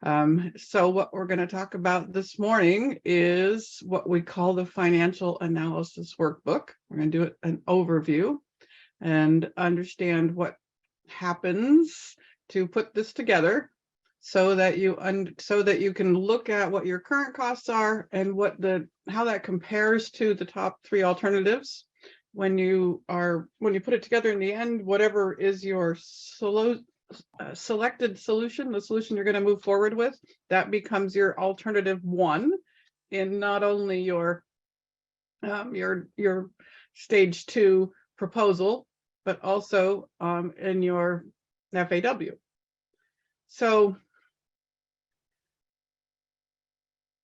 So what we're going to talk about this morning is what we call the financial analysis workbook. We're going to do an overview and understand what happens to put this together so that you can look at what your current costs are and how that compares to the top 3 alternatives. When you put it together in the end, whatever is your selected solution, the solution you're going to move forward with, that becomes your alternative 1 in not only your stage 2 proposal, but also in your FAW. So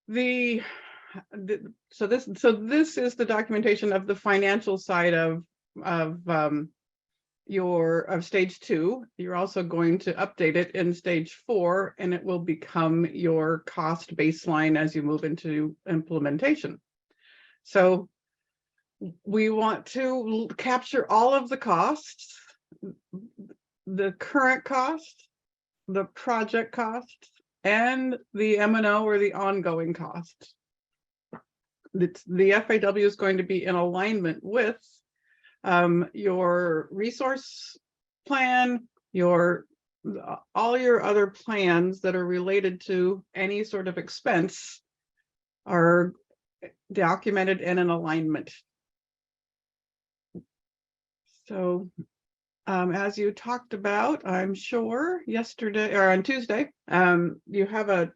this is the documentation of the financial side of stage 2. You're also going to update it in stage 4, and it will become your cost baseline as you move into implementation. So we want to capture all of the costs, the current cost, the project cost, and the M&O or the ongoing cost. The FAW is going to be in alignment with your resource plan, all your other plans that are related to any sort of expense are documented and in alignment. So as you talked about, I'm sure yesterday or on Tuesday, you have a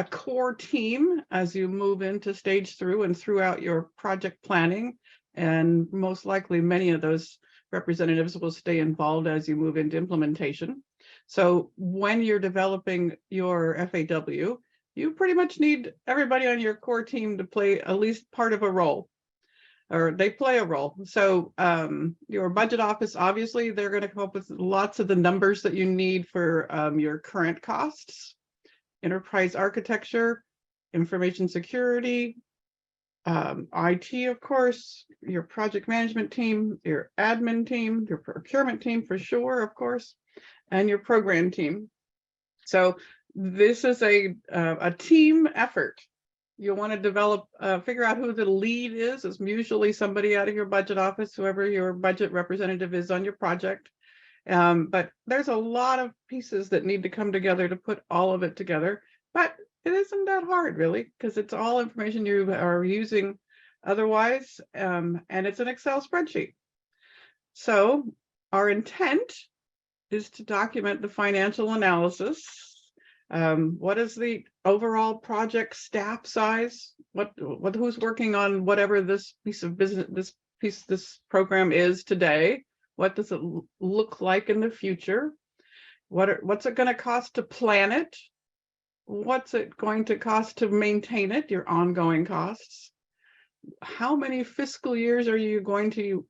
core team as you move into stage 3 and throughout your project planning. And most likely many of those representatives will stay involved as you move into implementation. So when you're developing your FAW, you pretty much need everybody on your core team to play at least part of a role, or they play a role. So your budget office, obviously, they're going to come up with lots of the numbers that you need for your current costs. Enterprise architecture, information security, IT, of course, your project management team, your admin team, your procurement team for sure, of course, and your program team. So this is a team effort. You'll want to figure out who the lead is. It's usually somebody out of your budget office, whoever your budget representative is on your project. But there's a lot of pieces that need to come together to put all of it together. But it isn't that hard, really, because it's all information you are using otherwise, and it's an Excel spreadsheet. So our intent is to document the financial analysis. What is the overall project staff size? Who's working on whatever this piece of business, this program is today? What does it look like in the future? What's it going to cost to plan it? What's it going to cost to maintain it, your ongoing costs? How many fiscal years are you going to,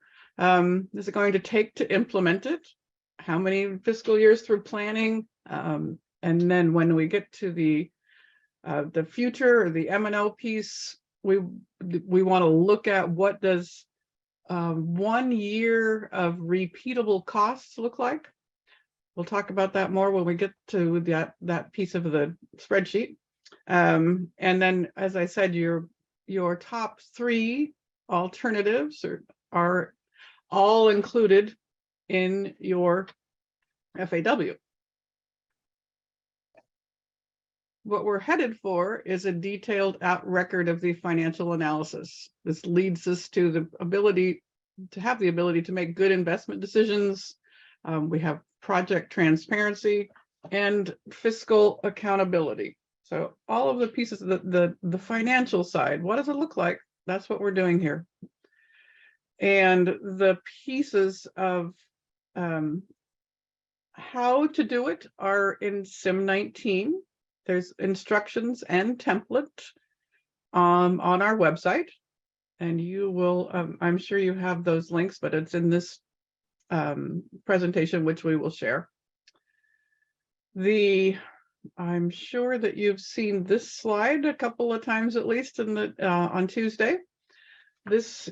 is it going to take to implement it? How many fiscal years through planning? And then when we get to the future or the M&O piece, we want to look at what does 1 year of repeatable costs look like. We'll talk about that more when we get to that piece of the spreadsheet. And then, as I said, your top 3 alternatives are all included in your FAW. What we're headed for is a detailed out record of the financial analysis. This leads us to the ability to make good investment decisions. We have project transparency and fiscal accountability. So all of the pieces of the financial side, what does it look like? That's what we're doing here. And the pieces of how to do it are in Sim 19. There's instructions and template on our website, and you will, I'm sure you have those links, but it's in this presentation, which we will share. I'm sure that you've seen this slide a couple of times at least on Tuesday. This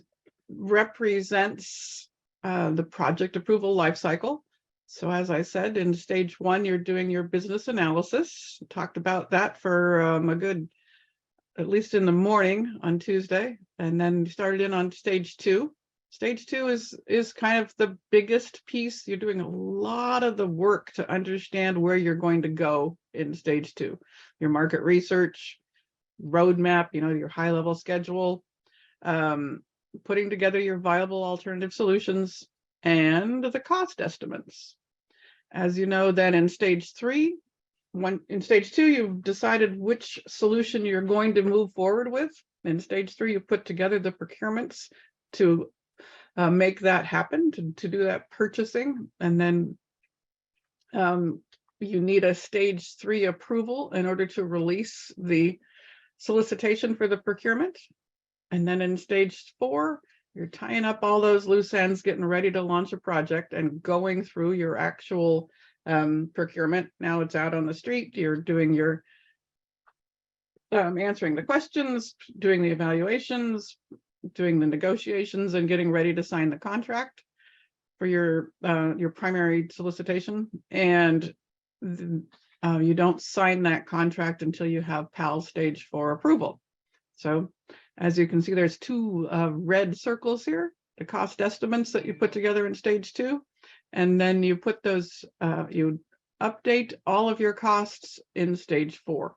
represents the project approval lifecycle. So as I said, in stage 1, you're doing your business analysis. Talked about that for a good, at least in the morning on Tuesday, and then started in on stage 2. Stage 2 is kind of the biggest piece. You're doing a lot of the work to understand where you're going to go in stage 2. Your market research, roadmap, your high level schedule, putting together your viable alternative solutions, and the cost estimates. As you know, then in stage 3, in stage 2, you've decided which solution you're going to move forward with. In stage 3, you put together the procurements to make that happen, to do that purchasing. And then you need a stage 3 approval in order to release the solicitation for the procurement. And then in stage 4, you're tying up all those loose ends, getting ready to launch a project and going through your actual procurement. Now it's out on the street. You're doing your answering the questions, doing the evaluations, doing the negotiations, and getting ready to sign the contract for your primary solicitation. And you don't sign that contract until you have PAL stage 4 approval. So as you can see, there's 2 red circles here, the cost estimates that you put together in stage 2. And then you put those, you update all of your costs in stage 4.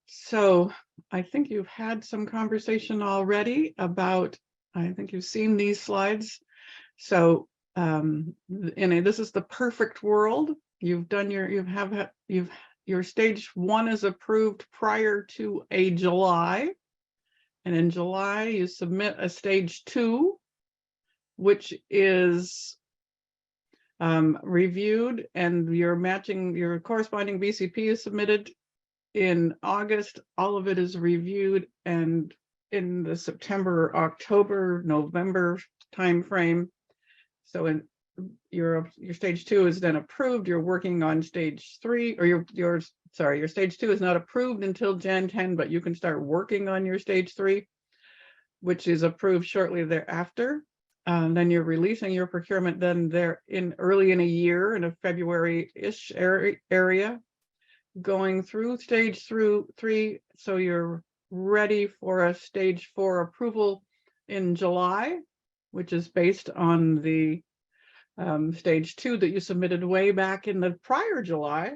So I think you've had some conversation already about, I think you've seen these slides. So this is the perfect world. You've done your stage 1 is approved prior to a July. And in July, you submit a stage 2, which is reviewed, and your corresponding BCP is submitted in August. All of it is reviewed, and in the September, October, November timeframe. So in your stage 2 is then approved. You're working on stage 3, or your stage 2 is not approved until Jan 10, but you can start working on your stage 3, which is approved shortly thereafter. Then you're releasing your procurement then early in a year, in a February-ish area, going through stage 3, so you're ready for a stage 4 approval in July, which is based on the stage 2 that you submitted way back in the prior July.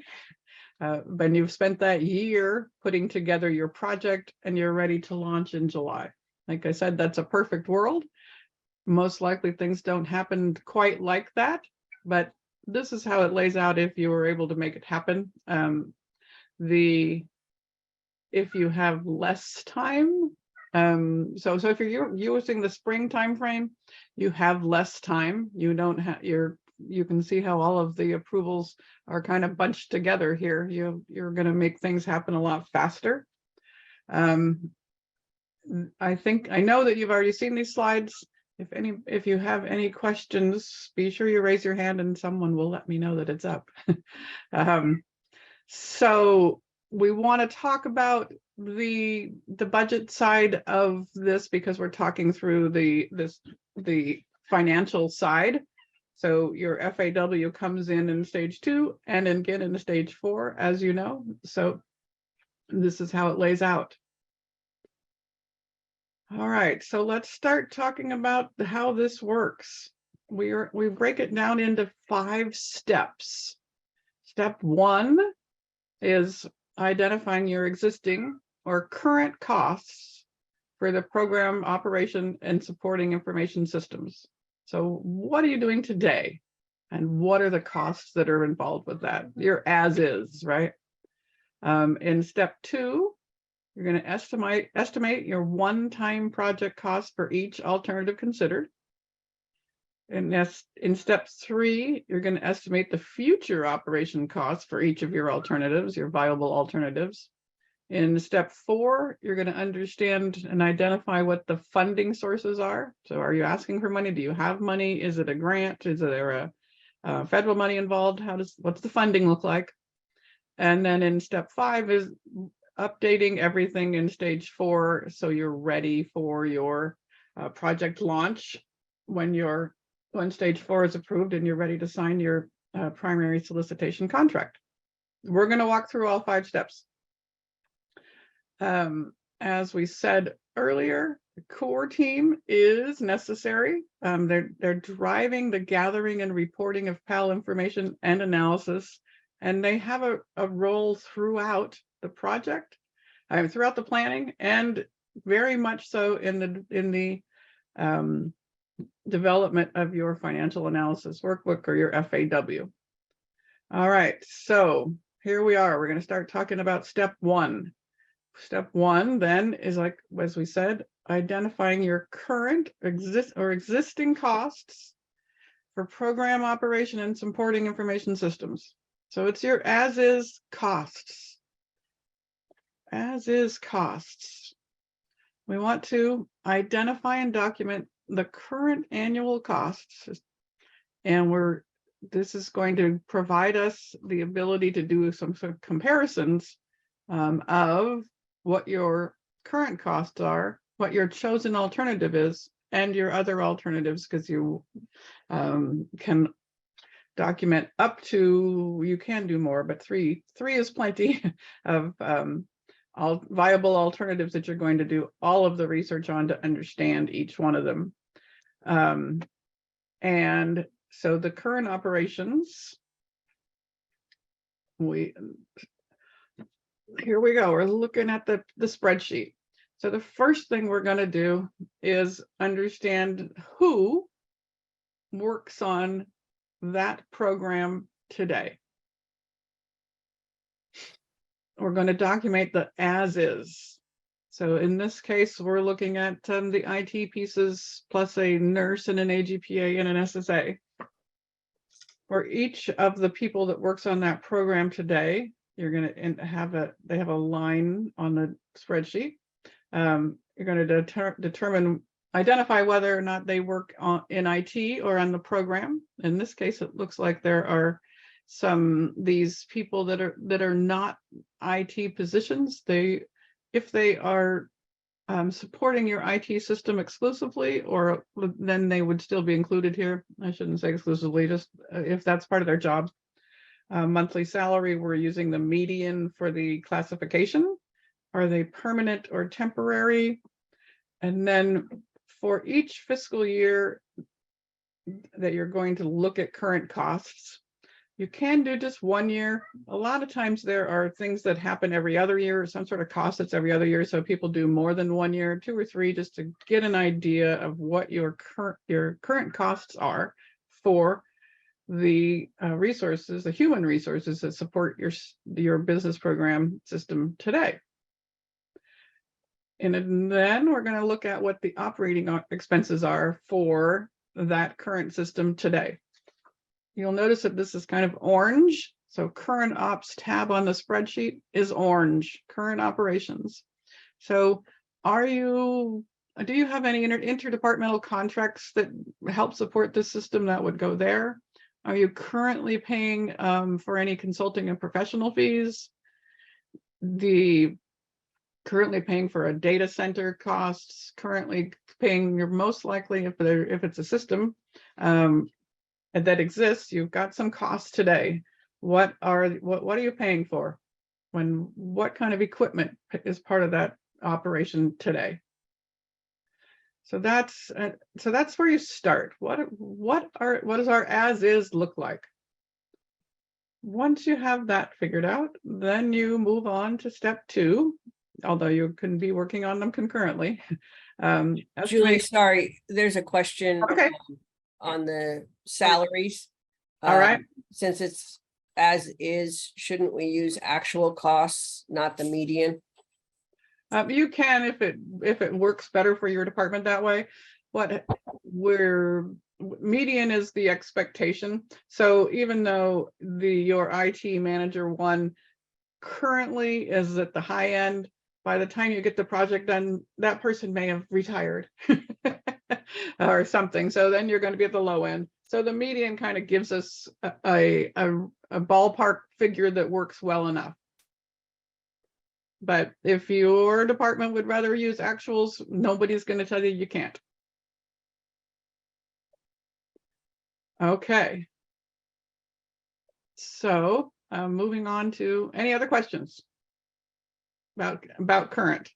When you've spent that year putting together your project and you're ready to launch in July. Like I said, that's a perfect world. Most likely things don't happen quite like that, but this is how it lays out if you were able to make it happen. If you have less time, so if you're using the spring time frame, you have less time. You don't have you can see how all of the approvals are kind of bunched together here. You're going to make things happen a lot faster. I know that you've already seen these slides. If you have any questions, be sure you raise your hand and someone will let me know that it's up. So we want to talk about the budget side of this, because we're talking through the financial side. So your FAW comes in stage 2 and again in stage 4, as you know. So this is how it lays out. All right, so let's start talking about how this works. We break it down into 5 steps. Step 1 is identifying your existing or current costs for the program operation and supporting information systems. So what are you doing today? And what are the costs that are involved with that? Your as is, right? In step 2, you're going to estimate your one-time project cost for each alternative considered. And in step 3, you're going to estimate the future operation costs for each of your alternatives, your viable alternatives. In step 4, you're going to understand and identify what the funding sources are. So are you asking for money? Do you have money? Is it a grant? Is there a federal money involved? What's the funding look like? And then in step 5 is updating everything in stage 4, so you're ready for your project launch when your when stage 4 is approved and you're ready to sign your primary solicitation contract. We're going to walk through all 5 steps. As we said earlier, the core team is necessary. They're driving the gathering and reporting of PAL information and analysis, and they have a role throughout the project, throughout the planning, and very much so in the development of your financial analysis workbook or your FAW. All right, so here we are. We're going to start talking about step 1. Step 1 then is, like as we said, identifying your current existing costs for program operation and supporting information systems. So it's your as-is costs. As-is costs. We want to identify and document the current annual costs, and this is going to provide us the ability to do some sort of comparisons of what your current costs are, what your chosen alternative is, and your other alternatives, because you can document up to, you can do more, but three is plenty of all viable alternatives that you're going to do all of the research on to understand each one of them. And so the current operations, here we go. We're looking at the spreadsheet. So the first thing we're going to do is understand who works on that program today. We're going to document the as is. So in this case, we're looking at the IT pieces plus a nurse and an AGPA and an SSA. For each of the people that works on that program today, you're going to have they have a line on the spreadsheet. You're going to identify whether or not they work in IT or on the program. In this case, it looks like there are these people that are not IT positions. If they are supporting your IT system exclusively, or then they would still be included here. I shouldn't say exclusively, just if that's part of their job. Monthly salary, we're using the median for the classification. Are they permanent or temporary? And then for each fiscal year that you're going to look at current costs, you can do just 1 year. A lot of times there are things that happen every other year, some sort of cost that's every other year. So people do more than 1 year, 2 or 3, just to get an idea of what your current costs are for the resources, the human resources that support your business program system today. And then we're going to look at what the operating expenses are for that current system today. You'll notice that this is kind of orange. So current ops tab on the spreadsheet is orange, current operations. So do you have any interdepartmental contracts that help support this system that would go there? Are you currently paying for any consulting and professional fees? Currently paying for a data center costs, currently paying, you're most likely, if it's a system that exists, you've got some costs today. What are you paying for? What kind of equipment is part of that operation today? So that's where you start. What does our as is look like? Once you have that figured out, then you move on to step 2, although you can be working on them concurrently. Julie, sorry, there's a question Okay. on the salaries. All right. Since it's as is, shouldn't we use actual costs, not the median? You can if it works better for your department that way. Median is the expectation. So even though your IT manager one currently is at the high end, by the time you get the project done, that person may have retired or something. So then you're going to be at the low end. So the median kind of gives us a ballpark figure that works well enough. But if your department would rather use actuals, nobody's going to tell you you can't. Okay. So moving on to any other questions about current.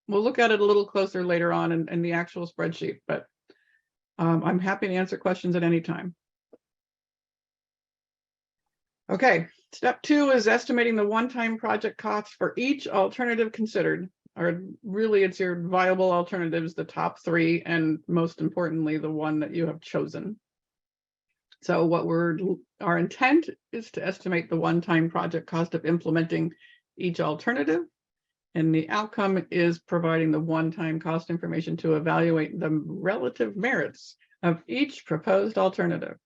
We'll look at it a little closer later on in the actual spreadsheet, but I'm happy to answer questions at any time. Okay, step 2 is estimating the one-time project costs for each alternative considered, or really it's your viable alternatives, the top 3, and most importantly, the one that you have chosen. So our intent is to estimate the one-time project cost of implementing each alternative. And the outcome is providing the one-time cost information to evaluate the relative merits of each proposed alternative.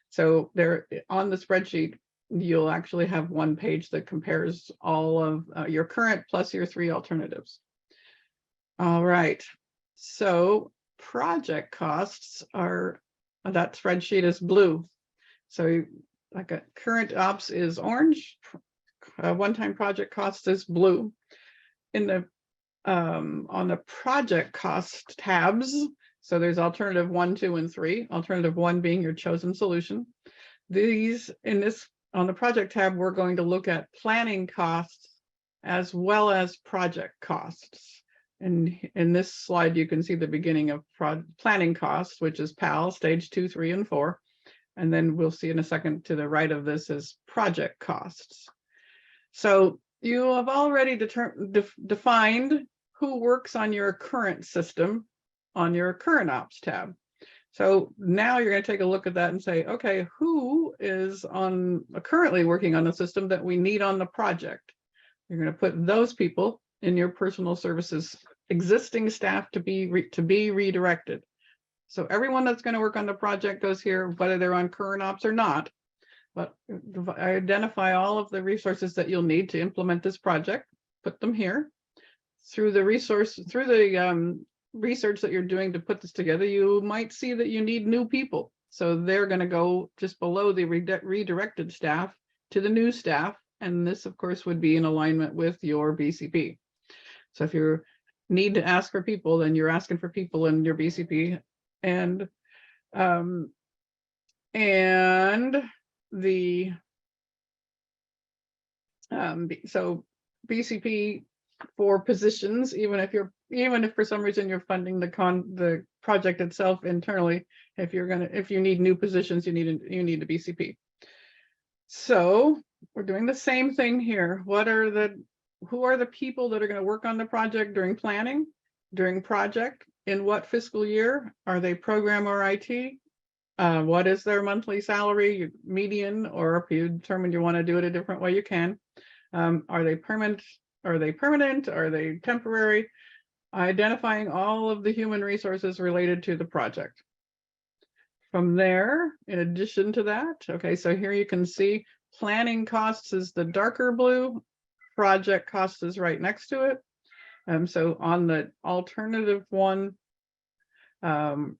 So there on the spreadsheet, you'll actually have one page that compares all of your current plus your 3 alternatives. All right. So project costs are, that spreadsheet is blue. So like a current ops is orange, one-time project cost is blue. In the on the project cost tabs, so there's alternative 1, 2, and 3, alternative 1 being your chosen solution. These on the project tab, we're going to look at planning costs as well as project costs. And in this slide, you can see the beginning of planning costs, which is PAL, stage 2, 3, and 4. And then we'll see in a second to the right of this is project costs. So you have already defined who works on your current system on your current ops tab. So now you're going to take a look at that and say, okay, who is currently working on the system that we need on the project? You're going to put those people in your personal services existing staff to be redirected. So everyone that's going to work on the project goes here, whether they're on current ops or not. But identify all of the resources that you'll need to implement this project, put them here. Through the research that you're doing to put this together, you might see that you need new people. So they're going to go just below the redirected staff to the new staff. And this, of course, would be in alignment with your BCP. So if you need to ask for people, then you're asking for people in your BCP. And the so BCP for positions, even if for some reason you're funding the project itself internally, if you need new positions, you need a BCP. So we're doing the same thing here. Who are the people that are going to work on the project during planning, during project, in what fiscal year? Are they program or IT? What is their monthly salary, median, or if you determine you want to do it a different way, you can. Are they permanent? Are they temporary? Identifying all of the human resources related to the project. From there, in addition to that, okay, so here you can see planning costs is the darker blue, project cost is right next to it. So on the alternative 1, alternative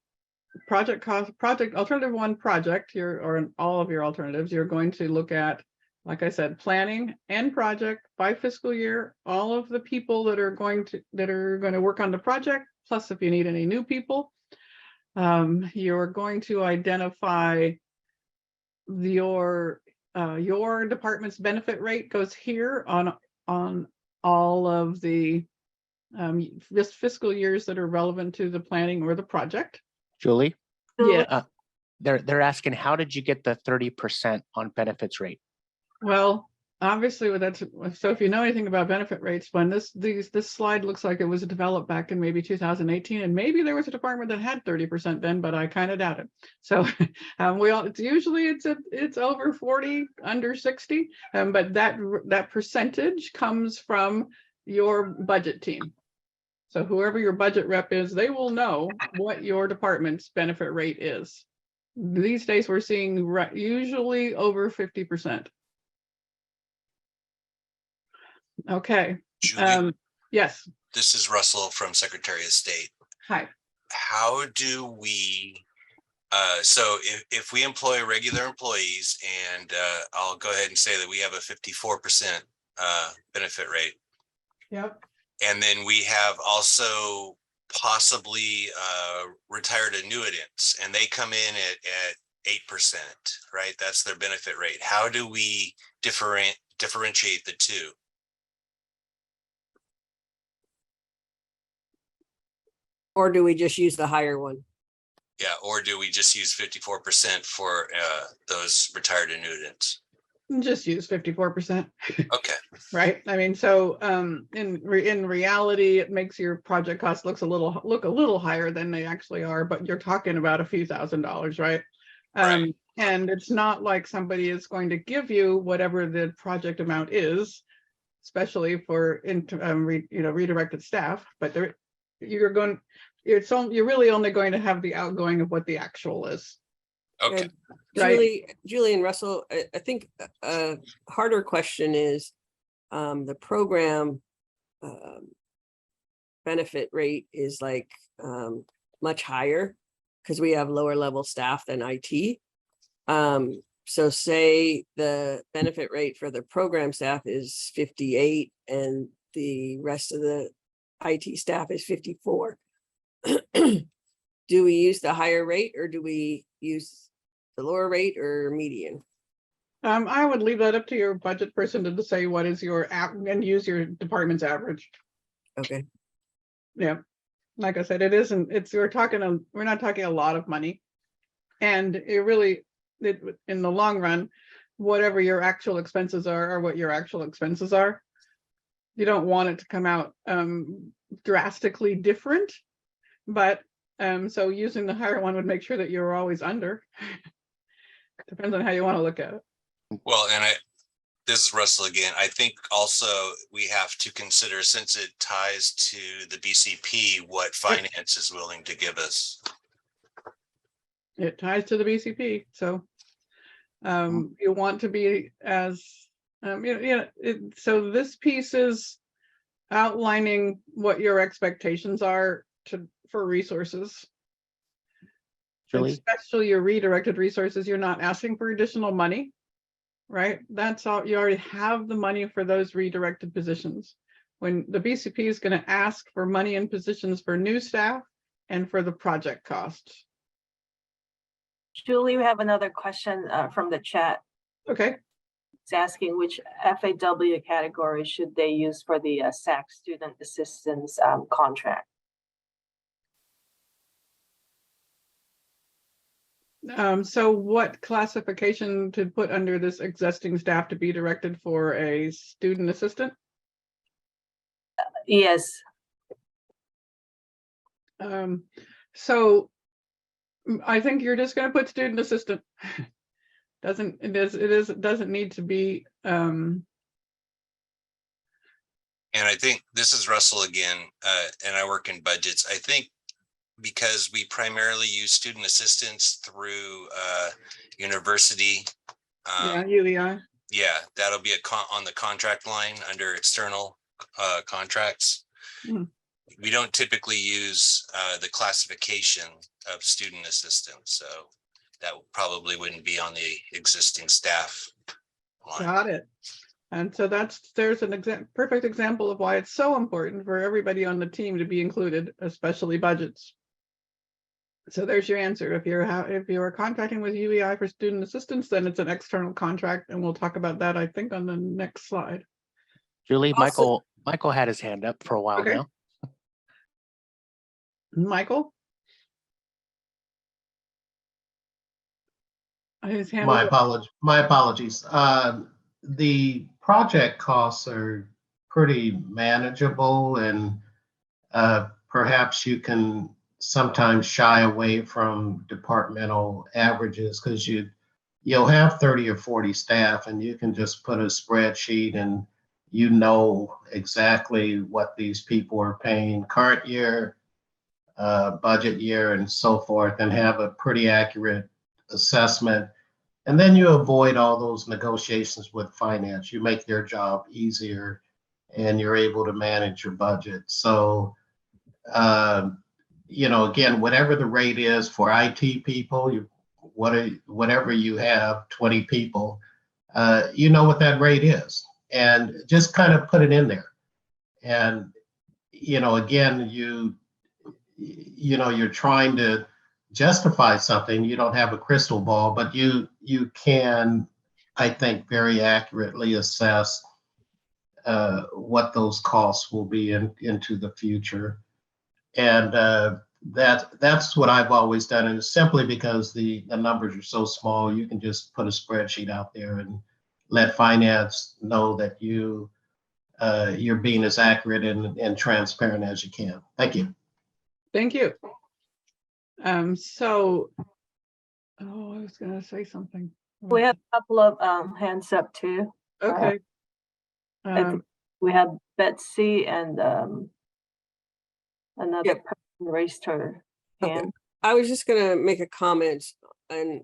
1 project, or in all of your alternatives, you're going to look at, like I said, planning and project by fiscal year, all of the people that are going to work on the project, plus if you need any new people. You're going to identify your department's benefit rate goes here on all of the fiscal years that are relevant to the planning or the project. Julie? Yeah. They're asking, how did you get the 30% on benefits rate? Well, obviously, so if you know anything about benefit rates, when this slide looks like it was developed back in maybe 2018, and maybe there was a department that had 30% then, but I kind of doubt it. So it's over 40, under 60, but that percentage comes from your budget team. So whoever your budget rep is, they will know what your department's benefit rate is. These days, we're seeing usually over 50%. Okay. Julie, yes. this is Russell from Secretary of State. Hi. How do we, so if we employ regular employees, and I'll go ahead and say that we have a 54% benefit rate. Yep. And then we have also possibly retired annuitants, and they come in at 8%, right? That's their benefit rate. How do we differentiate the two? Or do we just use the higher one? Yeah, or do we just use 54% for those retired annuitants? Just use 54%, Okay, right? I mean, so in reality, it makes your project cost look a little higher than they actually are, but you're talking about a few $1,000s, right? Right. And it's not like somebody is going to give you whatever the project amount is, especially for redirected staff, but you're really only going to have the outgoing of what the actual is. okay. Right. Julie and Russell, I think a harder question is the program benefit rate is like much higher because we have lower level staff than IT. So say the benefit rate for the program staff is 58 and the rest of the IT staff is 54. Do we use the higher rate or do we use the lower rate or median? I would leave that up to your budget person to say what is your app and use your department's average. Okay. Yeah. Like I said, we're not talking a lot of money. And in the long run, whatever your actual expenses are what your actual expenses are. You don't want it to come out drastically different, but so using the higher one would make sure that you're always under. Depends on how you want to look at it. Well, and this is Russell again. I think also we have to consider, since it ties to the BCP, what finance is willing to give us. It ties to the BCP, so you want to be as so this piece is outlining what your expectations are for resources. Julie? Especially your redirected resources. You're not asking for additional money, right? That's all. You already have the money for those redirected positions. When the BCP is going to ask for money in positions for new staff and for the project costs. Julie, we have another question from the chat. Okay. It's asking which FAW category should they use for the SAC student assistance contract? So what classification to put under this existing staff to be directed for a student assistant? Yes. So I think you're just going to put student assistant. Doesn't need to be. And I think this is Russell again, and I work in budgets. I think because we primarily use student assistance through university. Yeah, UEI. Yeah, that'll be on the contract line under external contracts. Mm. We don't typically use the classification of student assistant, so that probably wouldn't be on the existing staff line. Got it. And so there's an perfect example of why it's so important for everybody on the team to be included, especially budgets. So there's your answer. If you're contracting with UEI for student assistance, then it's an external contract, and we'll talk about that, I think, on the next slide. Julie, Also- Michael had his hand up for a while Okay. now. Michael? His hand My was up. apologies. The project costs are pretty manageable, and perhaps you can sometimes shy away from departmental averages because you'll have 30 or 40 staff, and you can just put a spreadsheet and you know exactly what these people are paying current year, budget year, and so forth, and have a pretty accurate assessment. And then you avoid all those negotiations with finance. You make their job easier and you're able to manage your budget. So, again, whatever the rate is for IT people, whatever you have, 20 people, you know what that rate is, and just kind of put it in there. And, again, you're trying to justify something. You don't have a crystal ball, but you can, I think, very accurately assess what those costs will be into the future. And that's what I've always done. And it's simply because the numbers are so small, you can just put a spreadsheet out there and let finance know that you're being as accurate and transparent as you can. Thank you. Thank you. So, oh, I was gonna say something. We have a couple of hands up too. Okay. I think we have Betsy and another Yep. person raised her Okay. hand. I was just gonna make a comment, and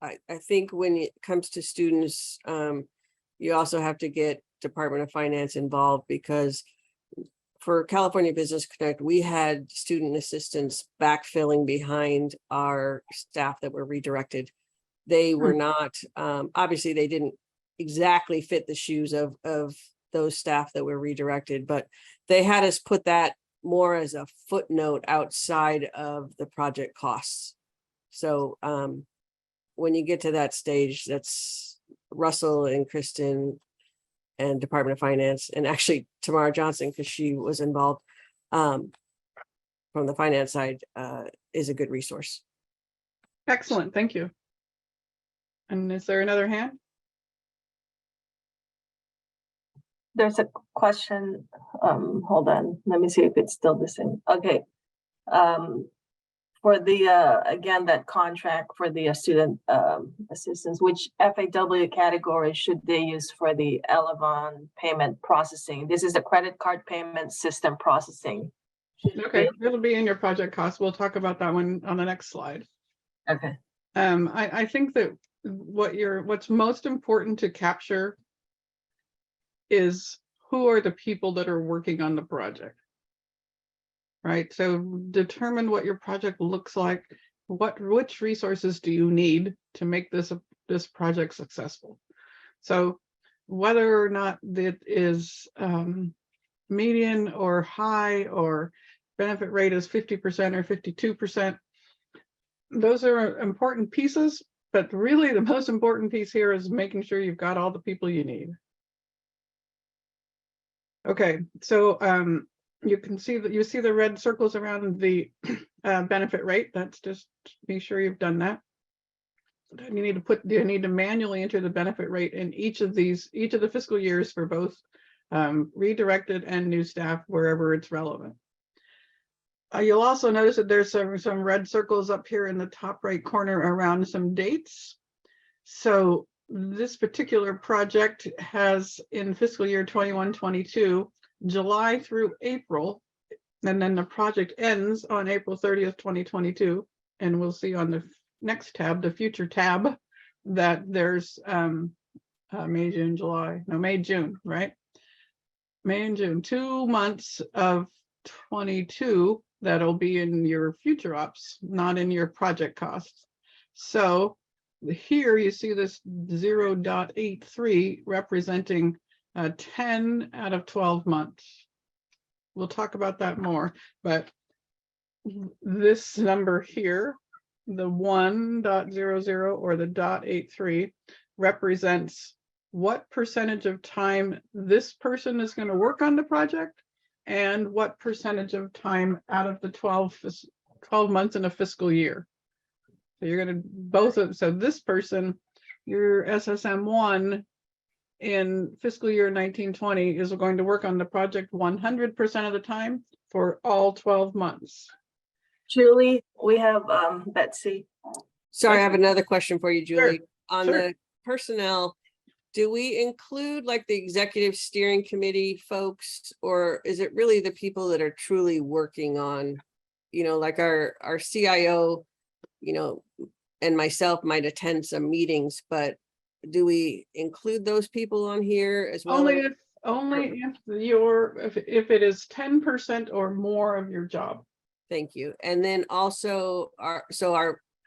I think when it comes to students, you also have to get Department of Finance involved, because for California Business Connect, we had student assistants backfilling behind our staff that were redirected. They were not, obviously, they didn't exactly fit the shoes of those staff that were redirected, but they had us put that more as a footnote outside of the project costs. So when you get to that stage, that's Russell and Kristen and Department of Finance, and actually Tamara Johnson, because she was involved from the finance side, is a good resource. Excellent, thank you. And is there another hand? There's a question, hold on, let me see if it's still the same. Okay. For the, again, that contract for the student assistance, which FAW category should they use for the Elevon payment processing? This is the credit card payment system processing. Should it Okay, be- it'll be in your project costs. We'll talk about that one on the next slide. Okay, I think that what's most important to capture is who are the people that are working on the project. Right, so determine what your project looks like. Which resources do you need to make this project successful? So whether or not it is median or high, or benefit rate is 50% or 52%, those are important pieces, but really the most important piece here is making sure you've got all the people you need. Okay, so you can see that you see the red circles around the benefit rate. That's just be sure you've done that. Then you need to manually enter the benefit rate in each of the fiscal years for both redirected and new staff wherever it's relevant. You'll also notice that there's some red circles up here in the top right corner around some dates. So this particular project has in fiscal year 21-22, July through April, and then the project ends on April 30th, 2022. And we'll see on the next tab, the future tab, that there's May, June, July, no, May, June, right? May and June, 2 months of 22 that'll be in your future ops, not in your project costs. So here you see this 0.83 representing 10 out of 12 months. We'll talk about that more, but this number here, the 1.00 or the 0.83, represents what percentage of time this person is going to work on the project and what percentage of time out of the 12 months in a fiscal year. So you're going to so this person, your SSM1 in fiscal year 1920 is going to work on the project 100% of the time for all 12 months. Julie, we have Betsy. Sorry, I have another question for you, Sure, Julie. On sure. the personnel, do we include like the executive steering committee folks, or is it really the people that are truly working on, like our CIO, and myself might attend some meetings, but do we include those people on here as well? Only if it is 10% or more of your job. Thank you. And then also our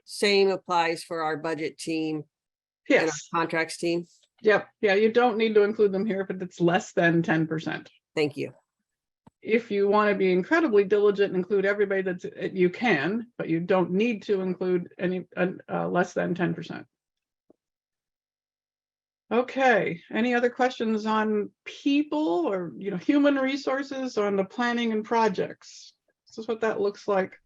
same applies for our budget team and our Yes. contracts team. Yep. Yeah, you don't need to include them here if it's less than 10%. Thank you. if you want to be incredibly diligent and include everybody that's, you can, but you don't need to include any less than 10%. Okay, any other questions on people or, human resources on the planning and projects? This is what that looks like.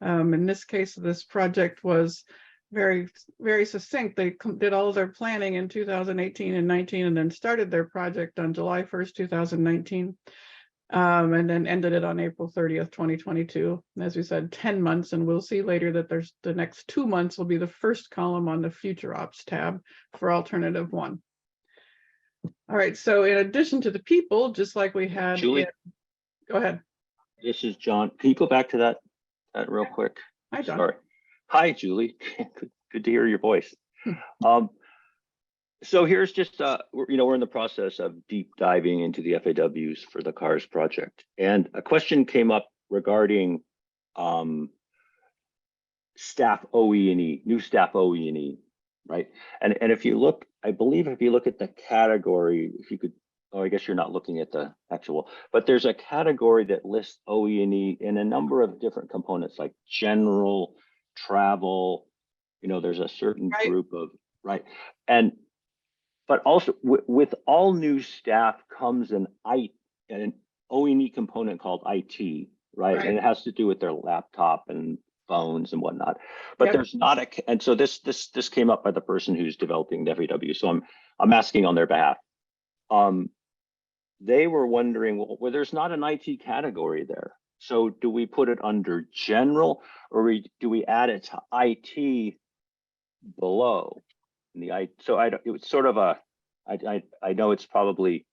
In this case, this project was very, very succinct. They did all of their planning in 2018 and 19 and then started their project on July 1st, 2019. And then ended it on April 30th, 2022. As we said, 10 months, and we'll see later that there's the next 2 months will be the first column on the future ops tab for alternative 1. All right, so in addition to the people, just like we had, Julie? Go ahead. This is John. Can you go back to that real quick? Hi, John. Sorry. Hi, Julie. Good to hear your voice. So here's just, we're in the process of deep diving into the FAWs for the CARS project. And a question came up regarding staff OE&E, new staff OE&E, right? And if you look, I believe if you look at the category, if you could, oh, I guess you're not looking at the actual, but there's a category that lists OE&E in a number of different components like general, travel, there's a certain Right. group of, right? But also with all new staff comes an OE&E component called IT, right? And it has to do with their laptop and phones and whatnot. But Yep. there's not and so this came up by the person who's developing the FAW. So I'm asking on their behalf. They were wondering, well, there's not an IT category there. So do we put it under general, or do we add it to IT below? So it was sort of I know it's probably.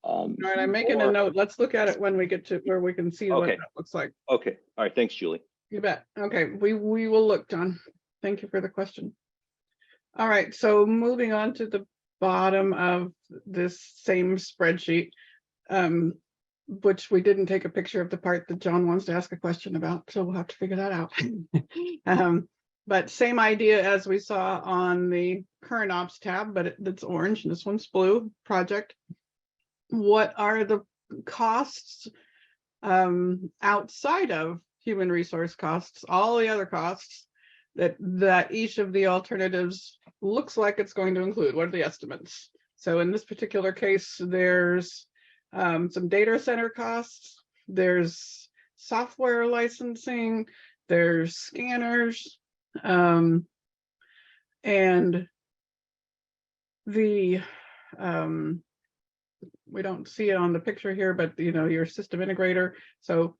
All right, I'm making a note. Let's look at it when we get to where we can see what that looks like. Okay, all right, thanks, Julie. You bet. Okay, we will look, John. Thank you for the question. All right, so moving on to the bottom of this same spreadsheet, which we didn't take a picture of the part that John wants to ask a question about, so we'll have to figure that out. But same idea as we saw on the current ops tab, but it's orange and this one's blue project. What are the costs outside of human resource costs, all the other costs that each of the alternatives looks like it's going to include? What are the estimates? So in this particular case, there's some data center costs, there's software licensing, there's scanners, and the we don't see it on the picture here, but your system integrator. So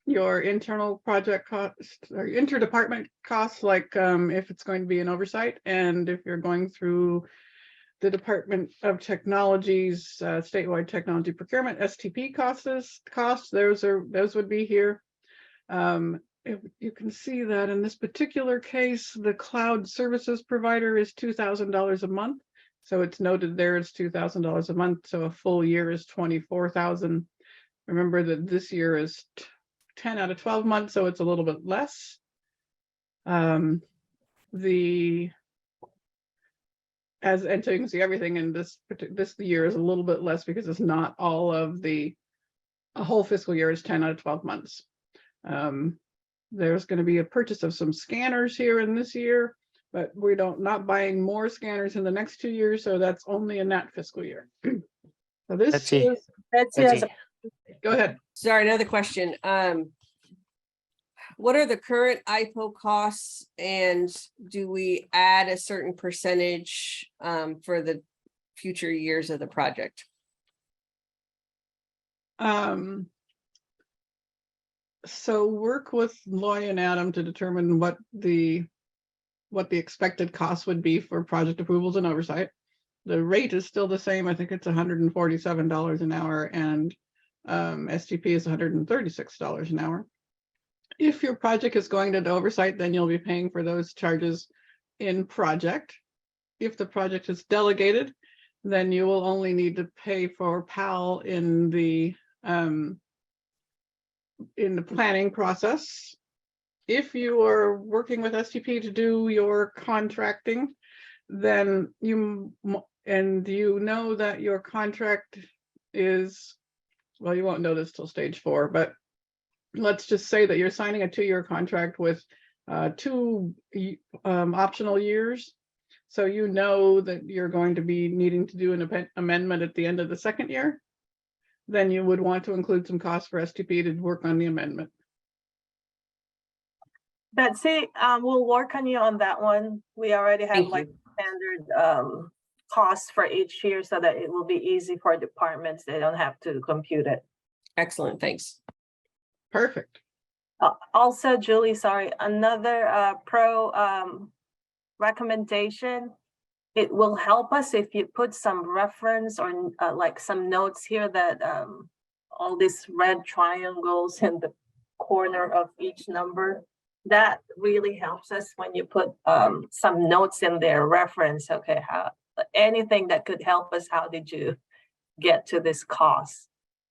your internal project costs or interdepartment costs, like if it's going to be an oversight, and if you're going through the Department of Technology's statewide technology procurement STP costs, those would be here. If you can see that in this particular case, the cloud services provider is $2,000 a month. So it's noted there it's $2,000 a month. So a full year is $24,000. Remember that this year is 10 out of 12 months, so it's a little bit less. And so you can see everything in this year is a little bit less because it's not all of a whole fiscal year is 10 out of 12 months. There's going to be a purchase of some scanners here in this year, but we're not buying more scanners in the next 2 years, so that's only in that fiscal year. So this Let's see. That's Go ahead. Sorry, another question. What are the current IPO costs, and do we add a certain percentage for the future years of the project? So work with Loy and Adam to determine what the expected cost would be for project approvals and oversight. The rate is still the same. I think it's $147 an hour, and STP is $136 an hour. If your project is going to oversight, then you'll be paying for those charges in project. If the project is delegated, then you will only need to pay for PAL in the planning process. If you are working with STP to do your contracting, then you know that your contract is well, you won't know this till stage 4, but let's just say that you're signing a 2-year contract with 2 optional years. So you know that you're going to be needing to do an amendment at the end of the 2nd year. Then you would want to include some costs for STP to work on the amendment. Betsy, we'll work on you on that one. We already have Thank like you. standard costs for each year so that it will be easy for departments. They don't have to compute it. Excellent, thanks. Perfect. Also, Julie, sorry, another pro recommendation. It will help us if you put some reference or like some notes here that all these red triangles in the corner of each number. That really helps us when you put some notes in there, reference, okay, how anything that could help us. How did you get to this cost?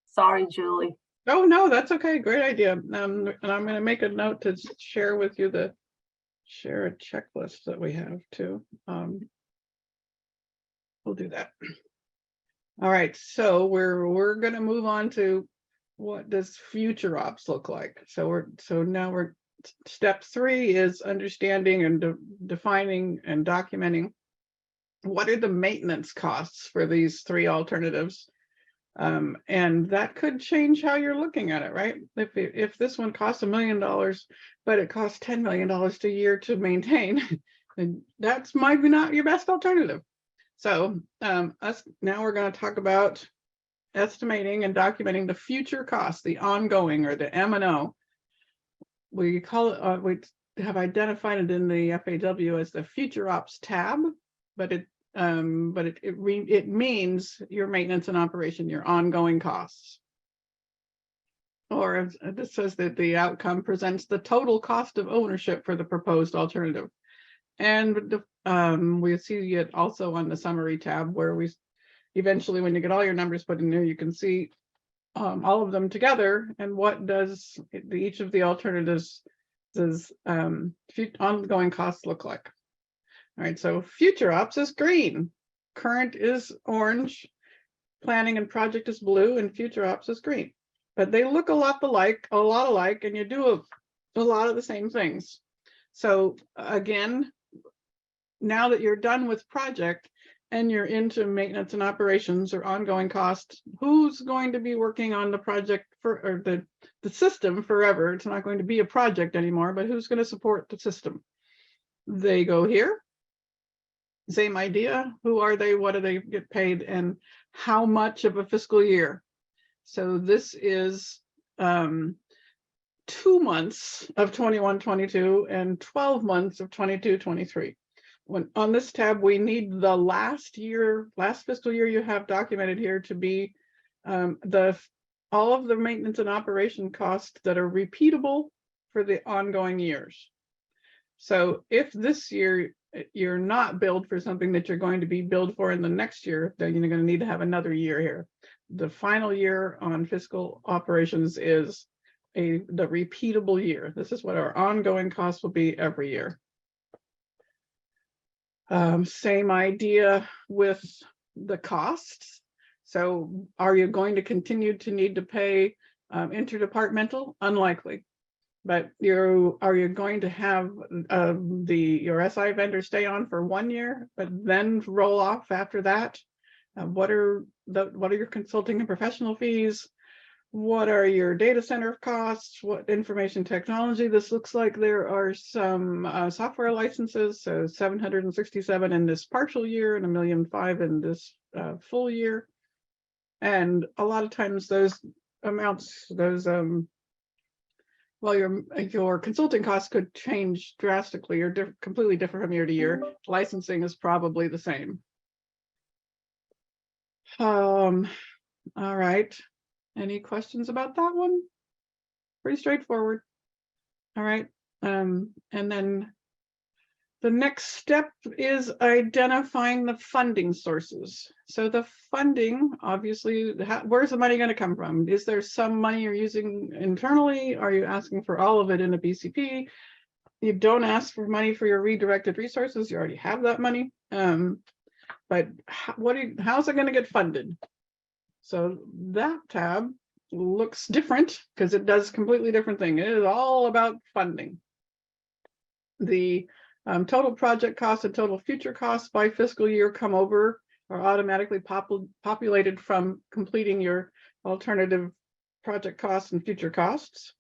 Sorry, Julie. Oh, no, that's okay. Great idea. And I'm going to make a note to share with you share a checklist that we have too. We'll do that. All right, so we're going to move on to what does future ops look like. So now step 3 is understanding and defining and documenting what are the maintenance costs for these 3 alternatives. And that could change how you're looking at it, right? If this one costs $1 million, but it costs $10 million a year to maintain, then that's might be not your best alternative. So now we're going to talk about estimating and documenting the future costs, the ongoing or the M&O. We call it, we have identified it in the FAW as the future ops tab, but it means your maintenance and operation, your ongoing costs. Or this says that the outcome presents the total cost of ownership for the proposed alternative. And we see it also on the summary tab, where we eventually, when you get all your numbers put in there, you can see all of them together and what does each of the alternatives ongoing costs look like. All right, so future ops is green, current is orange, planning and project is blue, and future ops is green. But they look a lot alike, and you do a lot of the same things. So again, now that you're done with project and you're into maintenance and operations or ongoing costs, who's going to be working on the project or the system forever? It's not going to be a project anymore, but who's going to support the system? They go here. Same idea. Who are they? What do they get paid? And how much of a fiscal year? So this is 2 months of 21-22 and 12 months of 22-23. When on this tab, we need the last fiscal year you have documented here to be all of the maintenance and operation costs that are repeatable for the ongoing years. So if this year you're not billed for something that you're going to be billed for in the next year, then you're going to need to have another year here. The final year on fiscal operations is the repeatable year. This is what our ongoing costs will be every year. Same idea with the costs. So are you going to continue to need to pay interdepartmental? Unlikely. But are you going to have your SI vendor stay on for 1 year, but then roll off after that? What are your consulting and professional fees? What are your data center costs? What information technology? This looks like there are some software licenses, so 767 in this partial year and $1.5 million in this full year. And a lot of times those amounts, well, your consulting costs could change drastically or completely different from year to year. Licensing is probably the same. All right. Any questions about that one? Pretty straightforward. All right. And then the next step is identifying the funding sources. So the funding, obviously, where's the money going to come from? Is there some money you're using internally? Are you asking for all of it in a BCP? You don't ask for money for your redirected resources. You already have that money. But how's it going to get funded? So that tab looks different because it does completely different thing. It is all about funding. The total project costs and total future costs by fiscal year come over, are automatically populated from completing your alternative project costs and future costs.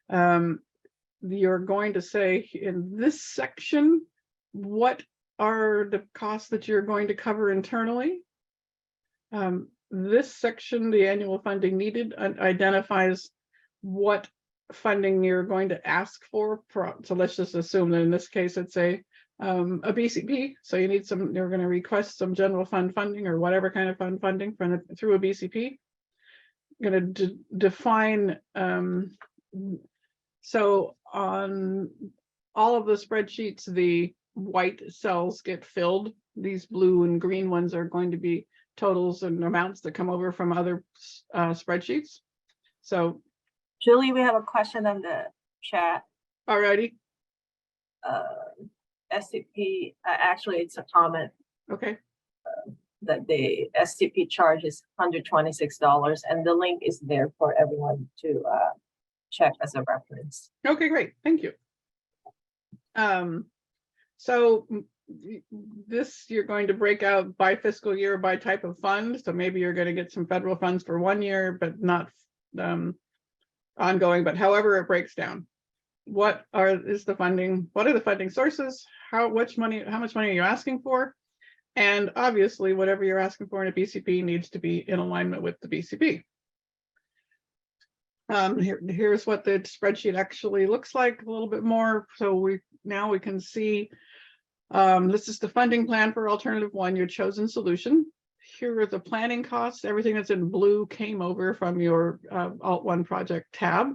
You're going to say in this section, what are the costs that you're going to cover internally? This section, the annual funding needed, identifies what funding you're going to ask for. So let's just assume that in this case, it's a BCP. So you need some, you're going to request some general fund funding or whatever kind of fund funding from through a BCP. Going to define, so on all of the spreadsheets, the white cells get filled. These blue and green ones are going to be totals and amounts that come over from other spreadsheets. So, Julie, we have a question on the chat. alrighty, SCP, actually, it's a comment okay, that the SCP charge is $126, and the link is there for everyone to check as a reference. okay, great, thank you. So this you're going to break out by fiscal year by type of fund. So maybe you're going to get some federal funds for 1 year, but not ongoing. But however it breaks down, what is the funding? What are the funding sources? How much money are you asking for? And obviously, whatever you're asking for in a BCP needs to be in alignment with the BCP. Here's what the spreadsheet actually looks like a little bit more. So we can see this is the funding plan for alternative 1, your chosen solution. Here are the planning costs. Everything that's in blue came over from your Alt 1 project tab.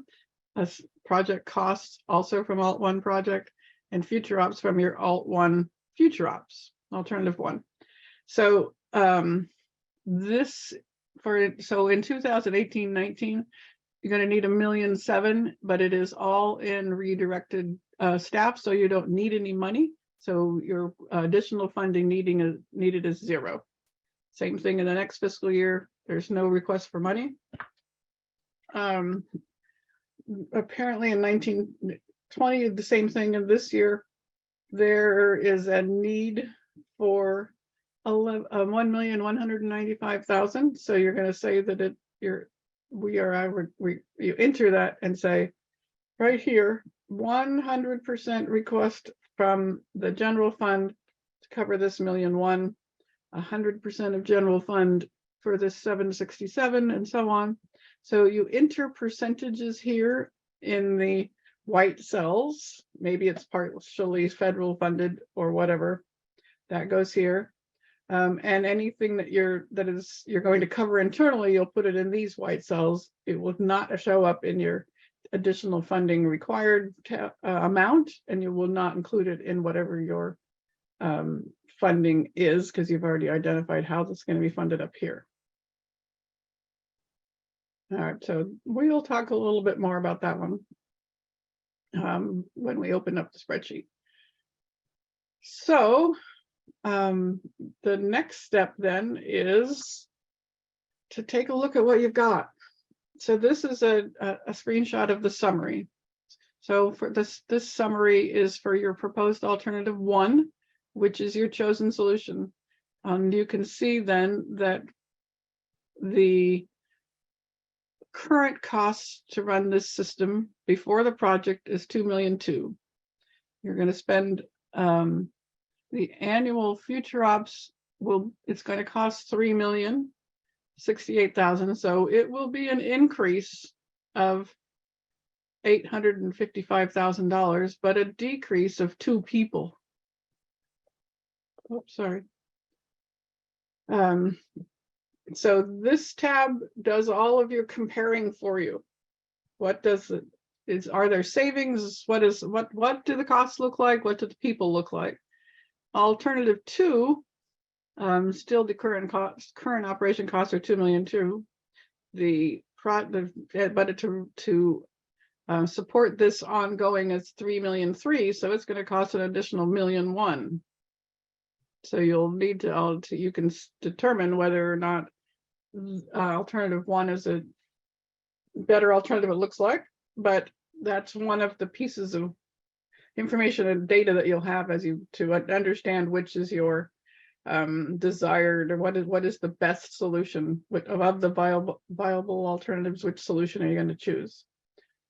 As project costs also from Alt 1 project, and future ops from your Alt 1 future ops, alternative 1. So so in 2018-19, you're going to need $1.7 million, but it is all in redirected staff, so you don't need any money. So your additional funding needed is 0. Same thing in the next fiscal year. There's no request for money. Apparently in 1920, the same thing in this year, there is a need for $1,195,000. So you're going to say that you enter that and say right here, 100% request from the general fund to cover this $1.1 million, 100% of general fund for this 767, and so on. So you enter percentages here in the white cells. Maybe it's partially federal funded or whatever. That goes here. And anything that you're going to cover internally, you'll put it in these white cells. It will not show up in your additional funding required amount, and you will not include it in whatever your funding is, because you've already identified how this is going to be funded up here. All right, so we'll talk a little bit more about that one when we open up the spreadsheet. So the next step then is to take a look at what you've got. So this is a screenshot of the summary. So for this summary is for your proposed alternative 1, which is your chosen solution. You can see then that the current costs to run this system before the project is $2.2 million. You're going to spend the annual future ops it's going to cost $3,068,000. So it will be an increase of $855,000, but a decrease of 2 people. Oops, sorry. So this tab does all of your comparing for you. What does it are there savings? What do the costs look like? What do the people look like? Alternative 2, still the current operation costs are $2.2 million. But to support this ongoing is $3.3 million, so it's going to cost an additional $1.1 million. So you'll need to you can determine whether or not alternative 1 is better alternative it looks like, but that's one of the pieces of information and data that you'll have as you to understand which is your desired, or what is the best solution of the viable alternatives, which solution are you going to choose?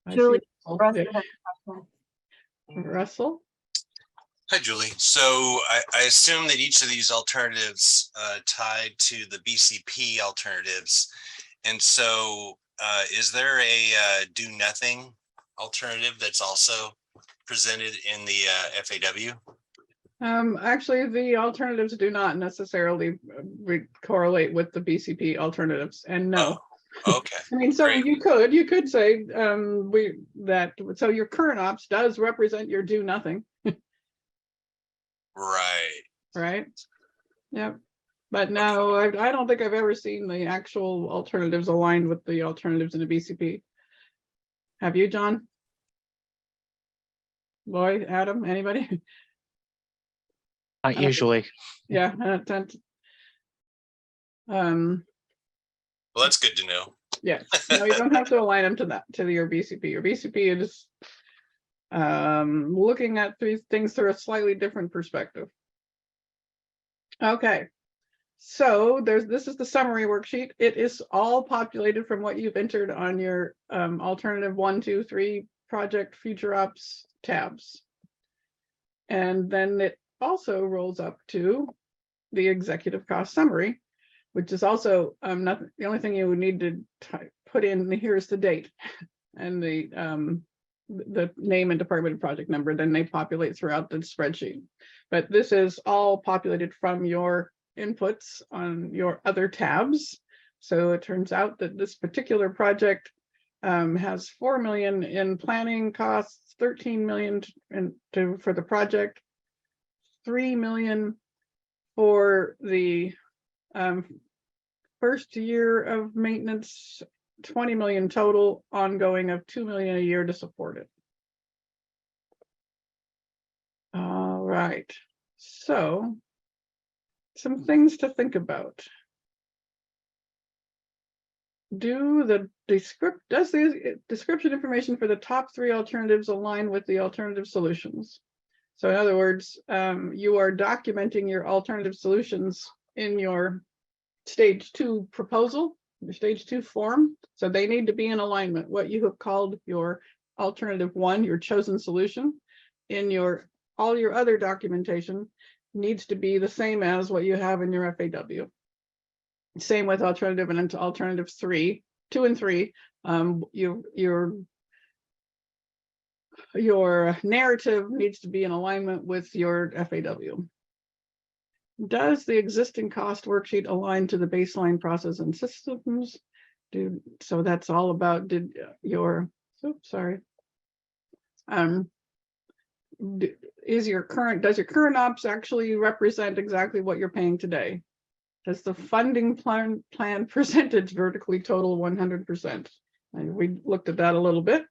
I see Julie, Russell. Russ Yeah. has a question. Russell? Hi, Julie. So I assume that each of these alternatives tied to the BCP alternatives. And so is there a do nothing alternative that's also presented in the FAW? Actually, the alternatives do not necessarily correlate with the BCP alternatives, and no. Oh, okay. I mean, so Great. you could say so your current ops does represent your do nothing, Right. right? Yep. But no, I don't think I've ever seen the actual alternatives aligned with the alternatives in the BCP. Have you, John? Lloyd, Adam, anybody? Not usually. Yeah. Um, Well, that's good to know. yeah, no, you don't have to align them to your BCP. Your BCP is looking at things through a slightly different perspective. Okay, so this is the summary worksheet. It is all populated from what you've entered on your alternative 1, 2, 3 project future ops tabs. And then it also rolls up to the executive cost summary, which is also not the only thing you would need to put in here is the date and the name and department and project number. Then they populate throughout the spreadsheet. But this is all populated from your inputs on your other tabs. So it turns out that this particular project has 4 million in planning costs, 13 million for the project, 3 million for the first year of maintenance, 20 million total, ongoing of 2 million a year to support it. All right, so some things to think about. Does the description information for the top 3 alternatives align with the alternative solutions? So in other words, you are documenting your alternative solutions in your stage 2 proposal, your stage 2 form. So they need to be in alignment. What you have called your alternative 1, your chosen solution, in all your other documentation needs to be the same as what you have in your FAW. Same with alternative and into alternative 2 and 3. Your narrative needs to be in alignment with your FAW. Does the existing cost worksheet align to the baseline process and systems? So that's all about does your current ops actually represent exactly what you're paying today? Does the funding plan percentage vertically total 100%? And we looked at that a little bit.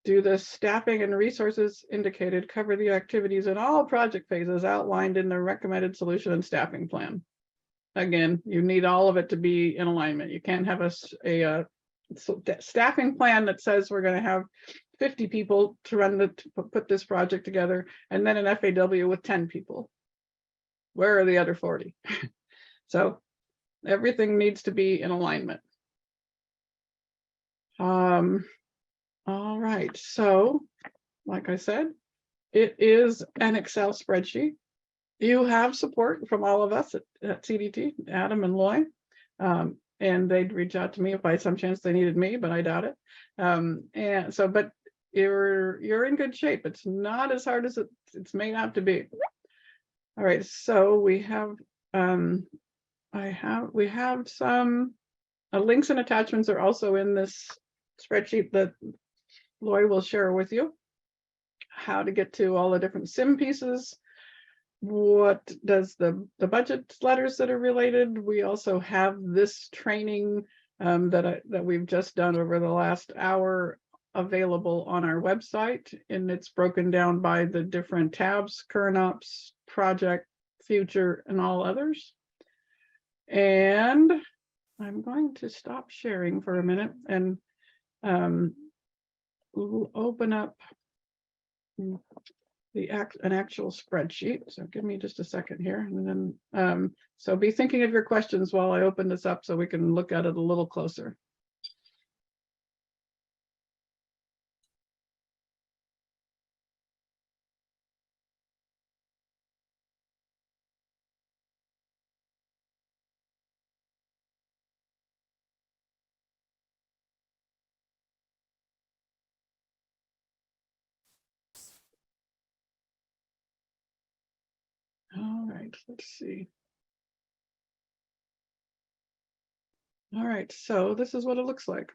Do the staffing and resources indicated cover the activities in all project phases outlined in the recommended solution and staffing plan? Again, you need all of it to be in alignment. You can't have a staffing plan that says we're going to have 50 people to put this project together, and then an FAW with 10 people. Where are the other 40? So everything needs to be in alignment. All right, so like I said, it is an Excel spreadsheet. You have support from all of us at CDT, Adam and Loy, and they'd reach out to me if by some chance they needed me, but I doubt it. And so, but you're in good shape. It's not as hard as it's made out to be. All right, so we have we have some links and attachments are also in this spreadsheet that Loy will share with you. How to get to all the different SIM pieces. What does the budget letters that are related? We also have this training that we've just done over the last hour available on our website, and it's broken down by the different tabs: current ops, project, future, and all others. And I'm going to stop sharing for a minute, and we'll open up an actual spreadsheet. So give me just a second here, and then so be thinking of your questions while I open this up so we can look at it a little closer. All right, let's see. All right, so this is what it looks like.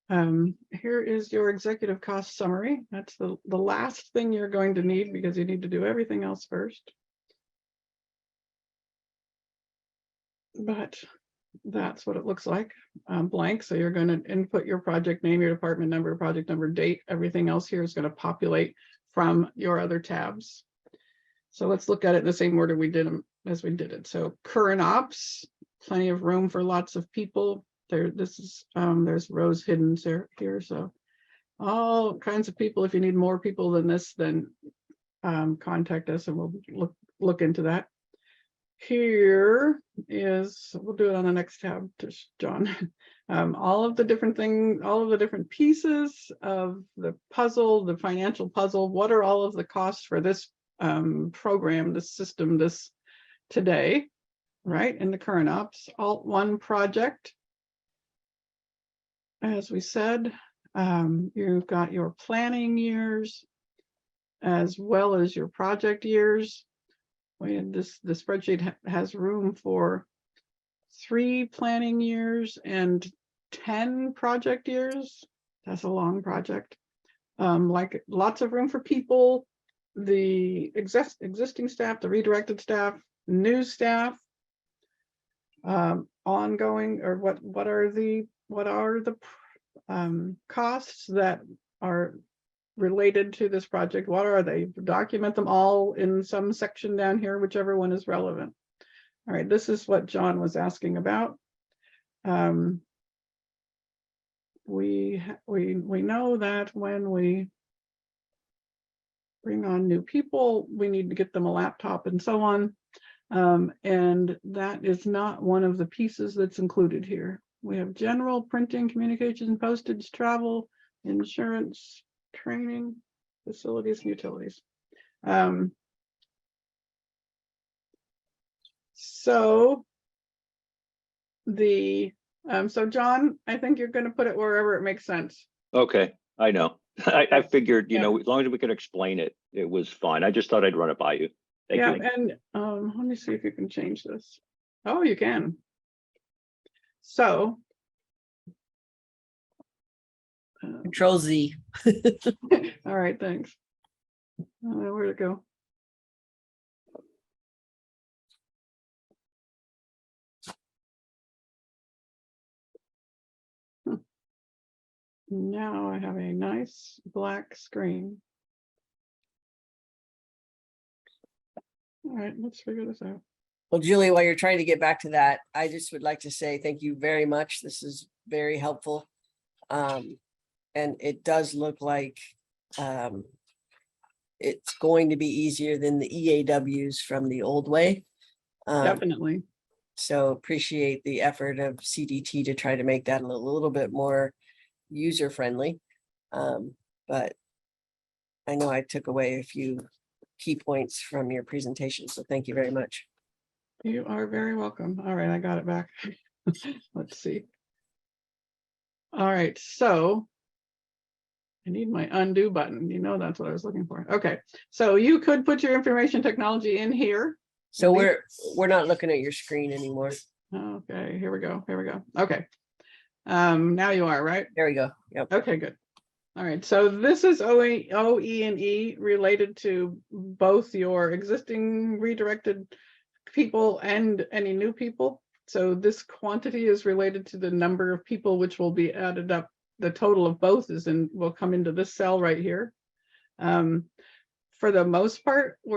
Here is your executive cost summary. That's the last thing you're going to need because you need to do everything else first. But that's what it looks like, blank. So you're going to input your project name, your department number, project number, date. Everything else here is going to populate from your other tabs. So let's look at it in the same order we did them as we did it. So current ops, plenty of room for lots of people. There's rows hidden here. So all kinds of people. If you need more people than this, then contact us and we'll look into that. Here is, we'll do it on the next tab, John. All of the different things, all of the different pieces of the puzzle, the financial puzzle. What are all of the costs for this program, this system, this today, right? In the current ops, Alt 1 project. As we said, you've got your planning years as well as your project years. The spreadsheet has room for 3 planning years and 10 project years. That's a long project. Like lots of room for people, the existing staff, the redirected staff, new staff, ongoing, or what are the costs that are related to this project? What are they? Document them all in some section down here, whichever one is relevant. All right, this is what John was asking about. We know that when we bring on new people, we need to get them a laptop and so on. And that is not one of the pieces that's included here. We have general, printing, communications, postage, travel, insurance, training, facilities, and utilities. So John, I think you're going to put it wherever it makes sense. Okay, I know. I figured, Yeah. as long as we could explain it, it was fine. I just thought I'd run it by you. Thank Yeah, you. and let me see if you can change this. Oh, you can. So Control Z. all right, thanks. Where'd it go? Now I have a nice black screen. All right, let's figure this out. Well, Julie, while you're trying to get back to that, I just would like to say thank you very much. This is very helpful. And it does look like it's going to be easier than the EAWs from the old way. Definitely. So appreciate the effort of CDT to try to make that a little bit more user-friendly. But I know I took away a few key points from your presentation, so thank you very much. You are very welcome. All right, I got it back. Let's see. All right, so I need my undo button. That's what I was looking for. Okay, so you could put your information technology in here. So we're not looking at your screen anymore. Okay, here we go. Okay. Now you are, right? There we go. Yep. Okay, good. All right, so this is OE&E related to both your existing redirected people and any new people. So this quantity is related to the number of people which will be added up. The total of both will come into this cell right here. For the most part, we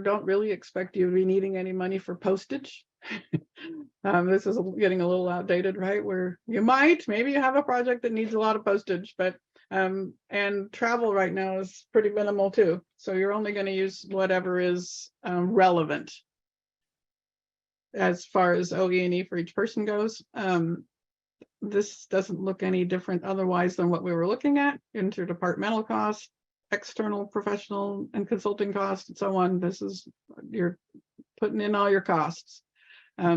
don't really expect you to be needing any money for postage. This is getting a little outdated, right? Where maybe you have a project that needs a lot of postage, but and travel right now is pretty minimal too. So you're only going to use whatever is relevant as far as OE&E for each person goes. This doesn't look any different otherwise than what we were looking at: interdepartmental costs, external professional and consulting costs, and so on. This is, you're putting in all your costs.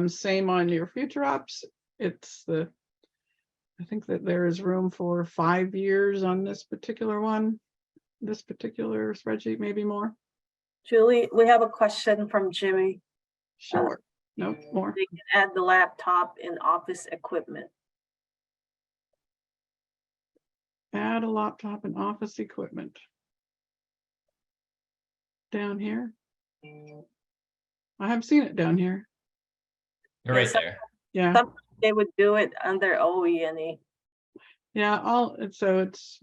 Same on your future ops. I think that there is room for 5 years on this particular one, this particular spreadsheet, maybe more. Julie, we have a question from Jimmy. Sure. No more. They can add the laptop in office equipment. Add a laptop and office equipment. Down here. I haven't seen it down here. You're right Yes, there. Yeah. They would do it under OE&E. Yeah, so it's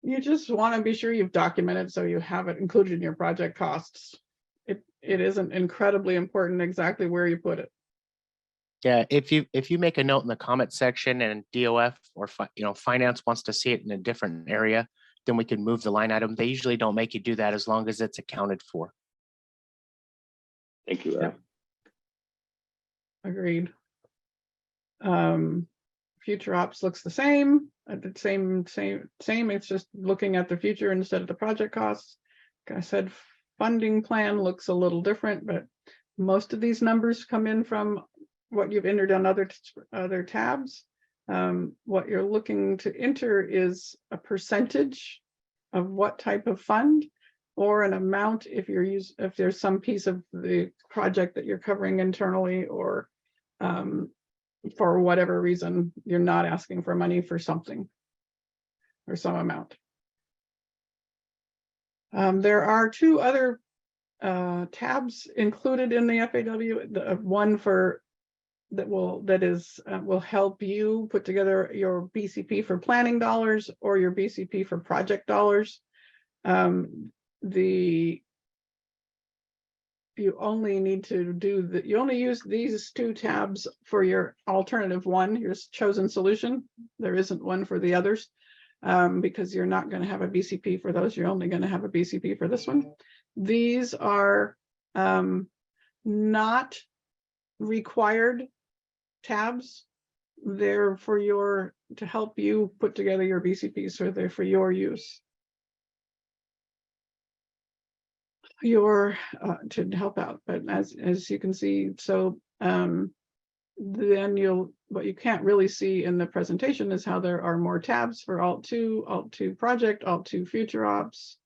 you just want to be sure you've documented so you have it included in your project costs. It isn't incredibly important exactly where you put it. Yeah, if you make a note in the comment section and DOF or finance wants to see it in a different area, then we can move the line item. They usually don't make you do that as long as it's accounted for. Thank you, Eric. Agreed. Future ops looks the same. The same. It's just looking at the future instead of the project costs. Like I said, funding plan looks a little different, but most of these numbers come in from what you've entered on other tabs. What you're looking to enter is a percentage of what type of fund, or an amount if there's some piece of the project that you're covering internally, or for whatever reason you're not asking for money for something or some amount. There are 2 other tabs included in the FAW. One will help you put together your BCP for planning dollars or your BCP for project dollars. You only need to you only use these 2 tabs for your alternative one, your chosen solution. There isn't one for the others, because you're not going to have a BCP for those. You're only going to have a BCP for this one. These are not required tabs. They're to help you put together your BCPs, so they're for your use. To help out, but as you can see, so then what you can't really see in the presentation is how there are more tabs for Alt2, Alt2 project, Alt2 future ops,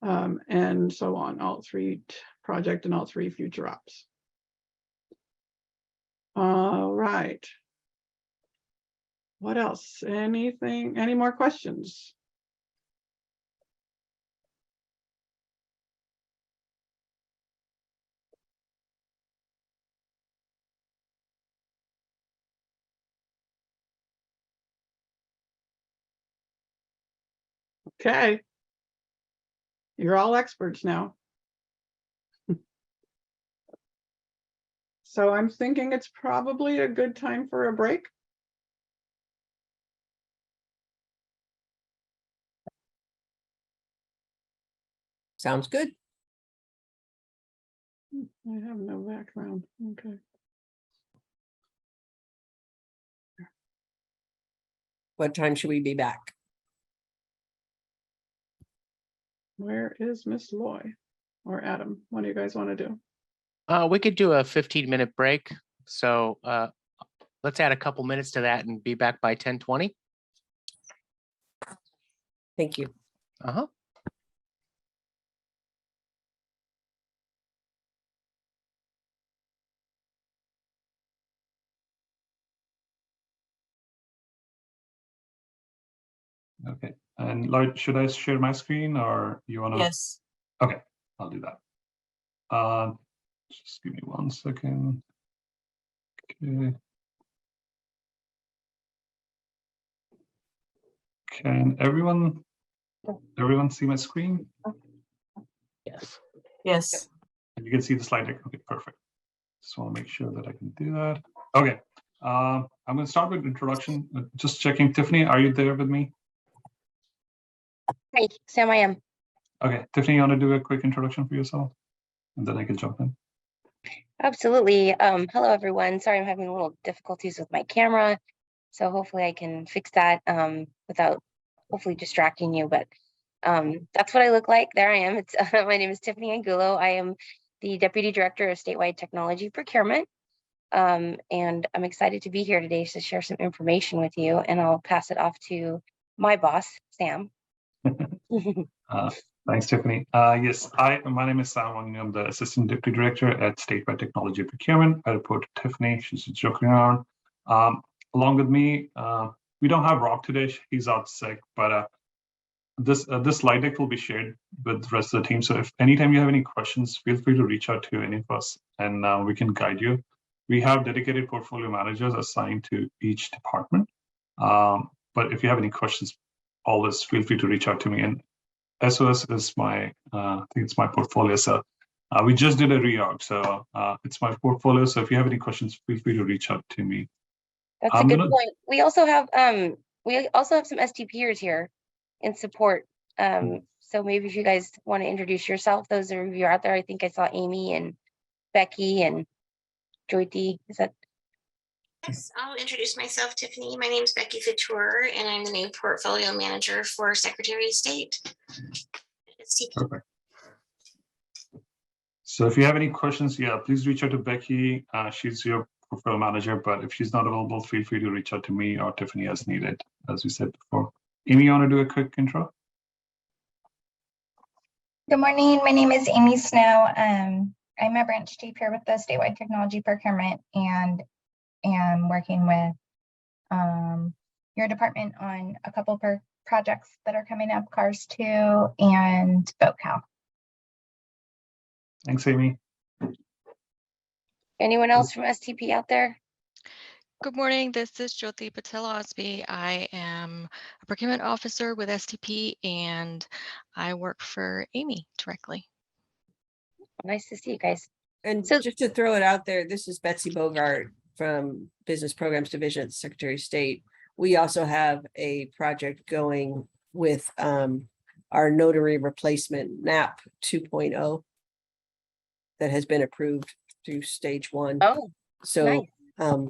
and so on, Alt3 project and Alt3 future ops. All right. What else? Any more questions? Okay. You're all experts now. So I'm thinking it's probably a good time for a break. Sounds good. I have no background. Okay. What time should we be back? Where is Miss Loy or Adam? What do you guys want to do? We could do a 15-minute break. So let's add a couple minutes to that and be back by 10:20. Thank you. Uh-huh. Okay. And Lloyd, should I share my screen or you want to? Yes. Okay, I'll do that. Just give me 1 second. Okay. Can everyone see my screen? Yes. Yes. And you can see the slide deck. Okay, perfect. Just want to make sure that I can do that. Okay, I'm going to start with introduction. Just checking, Tiffany, are you there with me? Hi, Sam, I am. Okay, Tiffany, you want to do a quick introduction for yourself? And then I can jump in. Absolutely. Hello, everyone. Sorry, I'm having a little difficulties with my camera. So hopefully I can fix that without hopefully distracting you. But that's what I look like. There I am. It's my name is Tiffany Angulo. I am the Deputy Director of Statewide Technology Procurement. And I'm excited to be here today to share some information with you. And I'll pass it off to my boss, Sam. Thanks, Tiffany. Yes, my name is Sam Wang. I'm the Assistant Deputy Director at Statewide Technology Procurement. I report to Tiffany. She's just joking around. Along with me, we don't have Rob today. He's out sick, but this slide deck will be shared with the rest of the team. So if anytime you have any questions, feel free to reach out to any of us and we can guide you. We have dedicated portfolio managers assigned to each department. But if you have any questions, always feel free to reach out to me. And SOS is I think it's my portfolio. So we just did a reorg. So it's my portfolio. So if you have any questions, feel free to reach out to me. That's a good point. We also have some STPers here in support. So maybe if you guys want to introduce yourself, those of you out there, I think I saw Amy and Becky and Jyoti. Is that? Yes, I'll introduce myself, Tiffany. My name is Becky Fitur, and I'm the new portfolio manager for Secretary of State. Perfect. So if you have any questions, yeah, please reach out to Becky. She's your portfolio manager, but if she's not available, feel free to reach out to me or Tiffany as needed, as we said before. Amy, you want to do a quick intro? Good morning. My name is Amy Snow. I'm a branch chief here with the Statewide Technology Procurement and am working with your department on a couple of projects that are coming up, CARS 2 and VoteCal. Thanks, Amy. Anyone else from STP out there? Good morning, this is Jyoti Patel Osby. I am a procurement officer with STP and I work for Amy directly. Nice to see you guys. And so just to throw it out there, this is Betsy Bogart from Business Programs Division at Secretary of State. We also have a project going with our notary replacement NAP 2.0 that has been approved through stage 1. Oh, so nice.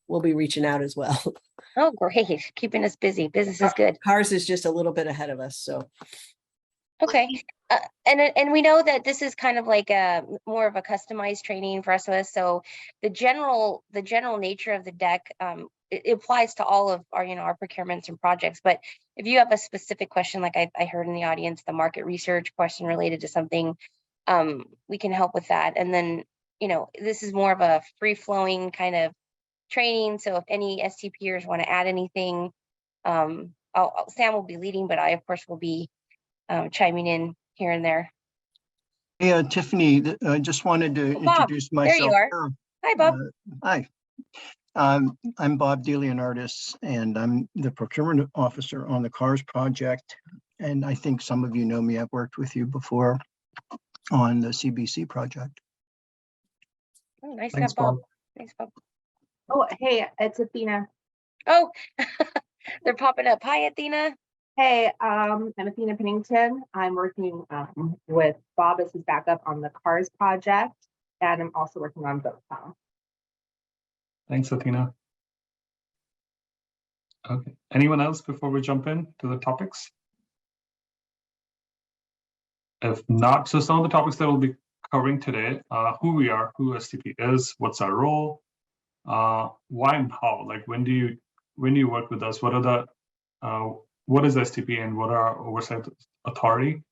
We'll be reaching out as well. Oh, great. Keeping us busy. Business is good. CARS is just a little bit ahead of us. So. Okay. And we know that this is kind of like a more of a customized training for SOS. So the general nature of the deck, it applies to all of our procurements and projects. But if you have a specific question, like I heard in the audience, the market research question related to something, we can help with that. And then, this is more of a free flowing kind of training. So if any STPers want to add anything, Sam will be leading, but I of course will be chiming in here and there. Yeah, Tiffany, I just wanted to introduce myself. There you are. Hi, Bob. Hi. I'm Bob DeLeonardis, and I'm the procurement officer on the CARS project. And I think some of you know me. I've worked with you before on the CBC project. Oh, nice. Thanks, Bob. Thanks, Bob. Oh, hey, it's Athena. Oh, they're popping up. Hi, Athena. Hey, I'm Athena Pennington. I'm working with Bob as his backup on the CARS project, and I'm also working on VoteCal. Thanks, Athena. Okay. Anyone else before we jump in to the topics? If not, so some of the topics that we'll be covering today, who we are, who STP is, what's our role, why and how, like when do you work with us, what is STP and what are our oversight authority,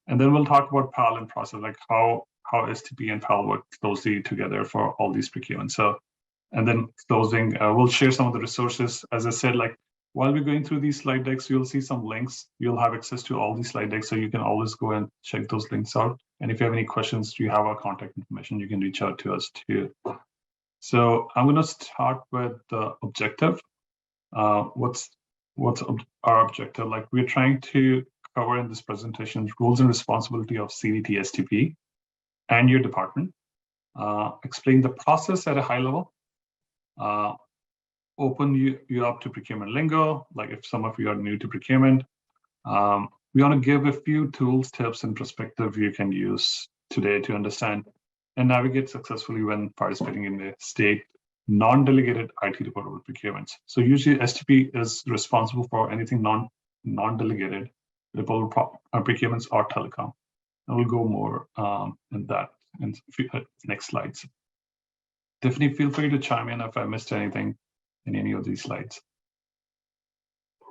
and then we'll talk about PAL and process, like how STP and PAL work closely together for all these procurements. So, and then closing, we'll share some of the resources. As I said, like while we're going through these slide decks, you'll see some links. You'll have access to all these slide decks, so you can always go and check those links out. And if you have any questions, you have our contact information. You can reach out to us too. So I'm going to start with the objective. What's our objective? Like we're trying to cover in this presentation roles and responsibility of CDT STP. and your department. Explain the process at a high level. Open you up to procurement lingo, like if some of you are new to procurement. We want to give a few tools, tips, and perspective you can use today to understand and navigate successfully when participating in the state non-delegated IT reportable procurements. So usually STP is responsible for anything non-delegated reportable procurements or telecom. And we'll go more in that in next slides. Tiffany, feel free to chime in if I missed anything in any of these slides.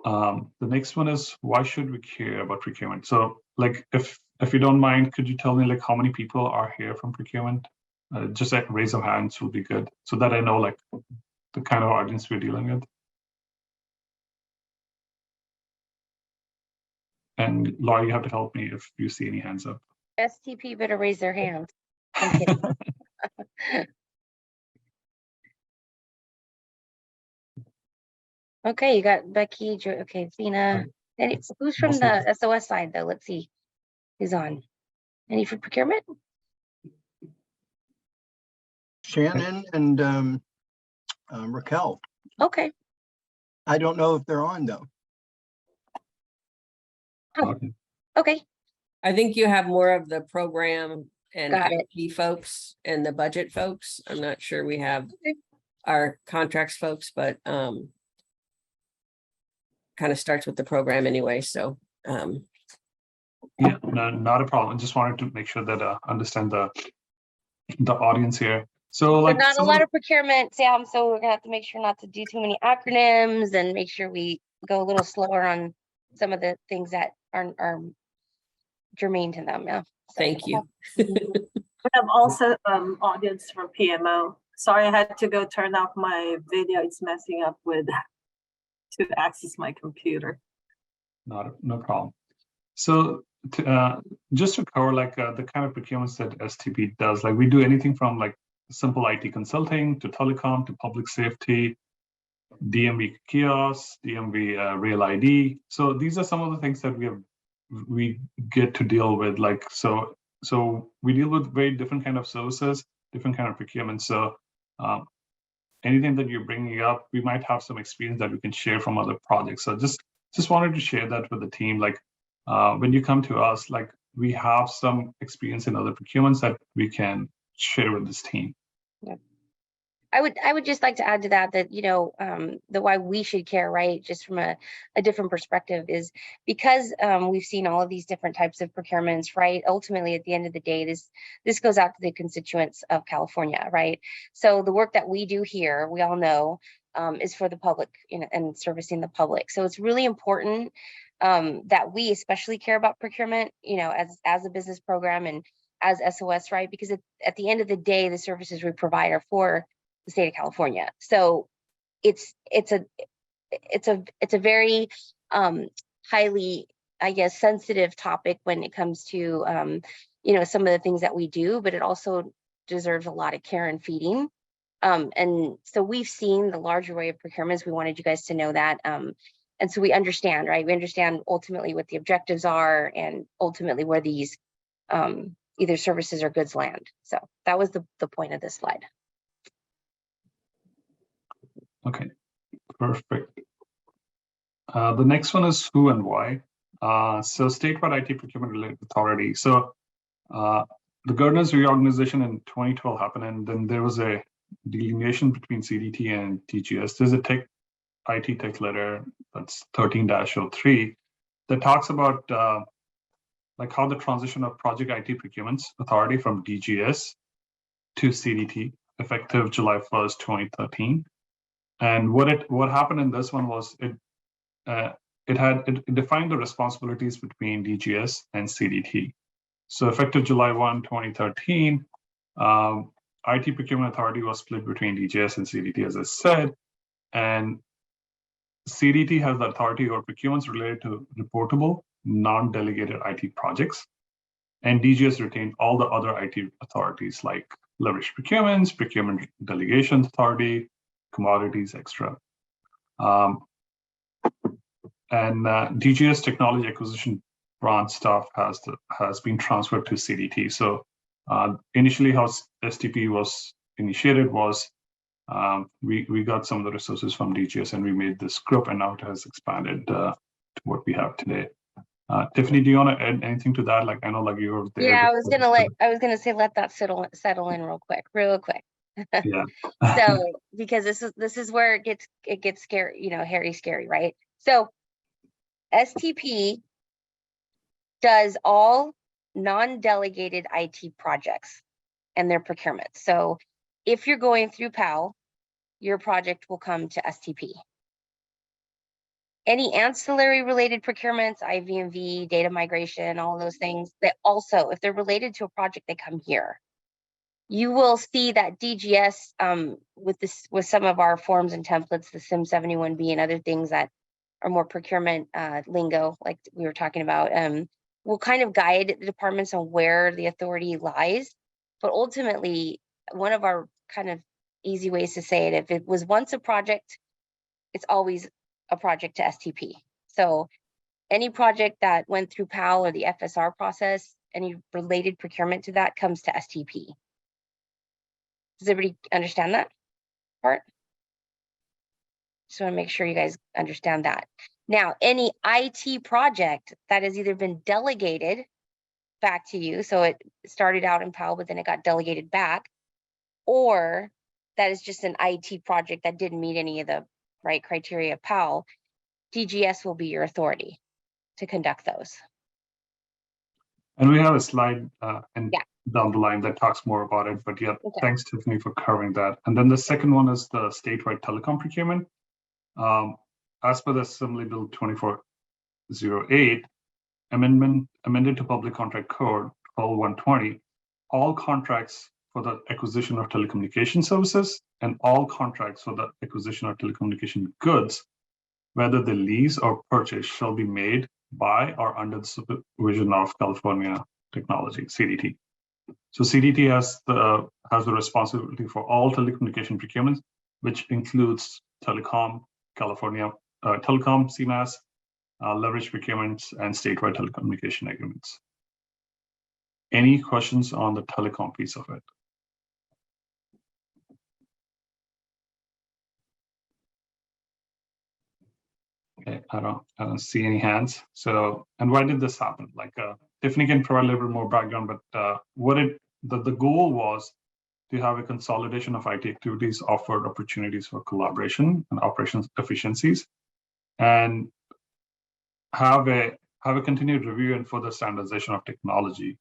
The next one is, why should we care about procurement? So like, if you don't mind, could you tell me like how many people are here from procurement? Just like raise of hands will be good so that I know like the kind of audience we're dealing with. And Laura, you have to help me if you see any hands up. STP better raise their hands. I'm kidding. Okay, you got Becky, okay, Zena. And who's from the SOS side though? Let's see who's on. Any for procurement? Shannon and Raquel. Okay. I don't know if they're on though. Oh, okay. I think you have more of the program and Got it. IT folks and the budget folks. I'm not sure we have our contracts folks, but kind of starts with the program anyway. So yeah, no, not a problem. Just wanted to make sure that understand the audience here. So like not a lot of procurement, Sam, so we're gonna have to make sure not to do too many acronyms and make sure we go a little slower on some of the things that are germane to them. Yeah. So, thank you. We have also audience from PMO. Sorry, I had to go turn off my video. It's messing up with to access my computer. No problem. So just to cover like the kind of procurements that STP does, like we do anything from like simple IT consulting to telecom to public safety, DMV kiosks, DMV Rail ID. So these are some of the things that we get to deal with. Like so we deal with very different kind of services, different kind of procurement. So anything that you're bringing up, we might have some experience that we can share from other projects. So just wanted to share that with the team. Like when you come to us, like we have some experience in other procurements that we can share with this team. yeah. I would just like to add to that, you know, the why we should care, right? Just from a different perspective is because we've seen all of these different types of procurements, right? Ultimately, at the end of the day, this goes out to the constituents of California, right? So the work that we do here, we all know, is for the public, you know, and servicing the public. So it's really important that we especially care about procurement, you know, as a business program and as SOS, right? Because at the end of the day, the services we provide are for the state of California. So it's a very highly, I guess, sensitive topic when it comes to you know, some of the things that we do, but it also deserves a lot of care and feeding. And so we've seen the large array of procurements. We wanted you guys to know that. And so we understand, right? We understand ultimately what the objectives are and ultimately where these either services or goods land. So that was the point of this slide. Okay, perfect. The next one is who and why. So statewide IT procurement related authority. So the governor's reorganization in 2012 happened, and then there was a delineation between CDT and DGS. There's a IT tech letter that's 13-03 that talks about like how the transition of project IT procurements authority from DGS to CDT effective July 1st, 2013. And what happened in this one was it defined the responsibilities between DGS and CDT. So effective July 1, 2013, IT procurement authority was split between DGS and CDT, as I said, and CDT has the authority over procurements related to reportable, non-delegated IT projects, and DGS retained all the other IT authorities like leverage procurements, procurement delegation authority, commodities, etc. And DGS technology acquisition branch staff has been transferred to CDT. So Initially, how STP was initiated was we got some of the resources from DGS and we made this group, and now it has expanded to what we have today. Tiffany, do you want to add anything to that? Like, I know like you were there. Yeah, before. I was gonna say, let that settle in real quick. Yeah. So, because this is where it gets scary, you know, hairy scary, right? So STP does all non-delegated IT projects and their procurement. So if you're going through PAL, your project will come to STP. Any ancillary related procurements, IVMV, data migration, all of those things, that also, if they're related to a project, they come here. You will see that DGS with some of our forms and templates, the SIM 71B and other things that are more procurement lingo, like we were talking about, will kind of guide the departments on where the authority lies. But ultimately, one of our kind of easy ways to say it, if it was once a project, it's always a project to STP. So any project that went through PAL or the FSR process, any related procurement to that comes to STP. Does everybody understand that part? Just want to make sure you guys understand that. Now, any IT project that has either been delegated back to you, so it started out in PAL, but then it got delegated back, or that is just an IT project that didn't meet any of the right criteria of PAL, DGS will be your authority to conduct those. And we have a slide down the line that talks more about it, but yeah, Okay. Thanks, Tiffany, for covering that. And then the second one is the statewide telecom procurement. As per the Assembly Bill 2408, amended to Public Contract Code 12120, all contracts for the acquisition of telecommunication services and all contracts for the acquisition of telecommunication goods, whether the lease or purchase, shall be made by or under the supervision of California Technology, CDT. So CDT has the responsibility for all telecommunication procurements, which includes telecom, California telecom, CMAS, leverage procurements, and statewide telecommunication agreements. Any questions on the telecom piece of it? Okay, I don't see any hands. So, and why did this happen? Like Tiffany can provide a little bit more background, but the goal was to have a consolidation of IT activities, offered opportunities for collaboration and operations efficiencies, and have a continued review and further standardization of technology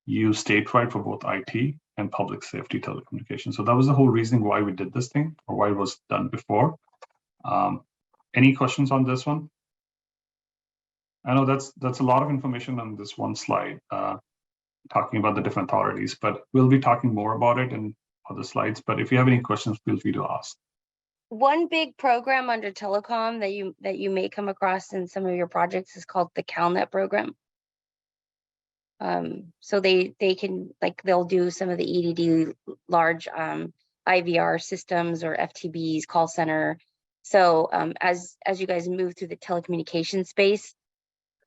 used statewide for both IT and public safety telecommunications. So that was the whole reason why we did this thing, or why it was done before. Any questions on this one? I know that's a lot of information on this one slide, talking about the different authorities, but we'll be talking more about it in other slides. But if you have any questions, feel free to ask. One big program under telecom that you may come across in some of your projects is called the CalNet program. So they can, like, they'll do some of the EDD large IVR systems or FTBs, call center. So as you guys move through the telecommunication space,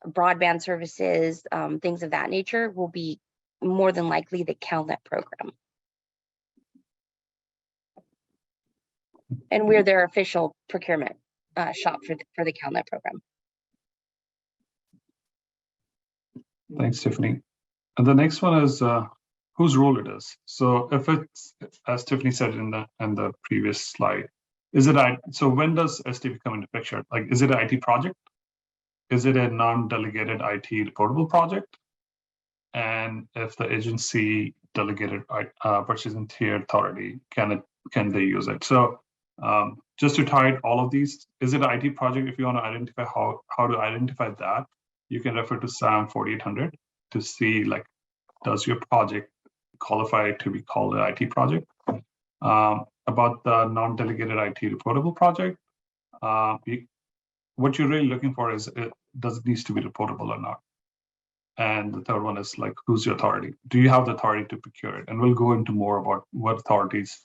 broadband services, things of that nature will be more than likely the CalNet program. And we're their official procurement shop for the CalNet program. Thanks, Tiffany. And the next one is whose role it is. So if it's, as Tiffany said in the previous slide, is it so when does STP come into picture? Like, is it an IT project? Is it a non-delegated IT reportable project? And if the agency delegated purchasing tier authority, can they use it? So just to tie all of these, is it an IT project? If you want to identify how to identify that, you can refer to SAM 4800 to see, like, does your project qualify to be called an IT project? About the non-delegated IT reportable project, what you're really looking for is, does it need to be reportable or not? And the third one is, like, who's your authority? Do you have the authority to procure it? And we'll go into more about what authorities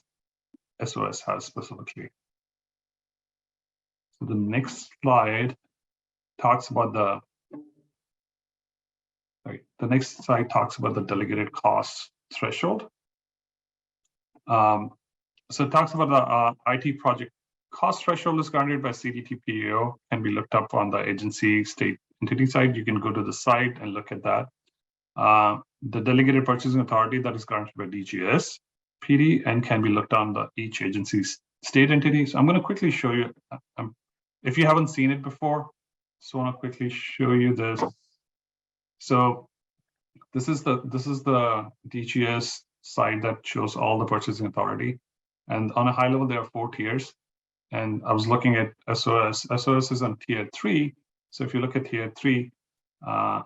SOS has specifically. So the next slide talks about the next slide talks about the delegated costs threshold. So it talks about the IT project cost threshold is granted by CDT-PAO, can be looked up on the agency state entity side. You can go to the site and look at that. The delegated purchasing authority that is granted by DGS PD and can be looked on the each agency's state entity. So I'm going to quickly show you, if you haven't seen it before, just want to quickly show you this. So this is the DGS site that shows all the purchasing authority. And on a high level, there are 4 tiers. And I was looking at SOS. SOS is on tier 3. So if you look at tier 3,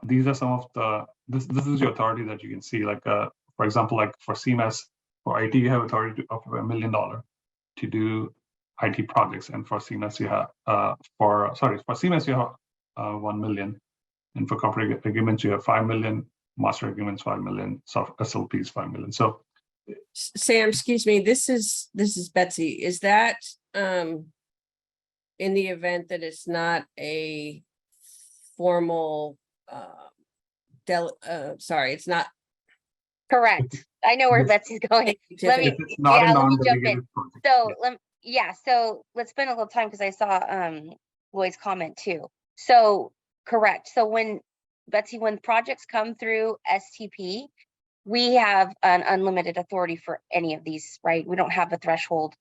these are some of the, this is your authority that you can see. Like, for example, like for CMS, for IT, you have authority of $1 million to do IT projects. And for CMS, you have, for CMS, you have 1 million. And for corporate agreements, you have 5 million, master agreements, 5 million, soft SLPs, 5 million. So Sam, excuse me, this is Betsy. Is that in the event that it's not a formal sorry, it's not Correct. I know where Yes. Betsy's going. Let me, if it's not a yeah, let me jump in. non-delegated project. So so let's spend a little time because I saw Lloyd's comment too. So correct. So when Betsy, when projects come through STP, we have an unlimited authority for any of these, right? We don't have a threshold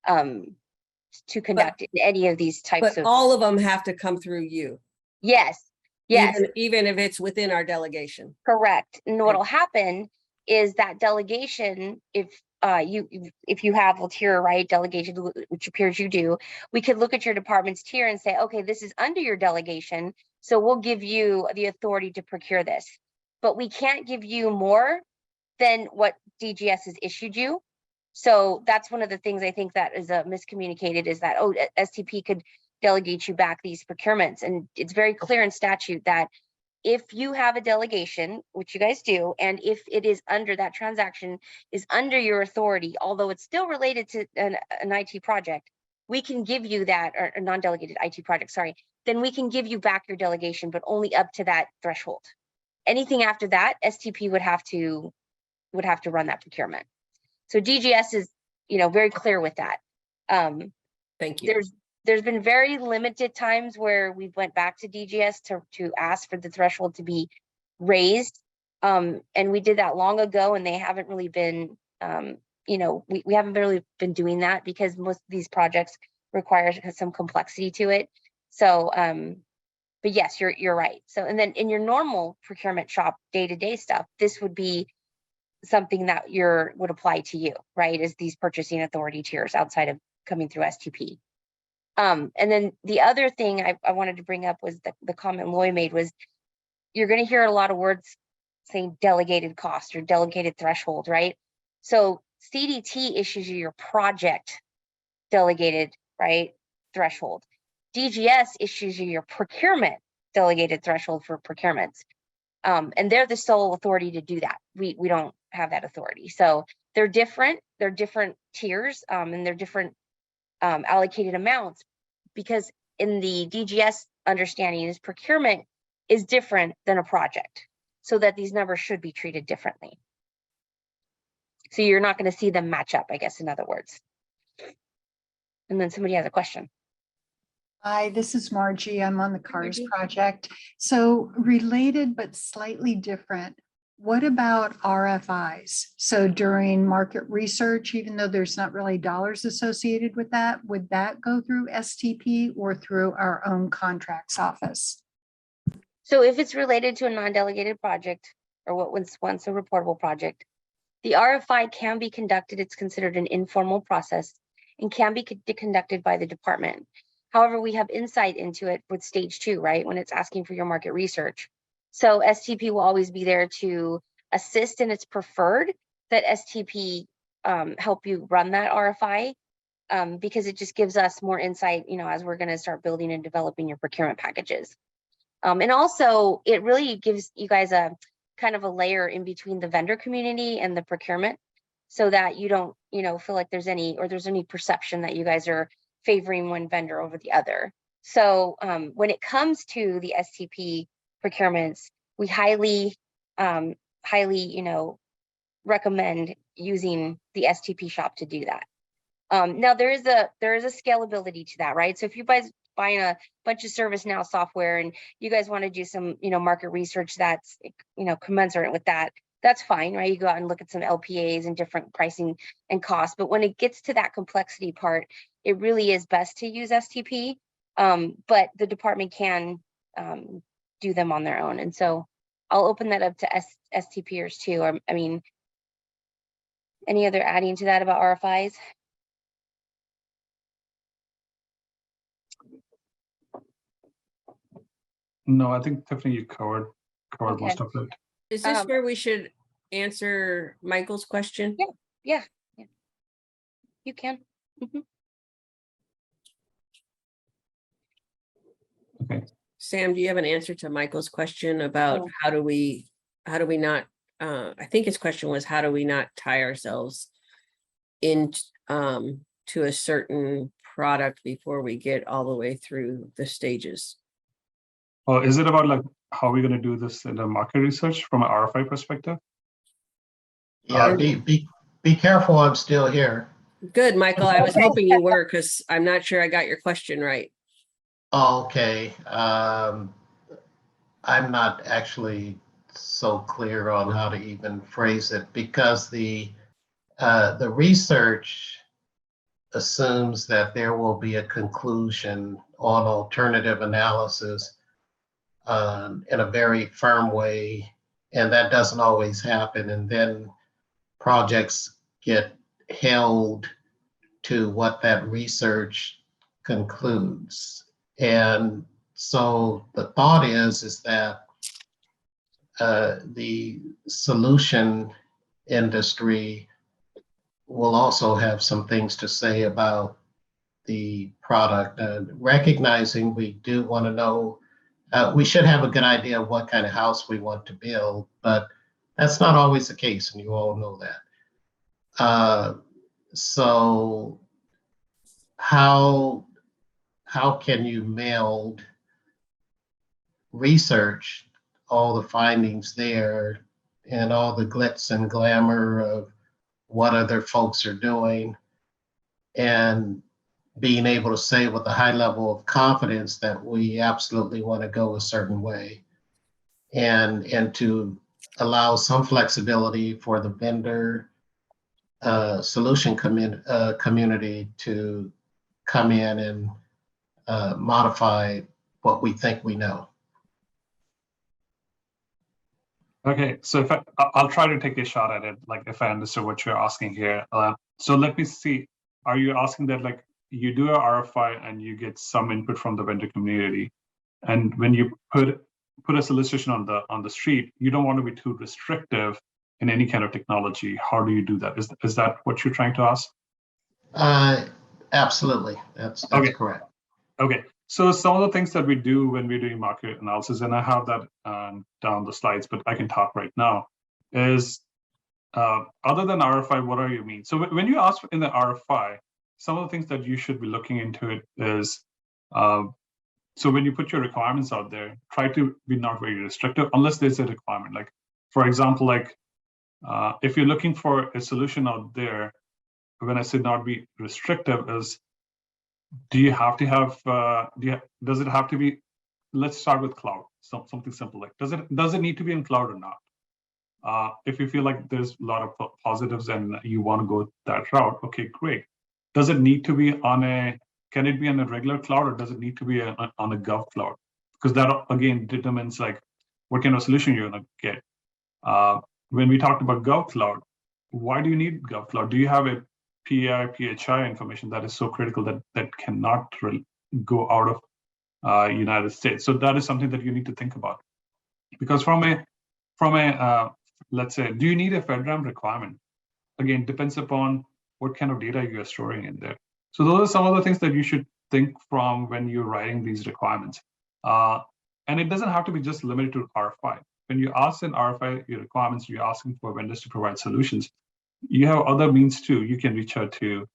to conduct any of these types but of. all of them have to come through you. Yes. Yes. Even if it's within our delegation. Correct. And what'll happen is that delegation, if you have a tier, right, delegation, which appears you do, we could look at your department's tier and say, okay, this is under your delegation, so we'll give you the authority to procure this. But we can't give you more than what DGS has issued you. So that's one of the things I think that is miscommunicated, is that, oh, STP could delegate you back these procurements. And it's very clear in statute that if you have a delegation, which you guys do, and if it is under, that transaction is under your authority, although it's still related to an IT project, we can give you that, or a non-delegated IT project, sorry, then we can give you back your delegation, but only up to that threshold. Anything after that, STP would have to run that procurement. So DGS is, very clear with that. Thank you. There's been very limited times where we went back to DGS to ask for the threshold to be raised. And we did that long ago, and they haven't really been, we haven't really been doing that because most of these projects require some complexity to it. So, but yes, you're right. So, and then in your normal procurement shop day-to-day stuff, this would be something that would apply to you, right? Is these purchasing authority tiers outside of coming through STP. And then the other thing I wanted to bring up was the comment Loy made was, you're going to hear a lot of words saying delegated cost or delegated threshold, right? So CDT issues you your project delegated, right, threshold. DGS issues you your procurement delegated threshold for procurements. And they're the sole authority to do that. We don't have that authority. So they're different tiers, and they're different allocated amounts, because in the DGS understanding is procurement is different than a project, so that these numbers should be treated differently. So you're not going to see them match up, I guess, in other words. And then somebody has a question. Hi, this is Margie. I'm on the CARS project. So related but slightly different. What about RFIs? So during market research, even though there's not really dollars associated with that, would that go through STP or through our own contracts office? So if it's related to a non-delegated project, or what was once a reportable project, the RFI can be conducted. It's considered an informal process and can be conducted by the department. However, we have insight into it with stage 2, right? When it's asking for your market research. So STP will always be there to assist, and it's preferred that STP help you run that RFI because it just gives us more insight, as we're going to start building and developing your procurement packages. And also, it really gives you guys a kind of a layer in between the vendor community and the procurement, so that you don't, feel like there's any perception that you guys are favoring one vendor over the other. So when it comes to the STP procurements, we highly, recommend using the STP shop to do that. Now there is a scalability to that, right? So if you guys buying a bunch of ServiceNow software and you guys want to do some, market research that's, commensurate with that, that's fine, right? You go out and look at some LPAs and different pricing and costs. But when it gets to that complexity part, it really is best to use STP. But the department can do them on their own. And so I'll open that up to STPers too. I mean, any other adding to that about RFIs? No, I think Tiffany, you covered Okay. most of it. Is this where we should answer Michael's question? Yeah. You can. Mhm. Okay. Sam, do you have an answer to Michael's question about Oh. how do we not, I think his question was, how do we not tie ourselves in to a certain product before we get all the way through the stages? Well, is it about like how we're going to do this in the market research from an RFI perspective? Yeah, be careful, I'm still here. Good, Michael. I was hoping you were, because I'm not sure I got your question right. Okay, I'm not actually so clear on how to even phrase it, because the research assumes that there will be a conclusion on alternative analysis in a very firm way, and that doesn't always happen. And then projects get held to what that research concludes. And so the thought is that the solution industry will also have some things to say about the product, recognizing we do want to know, we should have a good idea of what kind of house we want to build, but that's not always the case, and you all know that. So how can you meld research, all the findings there, and all the glitz and glamour of what other folks are doing, and being able to say with a high level of confidence that we absolutely want to go a certain way, and to allow some flexibility for the vendor solution community to come in and modify what we think we know. Okay, so if I'll try to take a shot at it, like if I understood what you're asking here. So let me see, are you asking that like you do a RFI and you get some input from the vendor community, and when you put a solicitation on the street, you don't want to be too restrictive in any kind of technology? How do you do that? Is that what you're trying to ask? Absolutely, that's okay. Correct. Okay, so some of the things that we do when we're doing market analysis, and I have that down the slides, but I can talk right now, is other than RFI, what are you mean? So when you ask in the RFI, some of the things that you should be looking into it is, so when you put your requirements out there, try to be not very restrictive unless there's a requirement. Like, for example, like if you're looking for a solution out there, when I say not be restrictive is, do you have to have, does it have to be, let's start with cloud, something simple, like, does it need to be in cloud or not? If you feel like there's a lot of positives and you want to go that route, okay, great. Does it need to be can it be on a regular cloud, or does it need to be on a Gov cloud? Because that again determines like what kind of solution you're gonna get. When we talked about Gov cloud, why do you need Gov cloud? Do you have a PI, PHI information that is so critical that cannot go out of United States? So that is something that you need to think about. Because from a let's say, do you need a FedRAMP requirement? Again, depends upon what kind of data you are storing in there. So those are some of the things that you should think from when you're writing these requirements. And it doesn't have to be just limited to RFI. When you ask in RFI your requirements, you're asking for vendors to provide solutions. You have other means too. You can reach out to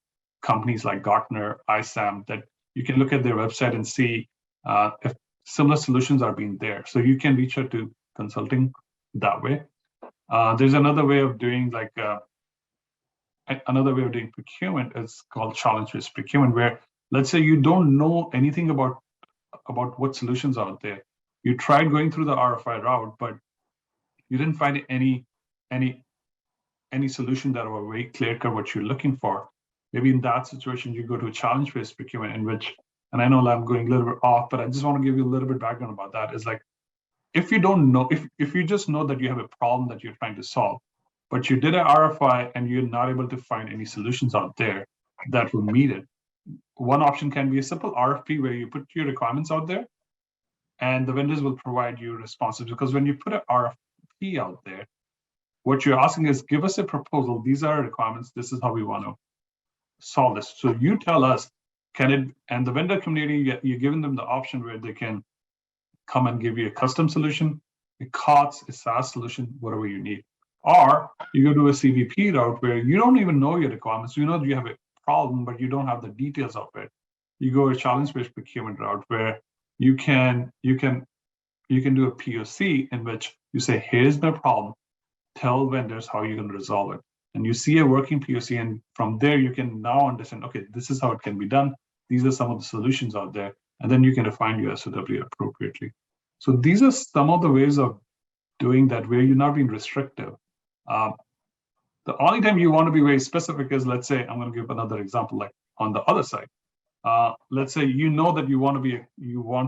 companies like Gartner, ISAM, that you can look at their website and see if similar solutions are being there. So you can reach out to consulting that way. There's another way of doing another way of doing procurement is called challenge-based procurement, where let's say you don't know anything about what solutions are out there. You tried going through the RFI route, but you didn't find any solution that were very clear-cut what you're looking for. Maybe in that situation, you go to a challenge-based procurement in which, and I know I'm going a little bit off, but I just want to give you a little bit background about that. Is like, if you don't know, if you just know that you have a problem that you're trying to solve, but you did an RFI and you're not able to find any solutions out there that will meet it, one option can be a simple RFP where you put your requirements out there and the vendors will provide you responses. Because when you put an RFP out there, what you're asking is, give us a proposal. These are our requirements. This is how we want to solve this. So you tell us, can it, and the vendor community, you're giving them the option where they can come and give you a custom solution, a COTS, a SaaS solution, whatever you need. Or you go to a CVP route where you don't even know your requirements. You know you have a problem, but you don't have the details of it. You go a challenge-based procurement route where you can do a POC in which you say, here's my problem. Tell vendors how you're going to resolve it. And you see a working POC, and from there you can now understand, okay, this is how it can be done. These are some of the solutions out there. And then you can define your SOW appropriately. So these are some of the ways of doing that where you're not being restrictive. The only time you want to be very specific is, let's say, I'm going to give another example, like on the other side. Let's say you know that you want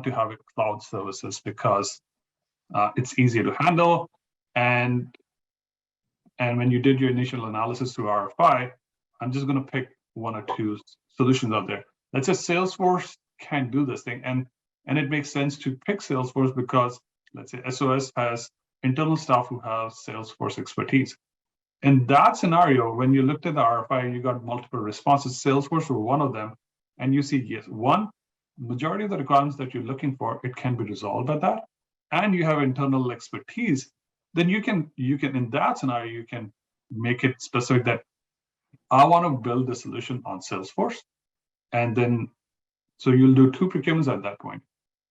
to have a cloud services because it's easier to handle, and when you did your initial analysis through RFI, I'm just going to pick one or two solutions out there. Let's say Salesforce can do this thing, and it makes sense to pick Salesforce because, let's say, SOS has internal staff who have Salesforce expertise. In that scenario, when you looked at the RFI and you got multiple responses, Salesforce were one of them, and you see, yes, one, majority of the requirements that you're looking for, it can be resolved by that, and you have internal expertise, then you can in that scenario, you can make it specific that I want to build the solution on Salesforce. And then, so you'll do two procurements at that point.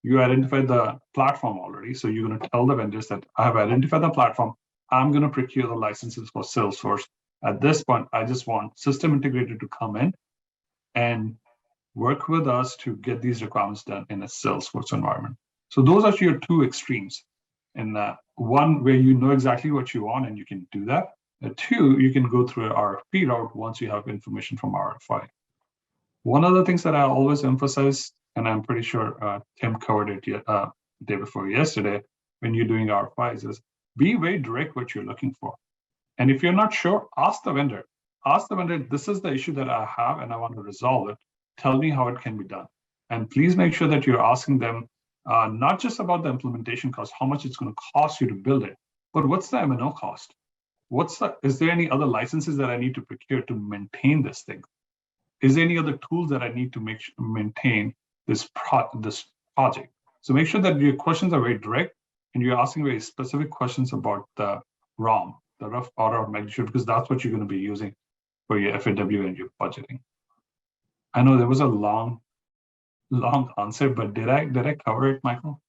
You identified the platform already. So you're going to tell the vendors that I have identified the platform. I'm going to procure the licenses for Salesforce. At this point, I just want system integrator to come in and work with us to get these requirements done in a Salesforce environment. So those are your two extremes. And one where you know exactly what you want and you can do that. Two, you can go through an RFP route once you have information from RFI. One of the things that I always emphasize, and I'm pretty sure Tim covered it day before yesterday, when you're doing RFIs, is be very direct what you're looking for. And if you're not sure, ask the vendor. Ask the vendor, this is the issue that I have and I want to resolve it. Tell me how it can be done. And please make sure that you're asking them not just about the implementation cost, how much it's going to cost you to build it, but what's the M&O cost? Is there any other licenses that I need to procure to maintain this thing? Is there any other tools that I need to maintain this project? So make sure that your questions are very direct and you're asking very specific questions about the ROM, the rough order of magnitude, because that's what you're going to be using for your FAW and your budgeting. I know there was a long answer, but did I cover it, Michael?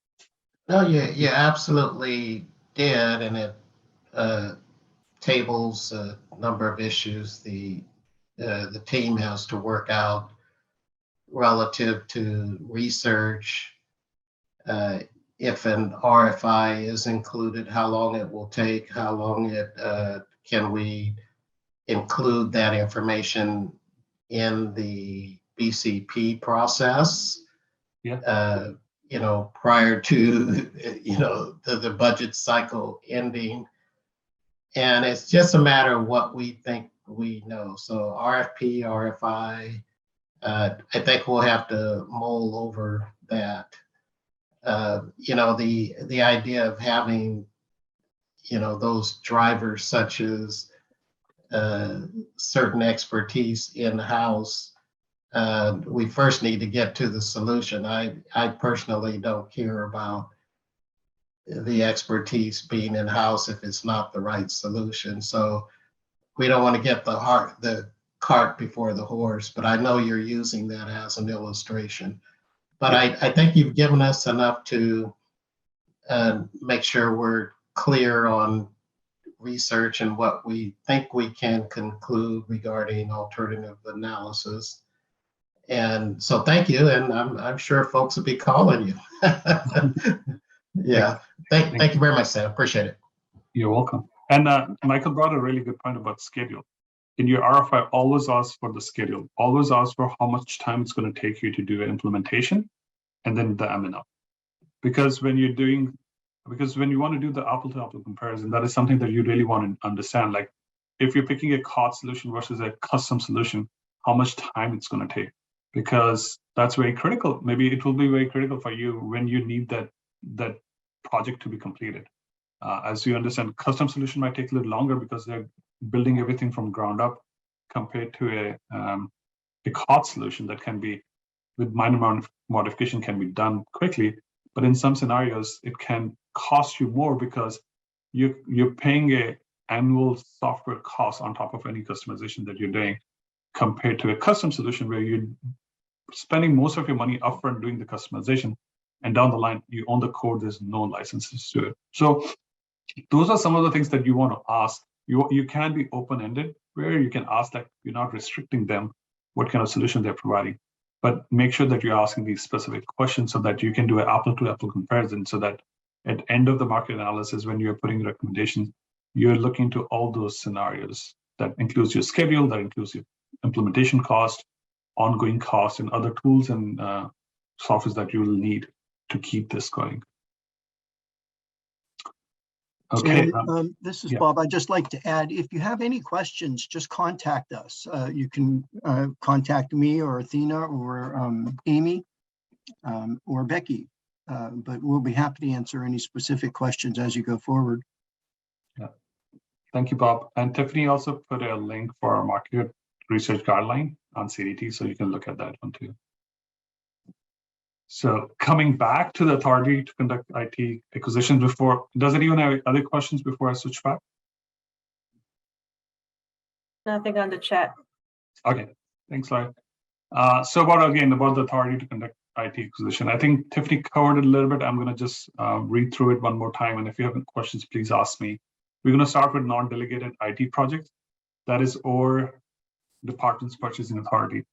No, you absolutely did, and it tables a number of issues the team has to work out relative to research. If an RFI is included, how long it will take, how long can we include that information in the BCP process, prior to, the budget cycle ending. And it's just a matter of what we think we know. So RFP, RFI, I think we'll have to mull over that. The idea of having, those drivers such as certain expertise in-house, we first need to get to the solution. I personally don't care about the expertise being in-house if it's not the right solution. So we don't want to get the cart before the horse, but I know you're using that as an illustration. But I think you've given us enough to make sure we're clear on research and what we think we can conclude regarding alternative analysis. And so thank you, and I'm sure folks will be calling you. Yeah, thank you very much, Sam. Appreciate it. You're welcome. And Michael brought a really good point about schedule. In your RFI, always ask for the schedule. Always ask for how much time it's going to take you to do an implementation, and then the M&O. Because when you want to do the apple-to-apple comparison, that is something that you really want to understand. Like, if you're picking a COTS solution versus a custom solution, how much time it's going to take. Because that's very critical. Maybe it will be very critical for you when you need that project to be completed. As you understand, custom solution might take a little longer because they're building everything from ground up, compared to a COTS solution that can be, with minor modification, can be done quickly. But in some scenarios, it can cost you more because you're paying a annual software cost on top of any customization that you're doing, compared to a custom solution where you're spending most of your money upfront doing the customization, and down the line you own the code. There's no licenses to it. So those are some of the things that you want to ask. You can be open-ended, where you can ask, like, you're not restricting them what kind of solution they're providing, but make sure that you're asking these specific questions so that you can do an apple-to-apple comparison, so that at end of the market analysis, when you're putting recommendations, you're looking to all those scenarios. That includes your schedule, that includes your implementation cost, ongoing cost, and other tools and software that you will need to keep this going. Okay. And, this is yeah. Bob. I'd just like to add, if you have any questions, just contact us. You can contact me or Athena or Amy or Becky, but we'll be happy to answer any specific questions as you go forward. Yeah. Thank you, Bob. And Tiffany also put a link for our market research guideline on CDT, so you can look at that one too. So coming back to the authority to conduct IT acquisitions, does anyone have other questions before I switch back? Nothing on the chat. Okay, thanks, Larry. So about the authority to conduct IT acquisition, I think Tiffany covered it a little bit. I'm going to just read through it one more time, and if you have any questions, please ask me. We're going to start with non-delegated IT projects. That is over department's purchasing authority.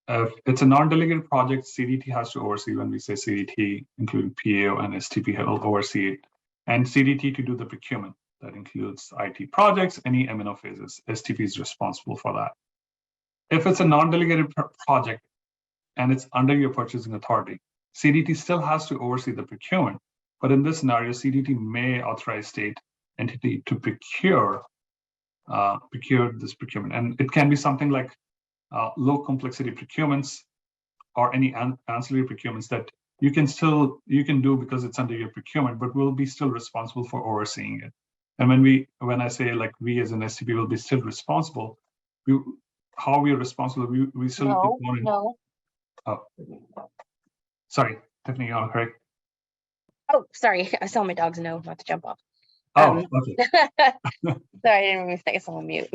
If it's a non-delegated project, CDT has to oversee. When we say CDT, including PAO and STP will oversee it, and CDT to do the procurement. That includes IT projects, any M&O phases. STP is responsible for that. If it's a non-delegated project and it's under your purchasing authority, CDT still has to oversee the procurement. But in this scenario, CDT may authorize state entity to procure this procurement, and it can be something like low complexity procurements or any ancillary procurements that you can do because it's under your procurement, but will be still responsible for overseeing it. And when I say, like, we as an STP will be still responsible, how we are responsible, we still No. Oh, sorry, Tiffany, you want to correct? Oh, sorry. I saw my dogs know not to jump off. Oh, okay. Sorry, I didn't mean to take us on mute.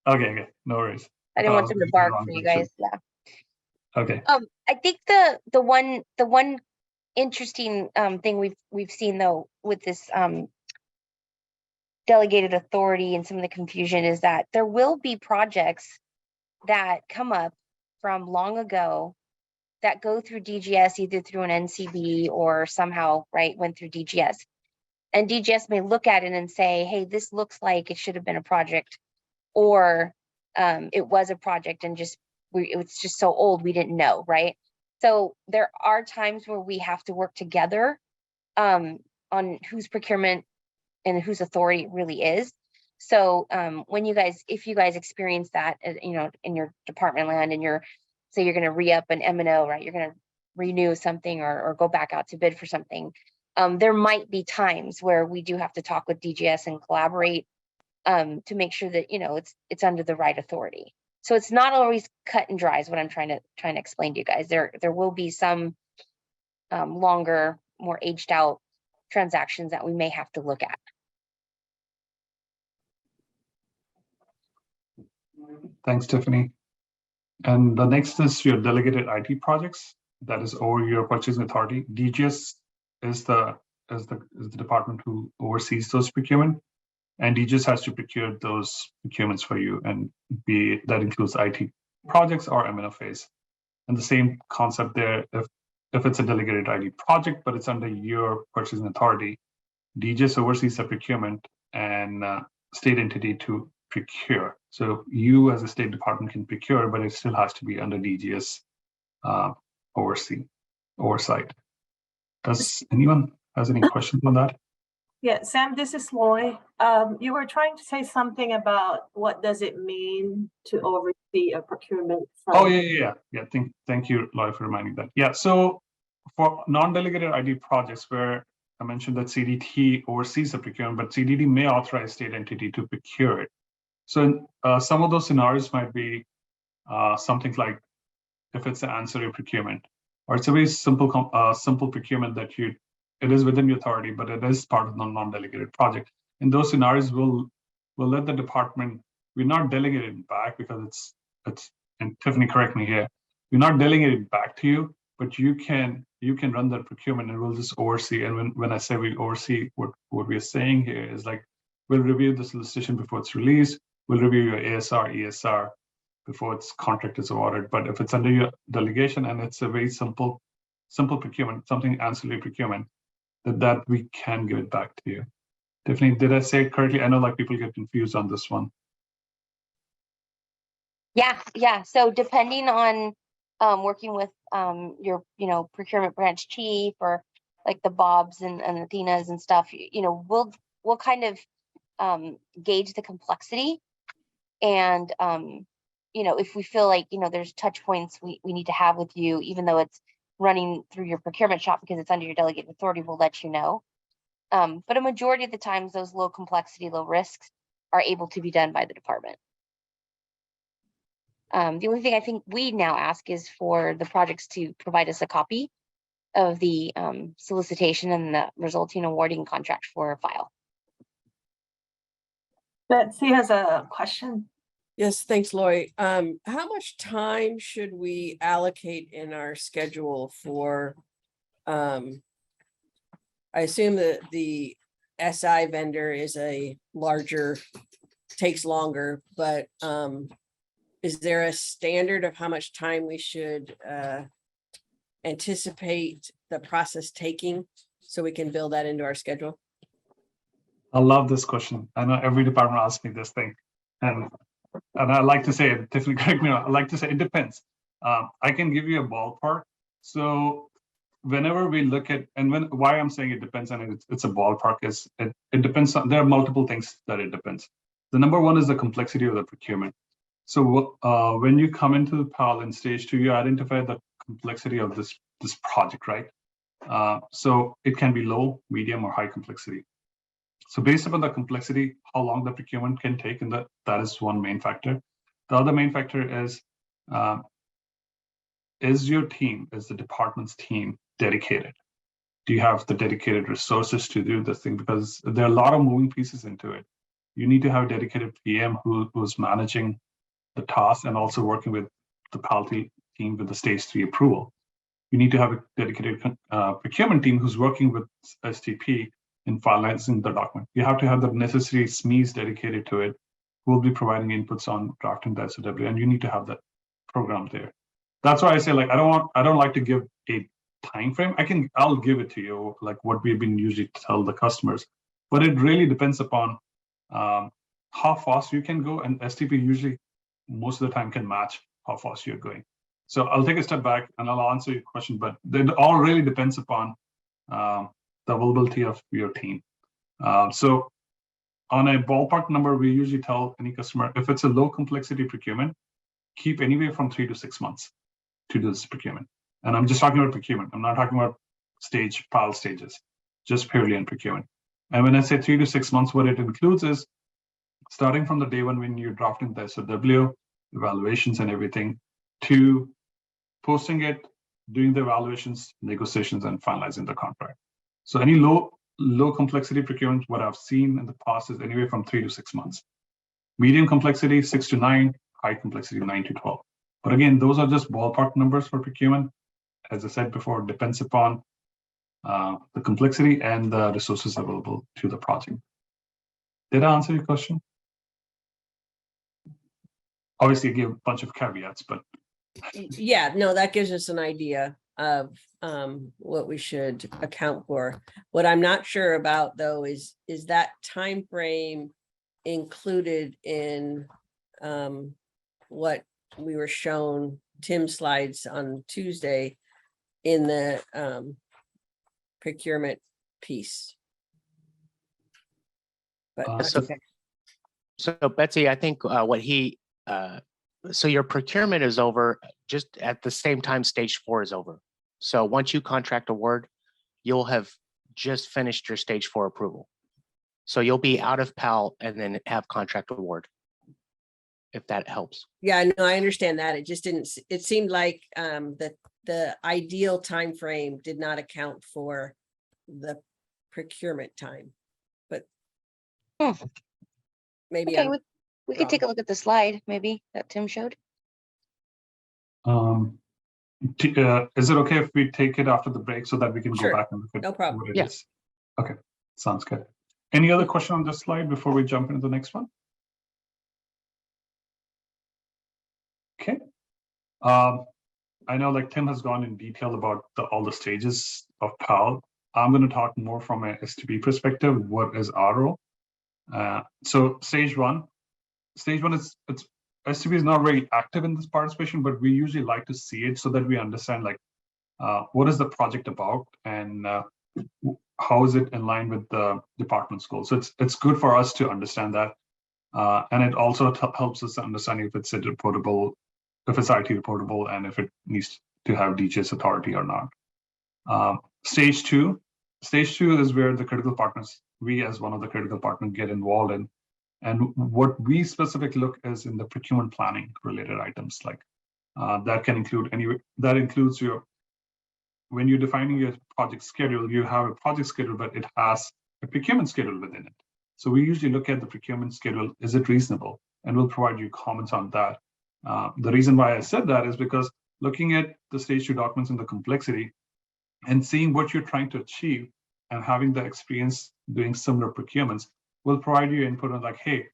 Okay, no worries. I didn't want them to bark for you guys. Yeah. Okay. I think the one interesting thing we've seen though with this delegated authority and some of the confusion is that there will be projects that come up from long ago that go through DGS, either through an NCB or somehow, right, went through DGS. And DGS may look at it and say, hey, this looks like it should have been a project, or it was a project and it's just so old we didn't know, right? So there are times where we have to work together on whose procurement and whose authority it really is. So if you guys experience that, in your department land, and say you're going to re-up an M&O, right? You're going to renew something or go back out to bid for something. There might be times where we do have to talk with DGS and collaborate to make sure that it's under the right authority. So it's not always cut and dry is what I'm trying to explain to you guys. There will be some longer, more aged out transactions that we may have to look at. Thanks, Tiffany. And the next is your delegated IT projects. That is over your purchasing authority. DGS is the department who oversees those procurement. and DGS has to procure those procurements for you, and that includes IT projects or MNFAs. And the same concept there, if it's a delegated IT project, but it's under your purchasing authority, DGS oversees the procurement and state entity to procure. So you as a state department can procure, but it still has to be under DGS oversight. Does anyone has any questions on that? Yeah, Sam, this is Loy. You were trying to say something about what does it mean to oversee a procurement? Oh, yeah. Thank you, Loy, for reminding that. Yeah, so for non-delegated ID projects where I mentioned that CDT oversees the procurement, but CDT may authorize state entity to procure it. So some of those scenarios might be something like if it's an ancillary procurement, or it's a very simple procurement that it is within your authority, but it is part of the non-delegated project. In those scenarios, we'll let the department, we're not delegating back because it's, and Tiffany, correct me here, we're not delegating back to you, but you can run that procurement and we'll just oversee. And when I say we oversee, what we're saying here is like, we'll review the solicitation before it's released, we'll review your ASR, ESR before its contract is awarded. But if it's under your delegation and it's a very simple procurement, something ancillary procurement, that we can give it back to you. Tiffany, did I say it correctly? I know like people get confused on this one. Yeah. So depending on working with your procurement branch chief or like the Bobs and Athenas and stuff, we'll kind of gauge the complexity, and if we feel like there's touch points we need to have with you, even though it's running through your procurement shop because it's under your delegated authority, we'll let you know. But a majority of the times, those low complexity, low risks are able to be done by the department. The only thing I think we now ask is for the projects to provide us a copy of the solicitation and the resulting awarding contract for file. Betsy has a question. Yes, thanks, Loy. How much time should we allocate in our schedule for, I assume that the SI vendor is a larger, takes longer, but is there a standard of how much time we should anticipate the process taking so we can build that into our schedule? I love this question. I know every department asks me this thing. And I like to say it, Tiffany, correct me, I like to say it depends. I can give you a ballpark. So whenever we look at, and why I'm saying it depends on it's a ballpark is it depends on, there are multiple things that it depends. The number one is the complexity of the procurement. So when you come into the PAL in stage 2, you identify the complexity of this project, right? So it can be low, medium, or high complexity. So based upon the complexity, how long the procurement can take, and that is one main factor. The other main factor is your team, is the department's team dedicated? Do you have the dedicated resources to do this thing? Because there are a lot of moving pieces into it. You need to have a dedicated PM who's managing the task and also working with the PAL team with the stage 3 approval. You need to have a dedicated procurement team who's working with STP in finalizing the document. You have to have the necessary SMEs dedicated to it, who will be providing inputs on drafting the SOW, and you need to have that program there. That's why I say, like, I don't like to give a time frame. I'll give it to you, like what we've been usually tell the customers, but it really depends upon how fast you can go, and STP usually most of the time can match how fast you're going. So I'll take a step back and I'll answer your question, but it all really depends upon the availability of your team. So on a ballpark number, we usually tell any customer, if it's a low complexity procurement, keep anywhere from 3 to 6 months to do this procurement. And I'm just talking about procurement. I'm not talking about PAL stages, just purely in procurement. And when I say 3 to 6 months, what it includes is starting from the day when you're drafting the SOW, evaluations and everything, to posting it, doing the evaluations, negotiations, and finalizing the contract. So any low complexity procurement, what I've seen in the past is anywhere from 3 to 6 months. Medium complexity, 6 to 9, high complexity, 9 to 12. But again, those are just ballpark numbers for procurement. As I said before, it depends upon the complexity and the resources available to the project. Did I answer your question? Obviously, I gave a bunch of caveats, but Yeah, no, that gives us an idea of what we should account for. What I'm not sure about though is that time frame included in what we were shown Tim's slides on Tuesday in the procurement piece. But that's So- okay. So Betsy, I think what he, so your procurement is over just at the same time stage 4 is over. So once you contract award, you'll have just finished your stage 4 approval. So you'll be out of PAL and then have contract award, if that helps. Yeah, no, I understand that. It just didn't, it seemed like the ideal time frame did not account for the procurement time, but maybe Okay, I'm we could take a look at the slide maybe that Tim showed. is it okay if we take it after the break so that we can Sure, go back and look at no problem. what it Yeah. is? Okay, sounds good. Any other question on this slide before we jump into the next one? Okay. I know like Tim has gone in detail about all the stages of PAL. I'm going to talk more from a STP perspective. What is our role? So stage one is STP is not very active in this participation, but we usually like to see it so that we understand like what is the project about and how is it in line with the department's goals. So it's good for us to understand that, and it also helps us understand if it's IT reportable, and if it needs to have DGS authority or not. Stage two is where the critical partners, we as one of the critical partners, get involved in. And what we specifically look is in the procurement planning related items, like that can include that includes when you're defining your project schedule, you have a project schedule, but it has a procurement schedule within it. So we usually look at the procurement schedule, is it reasonable? And we'll provide you comments on that. The reason why I said that is because looking at the stage 2 documents and the complexity and seeing what you're trying to achieve and having the experience doing similar procurements will provide you input on like, hey,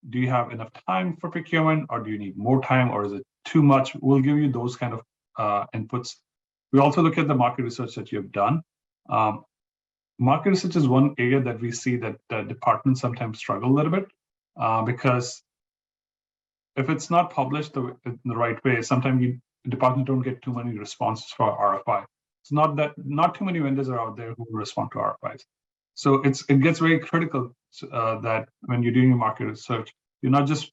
do you have enough time for procurement, or do you need more time, or is it too much? We'll give you those kind of inputs. We also look at the market research that you've done. Market research is one area that we see that departments sometimes struggle a little bit because if it's not published in the right way, sometimes departments don't get too many responses for RFI. It's not that not too many vendors are out there who respond to RFIs. So it gets very critical that when you're doing your market research, you're not just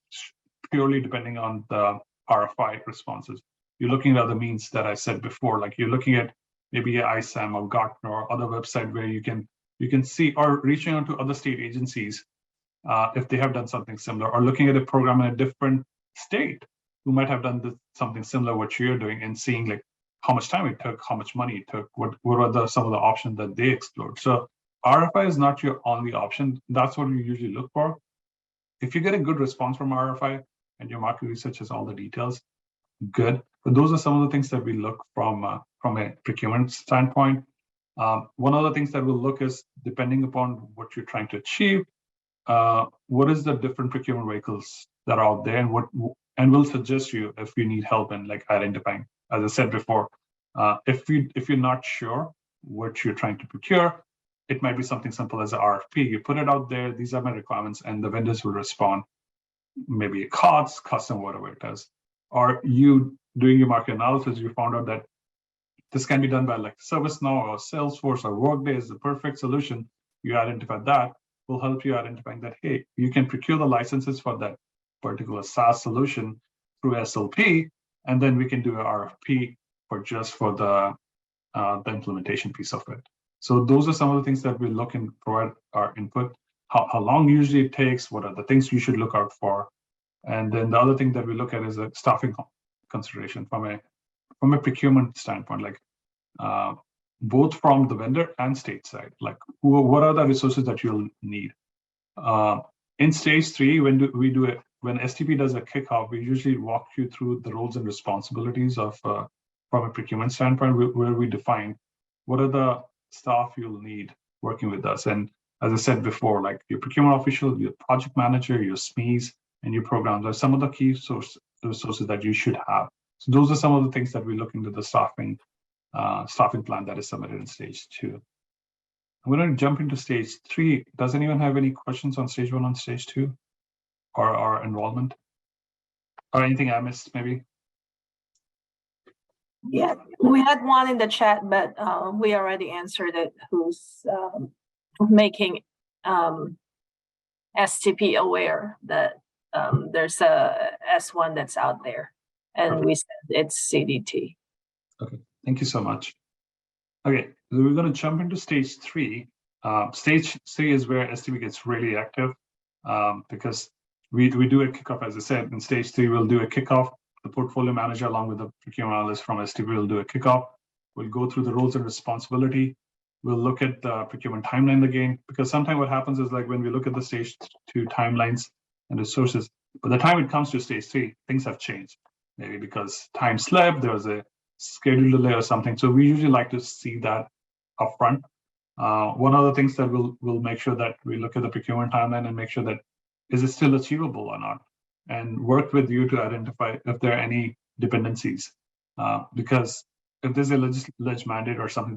purely depending on the RFI responses. You're looking at other means that I said before, like you're looking at maybe ISAM or Gartner or other website where you can see, or reaching out to other state agencies if they have done something similar, or looking at a program in a different state who might have done something similar what you're doing, and seeing like how much time it took, how much money it took, what are some of the options that they explored. So RFI is not your only option. That's what we usually look for. If you get a good response from RFI and your market research has all the details, good. But those are some of the things that we look from a procurement standpoint. One of the things that we'll look is, depending upon what you're trying to achieve, what is the different procurement vehicles that are out there, and we'll suggest you if you need help in like identifying. As I said before, if you're not sure what you're trying to procure, it might be something simple as an RFP. You put it out there, these are my requirements, and the vendors will respond, maybe a COTS, custom, whatever it is. Or you doing your market analysis, you found out that this can be done by like ServiceNow or Salesforce or Workday is the perfect solution. You identify that, will help you identifying that, hey, you can procure the licenses for that particular SaaS solution through SLP, and then we can do an RFP for the implementation piece of it. So those are some of the things that we look and provide our input. How long usually it takes, what are the things you should look out for. And then the other thing that we look at is a staffing consideration from a procurement standpoint, like both from the vendor and state side, like what are the resources that you'll need. In stage 3, when STP does a kickoff, we usually walk you through the roles and responsibilities of from a procurement standpoint, where we define what are the staff you'll need working with us. And as I said before, like your procurement official, your project manager, your SMEs, and your programs are some of the key resources that you should have. So those are some of the things that we look into the staffing plan that is submitted in stage 2. I'm going to jump into stage 3. Does anyone have any questions on stage 1 on stage 2 or enrollment or anything I missed maybe? Yeah, we had one in the chat, but we already answered it. Who's making STP aware that there's a S1 that's out there, and we said it's CDT. Okay, thank you so much. Okay, so we're going to jump into stage 3. Stage 3 is where STP gets really active because we do a kickoff, as I said. In stage 3, we'll do a kickoff. The portfolio manager, along with the procurement analyst from STP, will do a kickoff. We'll go through the roles and responsibility. We'll look at the procurement timeline again, because sometimes what happens is like when we look at the stage 2 timelines and resources, by the time it comes to stage 3, things have changed. Maybe because time slipped, there was a schedule delay or something. So we usually like to see that upfront. One of the things that we'll make sure that we look at the procurement timeline and make sure that is it still achievable or not, and work with you to identify if there are any dependencies. Because if there's a leg mandate or something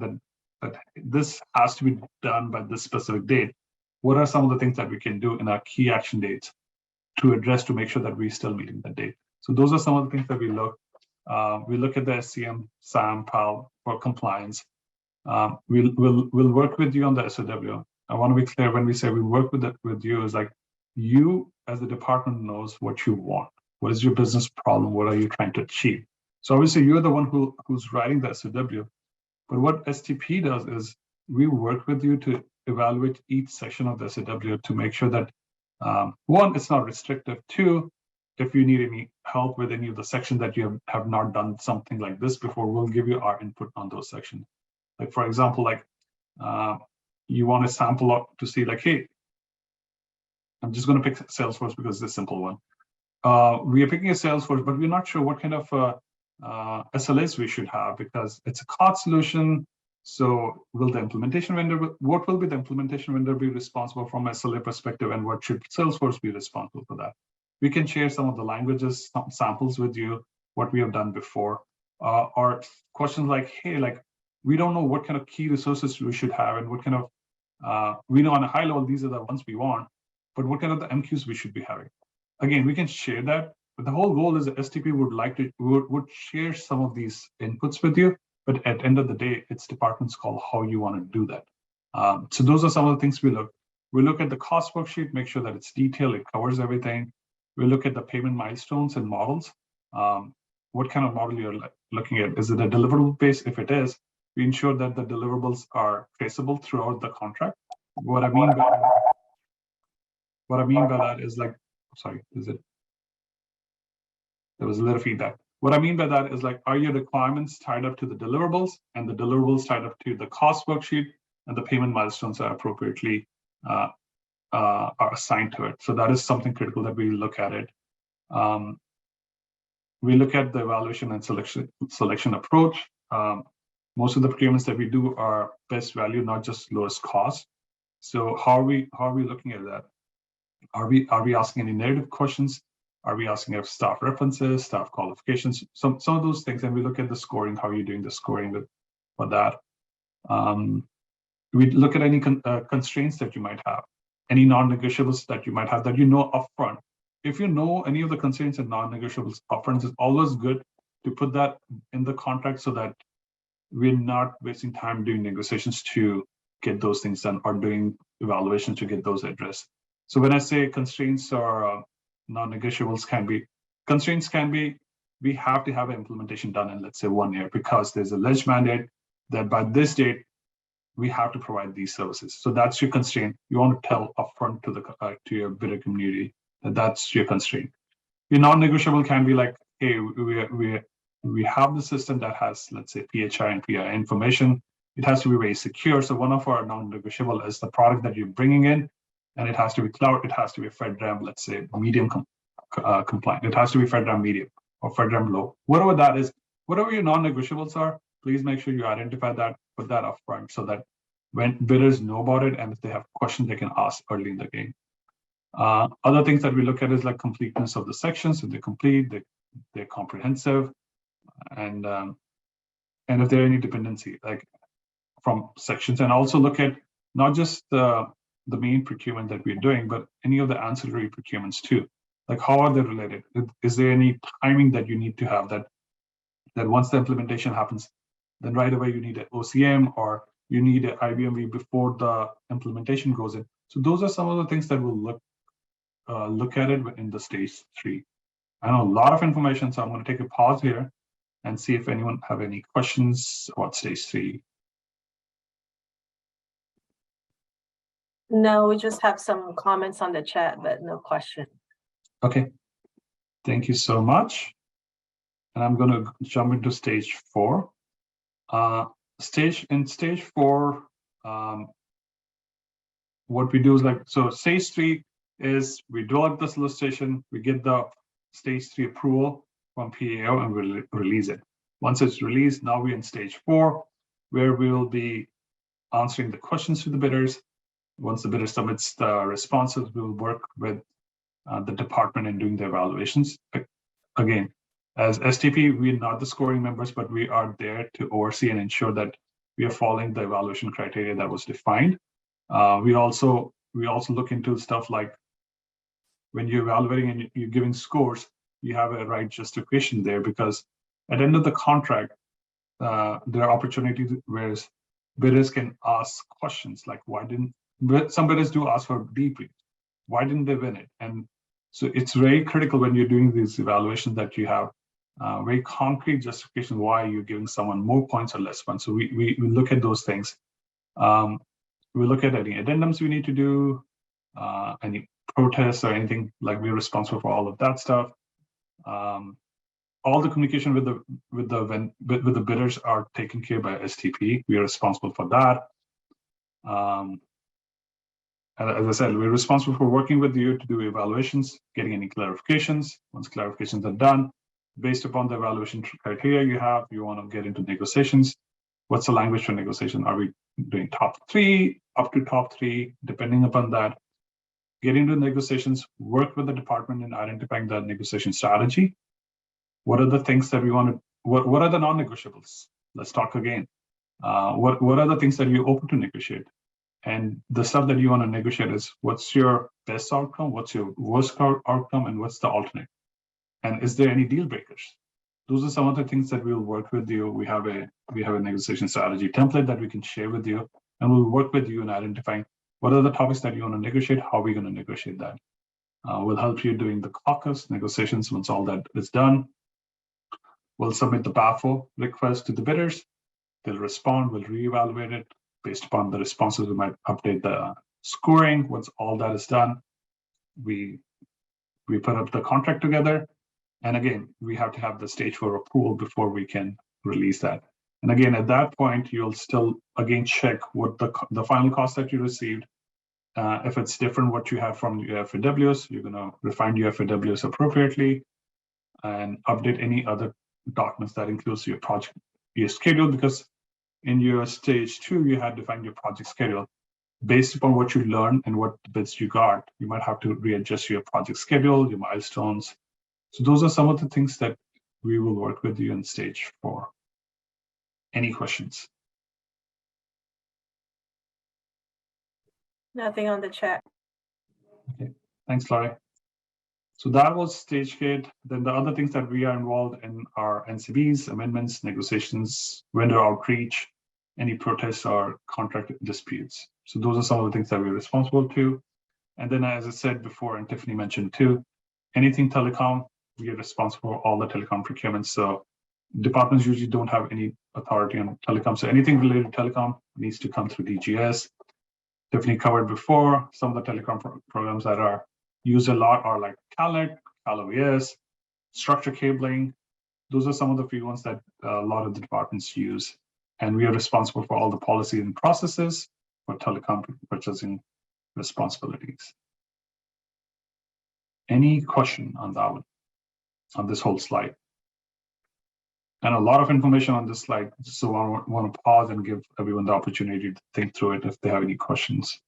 that this has to be done by this specific date, what are some of the things that we can do in our key action dates to address to make sure that we're still meeting that date? So those are some of the things that we look. We look at the SCM, SAM, PAL for compliance. We'll work with you on the SOW. I want to be clear when we say we work with you is like you as the department knows what you want. What is your business problem? What are you trying to achieve? So obviously you're the one who's writing the SOW. But what STP does is we work with you to evaluate each section of the SOW to make sure that one, it's not restrictive. 2, if you need any help with any of the sections that you have not done something like this before, we'll give you our input on those sections. Like for example, like you want to sample up to see like, hey, I'm just going to pick Salesforce because it's a simple one. We are picking a Salesforce, but we're not sure what kind of SLAs we should have because it's a COTS solution. So will the implementation vendor, what will be the implementation vendor be responsible from SLA perspective, and what should Salesforce be responsible for that? We can share some of the languages, some samples with you, what we have done before, or questions like, hey, like, we don't know what kind of key resources we should have and what kind of, we know on a high level, these are the ones we want, but what kind of the MQs we should be having. Again, we can share that, but the whole goal is that STP would share some of these inputs with you, but at the end of the day, it's department's call how you want to do that. So those are some of the things we look. We look at the cost worksheet, make sure that it's detailed, it covers everything. We look at the payment milestones and models. What kind of model you're looking at? Is it a deliverable base? If it is, we ensure that the deliverables are traceable throughout the contract. What I mean by that is like, sorry, there was a little feedback. What I mean by that is like, are your requirements tied up to the deliverables, and the deliverables tied up to the cost worksheet, and the payment milestones are appropriately are assigned to it. So that is something critical that we look at it. We look at the evaluation and selection approach. Most of the procurements that we do are best value, not just lowest cost. So how are we looking at that? Are we asking any narrative questions? Are we asking if staff references, staff qualifications, some of those things? And we look at the scoring, how you're doing the scoring for that. We look at any constraints that you might have, any non-negotiables that you might have that you know upfront. If you know any of the constraints and non-negotiables upfront, it's always good to put that in the contract so that we're not wasting time doing negotiations to get those things done or doing evaluations to get those addressed. So when I say constraints or non-negotiables constraints can be, we have to have an implementation done in, let's say, 1 year, because there's a ledge mandate that by this date, we have to provide these services. So that's your constraint. You want to tell upfront to your bidder community that that's your constraint. Your non-negotiable can be like, hey, we have the system that has, let's say, PHI and PI information. It has to be very secure. So one of our non-negotiable is the product that you're bringing in, and it has to be cloud. It has to be FedRAMP, let's say, medium compliant. It has to be FedRAMP medium or FedRAMP low. Whatever that is, whatever your non-negotiables are, please make sure you identify that, put that up front so that when bidders know about it, and if they have questions, they can ask early in the game. Other things that we look at is like completeness of the sections. If they're complete, they're comprehensive, and if there are any dependency like from sections, and also look at not just the main procurement that we're doing, but any of the ancillary procurements too. Like how are they related? Is there any timing that you need to have that once the implementation happens, then right away you need an OCM or you need an IBMV before the implementation goes in. So those are some of the things that we'll look at it in the stage 3. I know a lot of information, so I'm going to take a pause here and see if anyone have any questions about stage 3. No, we just have some comments on the chat, but no question. Okay, thank you so much. And I'm going to jump into stage 4. Stage 4, what we do is like, so stage 3 is we draw up the solicitation, we get the stage 3 approval from PAO, and we'll release it. Once it's released, now we're in stage 4, where we will be answering the questions to the bidders. Once the bidder submits the responses, we will work with the department in doing the evaluations. Again, as STP, we're not the scoring members, but we are there to oversee and ensure that we are following the evaluation criteria that was defined. We also look into stuff like when you're evaluating and you're giving scores, you have a right justification there, because at the end of the contract, there are opportunities where bidders can ask questions like, why didn't, some bidders do ask for debrief, why didn't they win it? And so it's very critical when you're doing these evaluations that you have very concrete justification why you're giving someone more points or less points. So we look at those things. We look at any addendums we need to do, any protests or anything, like we're responsible for all of that stuff. All the communication with the bidders are taken care by STP. We are responsible for that. And as I said, we're responsible for working with you to do evaluations, getting any clarifications. Once clarifications are done, based upon the evaluation criteria you want to get into negotiations. What's the language for negotiation? Are we doing top 3, up to top 3, depending upon that? Get into negotiations, work with the department in identifying the negotiation strategy. What are the things that we want to, what are the non-negotiables? Let's talk again. What are the things that you're open to negotiate? And the stuff that you want to negotiate is what's your best outcome, what's your worst outcome, and what's the alternate? And is there any deal breakers? Those are some of the things that we'll work with you. We have a negotiation strategy template that we can share with you, and we'll work with you in identifying what are the topics that you want to negotiate, how are we going to negotiate that. We'll help you doing the caucus negotiations. Once all that is done, we'll submit the BAFO request to the bidders. They'll respond, we'll reevaluate it. Based upon the responses, we might update the scoring. Once all that is done, we put up the contract together. And again, we have to have the stage 4 approval before we can release that. And again, at that point, you'll still again check what the final cost that you received. If it's different what you have from your FAWs, you're going to refine your FAWs appropriately and update any other documents that includes your project, your schedule, because in your stage 2, you had defined your project schedule. Based upon what you learned and what bids you got, you might have to readjust your project schedule, your milestones. So those are some of the things that we will work with you in stage 4. Any questions? Nothing on the chat. Okay, thanks, Laurie. So that was stage gate. Then the other things that we are involved in are NCBs, amendments, negotiations, vendor outreach, any protests or contract disputes. So those are some of the things that we're responsible to. And then, as I said before, and Tiffany mentioned too, anything telecom, we are responsible for all the telecom procurements. So departments usually don't have any authority on telecom. So anything related to telecom needs to come through DGS. Tiffany covered before, some of the telecom programs that are used a lot are like CalNet, CalOES, structure cabling. Those are some of the few ones that a lot of the departments use. And we are responsible for all the policy and processes for telecom purchasing responsibilities. Any question on that one, on this whole slide? And a lot of information on this slide, so I want to pause and give everyone the opportunity to think through it if they have any questions.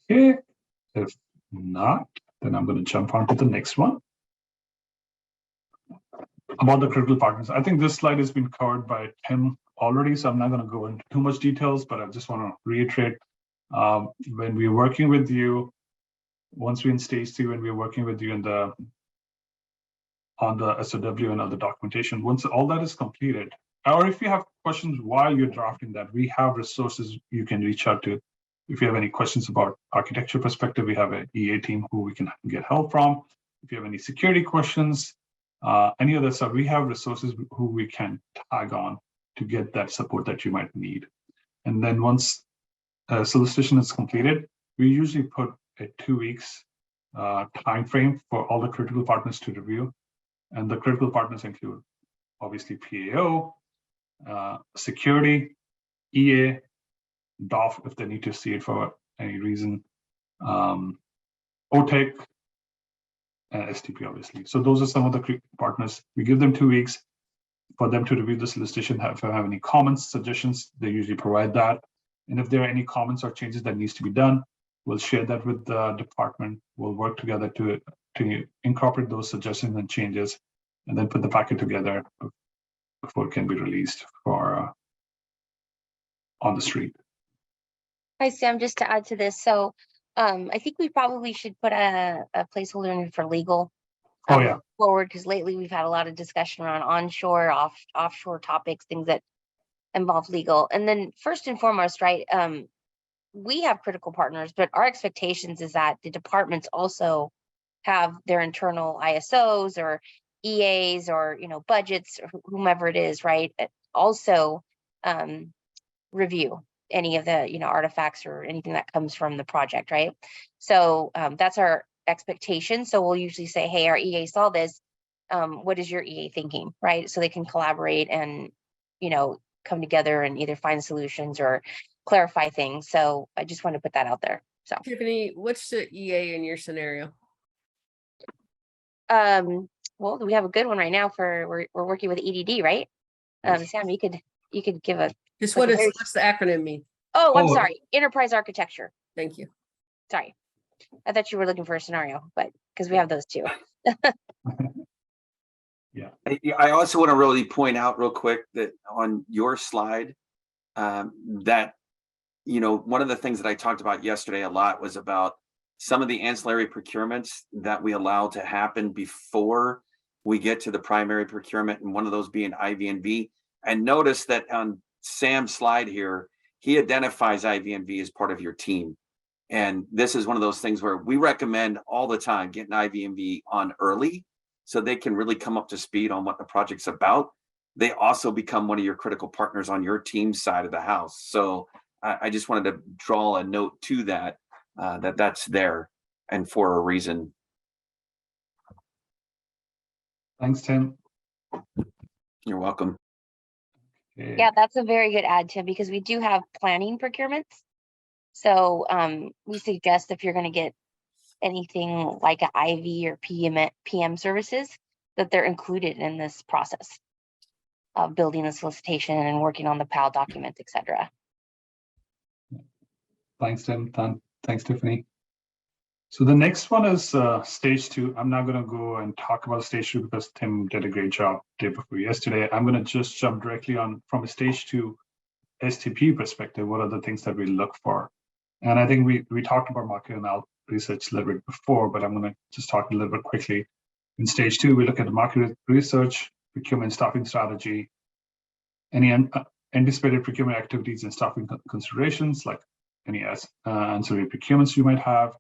Okay, if not, then I'm going to jump on to the next one. About the critical partners. I think this slide has been covered by Tim already, so I'm not going to go into too much details, but I just want to reiterate, when we're working with you, once we're in stage 2, and we're working with you on the SOW and other documentation, once all that is completed, or if you have questions while you're drafting that, we have resources you can reach out to. If you have any questions about architecture perspective, we have an EA team who we can get help from. If you have any security questions, any other stuff, we have resources who we can tag on to get that support that you might need. And then once solicitation is completed, we usually put a 2 weeks time frame for all the critical partners to review. And the critical partners include obviously PAO, security, EA, DOF if they need to see it for any reason, OTEC, and STP obviously. So those are some of the partners. We give them 2 weeks for them to review the solicitation. If they have any comments, suggestions, they usually provide that. And if there are any comments or changes that needs to be done, we'll share that with the department. We'll work together to incorporate those suggestions and changes, and then put the packet together before it can be released for on the street. Hi, Sam, just to add to this. So I think we probably should put a placeholder in for legal. Oh, yeah. Forward, because lately we've had a lot of discussion around onshore, offshore topics, things that involve legal. And then first and foremost, right, we have critical partners, but our expectations is that the departments also have their internal ISOs or EAs or, you know, budgets, or whomever it is, right? Also review any of the, you know, artifacts or anything that comes from the project, right? So that's our expectation. So we'll usually say, hey, our EA saw this. What is your EA thinking, right? So they can collaborate and, you know, come together and either find solutions or clarify things. So I just want to put that out there. So Tiffany, what's the EA in your scenario? well, we have a good one right now for we're working with EDD, right? Sam, you could give a Just like what's the acronym mean? Oh, I'm sorry. Enterprise architecture. Thank you. Sorry. I thought you were looking for a scenario, but because we have those too. Yeah. I also want to really point out real quick that on your slide, that, you know, one of the things that I talked about yesterday a lot was about some of the ancillary procurements that we allow to happen before we get to the primary procurement, and one of those being IVNV. And notice that on Sam's slide here, he identifies IVNV as part of your team. And this is one of those things where we recommend all the time getting IVNV on early so they can really come up to speed on what the project's about. They also become one of your critical partners on your team side of the house. So I just wanted to draw a note to that, that's there and for a reason. Thanks, Tim. You're welcome. Okay. Yeah, that's a very good add, Tim, because we do have planning procurements. So we suggest if you're going to get anything like an IV or PM services, that they're included in this process of building a solicitation and working on the PAL documents, etc. Thanks, Tim. Thanks, Tiffany. So the next one is stage 2. I'm not going to go and talk about stage 2 because Tim did a great job day before yesterday. I'm going to just jump directly on from a stage 2 STP perspective. What are the things that we look for? And I think we talked about market research a little bit before, but I'm going to just talk a little bit quickly. In stage 2, we look at the market research, procurement staffing strategy, any anticipated procurement activities and staffing considerations, like any ancillary procurements you might have,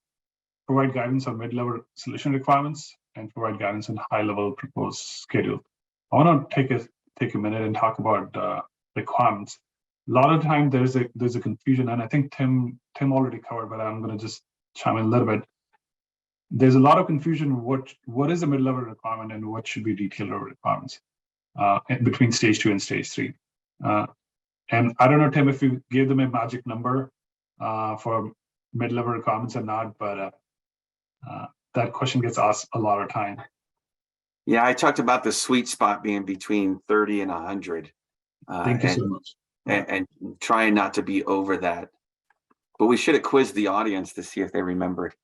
provide guidance on mid-level solution requirements, and provide guidance on high-level proposed schedule. I want to take a minute and talk about requirements. A lot of time there's a confusion, and I think Tim already covered, but I'm going to just chime in a little bit. There's a lot of confusion. What is a mid-level requirement and what should be detailed level requirements between stage 2 and stage 3. And I don't know, Tim, if you gave them a magic number for mid-level requirements or not, but that question gets asked a lot of time. Yeah, I talked about the sweet spot being between 30 and 100. Thank you so much. And trying not to be over that. But we should have quizzed the audience to see if they remembered.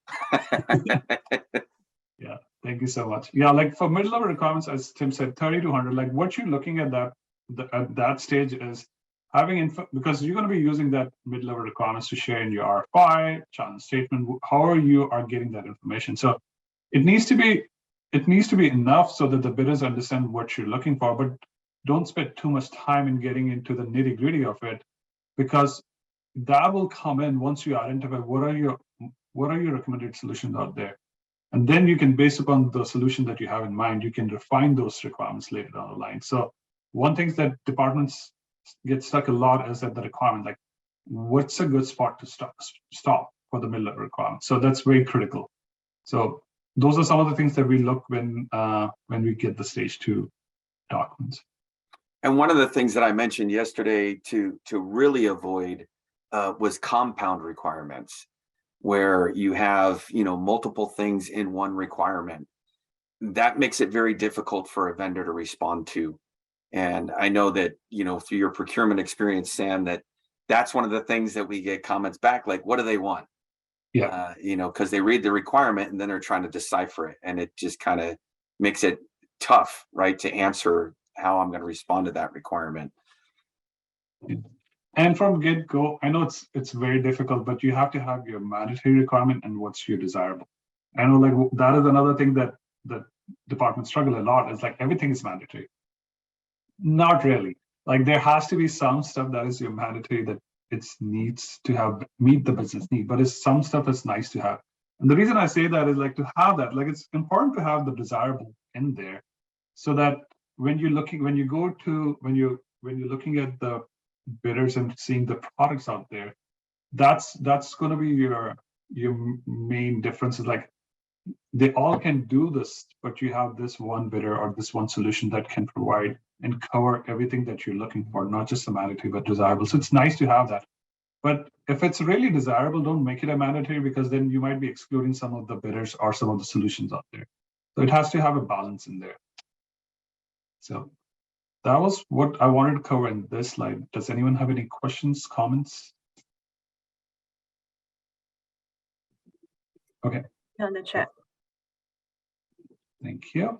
Yeah, thank you so much. Yeah, like for mid-level requirements, as Tim said, 30 to 100, like what you're looking at at that stage is having info, because you're going to be using that mid-level requirements to share in your RFI, challenge statement, however you are getting that information. So it needs to be enough so that the bidders understand what you're looking for, but don't spend too much time in getting into the nitty-gritty of it, because that will come in once you identify what are your recommended solutions out there. And then you can, based upon the solution that you have in mind, you can refine those requirements later down the line. So one thing that departments get stuck a lot is at the requirement, like what's a good spot to stop for the mid-level requirement. So that's very critical. So those are some of the things that we look when we get the stage 2 documents. And one of the things that I mentioned yesterday to really avoid was compound requirements, where you have, multiple things in one requirement. That makes it very difficult for a vendor to respond to. And I know that, through your procurement experience, Sam, that's one of the things that we get comments back, like, what do they want? Yeah. Because they read the requirement and then they're trying to decipher it. And it just kind of makes it tough, right, to answer how I'm going to respond to that requirement. And from get-go, I know it's very difficult, but you have to have your mandatory requirement and what's your desirable. I know, like, that is another thing that departments struggle a lot, is like everything is mandatory. Not really. Like, there has to be some stuff that is your mandatory that it needs to meet the business need, but it's some stuff that's nice to have. And the reason I say that is, like, to have that, like, it's important to have the desirable in there, so that when you're looking at the bidders and seeing the products out there, that's going to be your main difference. Is like, they all can do this, but you have this one bidder or this one solution that can provide and cover everything that you're looking for, not just the mandatory, but desirable. So it's nice to have that. But if it's really desirable, don't make it a mandatory, because then you might be excluding some of the bidders or some of the solutions out there. So it has to have a balance in there. So that was what I wanted to cover in this slide. Does anyone have any questions, comments? Okay. On the chat. Thank you.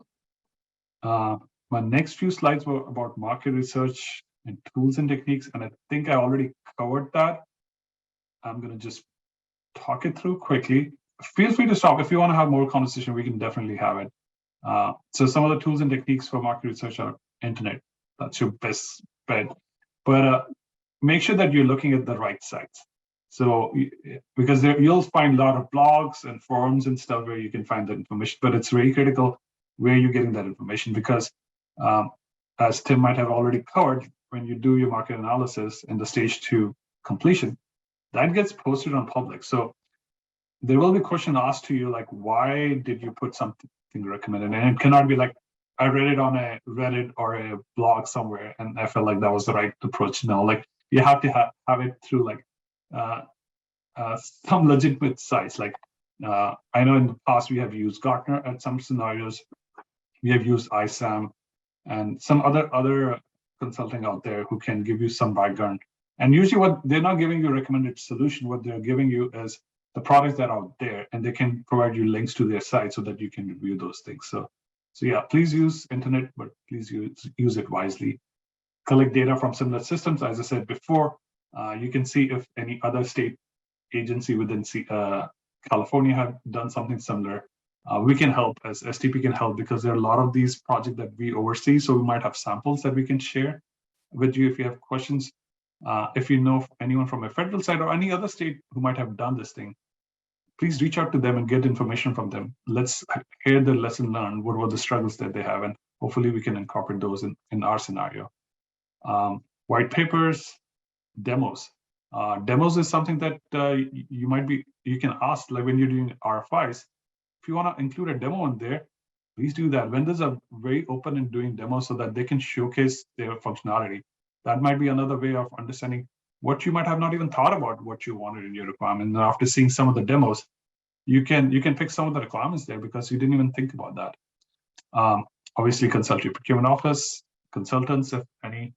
My next few slides were about market research and tools and techniques, and I think I already covered that. I'm going to just talk it through quickly. Feel free to stop. If you want to have more conversation, we can definitely have it. So some of the tools and techniques for market research are internet. That's your best bet. But make sure that you're looking at the right sites. So, because you'll find a lot of blogs and forums and stuff where you can find that information, but it's very critical where you're getting that information, because as Tim might have already covered, when you do your market analysis in the stage 2 completion, that gets posted on public. So there will be a question asked to you, like, why did you put something recommended? And it cannot be like, I read it on a Reddit or a blog somewhere and I felt like that was the right approach. No, like, you have to have it through like some legitimate sites. Like, I know in the past we have used Gartner at some scenarios. We have used ISAM and some other consulting out there who can give you some background. And usually what they're not giving you a recommended solution, what they're giving you is the products that are out there, and they can provide you links to their site so that you can review those things. So yeah, please use internet, but please use it wisely. Collect data from similar systems. As I said before, you can see if any other state agency within California have done something similar. We can help, as STP can help, because there are a lot of these projects that we oversee. So we might have samples that we can share with you if you have questions. If you know anyone from a federal side or any other state who might have done this thing, please reach out to them and get information from them. Let's hear the lesson learned. What were the struggles that they have? And hopefully we can incorporate those in our scenario. White papers, demos. Demos is something that you can ask, like when you're doing RFIs, if you want to include a demo in there, please do that. Vendors are very open in doing demos so that they can showcase their functionality. That might be another way of understanding what you might have not even thought about what you wanted in your requirement. And after seeing some of the demos, you can fix some of the requirements there because you didn't even think about that. Obviously, consult your procurement office, consultants, if any,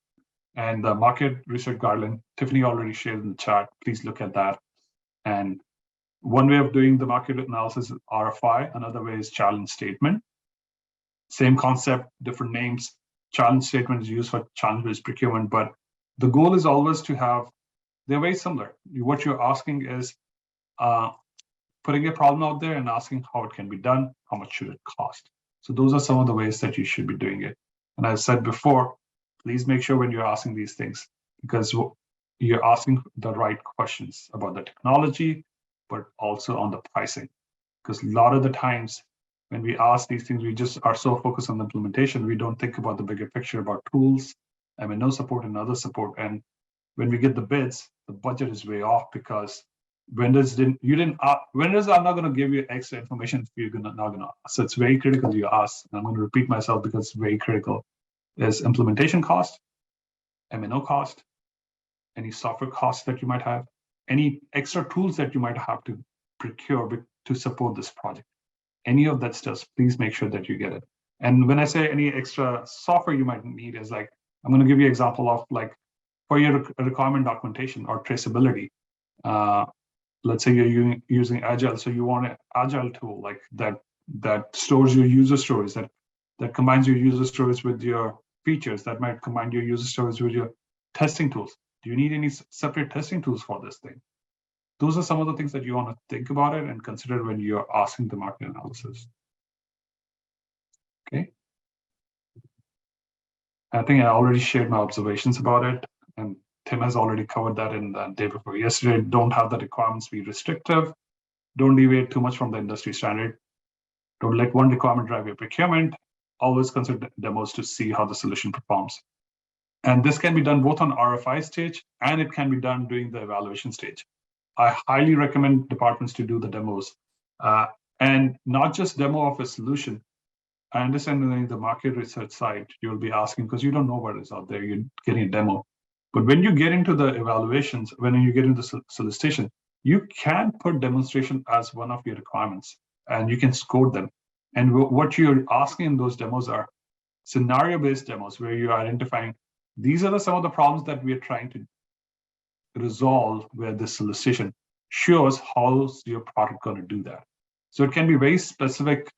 and the market research guideline. Tiffany already shared in the chat. Please look at that. And one way of doing the market analysis is RFI. Another way is challenge statement. Same concept, different names. Challenge statement is used for challenge-based procurement, but the goal is always to have, they're very similar. What you're asking is putting a problem out there and asking how it can be done, how much should it cost. So those are some of the ways that you should be doing it. And as I said before, please make sure when you're asking these things, because you're asking the right questions about the technology, but also on the pricing. Because a lot of the times when we ask these things, we just are so focused on the implementation, we don't think about the bigger picture about tools, MNO support and other support. And when we get the bids, the budget is way off because vendors are not going to give you extra information if you're not going to. So it's very critical you ask. And I'm going to repeat myself because it's very critical. Is implementation cost, MNO cost, any software costs that you might have, any extra tools that you might have to procure to support this project. Any of that stuff, please make sure that you get it. And when I say any extra software you might need is like, I'm going to give you an example of like for your requirement documentation or traceability. Let's say you're using Agile, so you want an Agile tool like that stores your user stories, that combines your user stories with your features, that might combine your user stories with your testing tools. Do you need any separate testing tools for this thing? Those are some of the things that you want to think about it and consider when you're asking the market analysis. Okay. I think I already shared my observations about it, and Tim has already covered that in the day before yesterday. Don't have the requirements be restrictive. Don't deviate too much from the industry standard. Don't let one requirement drive your procurement. Always consider demos to see how the solution performs. And this can be done both on RFI stage and it can be done during the evaluation stage. I highly recommend departments to do the demos and not just demo of a solution. I understand in the market research side, you'll be asking because you don't know what is out there, you're getting a demo. But when you get into the evaluations, when you get into solicitation, you can put demonstration as one of your requirements and you can score them. And what you're asking in those demos are scenario-based demos where you're identifying these are some of the problems that we are trying to resolve where the solicitation shows how's your product going to do that. So it can be very specific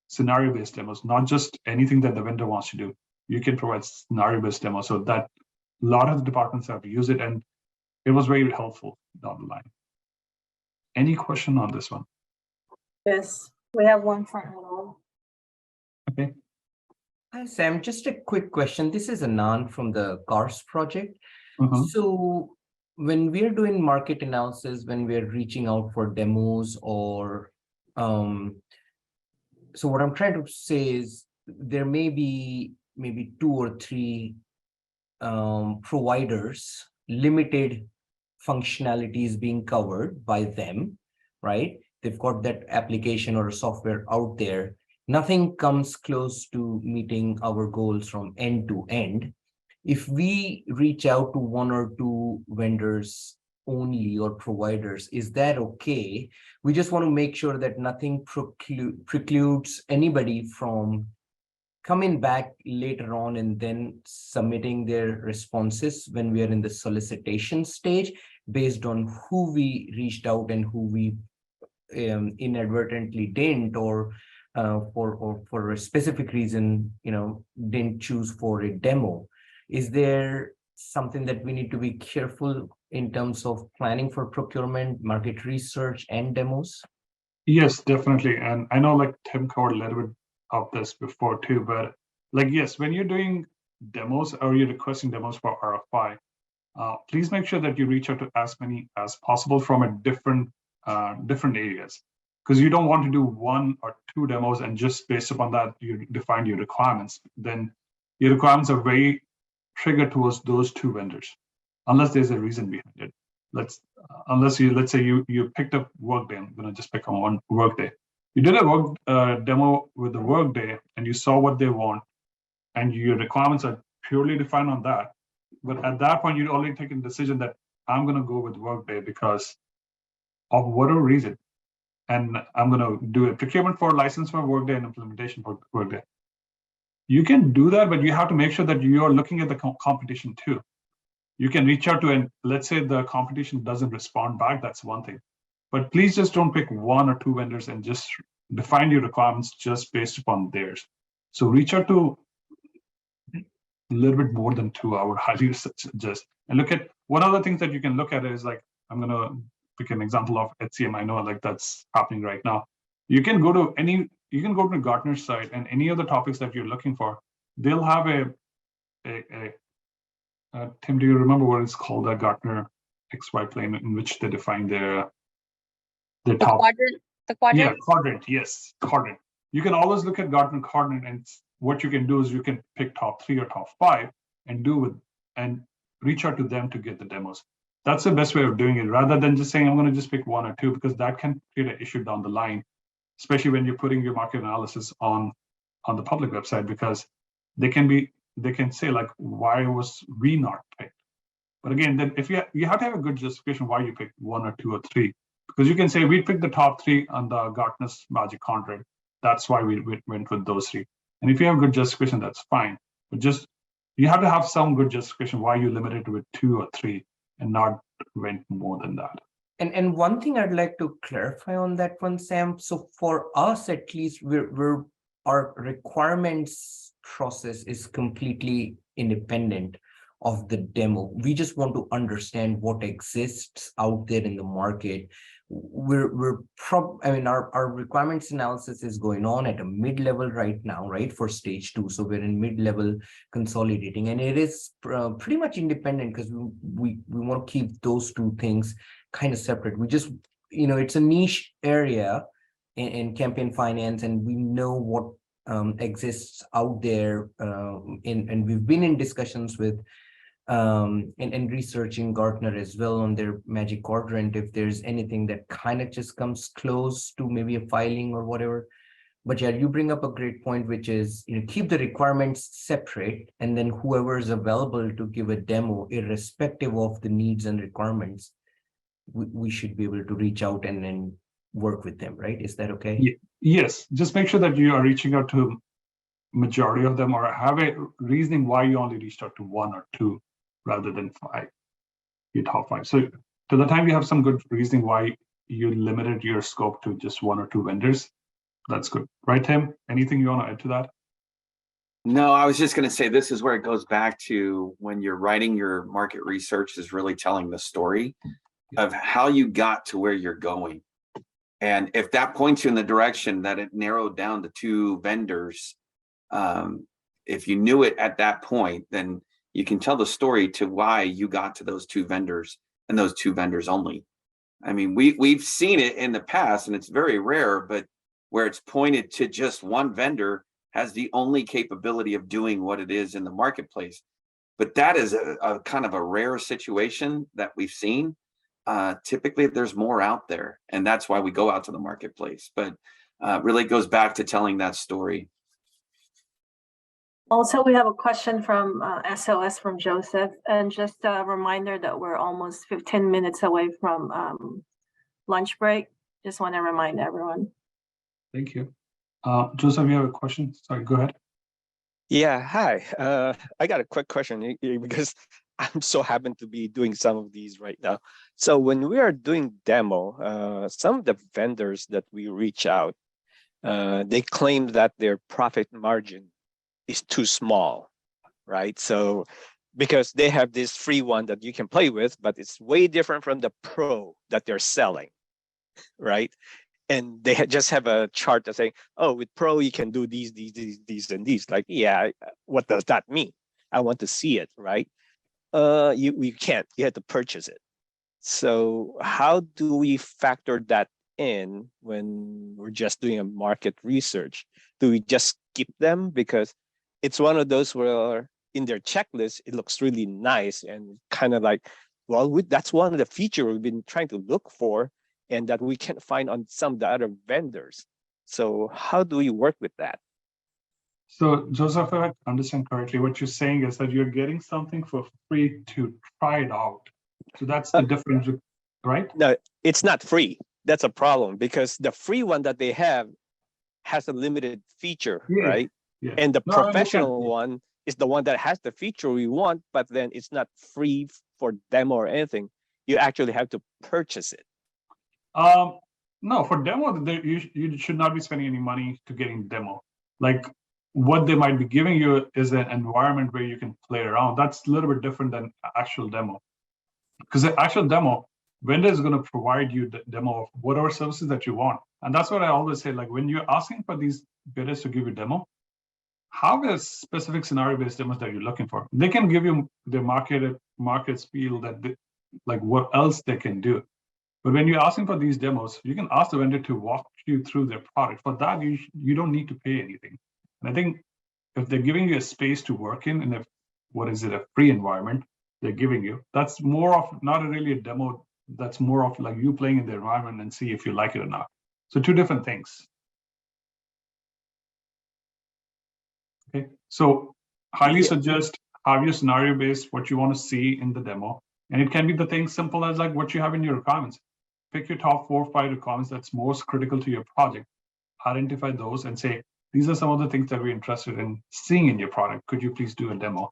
scenario-based demos, not just anything that the vendor wants to do. You can provide scenario-based demos so that a lot of the departments have to use it, and it was very helpful down the line. Any question on this one? Yes, we have one for Anil. Okay. Hi, Sam. Just a quick question. This is Anand from the CARS project. So when we're doing market analysis, when we're reaching out for demos or so what I'm trying to say is there may be maybe 2 or 3 providers, limited functionalities being covered by them, right? They've got that application or software out there. Nothing comes close to meeting our goals from end to end. If we reach out to 1 or 2 vendors only or providers, is that okay? We just want to make sure that nothing precludes anybody from coming back later on and then submitting their responses when we are in the solicitation stage based on who we reached out and who we inadvertently didn't, or for a specific reason, didn't choose for a demo. Is there something that we need to be careful in terms of planning for procurement, market research, and demos? Yes, definitely. And I know like Tim covered a little bit of this before too, but like, yes, when you're doing demos or you're requesting demos for RFI, please make sure that you reach out to as many as possible from a different areas, because you don't want to do 1 or 2 demos and just based upon that you define your requirements. Then your requirements are very triggered towards those 2 vendors, unless there's a reason behind it. Let's say you picked up Workday. I'm going to just pick on one Workday. You did a demo with the Workday and you saw what they want, and your requirements are purely defined on that. But at that point, you'd already taken a decision that I'm going to go with Workday because of whatever reason. and I'm going to do a procurement for license for Workday and implementation for Workday. You can do that, but you have to make sure that you are looking at the competition too. You can reach out to, and let's say the competition doesn't respond back, that's one thing. But please just don't pick one or two vendors and just define your requirements just based upon theirs. So reach out to a little bit more than 2 hours, highly suggest. And look at one other things that you can look at is like, I'm going to pick an example of HCM. I know like that's happening right now. You can go to Gartner's site, and any of the topics that you're looking for, they'll have Tim, do you remember what it's called, a Gartner XY plane in which they define their top quadrant? The quadrant? Yeah, quadrant, yes, quadrant. You can always look at Gartner quadrant, and what you can do is you can pick top 3 or top 5 and reach out to them to get the demos. That's the best way of doing it, rather than just saying, I'm going to just pick 1 or 2, because that can create an issue down the line, especially when you're putting your market analysis on the public website, because they can say like, why was we not picked? But again, then if you have to have a good justification why you picked 1 or 2 or 3, because you can say we picked the top 3 on the Gartner's Magic Quadrant. That's why we went with those 3. And if you have a good justification, that's fine. But just you have to have some good justification why you limited with 2 or 3 and not went more than that. And one thing I'd like to clarify on that one, Sam. So for us, at least, our requirements process is completely independent of the demo. We just want to understand what exists out there in the market. Our requirements analysis is going on at a mid-level right now, right, for stage 2. So we're in mid-level consolidating, and it is pretty much independent, because we want to keep those 2 things kind of separate. We just, it's a niche area in campaign finance, and we know what exists out there, and we've been in discussions with and researching Gartner as well on their Magic Quadrant, if there's anything that kind of just comes close to maybe a filing or whatever. But yeah, you bring up a great point, which is, keep the requirements separate, and then whoever is available to give a demo, irrespective of the needs and requirements, we should be able to reach out and then work with them, right? Is that okay? Yes, just make sure that you are reaching out to majority of them, or have a reasoning why you only reached out to 1 or 2 rather than 5, your top 5. So to the time you have some good reasoning why you limited your scope to just 1 or 2 vendors, that's good. Right, Tim? Anything you want to add to that? No, I was just going to say, this is where it goes back to when you're writing your market research, is really telling the story of how you got to where you're going. And if that points you in the direction that it narrowed down to 2 vendors, if you knew it at that point, then you can tell the story to why you got to those 2 vendors and those 2 vendors only. I mean, we've seen it in the past, and it's very rare, but where it's pointed to just 1 vendor has the only capability of doing what it is in the marketplace. But that is a kind of a rare situation that we've seen. Typically there's more out there, and that's why we go out to the marketplace. But really goes back to telling that story. Also, we have a question from SOS from Joseph, and just a reminder that we're almost 15 minutes away from lunch break. Just want to remind everyone. Thank you. Joseph, you have a question? Sorry, go ahead. Yeah, hi. I got a quick question because I'm so happen to be doing some of these right now. So when we are doing demo, some of the vendors that we reach out, they claim that their profit margin is too small, right? So because they have this free one that you can play with, but it's way different from the pro that they're selling, right? And they just have a chart that saying, oh, with pro, you can do these, and these. Like, yeah, what does that mean? I want to see it, right? You can't, you have to purchase it. So how do we factor that in when we're just doing a market research? Do we just skip them? Because it's one of those where in their checklist, it looks really nice and kind of like, well, that's one of the features we've been trying to look for and that we can't find on some of the other vendors. So how do we work with that? So Joseph, if I understand correctly, what you're saying is that you're getting something for free to try it out. So that's the difference, right? No, it's not free. that's a problem because the free one that they have has a limited feature, Yeah, right? yeah. And the No, I understand. professional one is the one that has the feature we want, but then it's not free for demo or anything. You actually have to purchase it. No, for demo, you should not be spending any money to getting demo. Like what they might be giving you is an environment where you can play around. That's a little bit different than actual demo. Because the actual demo, vendor is going to provide you the demo of whatever services that you want. And that's what I always say, like when you're asking for these bidders to give you demo, have a specific scenario-based demos that you're looking for. They can give you the market spiel that like what else they can do. But when you're asking for these demos, you can ask the vendor to walk you through their product. For that, you don't need to pay anything. And I think if they're giving you a space to work in a free environment they're giving you, that's more of not really a demo. That's more of like you playing in the environment and see if you like it or not. So two different things. Okay, so highly suggest have your scenario based what you want to see in the demo. And it can be the thing simple as like what you have in your requirements. Pick your top 4 or 5 requirements that's most critical to your project. Identify those and say, these are some of the things that we're interested in seeing in your product. Could you please do a demo?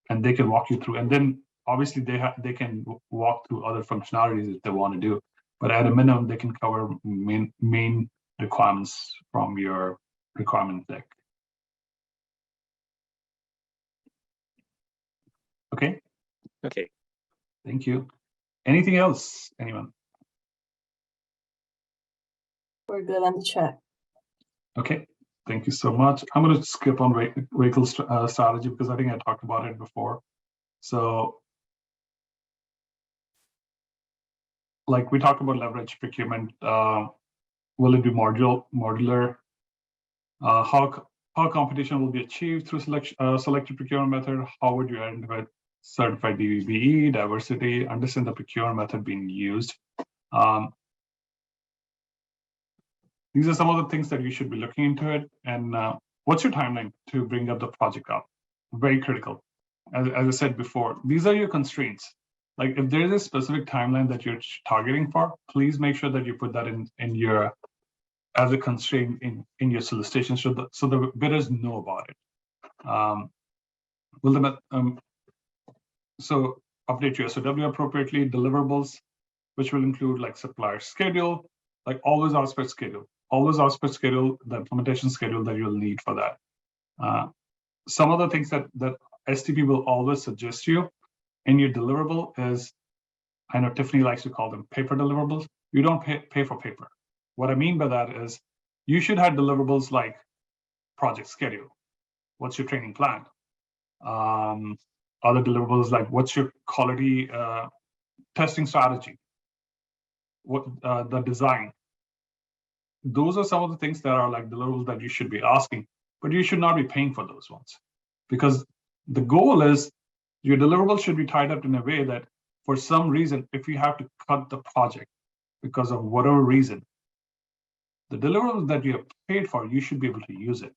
And they can walk you through. And then obviously they can walk through other functionalities if they want to do. But at a minimum, they can cover main requirements from your requirement deck. Okay. Okay. Thank you. Anything else, anyone? We're good on the chat. Okay, thank you so much. I'm going to skip on vehicle strategy because I think I talked about it before. So, like we talked about leverage procurement, will it be modular? How competition will be achieved through selected procurement method? How would you identify certified DVBE, diversity, understand the procurement method being used? These are some of the things that you should be looking into it. And what's your timeline to bring up the project up? Very critical. As I said before, these are your constraints. Like if there is a specific timeline that you're targeting for, please make sure that you put that in your as a constraint in your solicitation so the bidders know about it. So update your SOW appropriately, deliverables, which will include like supplier schedule, like always ask schedule. Always ask for schedule, the implementation schedule that you'll need for that. Some of the things that STP will always suggest you in your deliverable is, I know Tiffany likes to call them paper deliverables. You don't pay for paper. What I mean by that is you should have deliverables like project schedule. What's your training plan? Other deliverables like what's your quality testing strategy? What the design? Those are some of the things that are like deliverables that you should be asking, but you should not be paying for those ones because the goal is your deliverable should be tied up in a way that for some reason, if you have to cut the project because of whatever reason, the deliverables that you have paid for, you should be able to use it.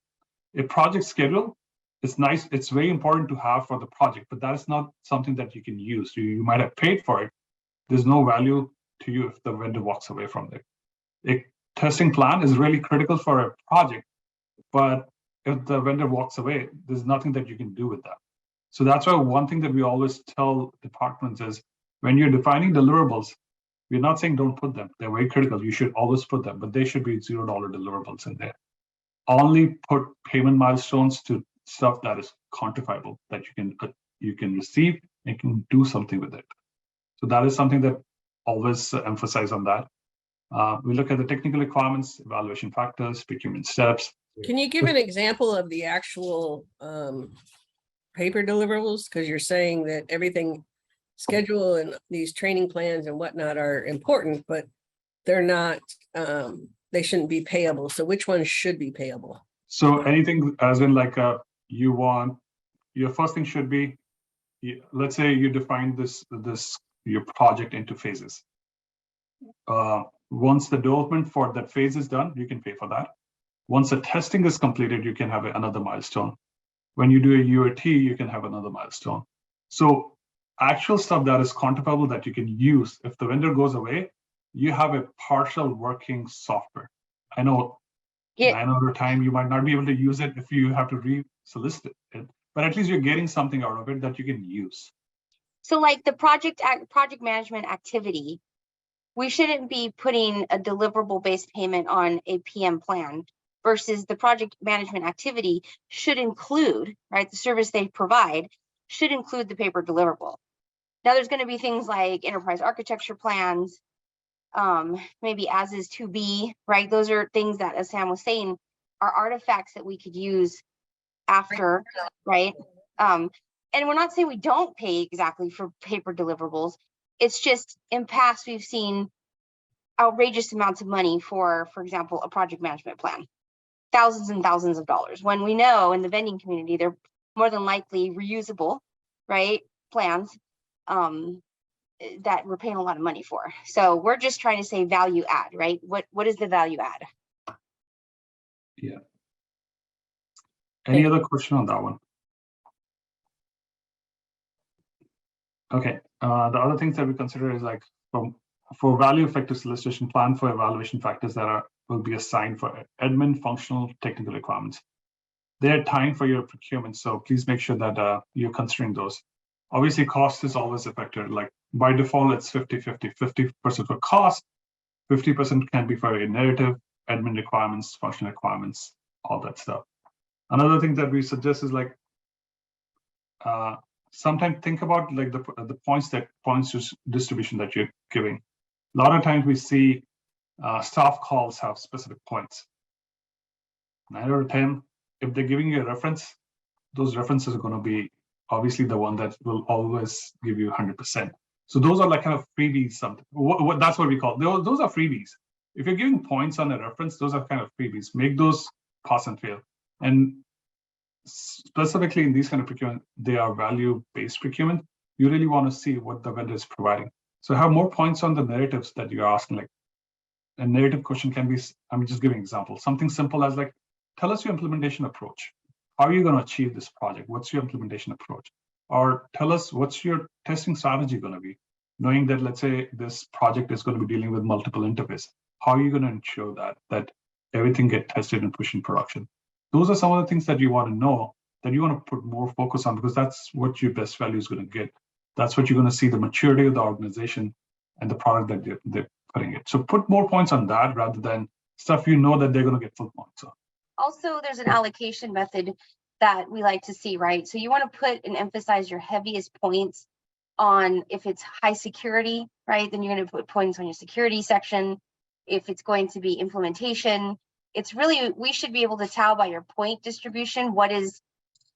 A project schedule is nice. It's very important to have for the project, but that is not something that you can use. You might have paid for it. There's no value to you if the vendor walks away from it. A testing plan is really critical for a project, but if the vendor walks away, there's nothing that you can do with that. So that's why one thing that we always tell departments is when you're defining deliverables, we're not saying don't put them. They're very critical. You should always put them, but they should be $0 deliverables in there. Only put payment milestones to stuff that is quantifiable, that you can receive and can do something with it. So that is something that always emphasize on that. We look at the technical requirements, evaluation factors, procurement steps. Can you give an example of the actual paper deliverables? Because you're saying that everything schedule and these training plans and whatnot are important, but they're not, they shouldn't be payable. So which ones should be payable? So anything as in like you want, your first thing should be, let's say you define your project into phases. Once the development for that phase is done, you can pay for that. Once the testing is completed, you can have another milestone. When you do a UAT, you can have another milestone. So actual stuff that is quantifiable that you can use. If the vendor goes away, you have a partial working software. I know Yeah. 9 out of 10 you might not be able to use it if you have to re-solicit it, but at least you're getting something out of it that you can use. So like the project management activity, we shouldn't be putting a deliverable-based payment on a PM plan versus the project management activity should include, right, the service they provide should include the paper deliverable. Now there's going to be things like enterprise architecture plans, maybe as is to be, right? Those are things that, as Sam was saying, are artifacts that we could use after, right? And we're not saying we don't pay exactly for paper deliverables. It's just in past, we've seen outrageous amounts of money for example, a project management plan, thousands and thousands of dollars, when we know in the vending community, they're more than likely reusable, right? Plans that we're paying a lot of money for. So we're just trying to say value add, right? What is the value add? Yeah. Any other question on that one? Okay. The other things that we consider is like for value effective solicitation, plan for evaluation factors that will be assigned for admin, functional, technical requirements. They're timed for your procurement, so please make sure that you're considering those. Obviously, cost is always a factor. Like by default, it's 50-50, 50% for cost, 50% can be for a narrative, admin requirements, functional requirements, all that stuff. Another thing that we suggest is like, sometimes think about like the points distribution that you're giving. A lot of times we see staff calls have specific points. 9 out of 10, if they're giving you a reference, those references are going to be obviously the one that will always give you 100%. So those are like kind of freebies. Something that's what we call those are freebies. If you're giving points on a reference, those are kind of freebies. Make those pass and fail. And specifically in these kind of procurement, they are value-based procurement. You really want to see what the vendor is providing. So have more points on the narratives that you're asking. Like a narrative question can be, I'm just giving examples. Something simple as like, tell us your implementation approach. How are you going to achieve this project? What's your implementation approach? Or tell us what's your testing strategy going to be? Knowing that, let's say this project is going to be dealing with multiple interfaces. How are you going to ensure that everything gets tested and pushed in production? Those are some of the things that you want to know, that you want to put more focus on, because that's what your best value is going to get. That's what you're going to see the maturity of the organization and the product that they're putting it. So put more points on that rather than stuff you know that they're going to get full points on. Also, there's an allocation method that we like to see, right? So you want to put and emphasize your heaviest points on, if it's high security, right? Then you're going to put points on your security section. If it's going to be implementation, it's really, we should be able to tell by your point distribution what is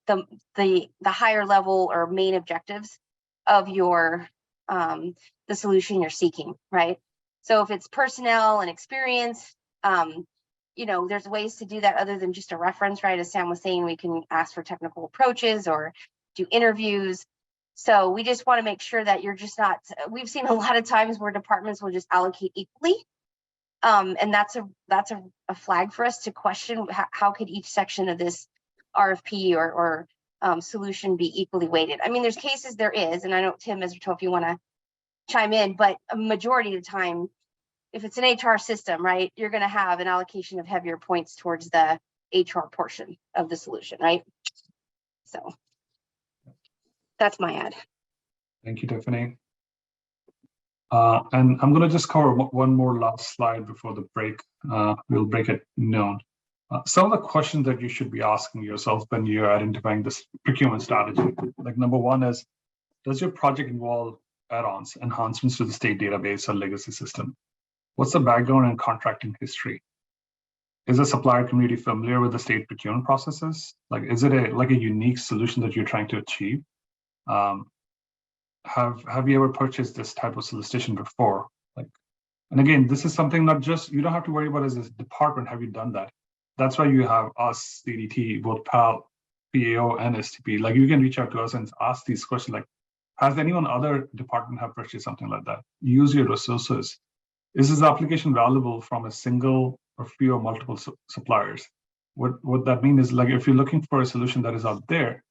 the higher level or main objectives of your the solution you're seeking, right? So if it's personnel and experience, you know, there's ways to do that other than just a reference, right? As Sam was saying, we can ask for technical approaches or do interviews. So we just want to make sure that you're just not, we've seen a lot of times where departments will just allocate equally. And that's a flag for us to question how could each section of this RFP or solution be equally weighted. I mean, there's cases there is, and I know Tim, Mr. if you want to chime in, but a majority of the time, if it's an HR system, right, you're going to have an allocation of heavier points towards the HR portion of the solution, right? So that's my ad. Thank you, Tiffany. And I'm going to just cover one more last slide before the break. We'll break at noon. Some of the questions that you should be asking yourself when you're identifying this procurement strategy. Like number one is, does your project involve add-ons, enhancements to the state database or legacy system? What's the background and contracting history? Is the supplier community familiar with the state procurement processes? Like, is it a unique solution that you're trying to achieve? Have you ever purchased this type of solicitation before? Like, and again, this is something not just, you don't have to worry about as a department, have you done that? That's why you have us, CDT, both PAL, PAO, and STP. Like, you can reach out to us and ask these questions like, has anyone other department have purchased something like that? Use your resources. Is this application valuable from a single or few or multiple suppliers? What that means is, like, if you're looking for a solution that is out there,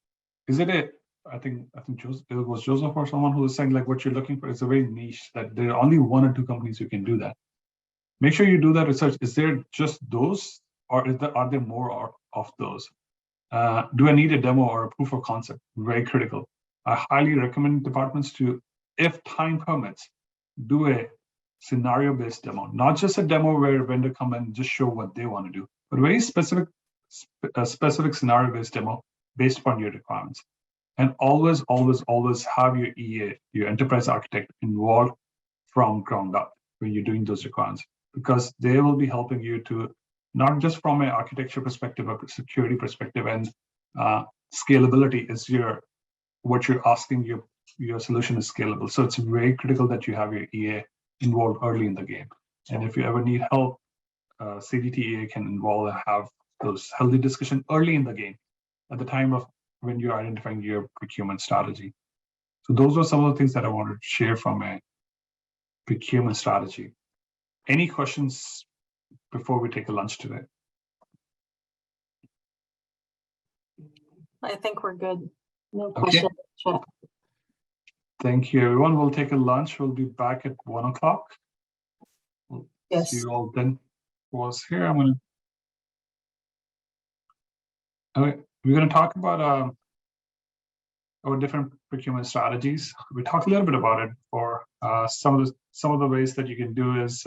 is it I think it was Joseph or someone who was saying like what you're looking for is a very niche, that there are only 1 or 2 companies who can do that. Make sure you do that research. Is there just those, or are there more of those? Do I need a demo or a proof of concept? Very critical. I highly recommend departments to, if time permits, do a scenario-based demo, not just a demo where a vendor come and just show what they want to do, but very specific scenario-based demo based upon your requirements. And always, always, always have your EA, your enterprise architect, involved from ground up when you're doing those requirements, because they will be helping you to, not just from an architecture perspective, but security perspective, and scalability is what you're asking your solution is scalable. So it's very critical that you have your EA involved early in the game. And if you ever need help, CDT EA can involve and have those healthy discussion early in the game, at the time of when you're identifying your procurement strategy. So those are some of the things that I wanted to share from a procurement strategy. Any questions before we take a lunch today? I think we're good. No Okay. question. Thank you, everyone. We'll take a lunch. We'll be back at 1 o'clock. We'll Yes. see you all then. Was here. Okay, we're going to talk about our different procurement strategies. We talked a little bit about it for some of the ways that you can do is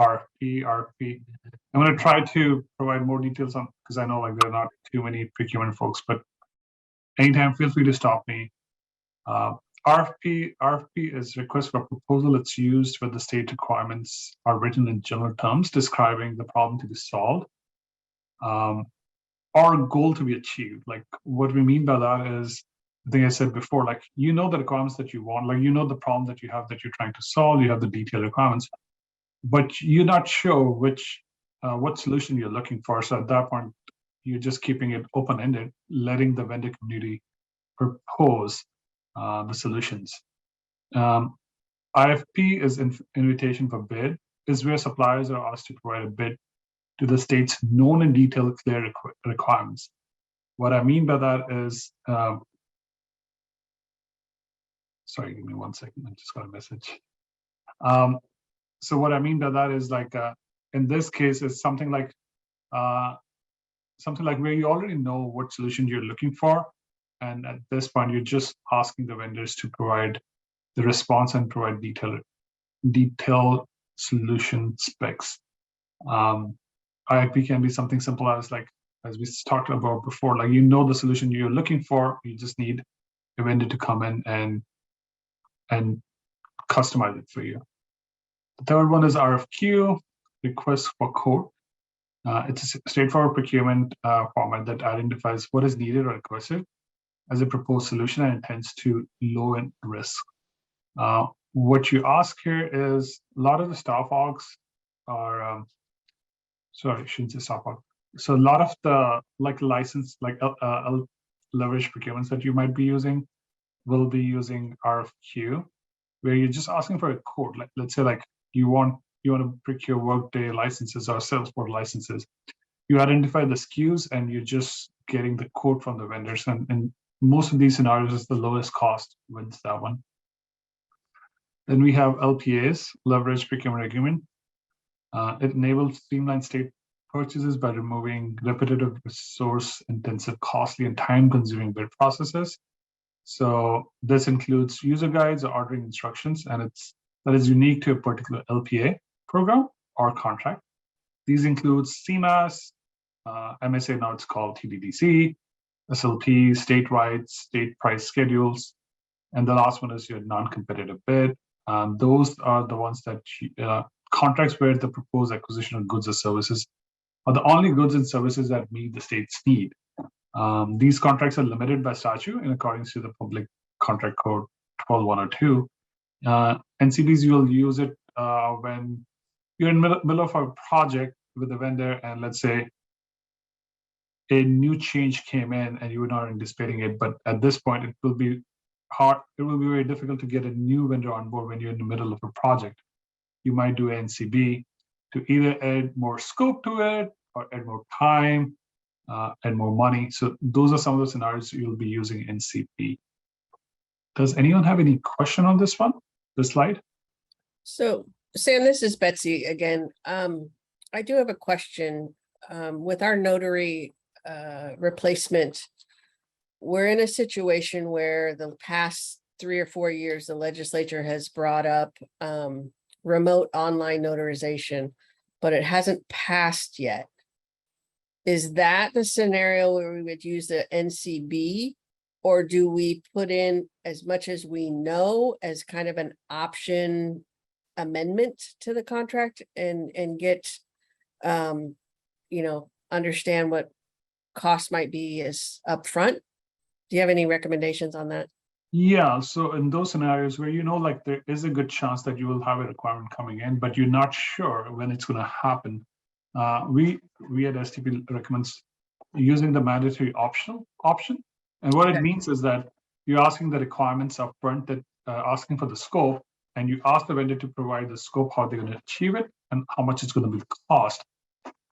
RFP. I'm going to try to provide more details on, because I know like there are not too many procurement folks, but anytime feel free to stop me. RFP is request for proposal. It's used when the state requirements are written in general terms, describing the problem to be solved, or goal to be achieved. Like what we mean by that is, I think I said before, like, the requirements that you want, like, the problem that you have that you're trying to solve, you have the detailed requirements, but you're not sure what solution you're looking for. So at that point, you're just keeping it open-ended, letting the vendor community propose the solutions. IFP is invitation for bid, is where suppliers are asked to provide a bid to the state's known and detailed clear requirements. What I mean by that is, sorry, give me 1 second. I just got a message. So what I mean by that is like, in this case, it's something like where you already know what solution you're looking for. And at this point, you're just asking the vendors to provide the response and provide detailed solution specs. IIP can be something simple as like, as we talked about before, like, the solution you're looking for, you just need a vendor to come in and customize it for you. The third one is RFQ, request for quote. It's a straightforward procurement format that identifies what is needed or requested as a proposed solution and intends to lower risk. What you ask here is, a lot of the staff orgs are, sorry, I shouldn't say staff org. So a lot of the license, leverage procurements that you might be using will be using RFQ, where you're just asking for a quote. Like, let's say like you want to procure Workday licenses or Salesforce licenses. You identify the SKUs and you're just getting the quote from the vendors. And most of these scenarios is the lowest cost wins that one. Then we have LPAs, leverage procurement agreement. It enables streamlined state purchases by removing repetitive, resource-intensive, costly, and time-consuming bid processes. So this includes user guides or ordering instructions, and that is unique to a particular LPA program or contract. These include CMAS, MSA, now it's called TDDC, SLP, statewide, state price schedules, and the last one is your non-competitive bid. Those are the ones that contracts where the proposed acquisition of goods or services are the only goods and services that meet the state's need. These contracts are limited by statute in accordance to the Public Contract Code 12102. NCBs, you will use it when you're in the middle of a project with a vendor, and let's say a new change came in and you were not anticipating it, but at this point it will be hard. It will be very difficult to get a new vendor on board when you're in the middle of a project. You might do NCB to either add more scope to it or add more time and more money. So those are some of the scenarios you'll be using NCB. Does anyone have any question on this one, this slide? So Sam, this is Betsy again. I do have a question. With our notary replacement, we're in a situation where the past 3 or 4 years, the legislature has brought up remote online notarization, but it hasn't passed yet. Is that the scenario where we would use the NCB? Or do we put in as much as we know as kind of an option amendment to the contract and get, understand what cost might be as upfront? Do you have any recommendations on that? Yeah, so in those scenarios where like there is a good chance that you will have a requirement coming in, but you're not sure when it's going to happen, we at STP recommends using the mandatory option. And what it means is that you're asking the requirements up front, that asking for the scope, and you ask the vendor to provide the scope, how they're going to achieve it, and how much it's going to be the cost.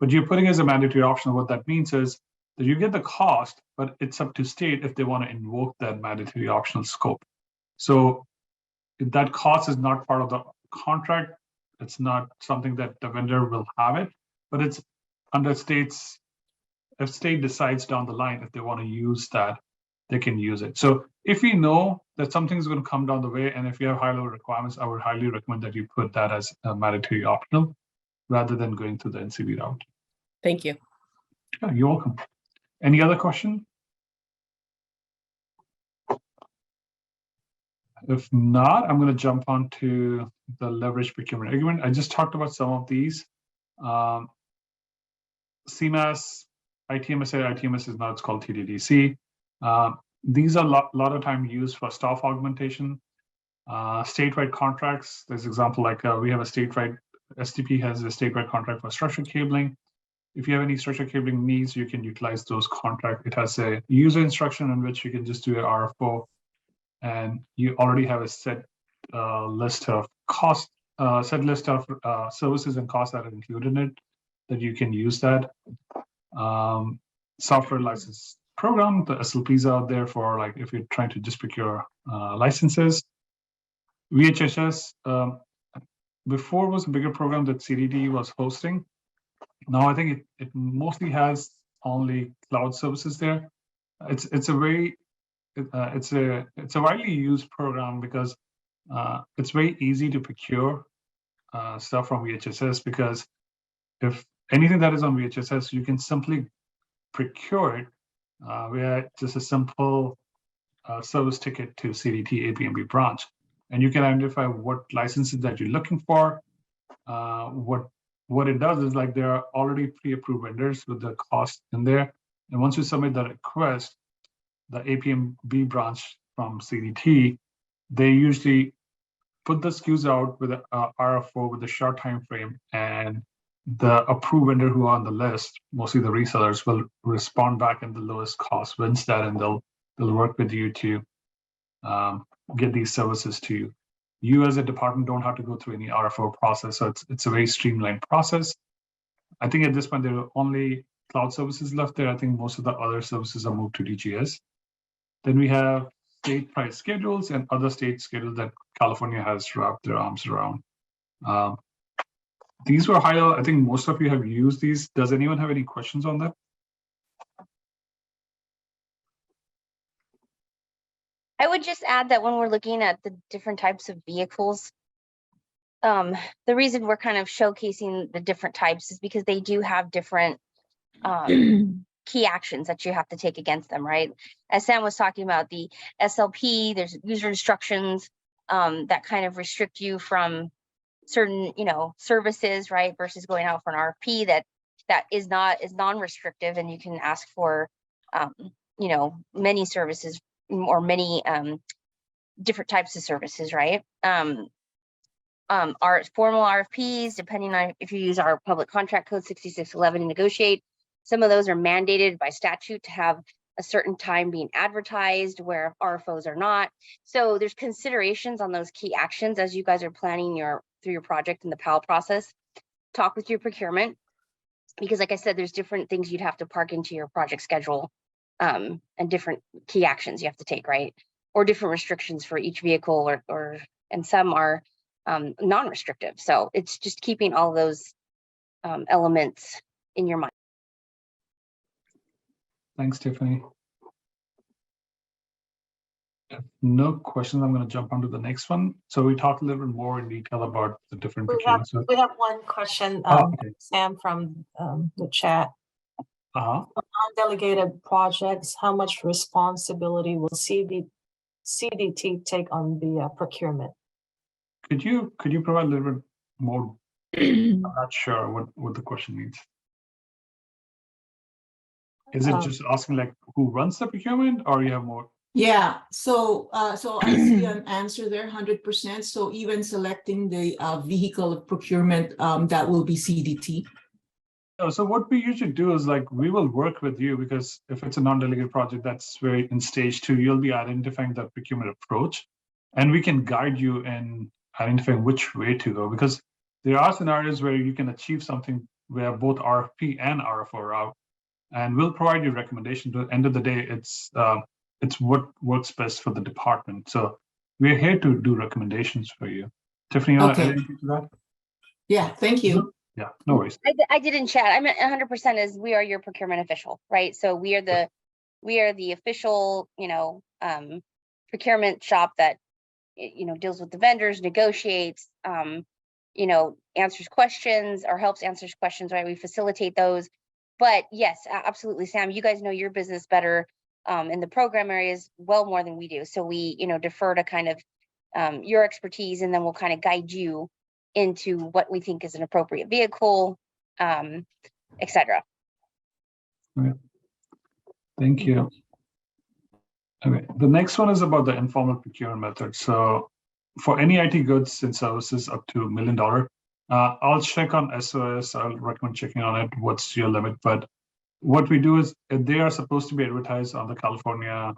But you're putting as a mandatory option. What that means is that you get the cost, but it's up to state if they want to invoke that mandatory optional scope. So if that cost is not part of the contract, it's not something that the vendor will have it, but it's under states. If state decides down the line if they want to use that, they can use it. So if we know that something's going to come down the way, and if you have high-level requirements, I would highly recommend that you put that as a mandatory optional rather than going through the NCB route. Thank you. Yeah, you're welcome. Any other question? If not, I'm going to jump on to the leverage procurement agreement. I just talked about some of these. CMAS, ITMS is now, it's called TDDC. These are a lot of time used for staff augmentation. Statewide contracts, there's example like we have a statewide, STP has a statewide contract for structured cabling. If you have any structured cabling needs, you can utilize those contracts. It has a user instruction in which you can just do an RFO, and you already have a set list of cost, services and costs that are included in it, that you can use that. Software license program, the SLPs are out there for like if you're trying to just procure licenses. VHHS before was a bigger program that CDT was hosting. Now I think it mostly has only cloud services there. It's a widely used program because it's very easy to procure stuff from VHSS, because if anything that is on VHSS, you can simply procure it via just a simple service ticket to CDT APMB branch. And you can identify what licenses that you're looking for. What it does is like there are already pre-approved vendors with the cost in there. And once you submit the request, the APMB branch from CDT, they usually put the SKUs out with a RFO with a short time frame, and the approved vendor who are on the list, mostly the resellers, will respond back in the lowest cost wins that, and they'll work with you to get these services to you. You as a department don't have to go through any RFO process, so it's a very streamlined process. I think at this point there are only cloud services left there. I think most of the other services are moved to DGS. Then we have state price schedules and other state schedules that California has wrapped their arms around. These were highlighted. I think most of you have used these. Does anyone have any questions on that? I would just add that when we're looking at the different types of vehicles, the reason we're kind of showcasing the different types is because they do have different key actions that you have to take against them, right? As Sam was talking about, the SLP, there's user instructions that kind of restrict you from certain, services, right? Versus going out for an RFP that is non-restrictive, and you can ask for, many services or many different types of services, right? Our formal RFPs, depending on if you use our public contract code 6611 to negotiate, some of those are mandated by statute to have a certain time being advertised, where RFOs are not. So there's considerations on those key actions as you guys are planning through your project in the PAL process. Talk with your procurement, because like I said, there's different things you'd have to park into your project schedule, and different key actions you have to take, right? or different restrictions for each vehicle, and some are non-restrictive. So it's just keeping all those elements in your mind. Thanks, Tiffany. If no questions, I'm going to jump onto the next one. So we talked a little bit more in detail about the different procurements. We have one question, Okay. Sam, from the chat. Uh-huh. On delegated projects, how much responsibility will CDT take on the procurement? Could you provide a little bit more? I'm not sure what the question means. Is it just asking like who runs the procurement, or you have more? Yeah, so I see an answer there, 100%. So even selecting the vehicle procurement, that will be CDT. So what we usually do is like we will work with you, because if it's a non-delegated project, that's where in stage 2 you'll be identifying the procurement approach, and we can guide you in identifying which way to go, because there are scenarios where you can achieve something where both RFP and RFO are out, and we'll provide you recommendations. At the end of the day, it's what works best for the department. So we're here to do recommendations for you. Tiffany, you want to add anything to that? Yeah, thank you. Yeah, no worries. I did in chat. I meant 100% is we are your procurement official, right? So we are the official, procurement shop that, deals with the vendors, negotiates, answers questions or helps answers questions, right? We facilitate those. But yes, absolutely, Sam, you guys know your business better in the program areas well more than we do. So we, defer to kind of your expertise, and then we'll kind of guide you into what we think is an appropriate vehicle, etc. Okay. Thank you. Okay, the next one is about the informal procurement method. So for any IT goods and services up to $1 million, I'll check on SOS. I'll recommend checking on it. What's your limit? But what we do is they are supposed to be advertised on the California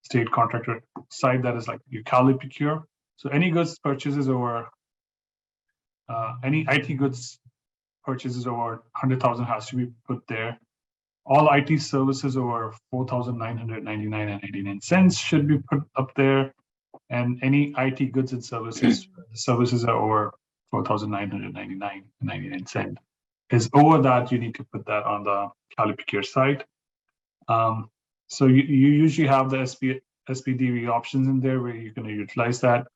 state contractor site, that is like your Cali Procure. So any goods purchases over any IT goods purchases over 100,000 has to be put there. All IT services over $4,999.89 should be put up there, and any IT goods and services are over $4,999.99 is over that. You need to put that on the Cali Procure site. So you usually have the SPDV options in there where you're going to utilize that.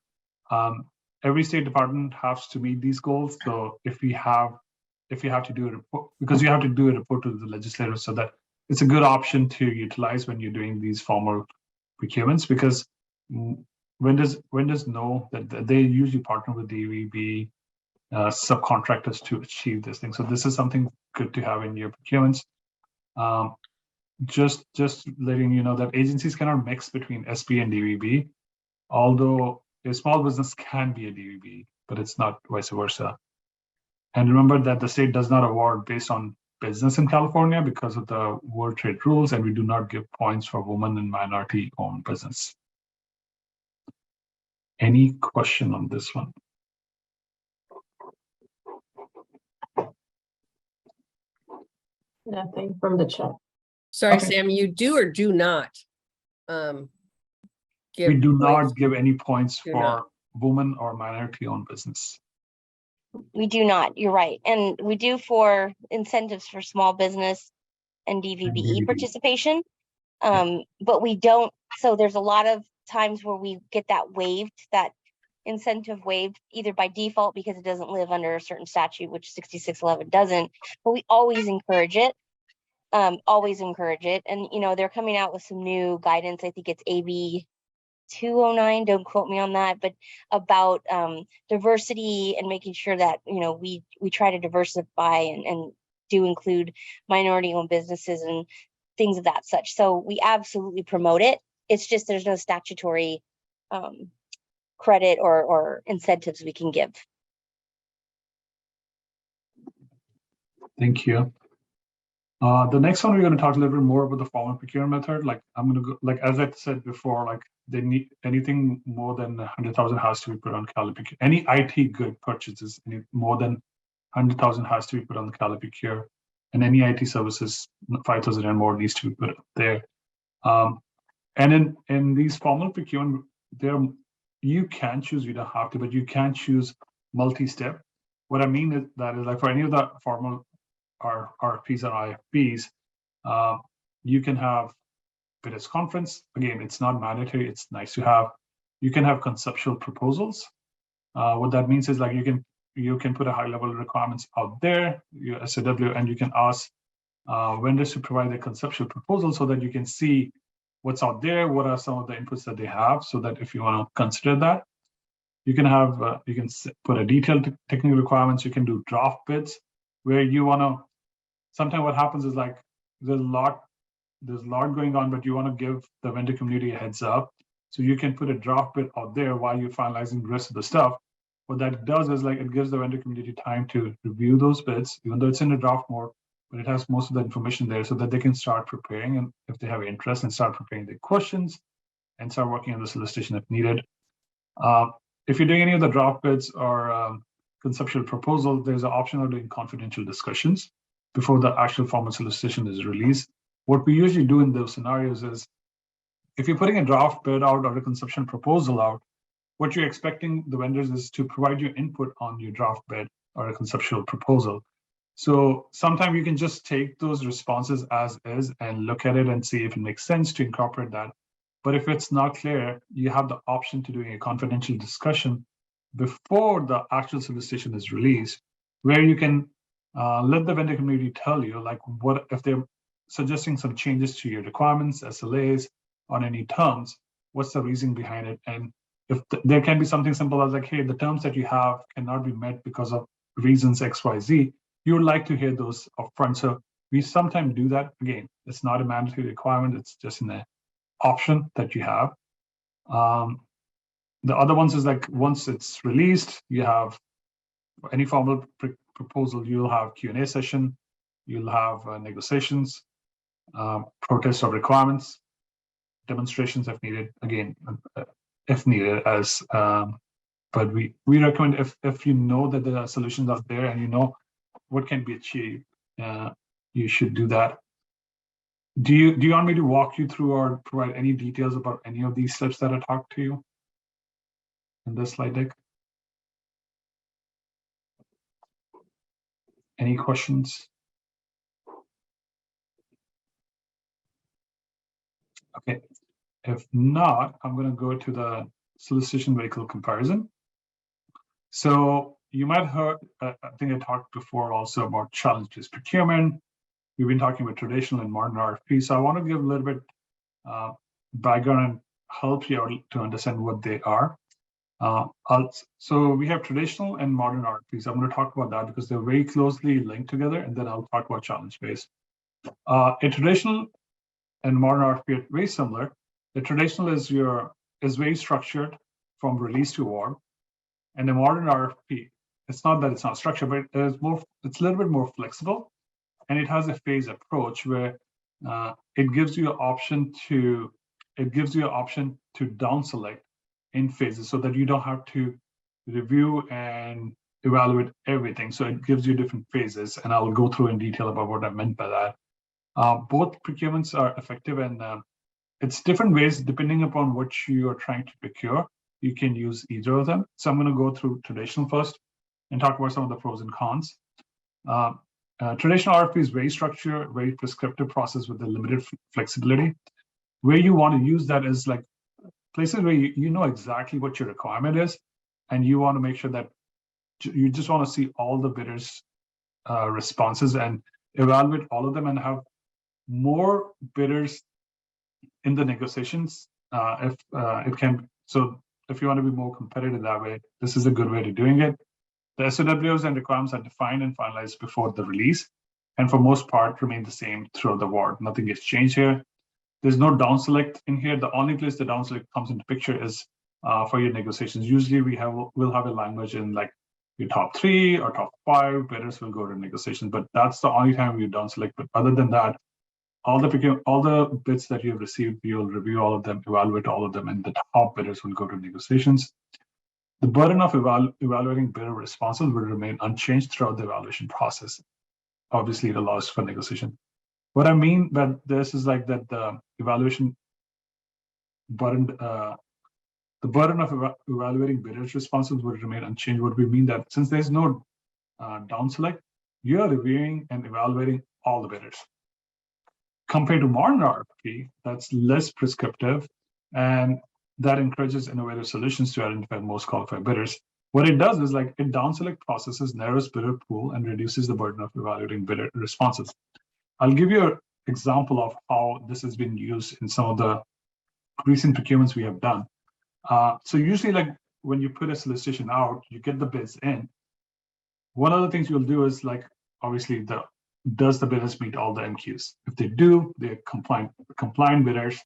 Every state department has to meet these goals. So if you have to do a report, because you have to do a report to the legislature, so that it's a good option to utilize when you're doing these formal procurements, because vendors know that they usually partner with DVB subcontractors to achieve this thing. So this is something good to have in your procurements. Just letting you know that agencies cannot mix between SP and DVB, although a small business can be a DVB, but it's not vice versa. And remember that the state does not award based on business in California because of the World Trade rules, and we do not give points for women and minority-owned business. Any question on this one? Nothing from the chat. Sorry, Okay. Sam, you do or do not? We do not give any points Do for not. women or minority-owned business. We do not, you're right. And we do for incentives for small business and DVBE participation. But we don't, so there's a lot of times where we get that waived, that incentive waived, either by default because it doesn't live under a certain statute, which 6611 doesn't, but we always encourage it. And, they're coming out with some new guidance. I think it's AB 209, don't quote me on that, but about diversity and making sure that, we try to diversify and do include minority-owned businesses and things of that such. So we absolutely promote it. It's just there's no statutory credit or incentives we can give. Thank you. The next one, we're going to talk a little bit more about the formal procurement method. Like I'm going to go, like as I said before, like they need anything more than 100,000 has to be put on Cali Procure. Any IT good purchases more than 100,000 has to be put on the Cali Procure, and any IT services 5,000 and more needs to be put up there. And in these formal procurement, you can choose, you don't have to, but you can choose multi-step. What I mean is that is like for any of the formal RFPs or IFPs, you can have bidders conference. Again, it's not mandatory, it's nice to have. You can have conceptual proposals. What that means is like you can put a high level requirements out there, your SOW, and you can ask vendors to provide a conceptual proposal so that you can see what's out there, what are some of the inputs that they have, so that if you want to consider that, you can have put a detailed technical requirements. You can do draft bids where you want to. Sometimes what happens is like there's a lot going on, but you want to give the vendor community a heads up, so you can put a draft bid out there while you're finalizing the rest of the stuff. What that does is like it gives the vendor community time to review those bids, even though it's in a draft mode, but it has most of the information there so that they can start preparing, and if they have interest, and start preparing their questions and start working on the solicitation if needed. If you're doing any of the draft bids or conceptual proposal, there's an option of doing confidential discussions before the actual formal solicitation is released. What we usually do in those scenarios is, if you're putting a draft bid out or a conceptual proposal out, what you're expecting the vendors is to provide you input on your draft bid or a conceptual proposal. So sometimes you can just take those responses as is and look at it and see if it makes sense to incorporate that. But if it's not clear, you have the option to doing a confidential discussion before the actual solicitation is released, where you can let the vendor community tell you, like, what if they're suggesting some changes to your requirements, SLAs, on any terms, what's the reason behind it? And if there can be something simple as like, hey, the terms that you have cannot be met because of reasons X, Y, Z, you would like to hear those upfront. So we sometimes do that. Again, it's not a mandatory requirement, it's just an option that you have. The other ones is like, once it's released, you have any formal proposal, you'll have Q&A session, you'll have negotiations, protest of requirements, demonstrations if needed, again, if needed, as but we recommend if you know that there are solutions out there and you know what can be achieved, you should do that. Do you want me to walk you through or provide any details about any of these steps that I talked to you in this slide deck? Any questions? Okay, if not, I'm going to go to the solicitation vehicle comparison. So you might have heard, I think I talked before also about challenge-based procurement. We've been talking about traditional and modern RFP. So I want to give a little bit background and help you out to understand what they are. So we have traditional and modern RFPs. I'm going to talk about that because they're very closely linked together, and then I'll talk about challenge-based. A traditional and modern RFP are very similar. The traditional is very structured from release to award, and the modern RFP, it's not that it's not structured, but it's a little bit more flexible, and it has a phase approach where it gives you an option to down select in phases so that you don't have to review and evaluate everything. So it gives you different phases, and I'll go through in detail about what I meant by that. Both procurements are effective, and it's different ways depending upon what you are trying to procure. You can use either of them. So I'm going to go through traditional first and talk about some of the pros and cons. Traditional RFP is very structured, very prescriptive process with a limited flexibility. Where you want to use that is like places where you know exactly what your requirement is, and you want to make sure that you just want to see all the bidders' responses and evaluate all of them and have more bidders in the negotiations if it can. So if you want to be more competitive that way, this is a good way to doing it. The SOWs and requirements are defined and finalized before the release, and for most part remain the same throughout the award. Nothing gets changed here. There's no down select in here. The only place the down select comes into picture is for your negotiations. Usually we'll have a language in like your top 3 or top 5 bidders will go to negotiations, but that's the only time we down select. But other than that, all the bids that you have received, you'll review all of them, evaluate all of them, and the top bidders will go to negotiations. The burden of evaluating bidder responses will remain unchanged throughout the evaluation process. Obviously, it allows for negotiation. What I mean by this is like that the evaluation burden, the burden of evaluating bidders' responses would remain unchanged. Would we mean that since there's no down select, you're reviewing and evaluating all the bidders? Compared to modern RFP, that's less prescriptive, and that encourages innovative solutions to identify the most qualified bidders. What it does is like it down select processes, narrows bidder pool, and reduces the burden of evaluating bidder responses. I'll give you an example of how this has been used in some of the recent procurements we have done. So usually, like when you put a solicitation out, you get the bids in. One of the things you'll do is like, obviously, does the bidders meet all the MQs? If they do, they're compliant bidders.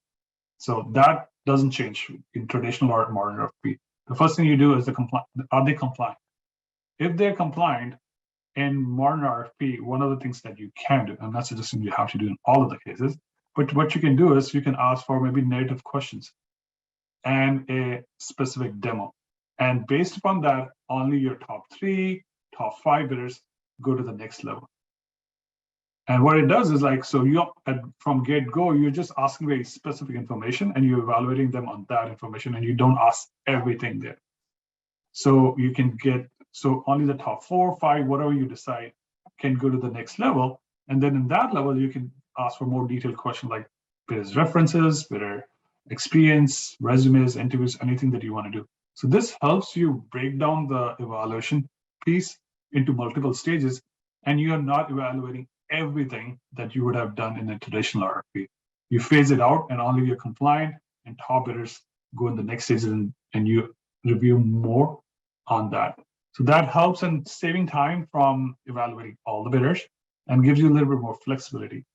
So that doesn't change in traditional or modern RFP. The first thing you do is are they compliant? If they're compliant in modern RFP, one of the things that you can do, I'm not suggesting you have to do in all of the cases, but what you can do is you can ask for maybe narrative questions and a specific demo. And based upon that, only your top 3, top 5 bidders go to the next level. And what it does is like, so you from get-go, you're just asking very specific information and you're evaluating them on that information, and you don't ask everything there. So you can get, so only the top 4 or 5, whatever you decide, can go to the next level. And then in that level, you can ask for more detailed questions like bidders' references, bidder experience, resumes, interviews, anything that you want to do. So this helps you break down the evaluation piece into multiple stages, and you are not evaluating everything that you would have done in a traditional RFP. You phase it out, and only your compliant and top bidders go in the next stage, and you review more on that. So that helps in saving time from evaluating all the bidders and gives you a little bit more flexibility.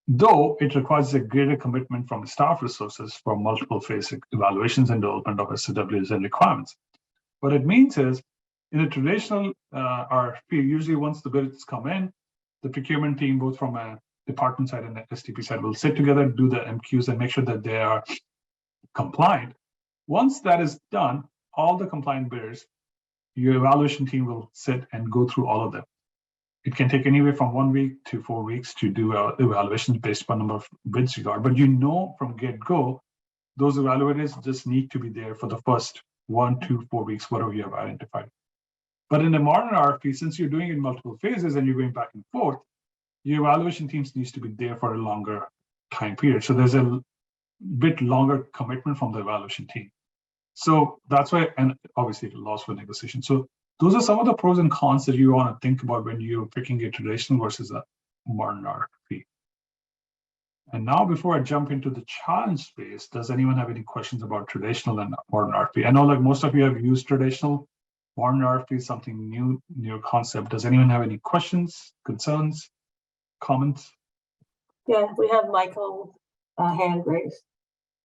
Though it requires a greater commitment from staff resources for multiple phase evaluations and development of SOWs and requirements. What it means is, in a traditional RFP, usually once the bids come in, the procurement team, both from a department side and the STP side, will sit together, do the MQs, and make sure that they are compliant. Once that is done, all the compliant bidders, your evaluation team will sit and go through all of them. It can take anywhere from 1 week to 4 weeks to do evaluations based upon number of bids you got. But you know from get-go, those evaluators just need to be there for the first 1 to 4 weeks, whatever you have identified. But in a modern RFP, since you're doing it in multiple phases and you're going back and forth, your evaluation teams needs to be there for a longer time period. So there's a bit longer commitment from the evaluation team. So that's why, and obviously it allows for negotiation. So those are some of the pros and cons that you want to think about when you're picking a traditional versus a modern RFP. And now, before I jump into the challenge space, does anyone have any questions about traditional and modern RFP? I know like most of you have used traditional. Modern RFP is something new concept. Does anyone have any questions, concerns, comments? Yeah, we have Michael hand raised.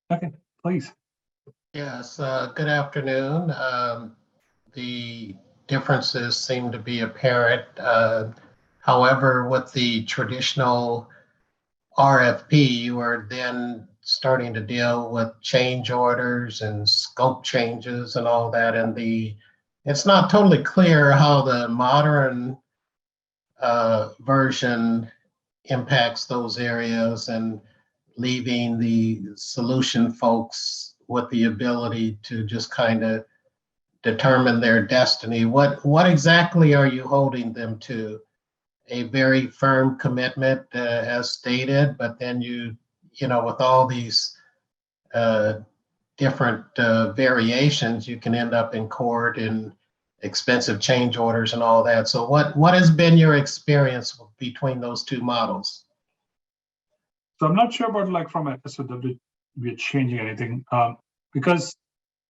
Okay, please. Yes, good afternoon. The differences seem to be apparent. However, with the traditional RFP, you are then starting to deal with change orders and scope changes and all that. And it's not totally clear how the modern version impacts those areas, and leaving the solution folks with the ability to just kind of determine their destiny. What exactly are you holding them to? A very firm commitment as stated, but then you know, with all these different variations, you can end up in court and expensive change orders and all that. So what has been your experience between those two models? So I'm not sure about like from a SOW, we're changing anything because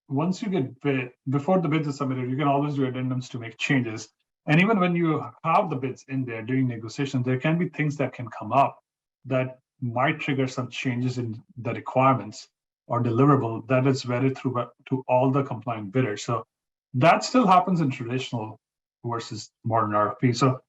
once you get bid, before the bids are submitted, you can always do addendums to make changes. And even when you have the bids in there during negotiation, there can be things that can come up that might trigger some changes in the requirements or deliverable that is vetted through to all the compliant bidders. So that still happens in traditional versus modern RFP. So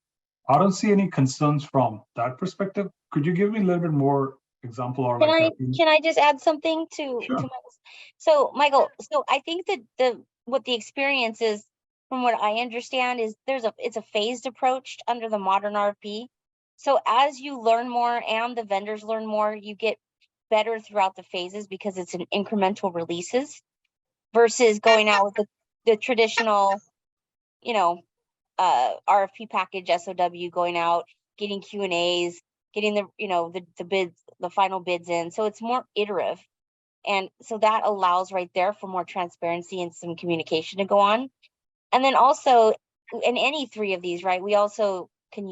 I don't see any concerns from that perspective. Could you give me a little bit more example or Can I just add something to Michael's? So Michael, so I think that what the experience is, from what I understand, is it's a phased approach under the modern RFP. So as you learn more and the vendors learn more, you get better throughout the phases because it's an incremental releases versus going out with the traditional, you know, RFP package, SOW, going out, getting Q&As, getting the, you know, the bids, the final bids in. So it's more iterative. And so that allows right there for more transparency and some communication to go on. And then also in any three of these, right, we also can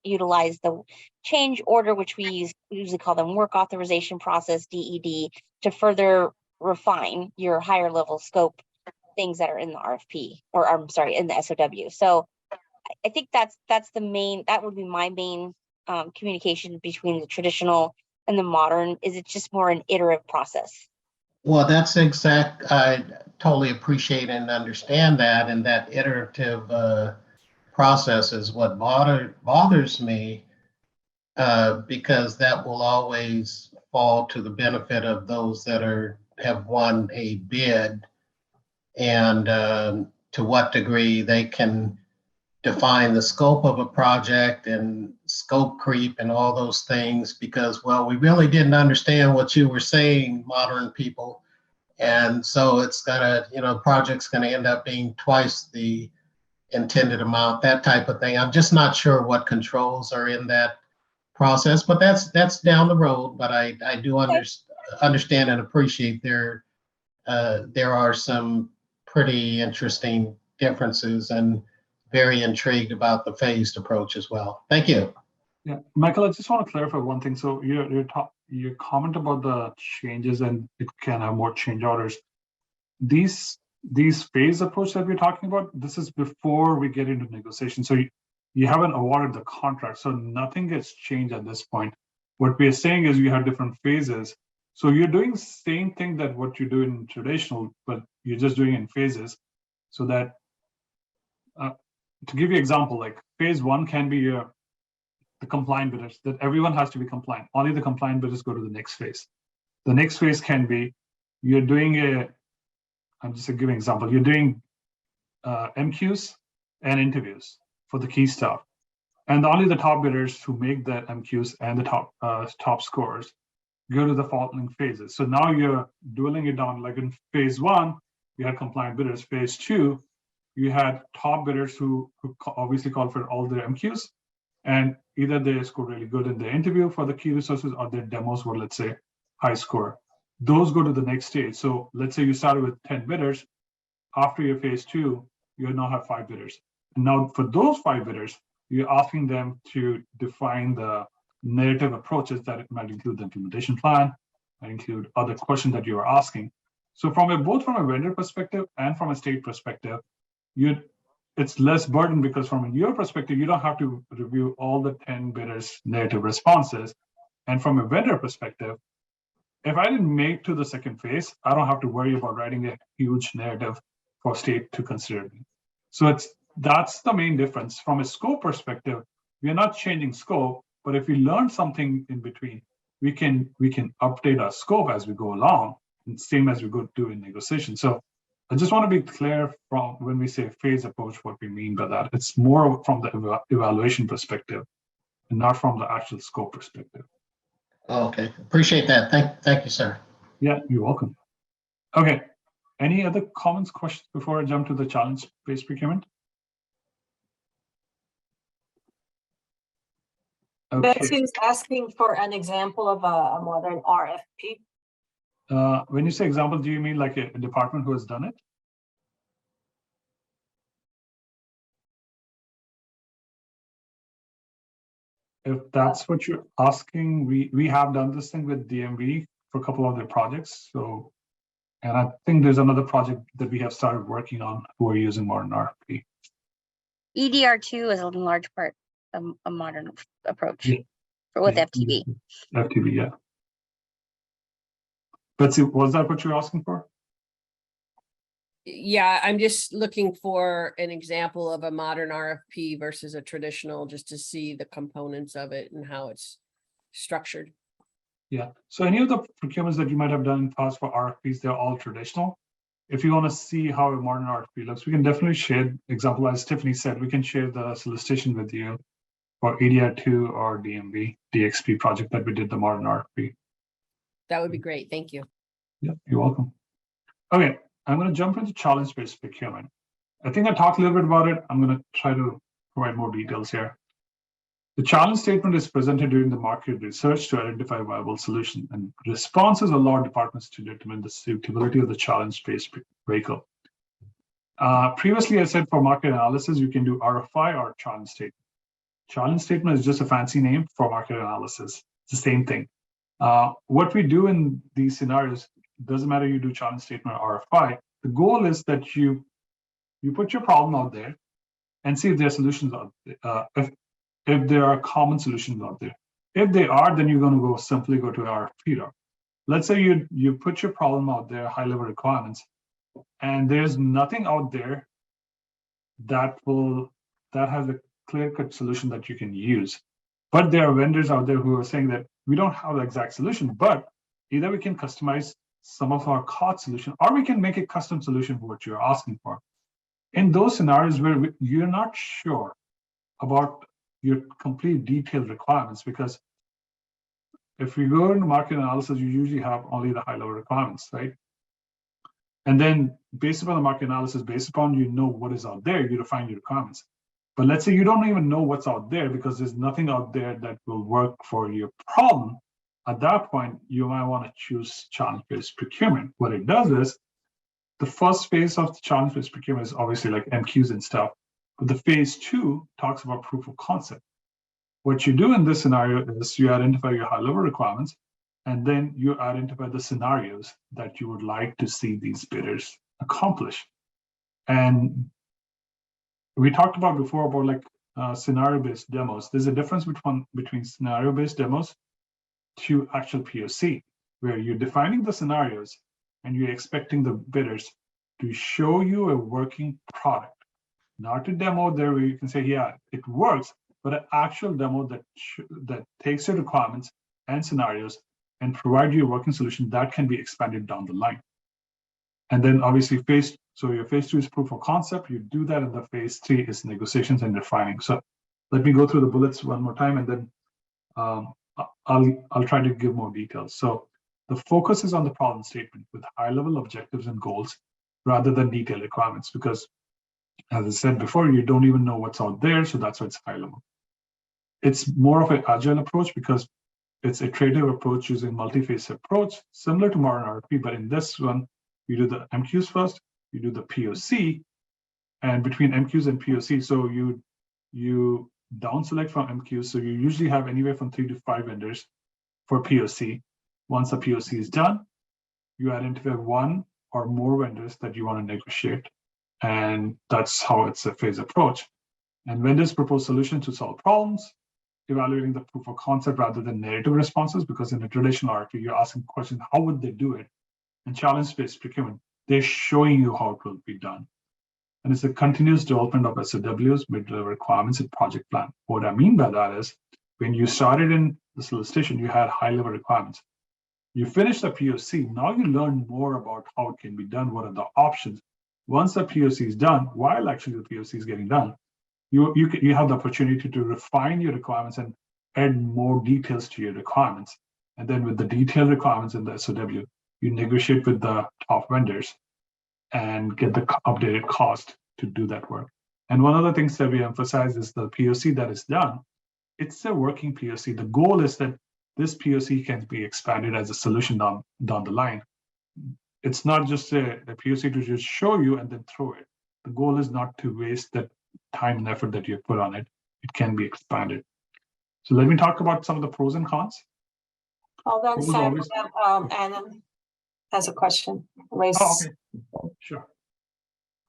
utilize the change order, which we usually call them work authorization process, DED, to further refine your higher level scope things that are in the RFP, or I'm sorry, in the SOW. So I think that's the main, that would be my main communication between the traditional and the modern. Is it's just more an iterative process. Well, that's exact. I totally appreciate and understand that, and that iterative process is what bothers me, because that will always fall to the benefit of those that have won a bid, and to what degree they can define the scope of a project and scope creep and all those things, because, well, we really didn't understand what you were saying, modern people. And so it's gonna, you know, project's gonna end up being twice the intended amount, that type of thing. I'm just not sure what controls are in that process, but that's down the road. But I do understand and appreciate there are some pretty interesting differences, and very intrigued about the phased approach as well. Thank you. Yeah, Michael, I just want to clarify one thing. So your comment about the changes and it can have more change orders. These phase approach that we're talking about, this is before we get into negotiation. So you haven't awarded the contract, so nothing gets changed at this point. What we're saying is you have different phases. So you're doing the same thing that what you do in traditional, but you're just doing it in phases. So that, to give you an example, like phase one can be the compliant bidders, that everyone has to be compliant. Only the compliant bidders go to the next phase. The next phase can be, you're doing I'm just giving an example, you're doing MQs and interviews for the key stuff. And only the top bidders who make the MQs and the top scores go to the following phases. So now you're dueling it down. Like in phase one, you had compliant bidders. Phase two, you had top bidders who obviously called for all their MQs, and either they scored really good in the interview for the key resources, or their demos were, let's say, high score. Those go to the next stage. So let's say you started with 10 bidders. After your phase two, you now have 5 bidders. And now for those 5 bidders, you're asking them to define the narrative approaches that it might include the implementation plan, might include other questions that you are asking. So both from a vendor perspective and from a state perspective, it's less burden, because from your perspective, you don't have to review all the 10 bidders' narrative responses. And from a vendor perspective, if I didn't make to the second phase, I don't have to worry about writing a huge narrative for state to consider. So that's the main difference. From a scope perspective, we are not changing scope, but if we learn something in between, we can update our scope as we go along, and same as we go do in negotiation. So I just want to be clear from when we say phase approach, what we mean by that. It's more from the evaluation perspective and not from the actual scope perspective. Okay, appreciate that. Thank you, sir. Yeah, you're welcome. Okay, any other comments, questions before I jump to the challenge-based procurement? Okay. Betsy's asking for an example of a modern RFP. When you say example, do you mean like a department who has done it? If that's what you're asking, we have done this thing with DMV for a couple of their projects. So, and I think there's another project that we have started working on who are using modern RFP. EDR2 is in large part a modern approach with Yeah. FTB. FTB, yeah. Betsy, was that what you're asking for? Yeah, I'm just looking for an example of a modern RFP versus a traditional, just to see the components of it and how it's structured. Yeah, so any of the procurements that you might have done in the past for RFPs, they're all traditional. If you want to see how a modern RFP looks, we can definitely share example, as Tiffany said, we can share the solicitation with you for ADR2 or DMV, DXP project that we did the modern RFP. That would be great. Thank you. Yeah, you're welcome. Okay, I'm going to jump into challenge-based procurement. I think I talked a little bit about it. I'm going to try to provide more details here. The challenge statement is presented during the market research to identify a viable solution, and responses allow departments to determine the suitability of the challenge-based vehicle. Previously, I said for market analysis, you can do RFI or challenge statement. Challenge statement is just a fancy name for market analysis. It's the same thing. What we do in these scenarios, doesn't matter you do challenge statement or RFI, the goal is that you put your problem out there and see if there are solutions out there, if there are common solutions out there. If they are, then you're going to simply go to RFP route. Let's say you put your problem out there, high-level requirements, and there's nothing out there that has a clear-cut solution that you can use. But there are vendors out there who are saying that we don't have the exact solution, but either we can customize some of our COTS solution, or we can make a custom solution for what you're asking for. In those scenarios where you're not sure about your complete detailed requirements, because if you go into market analysis, you usually have only the high-level requirements, right? And then based upon the market analysis, based upon what is out there, you define your requirements. But let's say you don't even know what's out there because there's nothing out there that will work for your problem. At that point, you might want to choose challenge-based procurement. What it does is, the first phase of the challenge-based procurement is obviously like MQs and stuff. But the phase 2 talks about proof of concept. What you do in this scenario is you identify your high-level requirements, and then you identify the scenarios that you would like to see these bidders accomplish. And we talked about before about like scenario-based demos. There's a difference between scenario-based demos to actual POC, where you're defining the scenarios and you're expecting the bidders to show you a working product, not a demo there where you can say, yeah, it works, but an actual demo that takes your requirements and scenarios and provide you a working solution that can be expanded down the line. And then obviously your phase 2 is proof of concept. You do that, and the phase 3 is negotiations and refining. So let me go through the bullets one more time, and then I'll try to give more details. So the focus is on the problem statement with high-level objectives and goals rather than detailed requirements, because as I said before, you don't even know what's out there, so that's why it's high-level. It's more of an agile approach because it's an iterative approach using multi-phase approach, similar to modern RFP, but in this one, you do the MQs first, you do the POC, and between MQs and POC, so you down select from MQs, so you usually have anywhere from 3 to 5 vendors for POC. Once the POC is done, you identify one or more vendors that you want to negotiate, and that's how it's a phase approach. And vendors propose solutions to solve problems, evaluating the proof of concept rather than narrative responses, because in a traditional RFP, you're asking questions, how would they do it? And challenge-based procurement, they're showing you how it will be done. And it's a continuous development of SOWs, mid-level requirements, and project plan. What I mean by that is, when you started in the solicitation, you had high-level requirements. You finish the POC, now you learn more about how it can be done, what are the options. Once the POC is done, while actually the POC is getting done, you have the opportunity to refine your requirements and add more details to your requirements. And then with the detailed requirements in the SOW, you negotiate with the top vendors and get the updated cost to do that work. And one of the things that we emphasize is the POC that is done, it's a working POC. The goal is that this POC can be expanded as a solution down the line. It's not just a POC to just show you and then throw it. The goal is not to waste the time and effort that you put on it. It can be expanded. So let me talk about some of the pros and cons. Hold on, Sam, Anna has a question. Raise. Oh, okay. Sure.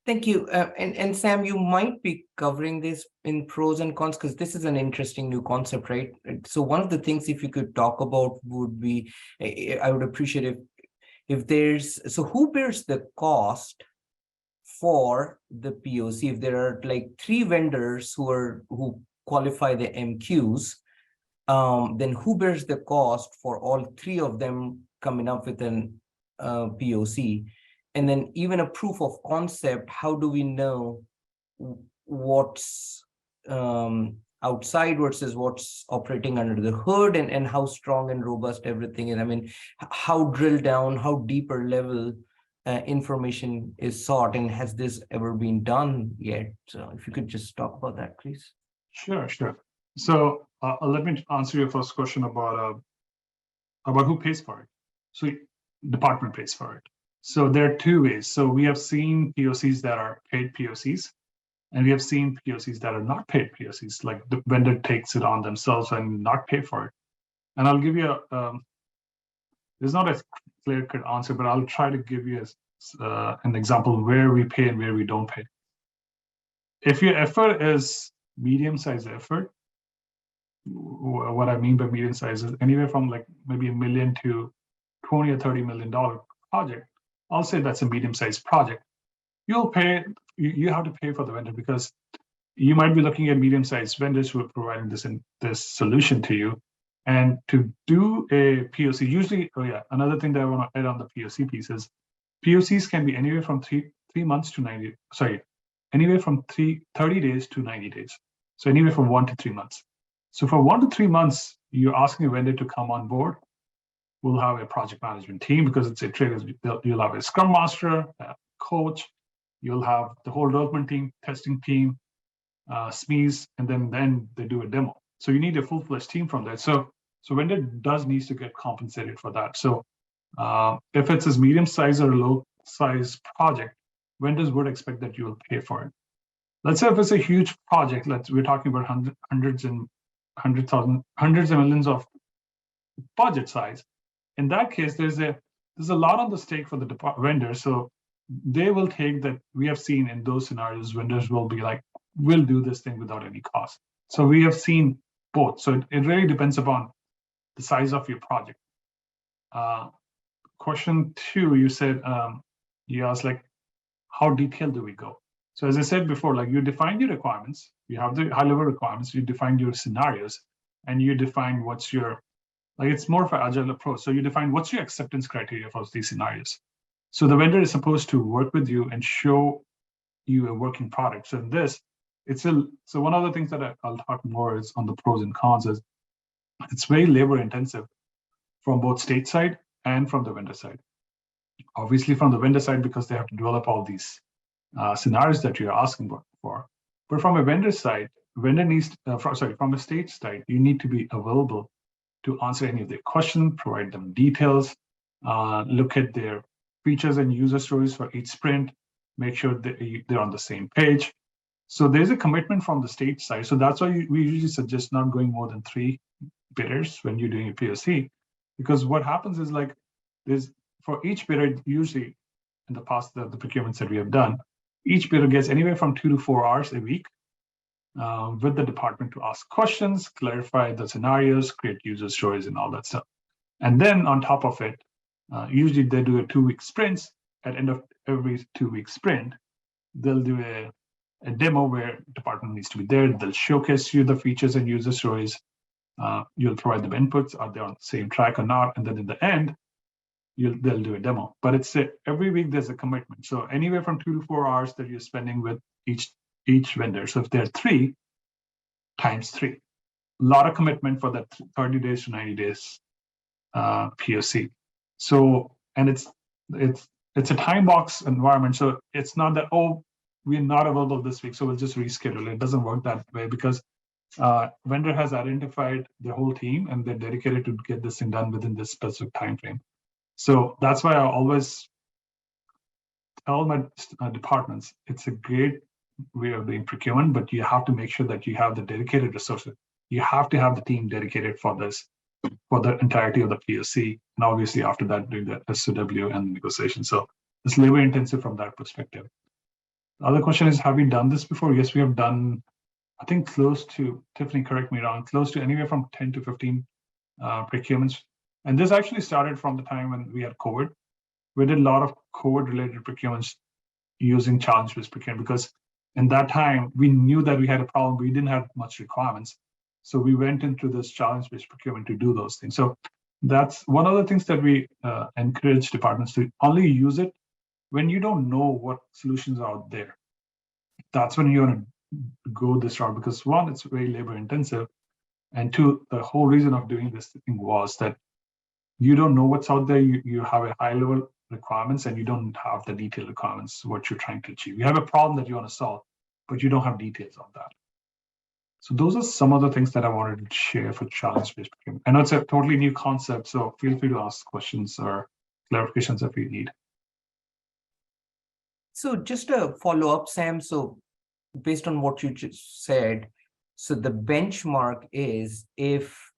Thank you. And Sam, you might be covering this in pros and cons because this is an interesting new concept, right? So one of the things, if you could talk about, would be, I would appreciate if there's, so who bears the cost for the POC? If there are like 3 vendors who qualify the MQs, then who bears the cost for all 3 of them coming up with an POC? And then even a proof of concept, how do we know what's outside versus what's operating under the hood, and how strong and robust everything is. I mean, how drilled down, how deeper level information is sought, and has this ever been done yet? So if you could just talk about that, please. Sure. So let me answer your first question about who pays for it. So department pays for it. So there are two ways. So we have seen POCs that are paid POCs, and we have seen POCs that are not paid POCs, like the vendor takes it on themselves and not pay for it. And I'll give you there's not a clear-cut answer, but I'll try to give you an example where we pay and where we don't pay. If your effort is medium-sized effort, what I mean by medium size is anywhere from like maybe $1 million to $20 or $30 million project. I'll say that's a medium-sized project. You'll pay. You have to pay for the vendor, because you might be looking at medium-sized vendors who are providing this solution to you. And to do a POC, usually, another thing that I want to add on the POC piece is POCs can be anywhere from three months to 90. Sorry, anywhere from 30 days to 90 days. So anywhere from 1 to 3 months. So for 1 to 3 months, you're asking a vendor to come on board. We'll have a project management team, because it's a triggers. You'll have a scrum master, a coach. You'll have the whole development team, testing team, SMEs, and then they do a demo. So you need a full-fledged team from that. So vendor needs to get compensated for that. So if it's a medium-sized or low-size project, vendors would expect that you will pay for it. Let's say if it's a huge project, we're talking about hundreds of millions of budget size. In that case, there's a lot on the stake for the vendor. So they will take that. We have seen in those scenarios, vendors will be like, we'll do this thing without any cost. So we have seen both. So it really depends upon the size of your project. Question 2, you said, you asked like, how detailed do we go? So as I said before, like you define your requirements, you have the high level requirements, you define your scenarios, and you define what's your, like it's more of an agile approach. So you define what's your acceptance criteria for these scenarios. So the vendor is supposed to work with you and show you a working product. So so one of the things that I'll talk more is on the pros and cons is it's very labor intensive from both state side and from the vendor side. Obviously from the vendor side, because they have to develop all these scenarios that you're asking for. But from a vendor side, from a state side, you need to be available to answer any of their questions, provide them details, look at their features and user stories for each sprint, make sure that they're on the same page. So there's a commitment from the state side. So that's why we usually suggest not going more than 3 bidders when you're doing a POC, because what happens is like for each bidder, usually in the past, the procurements that we have done, each bidder gets anywhere from 2 to 4 hours a week with the department to ask questions, clarify the scenarios, create user stories and all that stuff. And then on top of it, usually they do a 2-week sprints. At end of every 2-week sprint, they'll do a demo where department needs to be there. They'll showcase you the features and user stories. You'll provide them inputs. Are they on the same track or not? And then in the end, they'll do a demo. But it's every week there's a commitment. So anywhere from 2 to 4 hours that you're spending with each vendor. So if there are 3 times 3, a lot of commitment for that 30 days to 90 days POC. So, and it's a time box environment. So it's not that, oh, we're not available this week, so we'll just reschedule. It doesn't work that way, because vendor has identified the whole team and they're dedicated to get this thing done within this specific time frame. So that's why I always tell my departments, it's a great way of doing procurement, but you have to make sure that you have the dedicated resources. You have to have the team dedicated for this, for the entirety of the POC, and obviously after that doing the SOW and negotiation. So it's labor intensive from that perspective. The other question is, have we done this before? Yes, we have done, I think close to, Tiffany, correct me wrong, close to anywhere from 10 to 15 procurements. And this actually started from the time when we had COVID. We did a lot of COVID-related procurements using challenge-based procurement, because in that time, we knew that we had a problem. We didn't have much requirements. So we went into this challenge-based procurement to do those things. So that's one of the things that we encourage departments to only use it when you don't know what solutions are out there. That's when you want to go this route because one, it's very labor intensive, and two, the whole reason of doing this thing was that you don't know what's out there. You have a high level requirements and you don't have the detailed requirements, what you're trying to achieve. You have a problem that you want to solve, but you don't have details of that. So those are some of the things that I wanted to share for challenge-based procurement. I know it's a totally new concept, so feel free to ask questions or clarifications if you need. So just a follow up, Sam. So based on what you just said, so the benchmark is if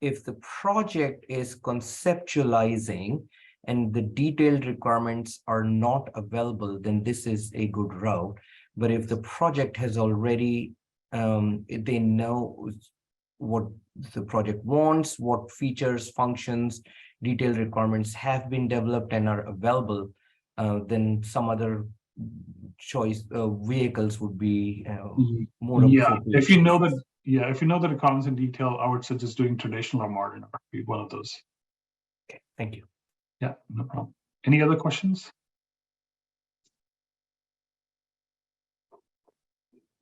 the project is conceptualizing and the detailed requirements are not available, then this is a good route. But if the project has already, they know what the project wants, what features, functions, detailed requirements have been developed and are available, then some other choice vehicles would be more appropriate. If you know that, if you know the requirements in detail, I would suggest doing traditional or modern RFP, one of those. Okay, thank you. Yeah, no problem. Any other questions?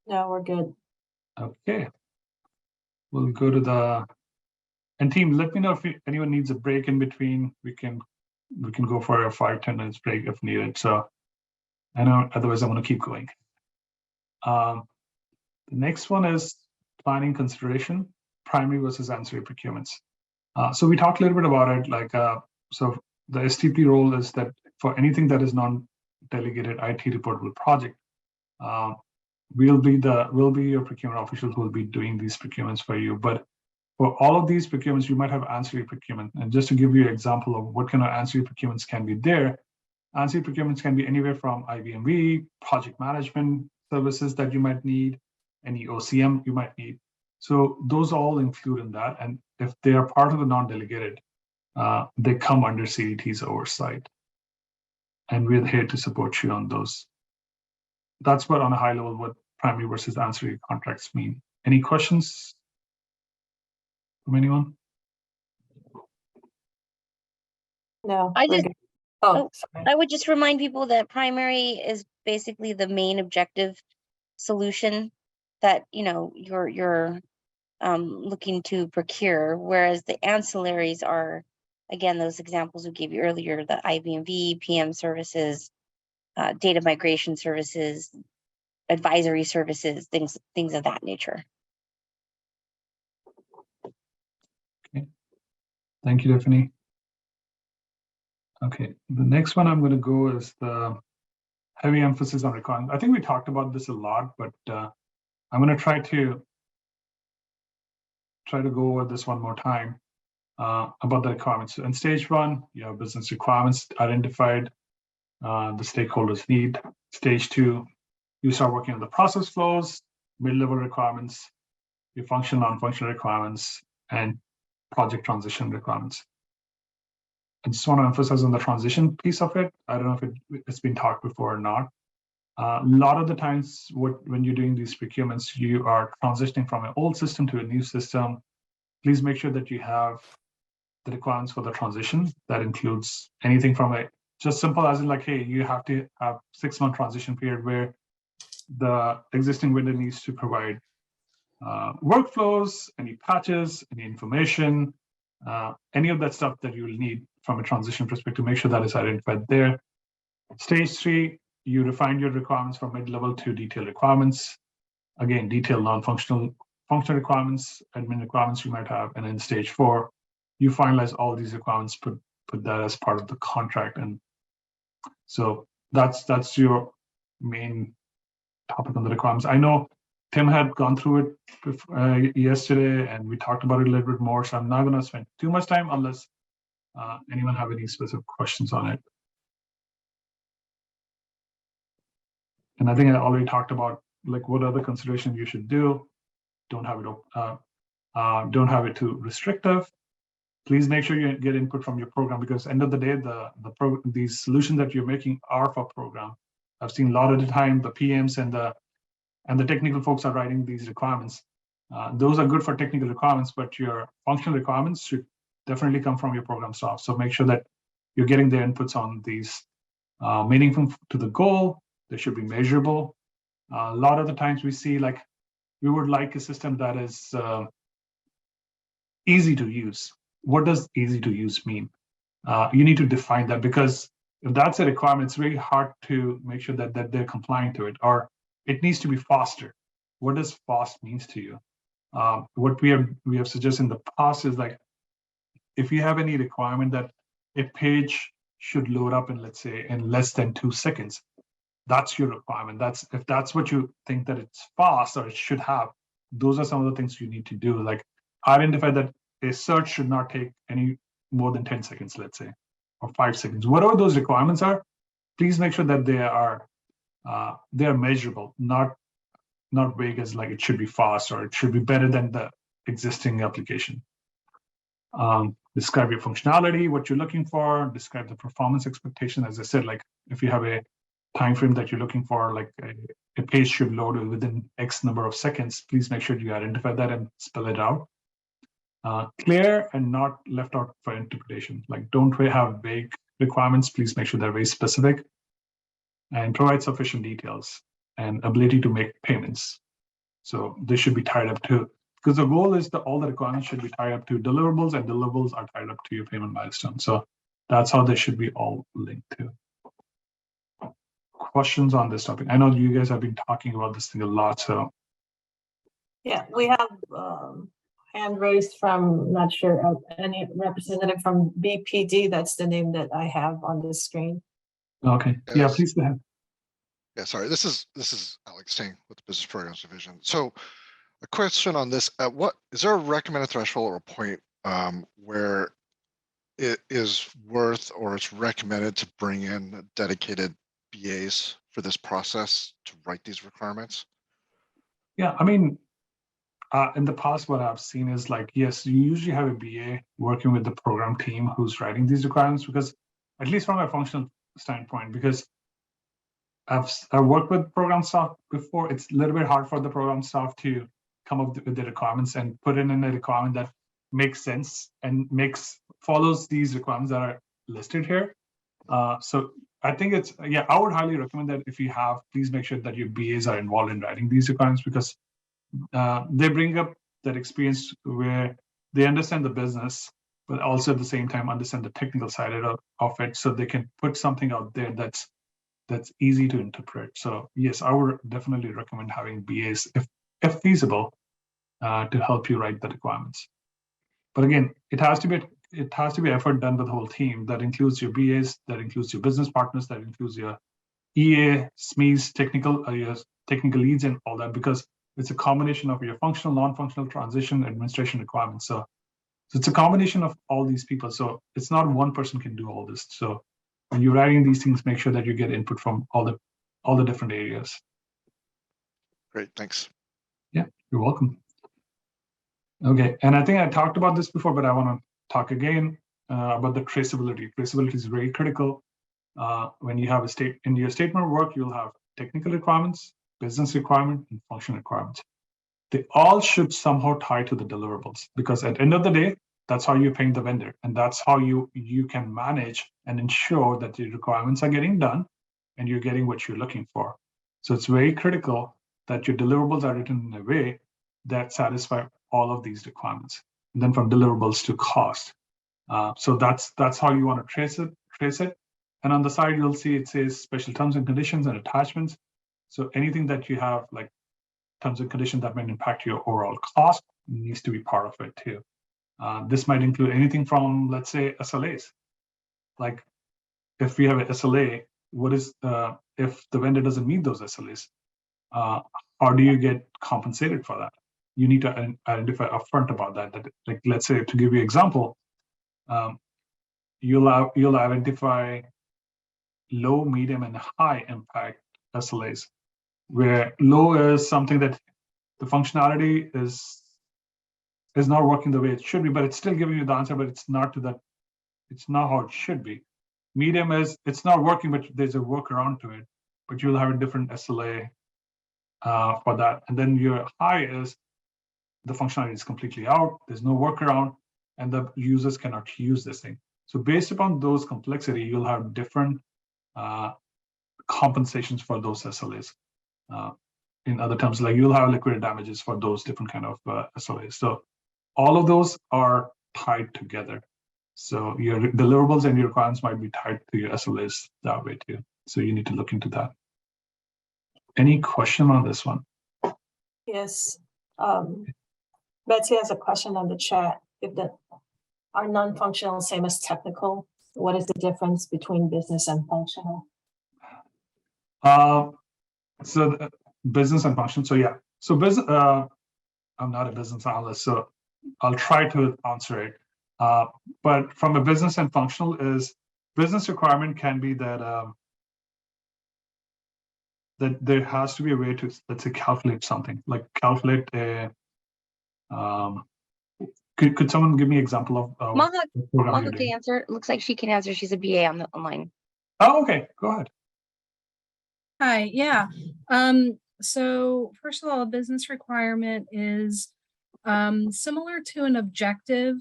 No, we're good. Okay. We'll go to the, and team, let me know if anyone needs a break in between. We can go for a 5-10 minutes break if needed. So I know, otherwise I'm going to keep going. The next one is planning consideration, primary versus ancillary procurements. So we talked a little bit about it, like, so the STP role is that for anything that is non-delegated IT reportable project, we'll be your procurement officials who will be doing these procurements for you. But for all of these procurements, you might have ancillary procurement. And just to give you an example of what kind of ancillary procurements can be there, ancillary procurements can be anywhere from IBMV, project management services that you might need, any OCM you might need. So those all include in that. And if they are part of the non-delegated, they come under CDT's oversight. And we're here to support you on those. That's what, on a high level, what primary versus ancillary contracts mean. Any questions from anyone? No. I we're just, good. Oh, sorry. I would just remind people that primary is basically the main objective solution that, you know, you're looking to procure, whereas the ancillaries are, again, those examples we gave you earlier, the IBMV, PM services, data migration services, advisory services, things of that nature. Okay, thank you, Tiffany. Okay, the next one I'm going to go is the heavy emphasis on requirements. I think we talked about this a lot, but I'm going to try to go over this one more time about the requirements. So in stage one, you have business requirements identified, the stakeholders need. Stage two, you start working on the process flows, mid-level requirements, your functional, non-functional requirements, and project transition requirements. I just want to emphasize on the transition piece of it. I don't know if it's been talked before or not. A lot of the times when you're doing these procurements, you are transitioning from an old system to a new system. Please make sure that you have the requirements for the transition. That includes anything from a just simple as in like, hey, you have to have 6-month transition period where the existing vendor needs to provide workflows, any patches, any information, any of that stuff that you will need from a transition perspective, make sure that is identified there. Stage 3, you refine your requirements from mid-level to detailed requirements. Again, detailed non-functional, functional requirements, admin requirements you might have. And then stage 4, you finalize all these requirements, put that as part of the contract. And so that's your main topic on the requirements. I know Tim had gone through it yesterday, and we talked about it a little bit more. So I'm not going to spend too much time unless anyone have any specific questions on it. And I think I already talked about like what other considerations you should do. Don't have it too restrictive. Please make sure you get input from your program, because end of the day, these solutions that you're making are for program. I've seen a lot of the time the PMs and the technical folks are writing these requirements. Those are good for technical requirements, but your functional requirements should definitely come from your program staff. So make sure that you're getting their inputs on these meaningful to the goal. They should be measurable. A lot of the times we see like, we would like a system that is easy to use. What does easy to use mean? You need to define that, because if that's a requirement, it's very hard to make sure that they're complying to it, or it needs to be faster. What does fast means to you? What we have suggested in the past is like, if you have any requirement that a page should load up in, let's say, in less than 2 seconds, that's your requirement. If that's what you think that it's fast or it should have, those are some of the things you need to do. Like identify that a search should not take any more than 10 seconds, let's say, or 5 seconds. Whatever those requirements are, please make sure that they are measurable, not vague as like it should be fast or it should be better than the existing application. Describe your functionality, what you're looking for, describe the performance expectation. As I said, like if you have a time frame that you're looking for, like a page should load within X number of seconds, please make sure you identify that and spell it out. Clear and not left out for interpretation. Like don't have vague requirements, please make sure they're very specific, and provide sufficient details and ability to make payments. So they should be tied up to, because the goal is that all the requirements should be tied up to deliverables, and deliverables are tied up to your payment milestone. So that's how they should be all linked to. Questions on this topic? I know you guys have been talking about this thing a lot, so. Yeah, we have hand raised from, not sure, any representative from BPD. That's the name that I have on this screen. Okay, yeah, please go ahead. Yeah, sorry, this is Alex Ting with the Business Programs Division. So a question on this, what is there a recommended threshold or a point where it is worth or it's recommended to bring in dedicated BAs for this process to write these requirements? Yeah, I mean, in the past, what I've seen is like, yes, you usually have a BA working with the program team who's writing these requirements, because at least from a functional standpoint, because I've worked with program staff before, it's a little bit hard for the program staff to come up with the requirements and put in a requirement that makes sense and follows these requirements that are listed here. So I think it's, yeah, I would highly recommend that if you have, please make sure that your BAs are involved in writing these requirements, because they bring up that experience where they understand the business, but also at the same time understand the technical side of it, so they can put something out there that's easy to interpret. So yes, I would definitely recommend having BAs if feasible to help you write the requirements. But again, it has to be effort done by the whole team. That includes your BAs, that includes your business partners, that includes your EA, SMEs, your technical leads, and all that, because it's a combination of your functional, non-functional, transition, administration requirements. So it's a combination of all these people. So it's not one person can do all this. So when you're writing these things, make sure that you get input from all the different areas. Great, thanks. Yeah, you're welcome. Okay, and I think I talked about this before, but I want to talk again about the traceability. Traceability is very critical. When you have in your statement of work, you'll have technical requirements, business requirement, and functional requirements. They all should somehow tie to the deliverables, because at the end of the day, that's how you're paying the vendor, and that's how you can manage and ensure that the requirements are getting done and you're getting what you're looking for. So it's very critical that your deliverables are written in a way that satisfy all of these requirements. And then from deliverables to cost. So that's how you want to trace it. And on the side, you'll see it says special terms and conditions and attachments. So anything that you have, like terms and conditions that might impact your overall cost, needs to be part of it too. This might include anything from, let's say, SLAs. Like if we have an SLA, what is if the vendor doesn't meet those SLAs? How do you get compensated for that? You need to identify upfront about that. Like, let's say, to give you an example, you'll identify low, medium, and high impact SLAs, where low is something that the functionality is not working the way it should be, but it's still giving you the answer, but it's not how it should be. Medium is it's not working, but there's a workaround to it, but you'll have a different SLA for that. And then your high is the functionality is completely out, there's no workaround, and the users cannot use this thing. So based upon those complexity, you'll have different compensations for those SLAs. in other terms, like you'll have liquidated damages for those different kind of SLAs. So all of those are tied together. So your deliverables and your requirements might be tied to your SLAs that way too. So you need to look into that. Any question on this one? Yes. Betsy has a question on the chat. If the are non-functional same as technical, what is the difference between business and functional? So the business and function. So yeah. So business. I'm not a business analyst, so I'll try to answer it. But from a business and functional is business requirement can be that that there has to be a way to, let's say, calculate something, like calculate a. Could someone give me an example of Maha, the program Maha you're can doing? answer. It looks like she can answer. She's a BA on the online. Oh, okay. Go ahead. Hi, yeah. So first of all, a business requirement is similar to an objective.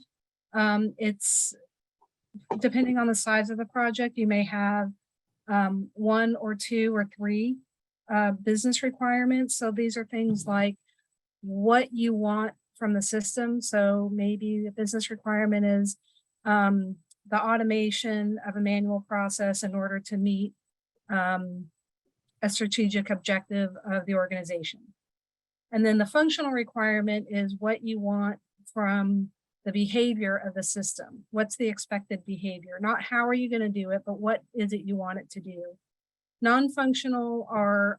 It's depending on the size of the project, you may have 1 or 2 or 3 business requirements. So these are things like what you want from the system. So maybe the business requirement is the automation of a manual process in order to meet a strategic objective of the organization. And then the functional requirement is what you want from the behavior of the system. What's the expected behavior? Not how are you going to do it, but what is it you want it to do? Non-functional are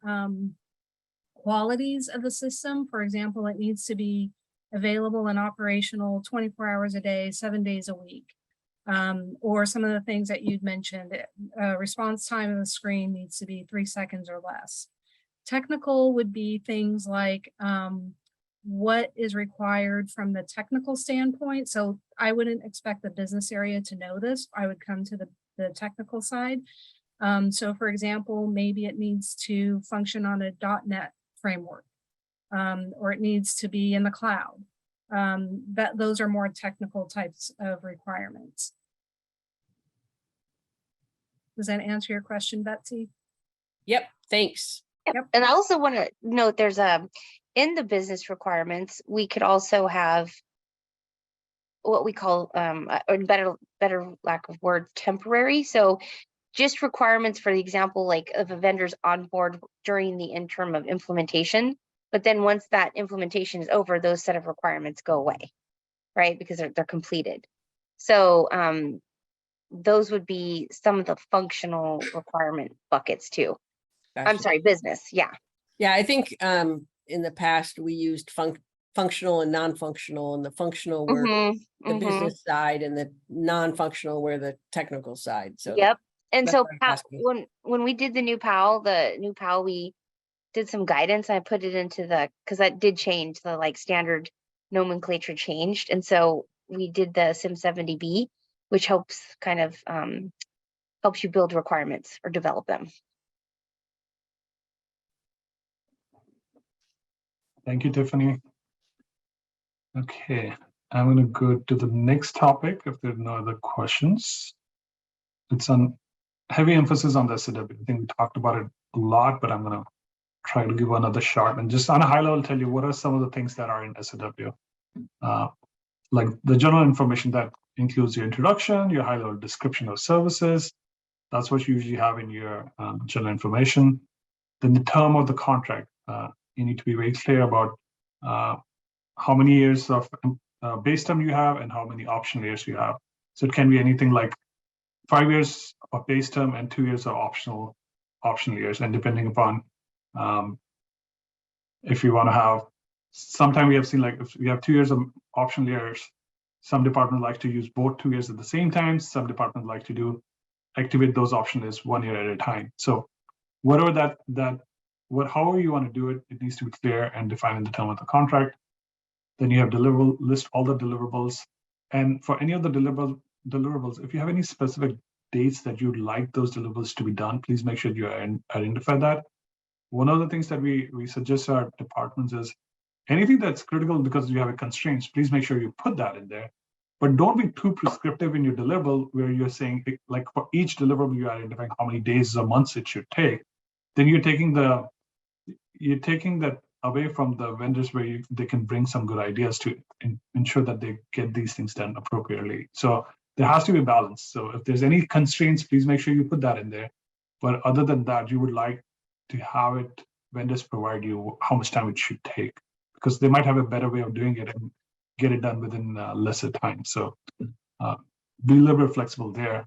qualities of the system. For example, it needs to be available and operational 24 hours a day, 7 days a week. Or some of the things that you'd mentioned, response time of the screen needs to be 3 seconds or less. Technical would be things like what is required from the technical standpoint. So I wouldn't expect the business area to know this. I would come to the technical side. So for example, maybe it needs to function on a .NET framework, or it needs to be in the cloud. Those are more technical types of requirements. Does that answer your question, Betsy? Yep, thanks. Yep. And I also want to note there's in the business requirements, we could also have what we call or better lack of word, temporary. So just requirements, for the example, like if a vendor's on board during the interim of implementation, but then once that implementation is over, those set of requirements go away, right? Because they're completed. So those would be some of the functional requirement buckets too. Gotcha. I'm sorry, business. Yeah. Yeah, I think in the past we used functional and non-functional, and the functional were the business side and the non-functional were the technical side. So yep. And so why I'm asking. when we did the new PAL, we did some guidance. I put it into because that did change, the like standard nomenclature changed. And so we did the SIM 70B, which helps kind of helps you build requirements or develop them. Thank you, Tiffany. Okay, I'm going to go to the next topic if there are no other questions. It's on heavy emphasis on the SAW. I think we talked about it a lot, but I'm going to try to give another shot and just on a high level tell you what are some of the things that are in SAW. Like the general information that includes your introduction, your high level description of services. That's what you usually have in your general information. Then the term of the contract. You need to be very clear about how many years of base term you have and how many optional years you have. So it can be anything like 5 years of base term and 2 years of optional years. And depending upon if you want to have, sometimes we have seen like if we have 2 years of optional years, some departments like to use both 2 years at the same time. Some departments like to activate those options as 1 year at a time. So whatever however you want to do it, it needs to be clear and defined in the term of the contract. Then you have list all the deliverables. And for any of the deliverables, if you have any specific dates that you'd like those deliverables to be done, please make sure you identify that. One of the things that we suggest to our departments is anything that's critical because you have a constraints, please make sure you put that in there. But don't be too prescriptive in your deliverable where you're saying, like for each deliverable, you're identifying how many days or months it should take. Then you're taking you're taking that away from the vendors where they can bring some good ideas to ensure that they get these things done appropriately. So there has to be a balance. So if there's any constraints, please make sure you put that in there. But other than that, you would like to have it, vendors provide you how much time it should take, because they might have a better way of doing it and get it done within lesser time. So be a little bit flexible there.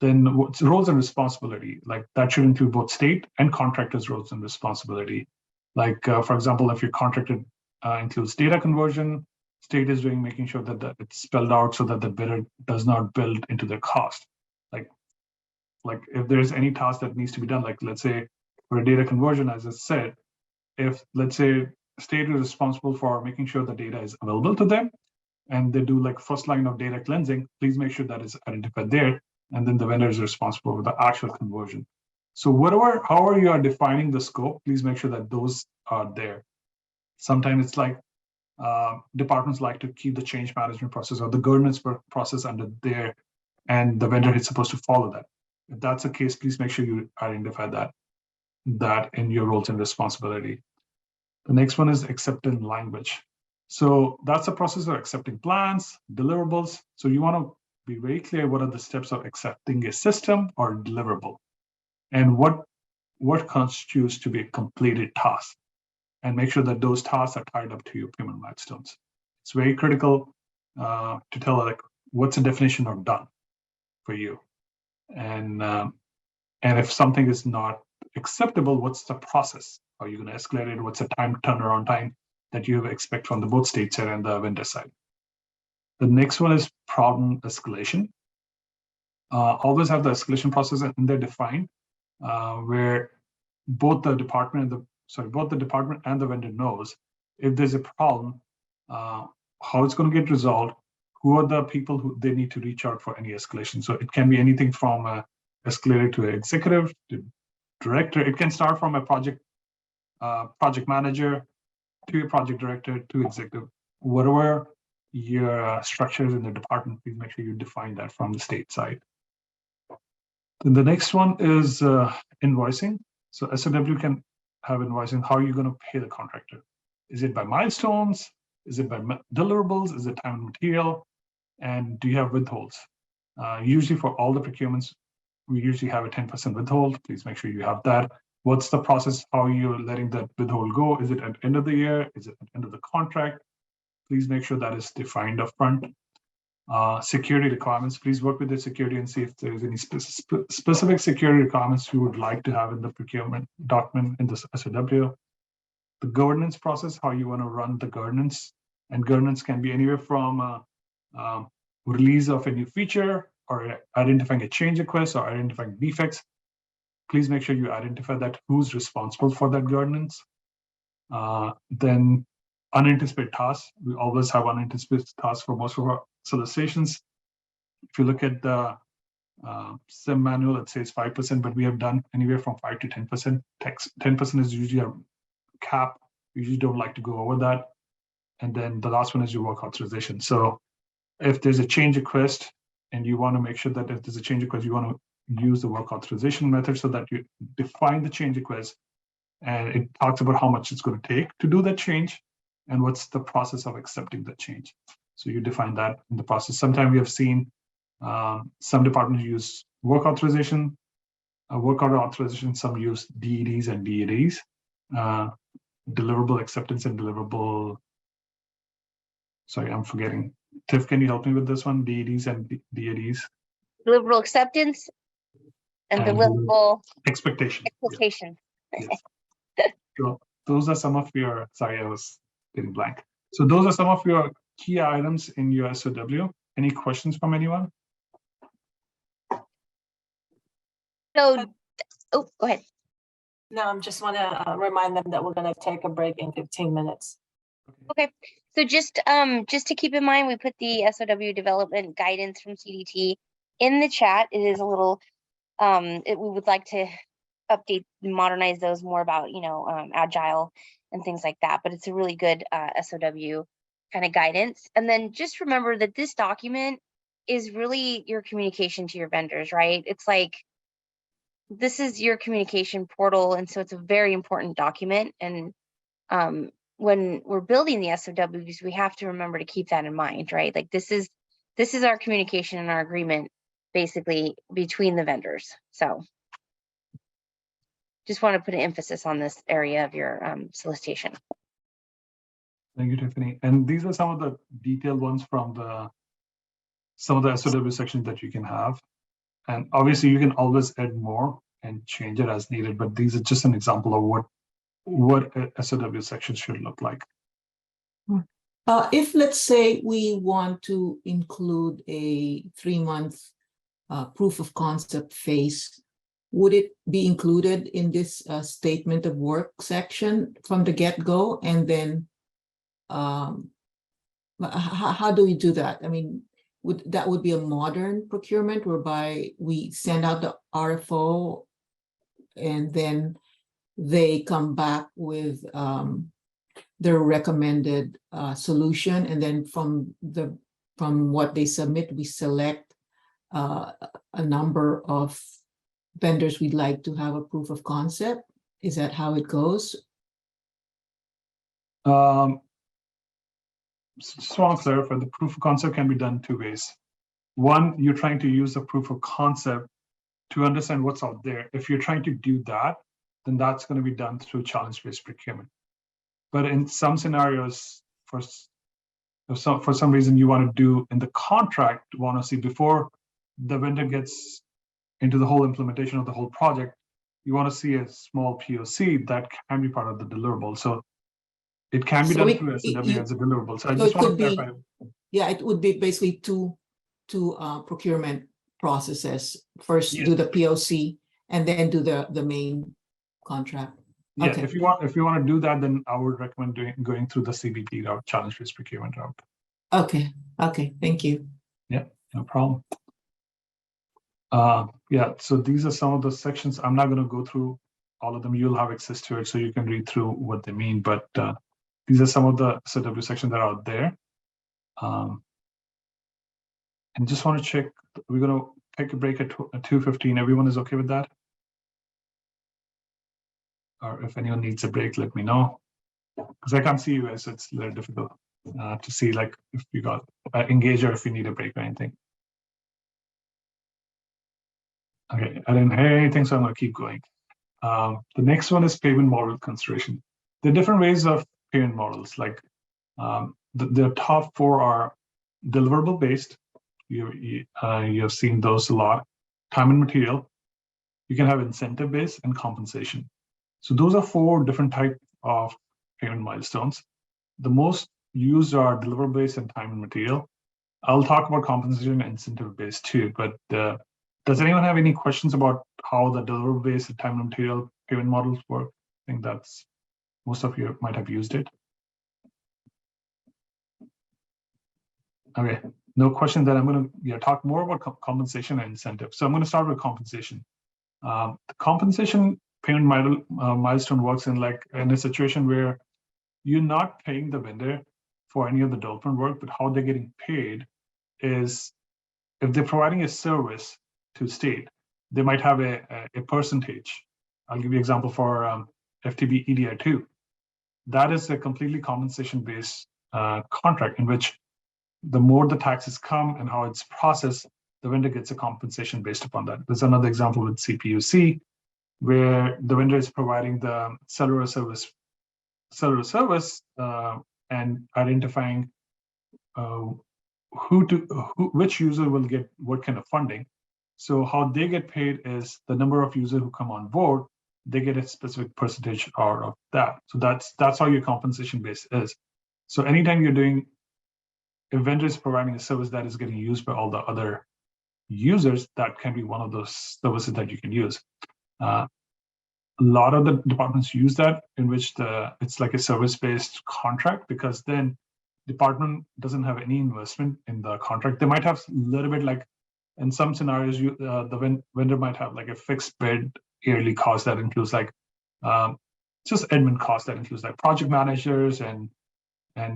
Then what's roles and responsibility, like that should include both state and contractors' roles and responsibility. Like, for example, if your contractor includes data conversion, state is doing making sure that it's spelled out so that the bidder does not build into their cost. Like if there's any task that needs to be done, like let's say for a data conversion, as I said, if let's say state is responsible for making sure the data is available to them, and they do like first line of data cleansing, please make sure that is identified there. And then the vendor is responsible for the actual conversion. So however you are defining the scope, please make sure that those are there. Sometimes it's like departments like to keep the change management process or the governance process under there, and the vendor is supposed to follow that. If that's the case, please make sure you identify that in your roles and responsibility. The next one is acceptance language. So that's the process of accepting plans, deliverables. So you want to be very clear what are the steps of accepting a system or deliverable, and what constitutes to be a completed task, and make sure that those tasks are tied up to your payment milestones. It's very critical to tell like what's the definition of done for you, and if something is not acceptable, what's the process? Are you going to escalate it? What's the turnaround time that you expect from the both state side and the vendor side? The next one is problem escalation. Always have the escalation process in there defined, where both the department and the vendor knows if there's a problem, how it's going to get resolved, who are the people who they need to reach out for any escalation. So it can be anything from escalated to an executive to director. It can start from a project manager to a project director to executive. Whatever your structure is in the department, please make sure you define that from the state side. Then the next one is invoicing. So SOW can have invoicing. How are you going to pay the contractor? Is it by milestones? Is it by deliverables? Is it time and material? And do you have withholds? Usually for all the procurements, we usually have a 10% withhold. Please make sure you have that. What's the process? How are you letting that withhold go? Is it at the end of the year? Is it at the end of the contract? Please make sure that is defined upfront. Security requirements. Please work with the security and see if there's any specific security requirements you would like to have in the procurement document in this SOW. The governance process, how you want to run the governance. And governance can be anywhere from release of a new feature or identifying a change request or identifying defects. Please make sure you identify that who's responsible for that governance. Then unanticipated tasks. We always have unanticipated tasks for most of our solicitations. If you look at the SIM manual, it says 5%, but we have done anywhere from 5 to 10%. 10% is usually a cap. We usually don't like to go over that. And then the last one is your work authorization. So if there's a change request and you want to make sure that if there's a change request, you want to use the work authorization method so that you define the change request, and it talks about how much it's going to take to do that change and what's the process of accepting the change. So you define that in the process. Sometimes we have seen some departments use work authorization, some use DEDs and DADs, deliverable acceptance and deliverable. Sorry, I'm forgetting. Tiff, can you help me with this one? DEDs and DADs. Deliverable acceptance and deliverable expectation. Yes. So those are some of your, sorry, I was getting blank. So those are some of your key items in your SOW. Any questions from anyone? So, oh, go ahead. No, I just want to remind them that we're going to take a break in 15 minutes. Okay, so just to keep in mind, we put the SOW development guidance from CDT in the chat. It is a little, we would like to update, modernize those more about, agile and things like that. But it's a really good SOW kind of guidance. And then just remember that this document is really your communication to your vendors, right? It's like this is your communication portal, and so it's a very important document. And when we're building the SOWs, we have to remember to keep that in mind, right? Like this is our communication and our agreement basically between the vendors. So just want to put an emphasis on this area of your solicitation. Thank you, Tiffany. And these are some of the detailed ones from some of the SOW sections that you can have. And obviously you can always add more and change it as needed, but these are just an example of what a SOW section should look like. If, let's say, we want to include a 3-month proof of concept phase, would it be included in this statement of work section from the get-go? And then how do we do that? I mean, that would be a modern procurement whereby we send out the RFO and then they come back with their recommended solution, and then from what they submit, we select a number of vendors we'd like to have a proof of concept. Is that how it goes? Just want to clarify, the proof of concept can be done 2 ways. One, you're trying to use the proof of concept to understand what's out there. If you're trying to do that, then that's going to be done through challenge-based procurement. But in some scenarios, for some reason you want to do in the contract, want to see before the vendor gets into the whole implementation of the whole project, you want to see a small POC that can be part of the deliverable. So it can be So done it- through SOW it- as a deliverable. So I so just it want to could be- clarify. Yeah, it would be basically two procurement processes. First, Yes. do the POC and then do the main contract. Yeah, Okay. if you want to do that, then I would recommend going through the CBP route, challenge-based procurement route. Okay, thank you. Yeah, no problem. Yeah, so these are some of the sections. I'm not going to go through all of them. You'll have access to it, so you can read through what they mean. But these are some of the SOW sections that are out there. And just want to check, we're going to take a break at 2:15. Everyone is okay with that? Or if anyone needs a break, let me know. Because I can't see you guys, so it's a little difficult to see like if you got engaged or if you need a break or anything. Okay, I didn't hear anything, so I'm going to keep going. The next one is payment model consideration. There are different ways of payment models. Like the top 4 are deliverable based. You have seen those a lot. Time and material. You can have incentive based and compensation. So those are 4 different types of payment milestones. The most used are deliverable based and time and material. I'll talk about compensation and incentive based too, but does anyone have any questions about how the deliverable based and time and material payment models work? I think that's most of you might have used it. Okay, no question. Then I'm going to talk more about compensation and incentive. So I'm going to start with compensation. The compensation payment milestone works in a situation where you're not paying the vendor for any of the development work, but how they're getting paid is if they're providing a service to state, they might have a percentage. I'll give you an example for FTB EDI2. That is a completely compensation-based contract in which the more the taxes come and how it's processed, the vendor gets a compensation based upon that. There's another example with CPUC, where the vendor is providing the cellular service and identifying which user will get what kind of funding. So how they get paid is the number of users who come on board, they get a specific percentage out of that. So that's how your compensation base is. So anytime you're doing, if vendor is providing a service that is getting used by all the other users, that can be one of those services that you can use. A lot of the departments use that, in which it's like a service-based contract, because then department doesn't have any investment in the contract. They might have a little bit, like in some scenarios, the vendor might have like a fixed bid yearly cost that includes like just admin costs that includes like project managers and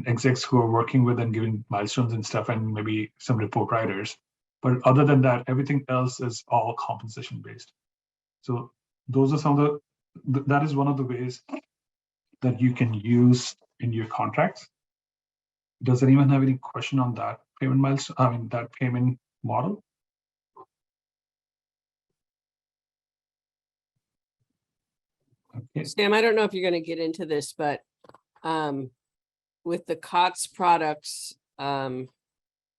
execs who are working with and giving milestones and stuff, and maybe some report writers. But other than that, everything else is all compensation based. So those are some of that is one of the ways that you can use in your contracts. Does anyone have any question on that payment milestone? I mean, that payment model? Okay. Sam, I don't know if you're going to get into this, but with the COTS products, the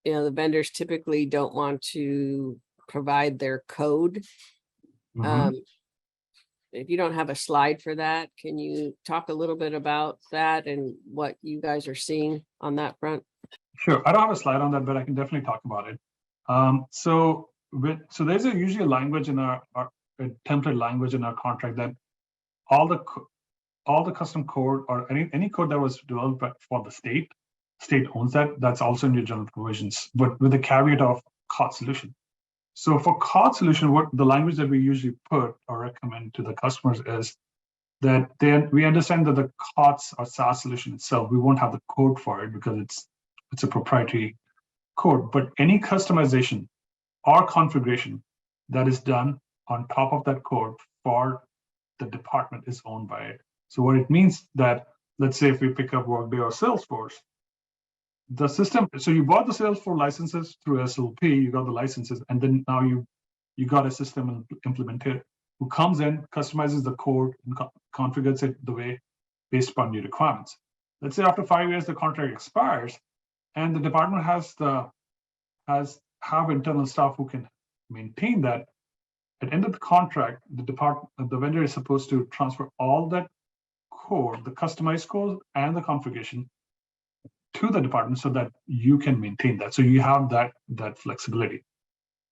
vendors typically don't want to provide their code. If you don't have a slide for that, can you talk a little bit about that and what you guys are seeing on that front? Sure, I don't have a slide on that, but I can definitely talk about it. So there's usually a language in our a template language in our contract that all the custom code or any code that was developed for the state owns that. That's also in your general provisions, but with the caveat of COTS solution. So for COTS solution, what the language that we usually put or recommend to the customers is that we understand that the COTS or SaaS solution itself, we won't have the code for it because it's a proprietary code, but any customization or configuration that is done on top of that code for the department is owned by it. So what it means that, let's say if we pick up Workday or Salesforce, the system, so you bought the Salesforce licenses through SLP, you got the licenses, and then now you got a system implemented who comes in, customizes the code, and configures it the way based upon your requirements. Let's say after 5 years, the contract expires, and the department have internal staff who can maintain that. At the end of the contract, the vendor is supposed to transfer all that code, the customized code and the configuration to the department so that you can maintain that. So you have that flexibility.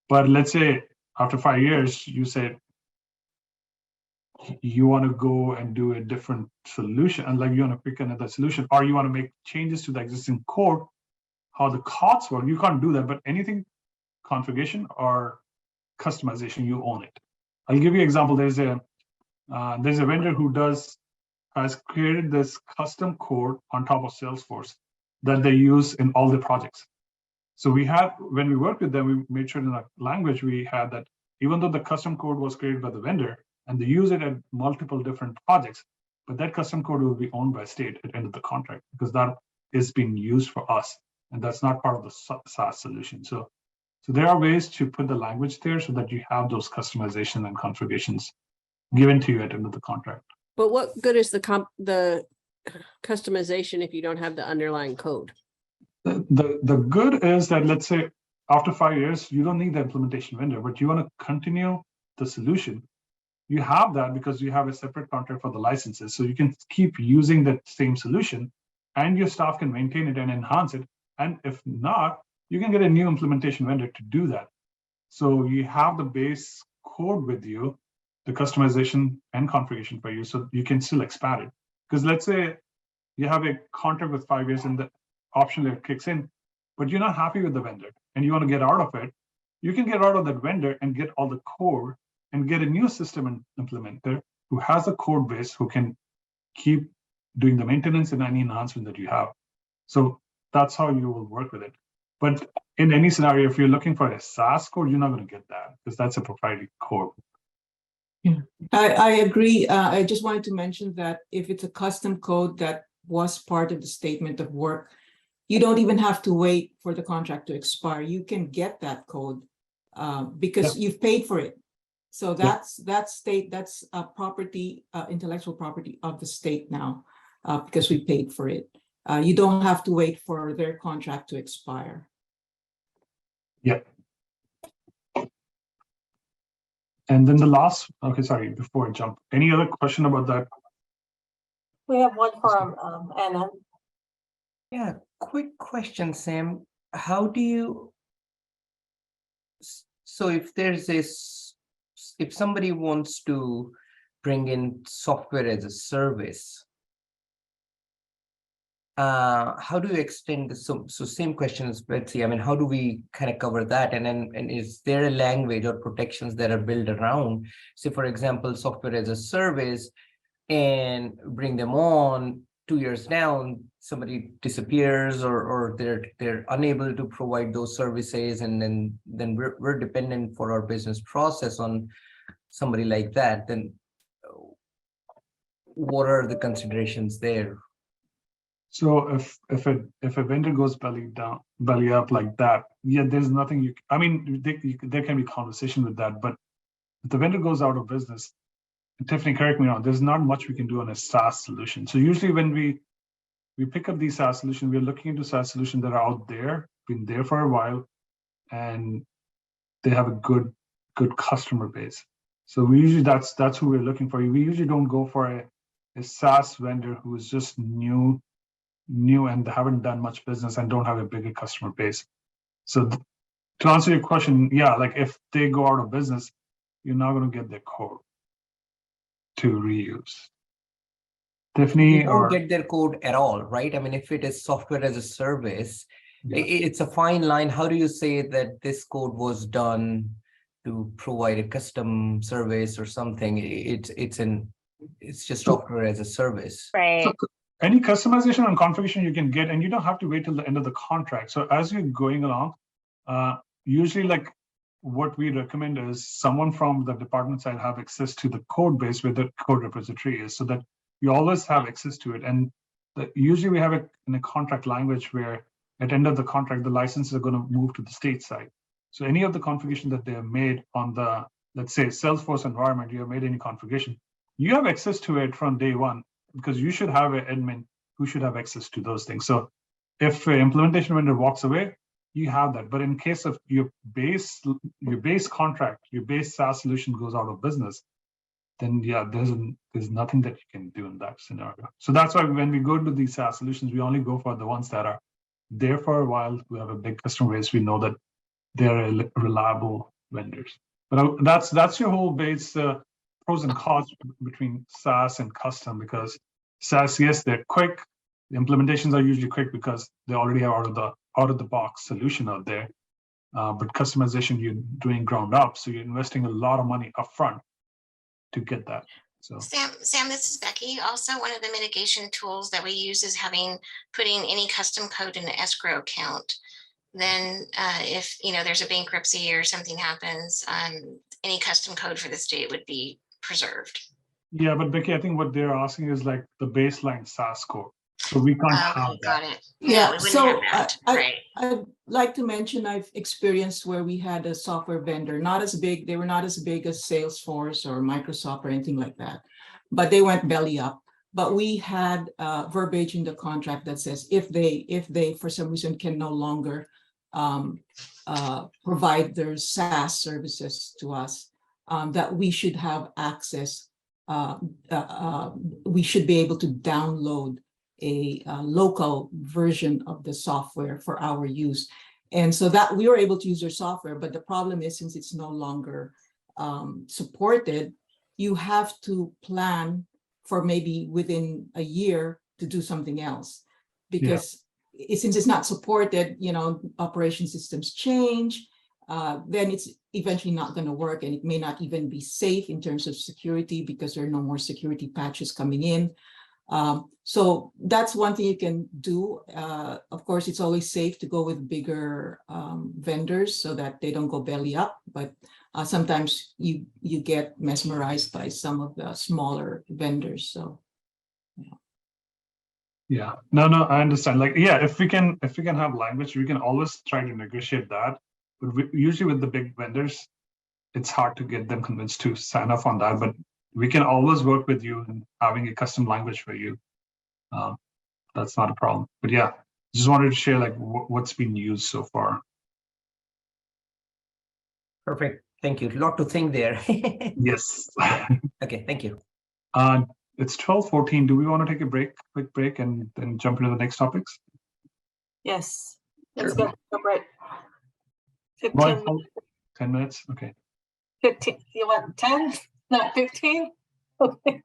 But let's say after 5 years, you said you want to go and do a different solution, and like you want to pick another solution, or you want to make changes to the existing code, how the COTS work, you can't do that. But anything configuration or customization, you own it. I'll give you an example. There's a vendor who has created this custom code on top of Salesforce that they use in all the projects. So when we worked with them, we made sure in our language we had that even though the custom code was created by the vendor and they use it at multiple different projects, but that custom code will be owned by state at the end of the contract because that is being used for us, and that's not part of the SaaS solution. So there are ways to put the language there so that you have those customization and configurations given to you at the end of the contract. But what good is the customization if you don't have the underlying code? The good is that, let's say after 5 years, you don't need the implementation vendor, but you want to continue the solution. You have that because you have a separate contract for the licenses. So you can keep using that same solution and your staff can maintain it and enhance it. And if not, you can get a new implementation vendor to do that. So you have the base code with you, the customization and configuration for you, so you can still expand it. Because let's say you have a contract with 5 years and the option layer kicks in, but you're not happy with the vendor and you want to get out of it, you can get out of that vendor and get all the code and get a new system implementer who has a code base who can keep doing the maintenance and any enhancement that you have. So that's how you will work with it. But in any scenario, if you're looking for a SaaS code, you're not going to get that because that's a proprietary code. Yeah, I agree. I just wanted to mention that if it's a custom code that was part of the statement of work, you don't even have to wait for the contract to expire. You can get that code because you've paid for it. So that's a property, intellectual property of the state now because we paid for it. You don't have to wait for their contract to expire. Yeah. And then the last, okay, sorry, before I jump, any other question about that? We have one from Anna. Yeah, quick question, Sam. How do you, so if if somebody wants to bring in software as a service, how do you extend this? So same question as Betsy. I mean, how do we kind of cover that? And is there a language or protections that are built around, say, for example, software as a service, and bring them on 2 years down, somebody disappears or they're unable to provide those services, and then we're dependent for our business process on somebody like that, then what are the considerations there? So if a vendor goes belly up like that, yeah, there's nothing I mean, there can be conversation with that, but if the vendor goes out of business, and Tiffany, correct me wrong, there's not much we can do on a SaaS solution. So usually when we pick up these SaaS solutions, we're looking into SaaS solutions that are out there, been there for a while, and they have a good customer base. So we usually that's who we're looking for. We usually don't go for a SaaS vendor who is just new and they haven't done much business and don't have a bigger customer base. So to answer your question, yeah, like if they go out of business, you're not going to get their code to reuse. Tiffany, You don't or get their code at all, right? I mean, if it is software as a service, Yeah. it's a fine line. How do you say that this code was done to provide a custom service or something? It's just software as a service. Right. any customization and configuration you can get, and you don't have to wait till the end of the contract. So as you're going along, usually like what we recommend is someone from the department side have access to the code base where the code repository is, so that you always have access to it. And usually we have it in a contract language where at the end of the contract, the licenses are going to move to the state side. So any of the configuration that they have made on the, let's say, Salesforce environment, you have made any configuration, you have access to it from day one, because you should have an admin who should have access to those things. So if an implementation vendor walks away, you have that. But in case of your base contract, your base SaaS solution goes out of business, then yeah, there's nothing that you can do in that scenario. So that's why when we go to these SaaS solutions, we only go for the ones that are there for a while. We have a big customer base. We know that they're reliable vendors. But that's your whole base pros and cons between SaaS and custom, because SaaS, yes, they're quick. The implementations are usually quick because they already have out of the box solution out there. But customization, you're doing ground up, so you're investing a lot of money upfront to get that. So Sam, this is Becky. Also, one of the mitigation tools that we use is putting any custom code in an escrow account. Then if there's a bankruptcy or something happens, any custom code for the state would be preserved. yeah, but Becky, I think what they're asking is like the baseline SaaS code. So we can't have that. Got it. No, we Yeah, wouldn't so have that. Right. I'd like to mention I've experienced where we had a software vendor, not as big, they were not as big as Salesforce or Microsoft or anything like that, but they went belly up. But we had verbiage in the contract that says if they for some reason can no longer provide their SaaS services to us, that we should have access, we should be able to download a local version of the software for our use. And so that we were able to use their software, but the problem is, since it's no longer supported, you have to plan for maybe within a year to do something else, because since it's not supported, operation systems change, then it's eventually not going to work, and it may not even be safe in terms of security because there are no more security patches coming in. So that's one thing you can do. Of course, it's always safe to go with bigger vendors so that they don't go belly up, but sometimes you get mesmerized by some of the smaller vendors. So yeah, no, I understand. Like, yeah, if we can have language, we can always try to negotiate that. But usually with the big vendors, it's hard to get them convinced to sign off on that. But we can always work with you in having a custom language for you. That's not a problem. But yeah, just wanted to share like what's been used so far. Perfect. Thank you. A lot to think there. Yes. Okay, thank you. It's 12:14. Do we want to take a quick break, and then jump into the next topics? Yes, let's go break. 15 Right, minutes. 10 minutes. Okay. 15. You want 10? Not 15? Okay.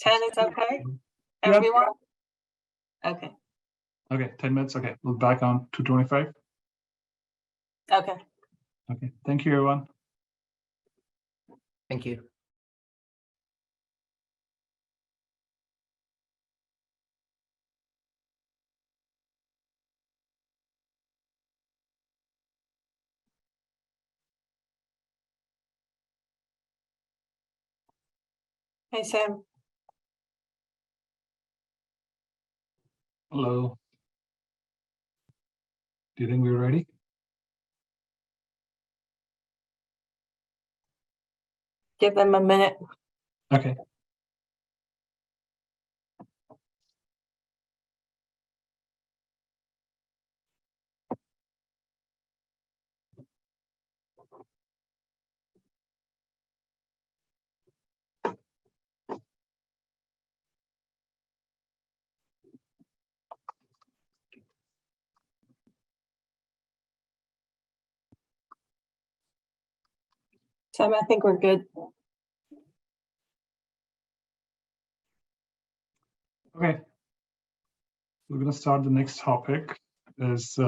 10 is okay? Yep. Everyone? Okay. Okay, 10 minutes. Okay, we'll back on 2:25. Okay. Okay, thank you, everyone. Thank you. Hey, Sam. Hello. Do you think we're ready? Give them a minute. Okay. Sam, I think we're good. Okay. We're going to start the next topic is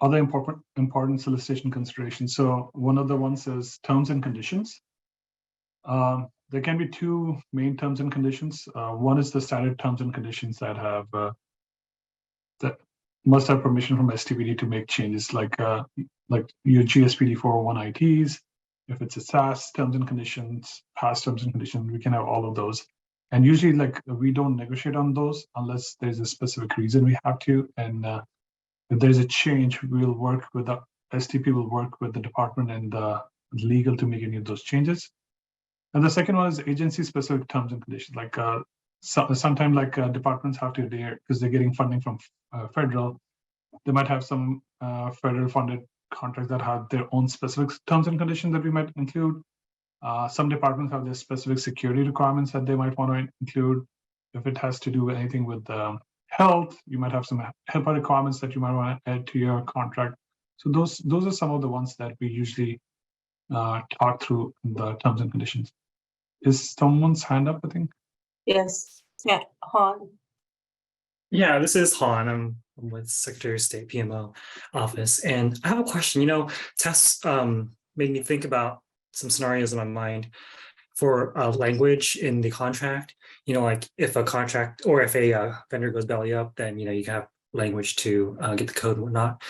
other important solicitation considerations. So one of the ones is terms and conditions. There can be two main terms and conditions. One is the standard terms and conditions that have that must have permission from STPD to make changes, like your GSPD 401 ITs. If it's a SaaS terms and conditions, past terms and conditions, we can have all of those. And usually, like, we don't negotiate on those unless there's a specific reason we have to. And if there's a change, we'll work with the STP will work with the department and the legal to make any of those changes. And the second one is agency-specific terms and conditions. Like sometimes, like departments have to, because they're getting funding from federal, they might have some federal-funded contracts that have their own specific terms and conditions that we might include. Some departments have their specific security requirements that they might want to include. If it has to do with anything with health, you might have some HIPAA requirements that you might want to add to your contract. So those are some of the ones that we usually talk through in the terms and conditions. Is someone's hand up, I think? Yes. Yeah, Han. Yeah, this is Han. I'm with Secretary of State PMO office. And I have a question. You know, Tess made me think about some scenarios in my mind for language in the contract. You know, like if a contract or if a vendor goes belly up, then, you know, you can have language to get the code and whatnot.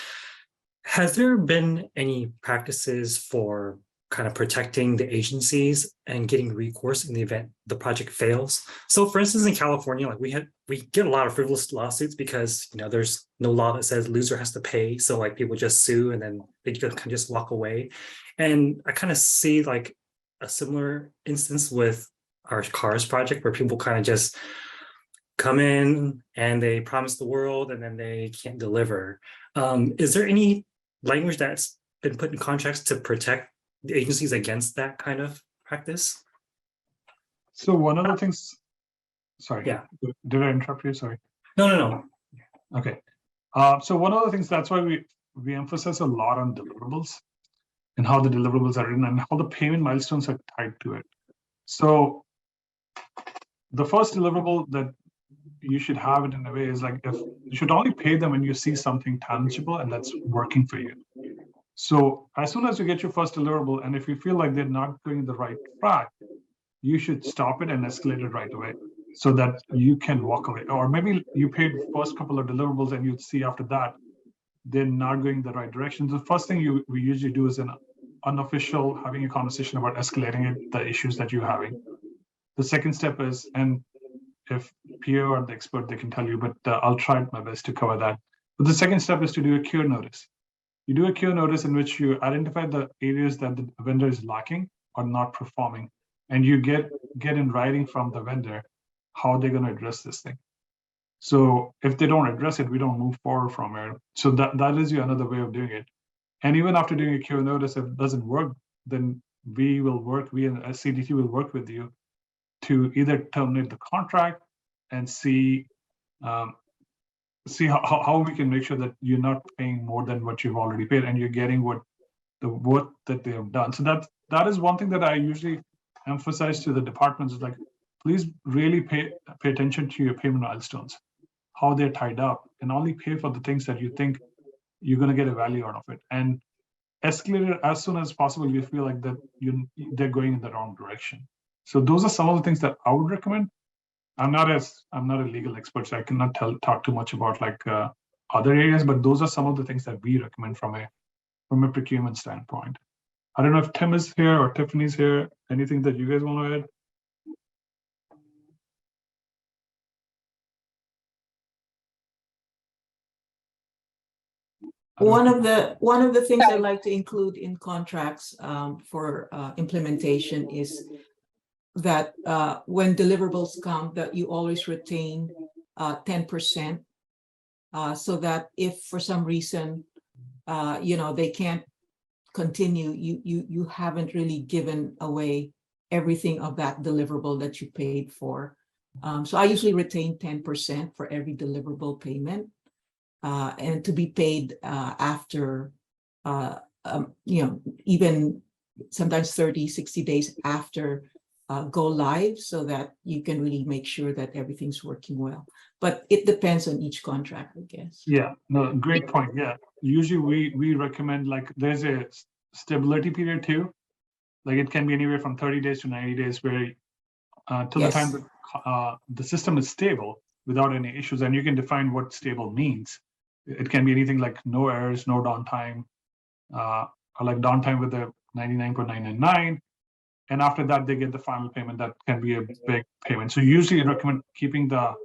Has there been any practices for kind of protecting the agencies and getting recourse in the event the project fails? So for instance, in California, like we get a lot of frivolous lawsuits because, you know, there's no law that says loser has to pay. So like people just sue and then they can just walk away. And I kind of see like a similar instance with our CARS project where people kind of just come in and they promise the world and then they can't deliver. Is there any language that's been put in contracts to protect the agencies against that kind of practice? So one of the things, sorry, yeah, did I interrupt you? Sorry. No. Okay. So one of the things, that's why we emphasize a lot on deliverables and how the deliverables are written and how the payment milestones are tied to it. So the first deliverable that you should have it in a way is like, if you should only pay them when you see something tangible and that's working for you. So as soon as you get your first deliverable, and if you feel like they're not going the right track, you should stop it and escalate it right away so that you can walk away. Or maybe you paid the first couple of deliverables and you'd see after that, they're not going the right direction. The first thing we usually do is an unofficial having a conversation about escalating it, the issues that you're having. The second step is, and if PO or the expert, they can tell you, but I'll try my best to cover that. But the second step is to do a cure notice. You do a cure notice in which you identify the areas that the vendor is lacking or not performing, and you get in writing from the vendor how they're going to address this thing. So if they don't address it, we don't move forward from it. So that is another way of doing it. And even after doing a cure notice, if it doesn't work, then we and CDT will work with you to either terminate the contract and see how we can make sure that you're not paying more than what you've already paid and you're getting what the work that they have done. So that is one thing that I usually emphasize to the departments is like, please really pay attention to your payment milestones, how they're tied up, and only pay for the things that you think you're going to get a value out of it. And escalate it as soon as possible you feel like that they're going in the wrong direction. So those are some of the things that I would recommend. I'm not a legal expert, so I cannot talk too much about like other areas, but those are some of the things that we recommend from a procurement standpoint. I don't know if Tim is here or Tiffany's here. Anything that you guys want to add? One of the things I like to include in contracts for implementation is that when deliverables come, that you always retain 10%, so that if for some reason they can't continue, you haven't really given away everything of that deliverable that you paid for. So I usually retain 10% for every deliverable payment. And to be paid after, even sometimes 30, 60 days after go live, so that you can really make sure that everything's working well. But it depends on each contract, I guess. Yeah, no, great point. Yeah, usually we recommend, like, there's a stability period too. Like it can be anywhere from 30 days to 90 days, where till the time that the system is stable without any issues, and you can define what stable means. It can be anything like no errors, no downtime, or like downtime with the 99.999. And after that, they get the final payment. That can be a big payment. So usually I recommend keeping the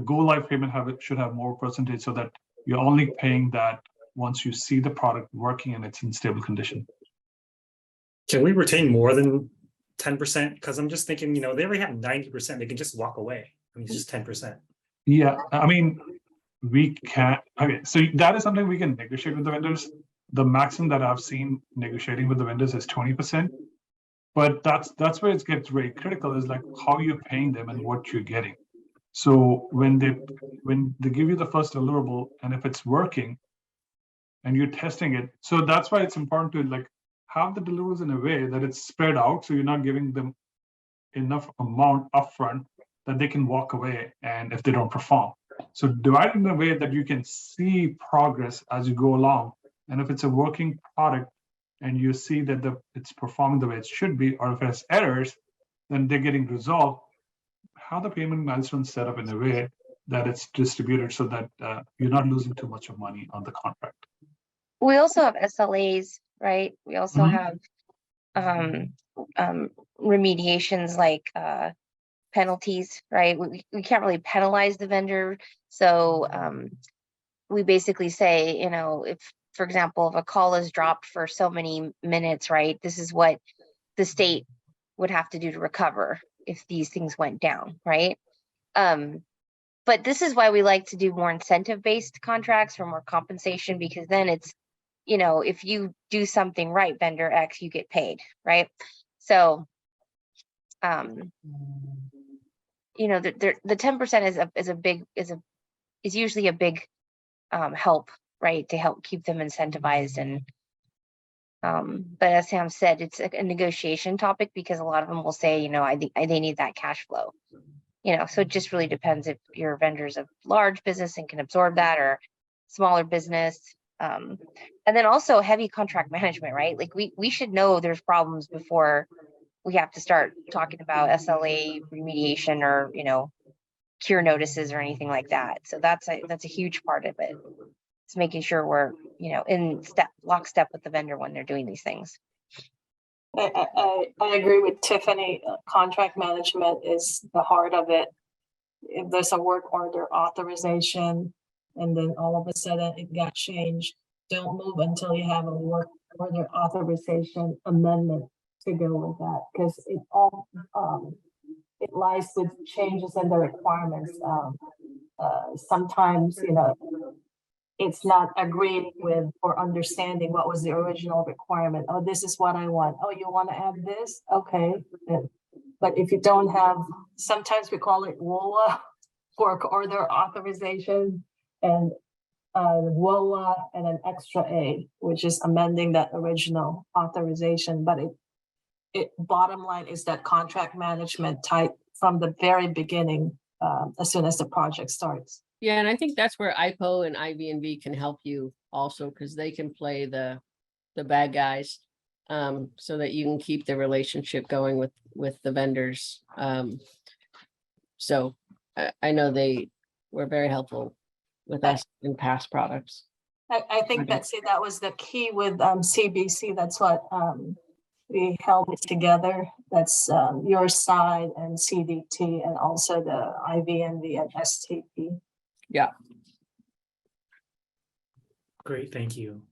go live payment should have more percentage, so that you're only paying that once you see the product working and it's in stable condition. Can we retain more than 10%? Because I'm just thinking, they already have 90%. They can just walk away. I mean, it's just 10%. Yeah, I mean, we can't. Okay, so that is something we can negotiate with the vendors. The maximum that I've seen negotiating with the vendors is 20%. But that's where it gets very critical, is like how you're paying them and what you're getting. So when they give you the first deliverable, and if it's working and you're testing it, so that's why it's important to like have the deliverables in a way that it's spread out, so you're not giving them enough amount upfront that they can walk away and if they don't perform. So divide it in a way that you can see progress as you go along. And if it's a working product and you see that it's performing the way it should be, or if it has errors, then they're getting resolved. How the payment milestones set up in a way that it's distributed, so that you're not losing too much of money on the contract. We also have SLAs, right? We also have remediations like penalties, right? We can't really penalize the vendor. So we basically say, if, for example, if a call is dropped for so many minutes, right, this is what the state would have to do to recover if these things went down, right? But this is why we like to do more incentive-based contracts for more compensation, because then it's, if you do something right, vendor X, you get paid, right? So, the 10% is usually a big help, right, to help keep them incentivized. And but as Sam said, it's a negotiation topic, because a lot of them will say, they need that cash flow, so it just really depends if your vendor's a large business and can absorb that, or smaller business. And then also heavy contract management, right? Like we should know there's problems before we have to start talking about SLA remediation, or cure notices or anything like that. So that's a huge part of it. It's making sure we're in lockstep with the vendor when they're doing these things. I agree with Tiffany. Contract management is the heart of it. If there's a work order authorization and then all of a sudden it got changed, don't move until you have a work order authorization amendment to go with that, because it all it lies with changes in the requirements. Sometimes it's not agreed with or understanding what was the original requirement. Oh, this is what I want. Oh, you want to add this? Okay. But if you don't have, sometimes we call it WOA, work order authorization, and WOA and an extra A, which is amending that original authorization. But it bottom line is that contract management type from the very beginning, as soon as the project starts. Yeah, and I think that's where IPO and IVNV can help you also, because they can play the bad guys, so that you can keep the relationship going with the vendors. So I know they were very helpful with us in past products. I think that was the key with CBC. That's what we held it together. That's your side and CDT and also the IVNV and STP. Yeah. Great, thank you.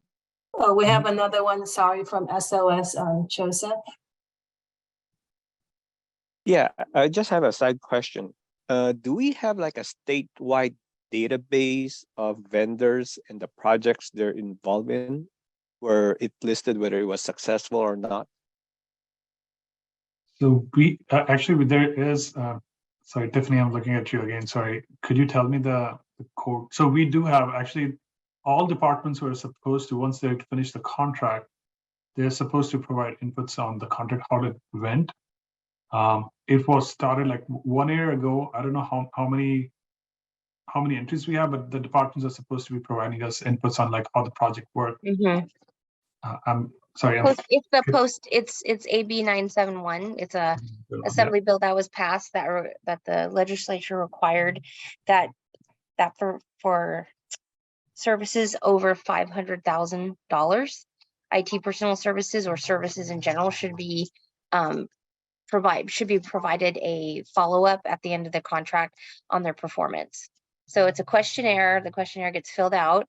Oh, we have another one, sorry, from SOS, Joseph. Yeah, I just have a side question. Do we have like a statewide database of vendors and the projects they're involved in, where it listed whether it was successful or not? So we actually there is. Sorry, Tiffany, I'm looking at you again. Sorry, could you tell me the code? So we do have actually all departments were supposed to, once they finish the contract, they're supposed to provide inputs on the contract, how it went. It was started like 1 year ago. I don't know how many entries we have, but the departments are supposed to be providing us inputs on like how the project worked. I'm sorry. It's the post. It's AB 971. It's a assembly bill that was passed that the legislature required that for services over $500,000, IT personal services or services in general should be provided a follow-up at the end of the contract on their performance. So it's a questionnaire. The questionnaire gets filled out.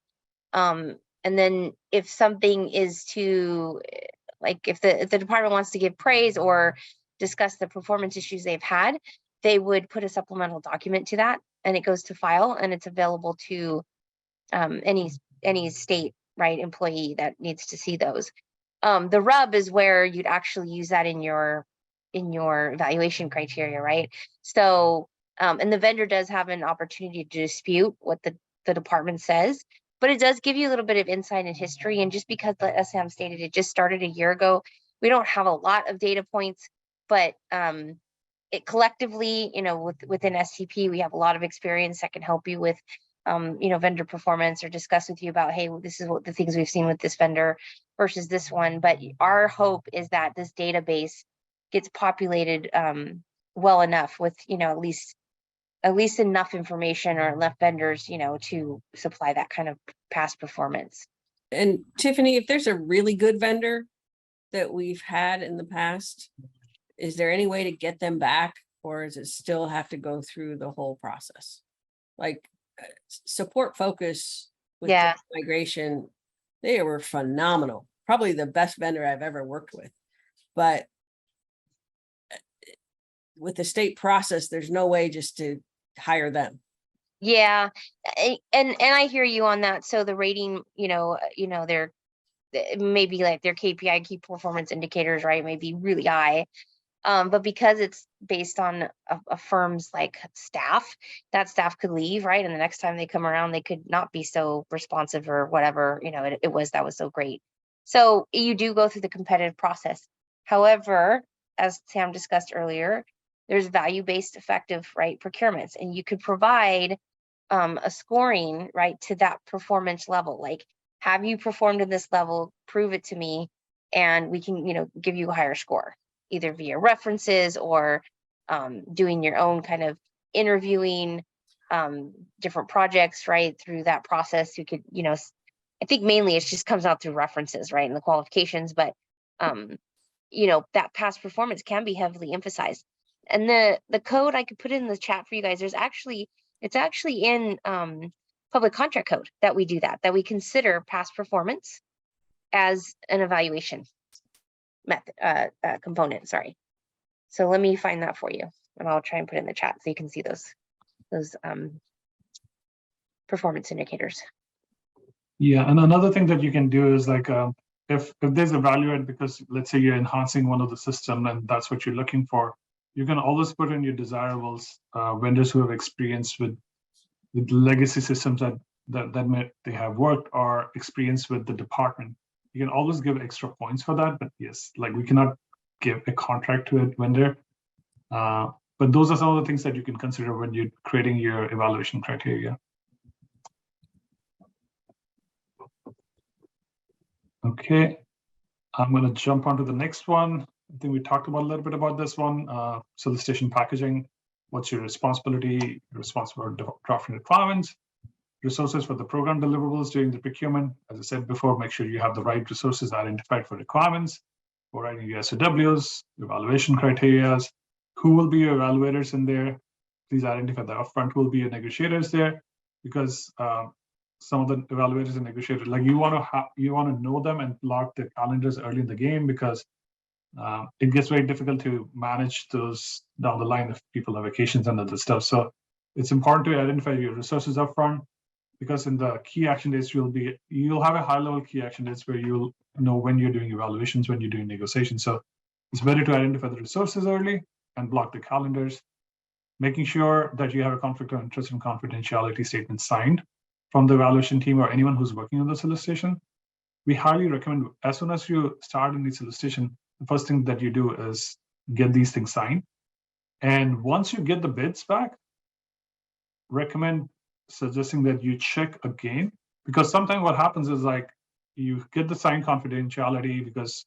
And then if something is to, like if the department wants to give praise or discuss the performance issues they've had, they would put a supplemental document to that, and it goes to file, and it's available to any state, right, employee that needs to see those. The rub is where you'd actually use that in your evaluation criteria, right? So, and the vendor does have an opportunity to dispute what the department says, but it does give you a little bit of insight and history. And just because, as Sam stated, it just started a year ago, we don't have a lot of data points, but it collectively, within STP, we have a lot of experience that can help you with, vendor performance, or discuss with you about, hey, this is what the things we've seen with this vendor versus this one. But our hope is that this database gets populated well enough with, at least enough information or enough vendors, to supply that kind of past performance. And Tiffany, if there's a really good vendor that we've had in the past, is there any way to get them back, or does it still have to go through the whole process? Like Support Focus with migration, they were phenomenal. Probably the best vendor I've ever worked with. But with the state process, there's no way just to hire them. Yeah, and I hear you on that. So the rating, they're maybe like their KPI, key performance indicators, right, may be really high. But because it's based on a firm's like staff, that staff could leave, right? And the next time they come around, they could not be so responsive or whatever, that was so great. So you do go through the competitive process. However, as Sam discussed earlier, there's value-based effective, right, procurements, and you could provide a scoring, right, to that performance level. Like, have you performed in this level? Prove it to me, and we can, give you a higher score, either via references or doing your own kind of interviewing different projects, right, through that process. You could, I think mainly it just comes out through references, right, and the qualifications, but that past performance can be heavily emphasized. And the code, I could put it in the chat for you guys. It's actually in public contract code that we do that we consider past performance as an evaluation method component. Sorry. So let me find that for you, and I'll try and put it in the chat so you can see those performance indicators. Yeah, and another thing that you can do is like if there's a value add, because let's say you're enhancing one of the system and that's what you're looking for, you can always put in your desirables, vendors who have experience with legacy systems that they have worked or experience with the department. You can always give extra points for that, but yes, like we cannot give a contract to a vendor. But those are some of the things that you can consider when you're creating your evaluation criteria. Okay, I'm going to jump onto the next one. I think we talked about a little bit about this one. Solicitation packaging. What's your responsibility? You're responsible for drafting requirements. resources for the program deliverables during the procurement. As I said before, make sure you have the right resources identified for requirements, for writing your SOWs, evaluation criteria, who will be your evaluators in there. Please identify that upfront who will be your negotiators there, because some of the evaluators and negotiators, like you want to know them and block their calendars early in the game, because it gets very difficult to manage those down the line if people have vacations and other stuff. So it's important to identify your resources upfront, because in the key action dates, you'll have a high level key action dates where you'll know when you're doing evaluations, when you're doing negotiations. So it's better to identify the resources early and block the calendars, making sure that you have a conflict of interest and confidentiality statement signed from the evaluation team or anyone who's working on the solicitation. We highly recommend, as soon as you start in the solicitation, the first thing that you do is get these things signed. And once you get the bids back, recommend suggesting that you check again, because sometimes what happens is like you get the signed confidentiality because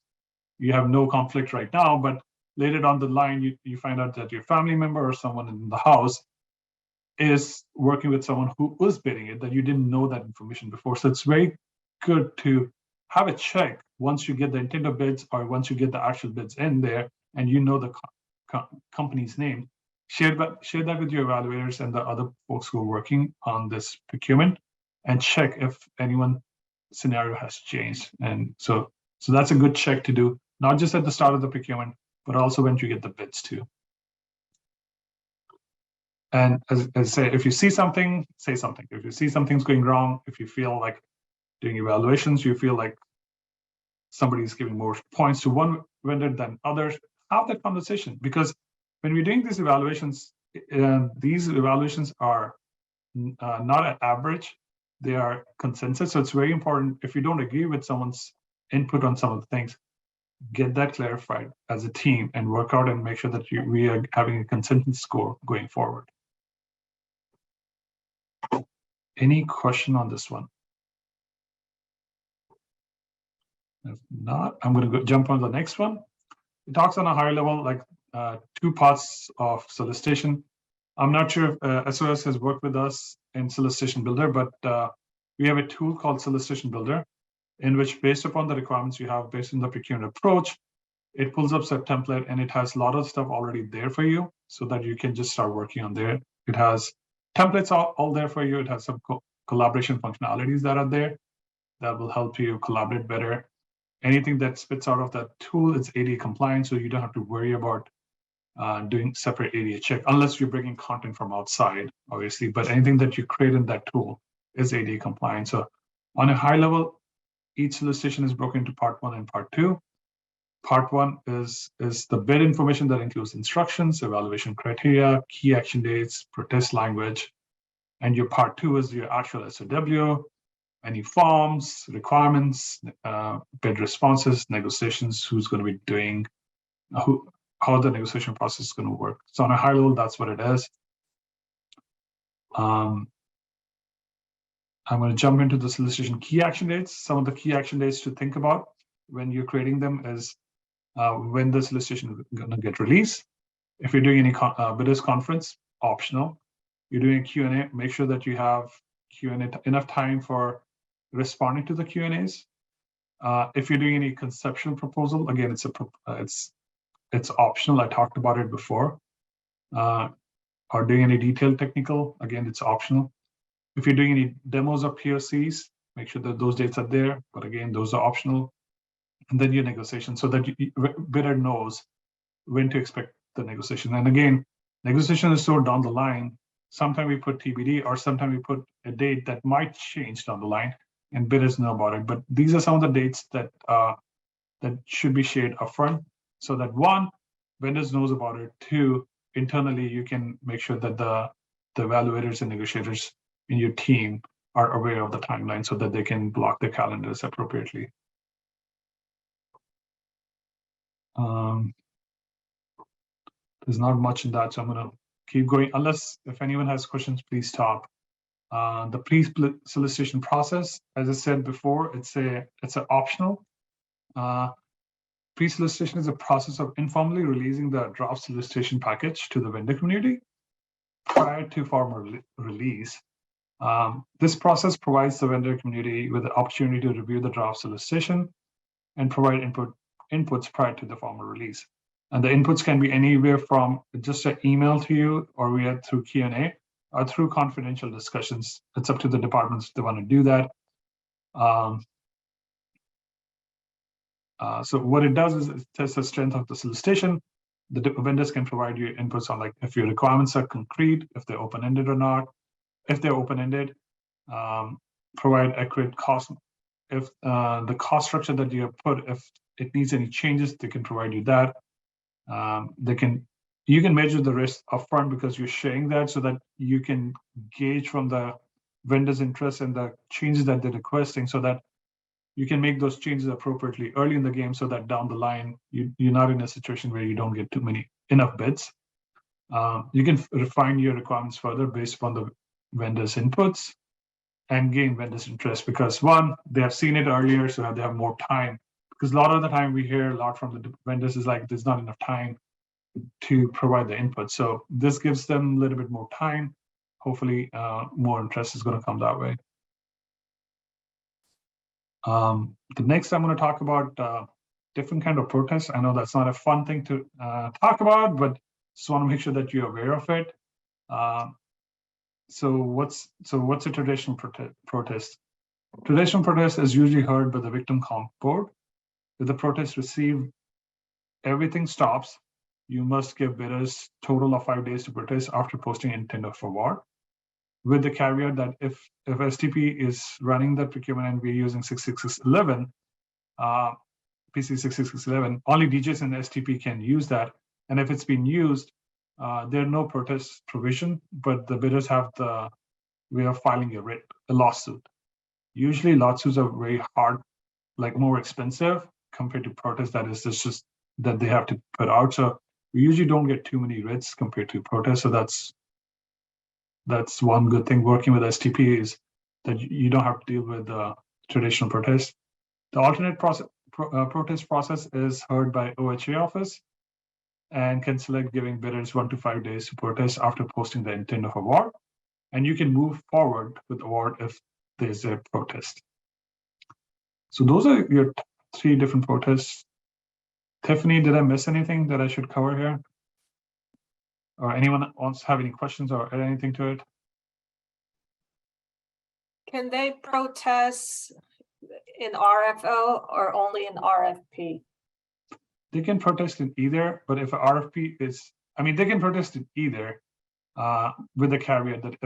you have no conflict right now, but later down the line, you find out that your family member or someone in the house is working with someone who was bidding it, that you didn't know that information before. So it's very good to have a check once you get the intent of bids or once you get the actual bids in there and you know the company's name. Share that with your evaluators and the other folks who are working on this procurement, and check if anyone's scenario has changed. And so that's a good check to do, not just at the start of the procurement, but also when you get the bids too. And as I say, if you see something, say something. If you see something's going wrong, if you feel like doing evaluations, you feel like somebody's giving more points to one vendor than others, have that conversation. Because when we're doing these evaluations are not an average, they are consensus. So it's very important, if you don't agree with someone's input on some of the things, get that clarified as a team and work out and make sure that we are having a consensus score going forward. Any question on this one? If not, I'm going to jump on the next one. It talks on a higher level, like two parts of solicitation. I'm not sure if SOS has worked with us in Solicitation Builder, but we have a tool called Solicitation Builder, in which, based upon the requirements you have based on the procurement approach, it pulls up a template and it has a lot of stuff already there for you so that you can just start working on there. It has templates all there for you. It has some collaboration functionalities that are there that will help you collaborate better. Anything that spits out of that tool is ADA compliant, so you don't have to worry about doing separate ADA check, unless you're bringing content from outside, obviously. But anything that you create in that tool is ADA compliant. So on a high level, each solicitation is broken into part 1 and part 2. Part 1 is the bid information that includes instructions, evaluation criteria, key action dates, protest language. And your part 2 is your actual SOW, any forms, requirements, bid responses, negotiations, who's going to be doing, how the negotiation process is going to work. So on a high level, that's what it is. I'm going to jump into the solicitation key action dates. Some of the key action dates to think about when you're creating them is when the solicitation is going to get released. If you're doing any bidders conference, optional. You're doing a Q&A, make sure that you have Q&A enough time for responding to the Q&As. If you're doing any conceptual proposal, again, it's optional. I talked about it before. Or doing any detailed technical, again, it's optional. If you're doing any demos or POCs, make sure that those dates are there. But again, those are optional. And then your negotiation, so that bidder knows when to expect the negotiation. And again, negotiation is so down the line. Sometimes we put TBD, or sometimes we put a date that might change down the line, and bidders know about it. But these are some of the dates that that should be shared upfront, so that 1, vendors knows about it. 2, internally you can make sure that the evaluators and negotiators in your team are aware of the timeline, so that they can block their calendars appropriately. There's not much in that, so I'm going to keep going. Unless if anyone has questions, please stop. The pre-solicitation process, as I said before, it's an optional. Pre-solicitation is a process of informally releasing the draft solicitation package to the vendor community prior to formal release. This process provides the vendor community with the opportunity to review the draft solicitation and provide inputs prior to the formal release. And the inputs can be anywhere from just an email to you, or through Q&A, or through confidential discussions. It's up to the departments if they want to do that. So what it does is it tests the strength of the solicitation. The vendors can provide you inputs on like if your requirements are concrete, if they're open-ended or not. If they're open-ended, provide accurate cost. If the cost structure that you have put, if it needs any changes, they can provide you that. You can measure the risk upfront because you're sharing that, so that you can gauge from the vendor's interest and the changes that they're requesting, so that you can make those changes appropriately early in the game, so that down the line you're not in a situation where you don't get enough bids. You can refine your requirements further based upon the vendors' inputs and gain vendors' interest, because one, they have seen it earlier, so they have more time. Because a lot of the time we hear a lot from the vendors is like, there's not enough time to provide the input. So this gives them a little bit more time. Hopefully more interest is going to come that way. The next I'm going to talk about different kind of protests. I know that's not a fun thing to talk about, but just want to make sure that you're aware of it. So what's a traditional protest? Traditional protest is usually heard by the victim comp board. If the protest received, everything stops. You must give bidders total of 5 days to protest after posting intent of award, with the caveat that if STP is running the procurement and we're using 66611, PC 66611, only DJs and STP can use that. And if it's been used, there are no protest provision, but the bidders have the way of filing a lawsuit. Usually lawsuits are very hard, like more expensive compared to protests. That is just that they have to put out. So we usually don't get too many writs compared to protests. So that's one good thing working with STP, is that you don't have to deal with the traditional protest. The alternate protest process is heard by OHA office and can select giving bidders 1 to 5 days to protest after posting the intent of award. And you can move forward with award if there's a protest. So those are your 3 different protests. Tiffany, did I miss anything that I should cover here? Or anyone wants to have any questions or add anything to it? Can they protest in RFO or only in RFP? They can protest in either, but if RFP is, they can protest in either, with the caveat that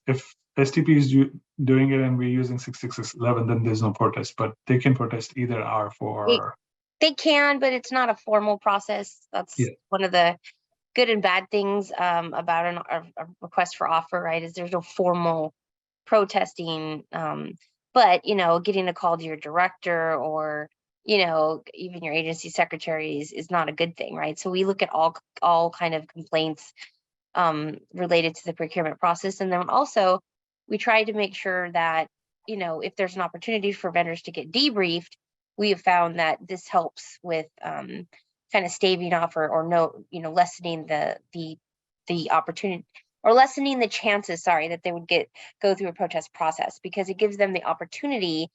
if STP is doing it and we're using 66611, then there's no protest, but they can protest either RFO or. They can, but it's not a formal process. That's one of the good and bad things about a request for offer, right? Is there's no formal protesting, but getting a call to your director or even your agency secretaries is not a good thing, right? So we look at all kind of complaints related to the procurement process, and then also we try to make sure that if there's an opportunity for vendors to get debriefed, we have found that this helps with kind of staving off or lessening the opportunity, or lessening the chances, that they would go through a protest process, because it gives them the opportunity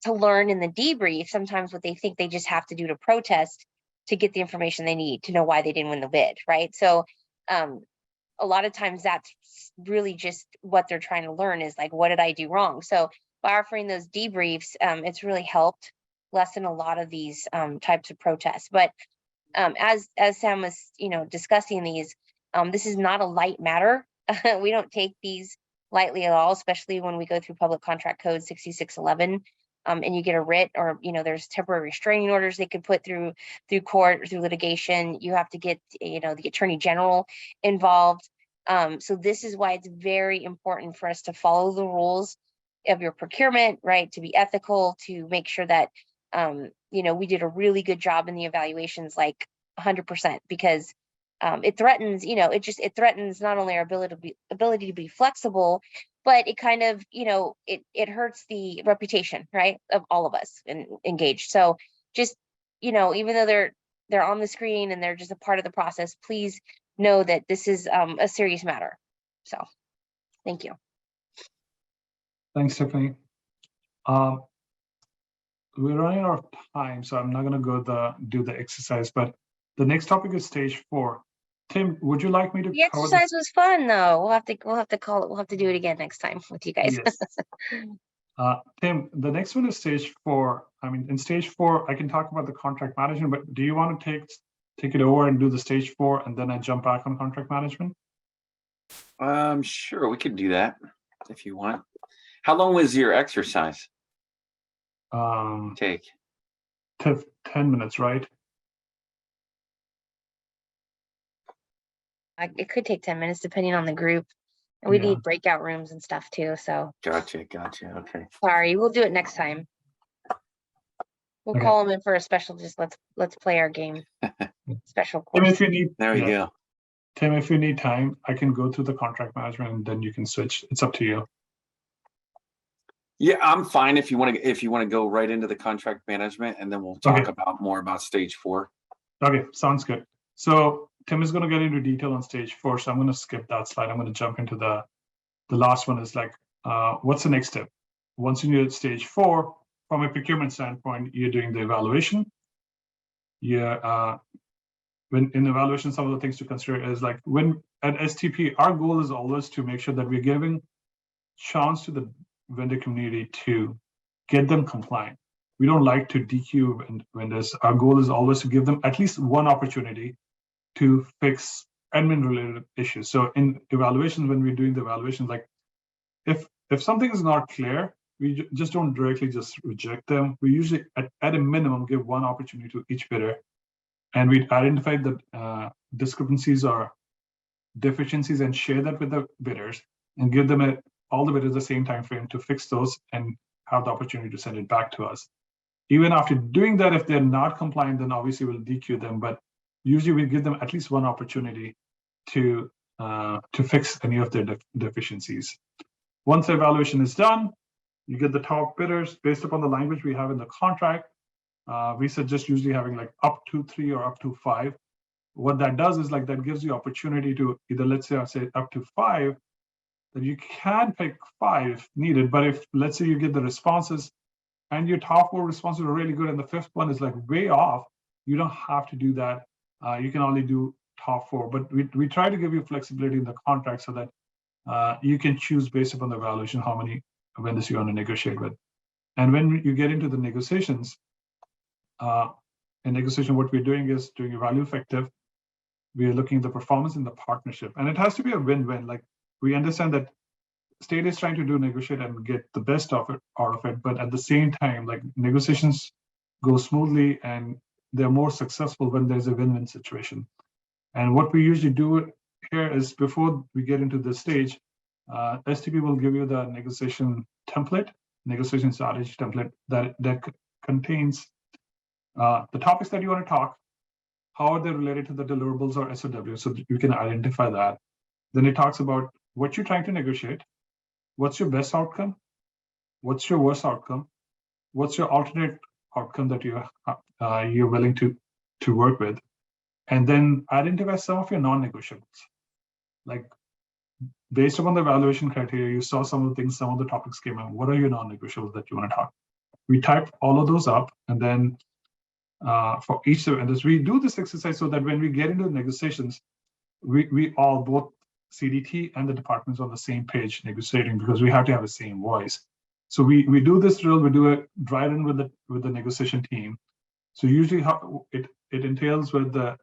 to learn in the debrief sometimes what they think they just have to do to protest to get the information they need to know why they didn't win the bid, right? So a lot of times that's really just what they're trying to learn, is like, what did I do wrong? So by offering those debriefs, it's really helped lessen a lot of these types of protests. But as Sam was discussing these, this is not a light matter. We don't take these lightly at all, especially when we go through Public Contract Code 6611 and you get a writ, or there's temporary restraining orders they could put through court or through litigation. You have to get the Attorney General involved. So this is why it's very important for us to follow the rules of your procurement, right? To be ethical, to make sure that we did a really good job in the evaluations, like 100%, because it threatens, it threatens not only our ability to be flexible, but it kind of, it hurts the reputation, right, of all of us engaged. So just, even though they're on the screen and they're just a part of the process, please know that this is a serious matter. So thank you. Thanks, Tiffany. We're running out of time, so I'm not going to do the exercise, but the next topic is stage 4. Tim, would you like me to The cover exercise was fun though. We'll have to call it. We'll have to do it again next time with you guys. Yes. Tim, the next one is stage 4. I mean, in stage 4, I can talk about the contract management, but do you want to take it over and do the stage 4 and then I jump back on contract management? Sure, we could do that if you want. How long was your exercise? Take 10 minutes, right? It could take 10 minutes depending on the group. And we Yeah. need breakout rooms and stuff too. So Gotcha. Okay. sorry, we'll do it next time. We'll Okay. call them in for a special. Just let's play our game. Special Tim, course. if you need, There you go. Tim, if you need time, I can go through the contract management and then you can switch. It's up to you. Yeah, I'm fine if you want to go right into the contract management, and then we'll talk about more about stage 4. Okay, sounds good. So Tim is going to get into detail on stage 4, so I'm going to skip that slide. I'm going to jump into the last one is like, what's the next step? Once you're at stage 4, from a procurement standpoint, you're doing the evaluation. When in evaluation, some of the things to consider is like when at STP, our goal is always to make sure that we're giving chance to the vendor community to get them compliant. We don't like to DQ vendors. Our goal is always to give them at least one opportunity to fix admin related issues. So in evaluations, when we're doing the evaluations, like if something is not clear, we just don't directly just reject them. We usually at a minimum give one opportunity to each bidder, and we identify the discrepancies or deficiencies and share that with the bidders and give them all the bidders the same time frame to fix those and have the opportunity to send it back to us. Even after doing that, if they're not compliant, then obviously we'll DQ them. But usually we give them at least one opportunity to fix any of their deficiencies. Once the evaluation is done, you get the top bidders based upon the language we have in the contract. We suggest usually having like up to 3 or up to 5. What that does is like that gives you opportunity to either, let's say, up to 5, that you can pick 5 if needed. But if, let's say, you get the responses and your top 4 responses are really good and the 5th one is like way off, you don't have to do that. You can only do top 4. But we try to give you flexibility in the contract so that you can choose based upon the evaluation how many vendors you want to negotiate with. And when you get into the negotiations, in negotiation, what we're doing is doing a value effective. We are looking at the performance in the partnership, and it has to be a win-win. Like we understand that state is trying to negotiate and get the best of it out of it, but at the same time, like negotiations go smoothly and they're more successful when there's a win-win situation. And what we usually do here is before we get into this stage, STP will give you the negotiation template, negotiation strategy template that contains the topics that you want to talk, how are they related to the deliverables or SOW, so you can identify that. Then it talks about what you're trying to negotiate, what's your best outcome, what's your worst outcome, what's your alternate outcome that you're willing to work with, and then identify some of your non-negotiables. Like based upon the evaluation criteria, you saw some of the things, some of the topics came out. What are your non-negotiables that you want to talk? We type all of those up, and then for each of vendors, we do this exercise so that when we get into the negotiations, we all, both CDT and the departments, on the same page negotiating, because we have to have the same voice. So we do this drill, we do it dry run with the negotiation team. So usually how it entails with the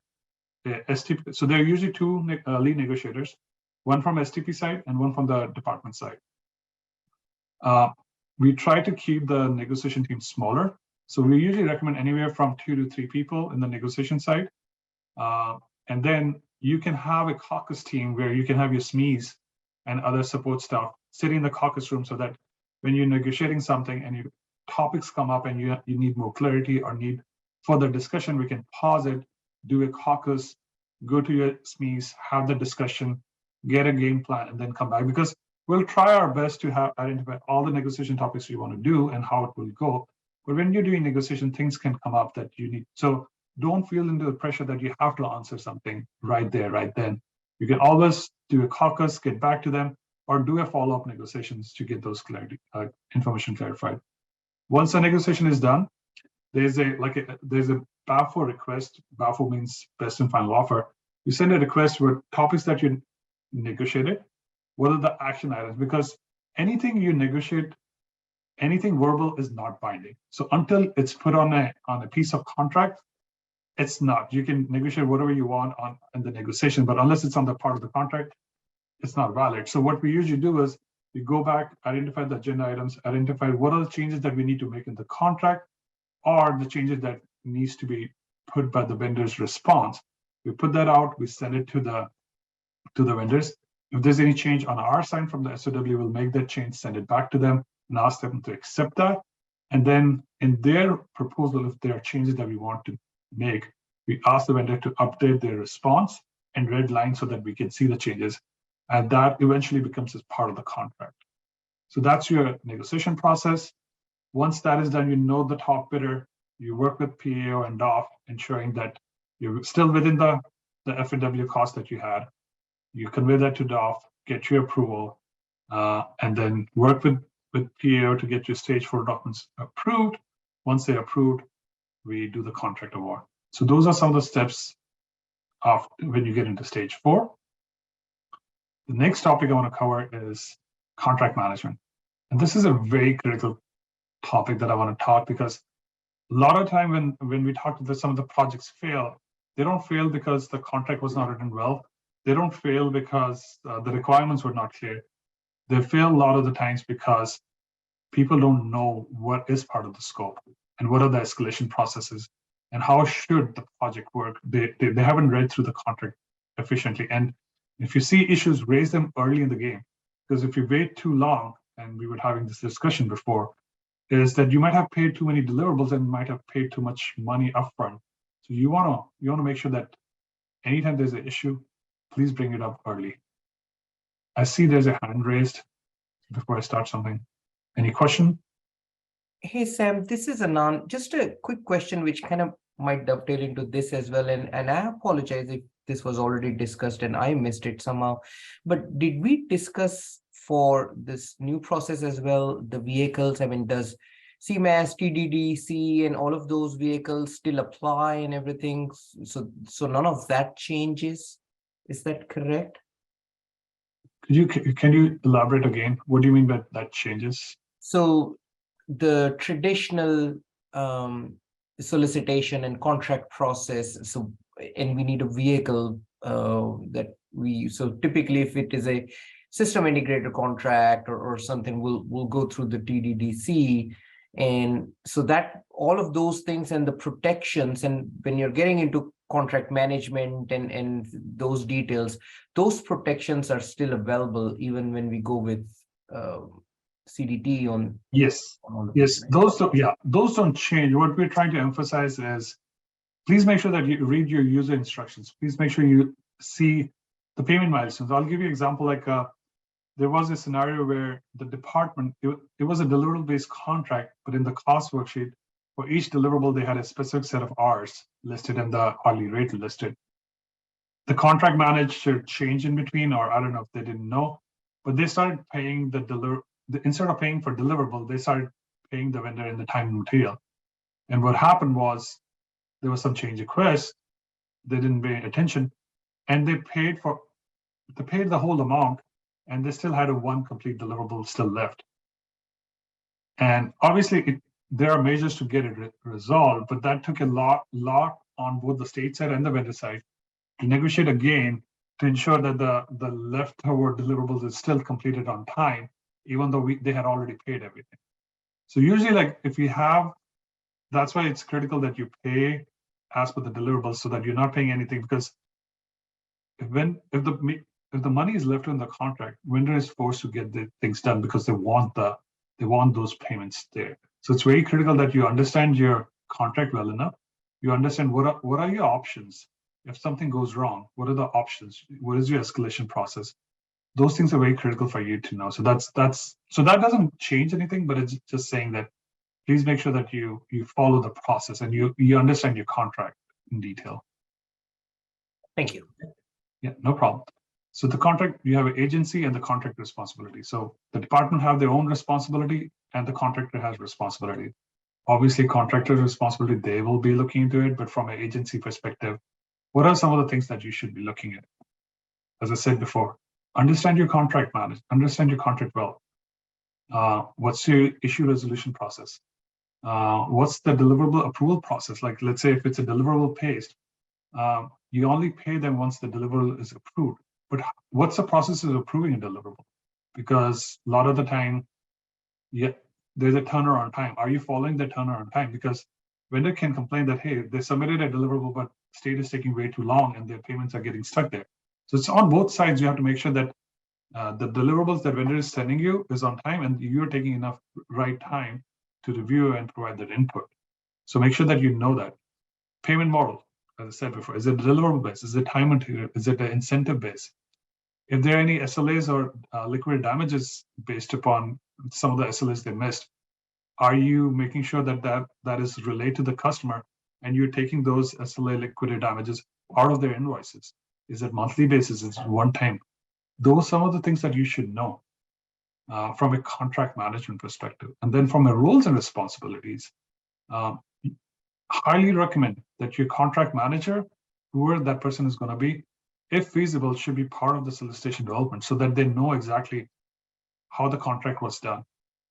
STP. So there are usually 2 lead negotiators, one from STP side and one from the department side. We try to keep the negotiation team smaller. So we usually recommend anywhere from 2 to 3 people in the negotiation side. And then you can have a caucus team where you can have your SMEs and other support staff sitting in the caucus room so that when you're negotiating something and your topics come up and you need more clarity or need further discussion, we can pause it, do a caucus, go to your SMEs, have the discussion, get a game plan, and then come back. Because we'll try our best to identify all the negotiation topics we want to do and how it will go. But when you're doing negotiation, things can come up that you need. So don't feel into the pressure that you have to answer something right there, right then. You can always do a caucus, get back to them, or do a follow-up negotiations to get those information clarified. Once the negotiation is done, there's a BAFO request. BAFO means best and final offer. You send a request with topics that you negotiated. What are the action items? Because anything you negotiate, anything verbal is not binding. So until it's put on a piece of contract, it's not. You can negotiate whatever you want in the negotiation, but unless it's on the part of the contract, it's not valid. So what we usually do is we go back, identify the agenda items, identify what are the changes that we need to make in the contract, or the changes that needs to be put by the vendor's response. We put that out, we send it to the vendors. If there's any change on our side from the SOW, we'll make that change, send it back to them, and ask them to accept that. And then in their proposal, if there are changes that we want to make, we ask the vendor to update their response and red line so that we can see the changes. And that eventually becomes as part of the contract. So that's your negotiation process. Once that is done, you know the top bidder, you work with PAO and DOF, ensuring that you're still within the FAW cost that you had. You convey that to DOF, get your approval, and then work with PAO to get your stage 4 documents approved. Once they're approved, we do the contract award. So those are some of the steps of when you get into stage 4. The next topic I want to cover is contract management. And this is a very critical topic that I want to talk, because a lot of time when we talk to some of the projects fail, they don't fail because the contract was not written well. They don't fail because the requirements were not clear. They fail a lot of the times because people don't know what is part of the scope and what are the escalation processes and how should the project work. They haven't read through the contract efficiently. And if you see issues, raise them early in the game. Because if you wait too long, and we were having this discussion before, is that you might have paid too many deliverables and might have paid too much money upfront. So you want to make sure that anytime there's an issue, please bring it up early. I see there's a hand raised before I start something. Any question? Hey, Sam, this is Anand. Just a quick question, which kind of might dovetail into this as well. And I apologize if this was already discussed and I missed it somehow. But did we discuss for this new process as well, the vehicles? I mean, does CMAS, TDD, and all of those vehicles still apply and everything? So none of that changes. Is that correct? Can you elaborate again? What do you mean by that changes? So the traditional solicitation and contract process. So, and we need a vehicle that we. So typically, if it is a system integrator contract or something, we'll go through the TDDC. And so that all of those things and the protections, and when you're getting into contract management and those details, those protections are still available even when we go with CDT on. Yes, yes, those don't change. What we're trying to emphasize is, please make sure that you read your user instructions. Please make sure you see the payment milestones. I'll give you an example. Like there was a scenario where the department, it was a deliverable-based contract, but in the cost worksheet, for each deliverable, they had a specific set of hours listed and the hourly rate listed. The contract manager changed in between, or I don't know if they didn't know, but they started paying instead of paying for deliverable, they started paying the vendor in the time and material. And what happened was there was some change request, they didn't pay attention, and they paid the whole amount, and they still had one complete deliverable still left. And obviously there are measures to get it resolved, but that took a lot on both the state side and the vendor side to negotiate again to ensure that the leftover deliverables is still completed on time, even though they had already paid everything. So usually, like if you have, that's why it's critical that you pay as per the deliverables so that you're not paying anything, because if the money is left in the contract, vendor is forced to get the things done because they want those payments there. So it's very critical that you understand your contract well enough. You understand what are your options. If something goes wrong, what are the options? What is your escalation process? Those things are very critical for you to know. So that doesn't change anything, but it's just saying that please make sure that you follow the process and you understand your contract in detail. Thank you. Yeah, no problem. So the contract, you have an agency and the contract responsibility. So the department have their own responsibility and the contractor has responsibility. Obviously, contractor responsibility, they will be looking into it, but from an agency perspective, what are some of the things that you should be looking at? As I said before, understand your contract manage, understand your contract well. What's your issue resolution process? What's the deliverable approval process? Like, let's say if it's a deliverable based, you only pay them once the deliverable is approved. But what's the process of approving a deliverable? Because a lot of the time, yeah, there's a turnaround time. Are you following the turnaround time? Because vendor can complain that, hey, they submitted a deliverable, but state is taking way too long and their payments are getting stuck there. So it's on both sides. You have to make sure that the deliverables that vendor is sending you is on time and you're taking enough right time to review and provide that input. So make sure that you know that. Payment model, as I said before, is it deliverable based? Is it time material? Is it an incentive based? If there are any SLAs or liquid damages based upon some of the SLAs they missed, are you making sure that that is relayed to the customer and you're taking those SLA liquid damages out of their invoices? Is it monthly basis? Is it one time? Those are some of the things that you should know from a contract management perspective. And then from a roles and responsibilities, highly recommend that your contract manager, whoever that person is going to be, if feasible, should be part of the solicitation development so that they know exactly how the contract was done.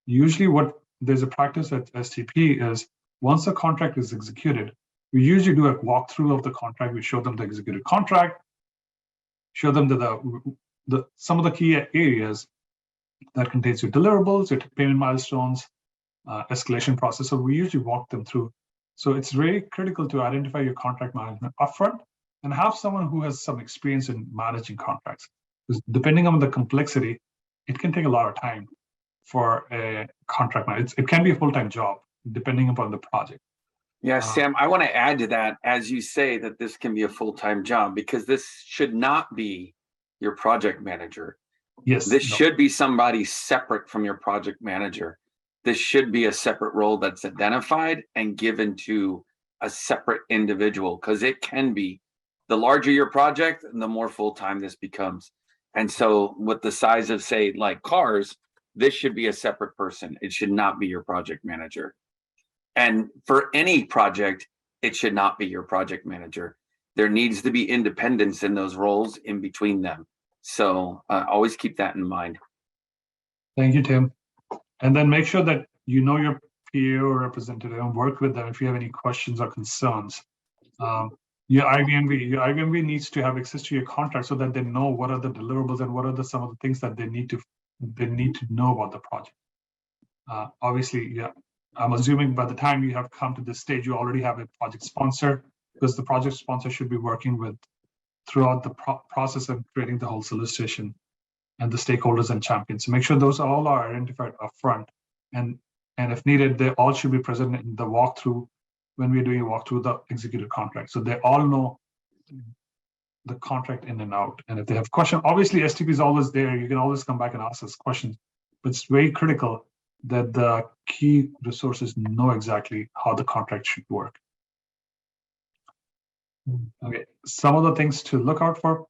Usually there's a practice at STP is once the contract is executed, we usually do a walkthrough of the contract. We show them the executed contract, show them some of the key areas that contains your deliverables, your payment milestones, escalation process. So we usually walk them through. So it's very critical to identify your contract management upfront and have someone who has some experience in managing contracts. Because depending on the complexity, it can take a lot of time for a contract manager. It can be a full-time job, depending upon the project. Yeah, Sam, I want to add to that, as you say that this can be a full-time job, because this should not be your project manager. Yes. This should be somebody separate from your project manager. This should be a separate role that's identified and given to a separate individual, because it can be, the larger your project, the more full-time this becomes. And so with the size of, say, like cars, this should be a separate person. It should not be your project manager. And for any project, it should not be your project manager. There needs to be independence in those roles in between them. So always keep that in mind. Thank you, Tim. And then make sure that you know your PA or representative and work with them if you have any questions or concerns. Your IBMV needs to have access to your contract so that they know what are the deliverables and what are some of the things that they need to know about the project. Obviously, yeah, I'm assuming by the time you have come to this stage, you already have a project sponsor, because the project sponsor should be working with throughout the process of creating the whole solicitation and the stakeholders and champions. So make sure those all are identified upfront, and if needed, they all should be present in the walkthrough when we're doing a walkthrough of the executed contract. So they all know the contract in and out. And if they have questions, obviously STP is always there. You can always come back and ask us questions, but it's very critical that the key resources know exactly how the contract should work. Okay, some of the things to look out for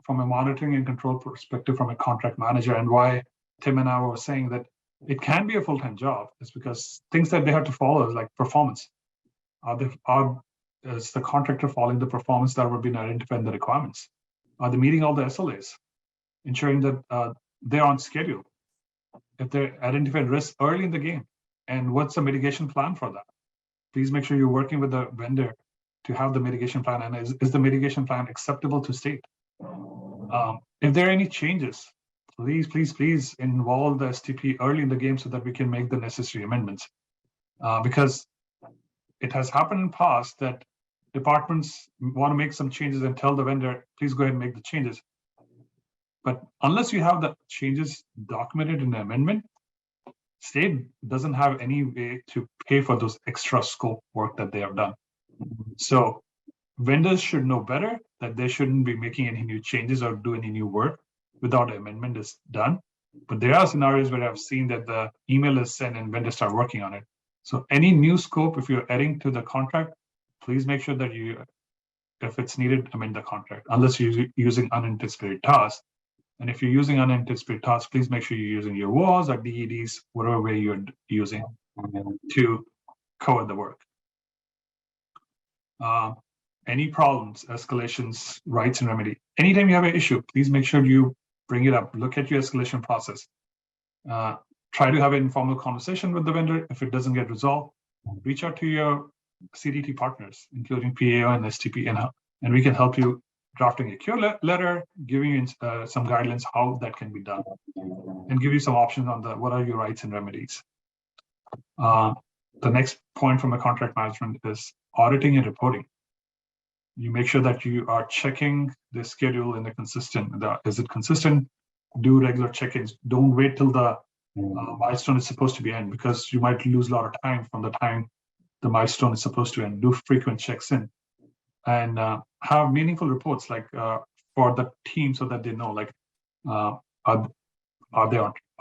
from a monitoring and control perspective from a contract manager, and why Tim and I were saying that it can be a full-time job is because things that they have to follow is like performance. Is the contractor following the performance that would be identified in the requirements? Are they meeting all the SLAs? Ensuring that they're on schedule. If they identified risks early in the game, and what's the mitigation plan for that? Please make sure you're working with the vendor to have the mitigation plan, and is the mitigation plan acceptable to state? If there are any changes, please involve the STP early in the game so that we can make the necessary amendments. Because it has happened in the past that departments want to make some changes and tell the vendor, please go ahead and make the changes. But unless you have the changes documented in the amendment, state doesn't have any way to pay for those extra scope work that they have done. So vendors should know better that they shouldn't be making any new changes or do any new work without an amendment is done. But there are scenarios where I've seen that the email is sent and vendors start working on it. So any new scope, if you're adding to the contract, please make sure that you if it's needed, amend the contract, unless you're using unanticipated tasks. And if you're using unanticipated tasks, please make sure you're using your WAS or DEDs, whatever way you're using to cover the work. Any problems, escalations, rights and remedy. Anytime you have an issue, please make sure you bring it up. Look at your escalation process. Try to have an informal conversation with the vendor. If it doesn't get resolved, reach out to your CDT partners, including PAO and STP, and we can help you drafting a cure letter, giving you some guidelines how that can be done, and give you some options on what are your rights and remedies. The next point from the contract management is auditing and reporting. You make sure that you are checking the schedule and is it consistent? Do regular check-ins. Don't wait till the milestone is supposed to be end, because you might lose a lot of time from the time the milestone is supposed to end. Do frequent checks in, and have meaningful reports for the team, so that they know are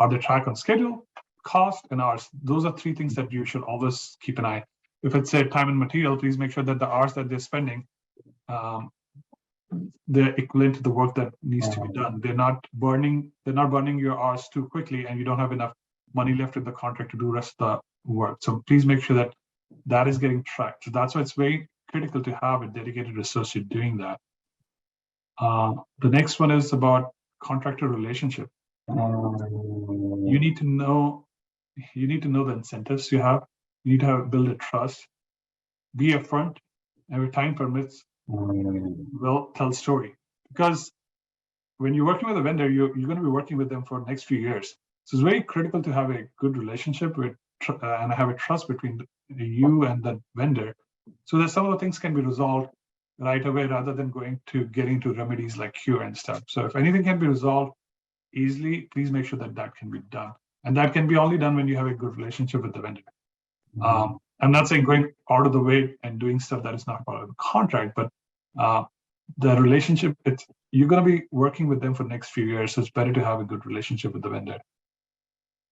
they track on schedule, cost, and hours. Those are three things that you should always keep an eye. If it's time and material, please make sure that the hours that they're spending, they're equivalent to the work that needs to be done. They're not burning your hours too quickly, and you don't have enough money left in the contract to do the rest of the work. So please make sure that is getting tracked. So that's why it's very critical to have a dedicated associate doing that. The next one is about contractor relationship. You need to know the incentives you have. You need to build a trust. Be upfront. Every time permits, well, tell story. Because when you're working with a vendor, you're going to be working with them for the next few years. So it's very critical to have a good relationship and have a trust between you and the vendor, so that some of the things can be resolved right away, rather than getting to remedies like cure and stuff. So if anything can be resolved easily, please make sure that can be done. And that can be only done when you have a good relationship with the vendor. I'm not saying going out of the way and doing stuff that is not part of the contract, but the relationship, you're going to be working with them for the next few years, so it's better to have a good relationship with the vendor.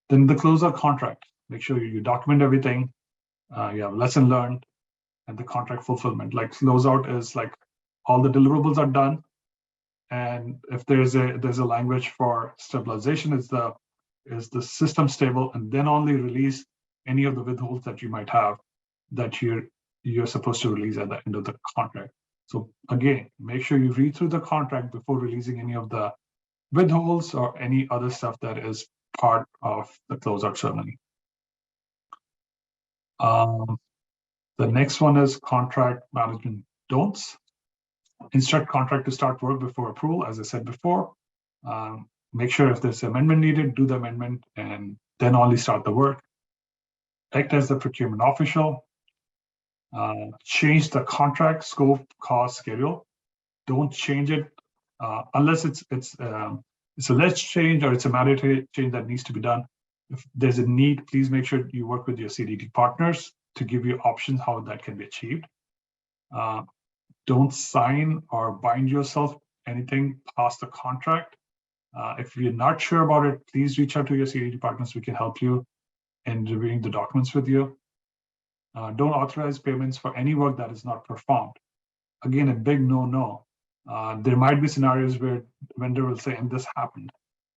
Then the closeout contract. Make sure you document everything. You have lesson learned, and the contract fulfillment. Like closeout is like all the deliverables are done, and if there's a language for stabilization, is the system stable, and then only release any of the withholds that you might have that you're supposed to release at the end of the contract. So again, make sure you read through the contract before releasing any of the withholds or any other stuff that is part of the closeout ceremony. The next one is contract management don'ts. Instruct contract to start work before approval, as I said before. Make sure if there's amendment needed, do the amendment and then only start the work. Act as the procurement official. Change the contract scope, cost, schedule. Don't change it unless it's a less change or it's a mandatory change that needs to be done. If there's a need, please make sure you work with your CDT partners to give you options how that can be achieved. Don't sign or bind yourself anything past the contract. If you're not sure about it, please reach out to your CDT partners. We can help you in reviewing the documents with you. Don't authorize payments for any work that is not performed. Again, a big no. There might be scenarios where the vendor will say, and this happened.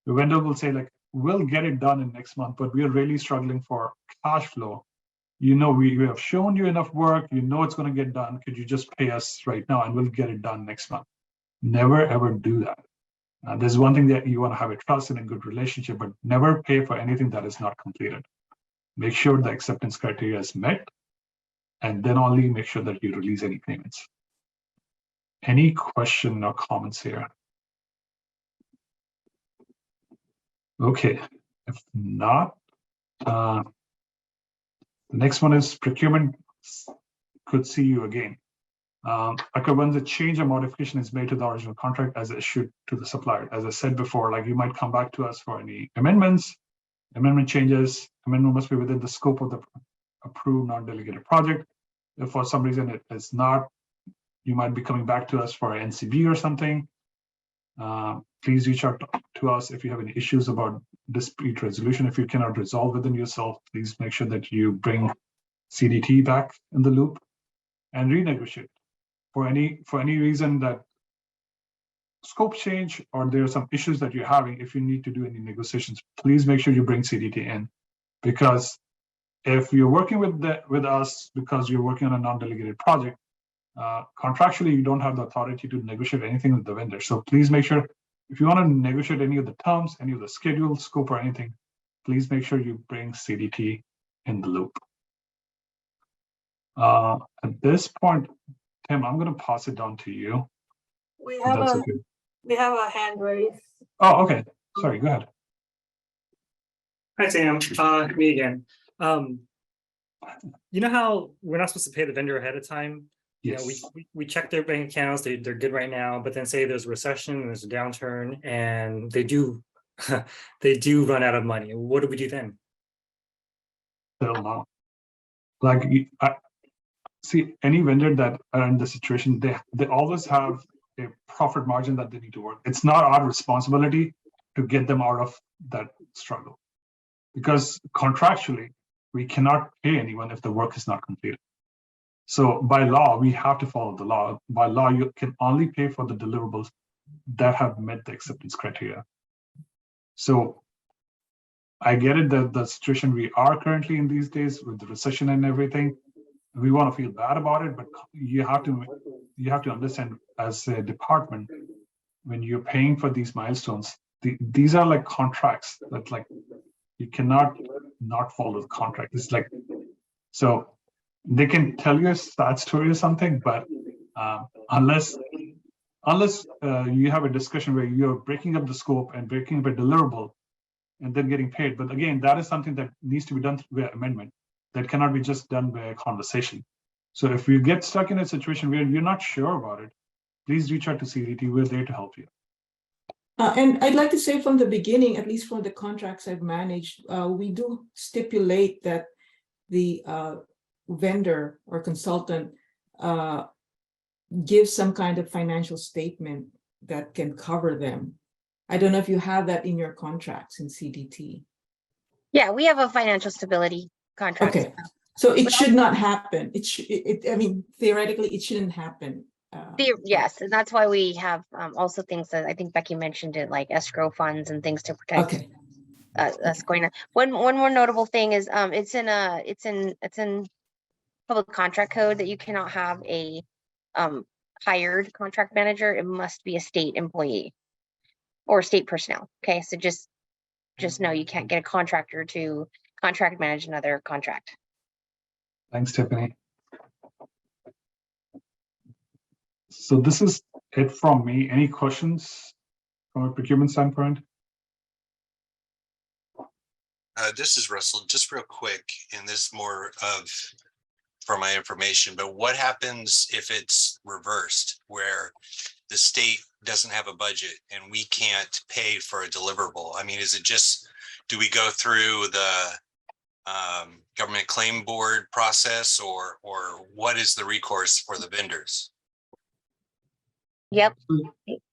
The vendor will say, we'll get it done in next month, but we are really struggling for cash flow. We have shown you enough work, it's going to get done. Could you just pay us right now and we'll get it done next month? Never, ever do that. There's one thing that you want to have a trust and a good relationship, but never pay for anything that is not completed. Make sure the acceptance criteria is met, and then only make sure that you release any payments. Any question or comments here? Okay, if not, the next one is procurement could see you again. When the change or modification is made to the original contract as issued to the supplier. As I said before, you might come back to us for any amendments, amendment changes. Amendment must be within the scope of the approved non-delegated project. If for some reason it is not, you might be coming back to us for an NCB or something. Please reach out to us if you have any issues about dispute resolution. If you cannot resolve within yourself, please make sure that you bring CDT back in the loop and renegotiate. for any reason that scope change or there are some issues that you're having, if you need to do any negotiations, please make sure you bring CDT in, because if you're working with us because you're working on a non-delegated project, contractually you don't have the authority to negotiate anything with the vendor. So please make sure if you want to negotiate any of the terms, any of the schedule, scope, or anything, please make sure you bring CDT in the loop. At this point, Tim, I'm going to pass it down to you. We if have that's a okay. we have a hand raised. Oh, okay. Sorry, go ahead. Hi, Sam. Me again. You know how we're not supposed to pay the vendor ahead of time? You know, Yes. we check their bank accounts, they're good right now, but then say there's a recession, there's a downturn, and they do run out of money. What do we do then? Still no. Like, see, any vendor that are in the situation, they always have a profit margin that they need to work. It's not our responsibility to get them out of that struggle, because contractually we cannot pay anyone if the work is not completed. So by law, we have to follow the law. By law, you can only pay for the deliverables that have met the acceptance criteria. So I get it that the situation we are currently in these days with the recession and everything, we want to feel bad about it, but you have to understand as a department, when you're paying for these milestones, these are like contracts that, like, you cannot not follow the contract. It's like, so they can tell you a sad story or something, but unless you have a discussion where you're breaking up the scope and breaking up a deliverable and then getting paid. But again, that is something that needs to be done via amendment. That cannot be just done by a conversation. So if you get stuck in a situation where you're not sure about it, please reach out to CDT. We're there to help you. And I'd like to say from the beginning, at least for the contracts I've managed, we do stipulate that the vendor or consultant gives some kind of financial statement that can cover them. I don't know if you have that in your contracts in CDT. Yeah, we have a financial stability contract. Okay, so it should not happen. I mean, theoretically, it shouldn't happen. Yes, and that's why we have also things that I think Becky mentioned it, like escrow funds and things to protect us going on. One more notable thing is it's in public contract code that you cannot have a hired contract manager. It must be a state employee or state personnel. Okay, so just know you can't get a contractor to contract manage another contract. Thanks, Tiffany. So this is it from me. Any questions from a procurement standpoint? This is Russell, just real quick, and this is more of for my information, but what happens if it's reversed, where the state doesn't have a budget and we can't pay for a deliverable? I mean, is it just, do we go through the government claim board process, or what is the recourse for the vendors? Yep,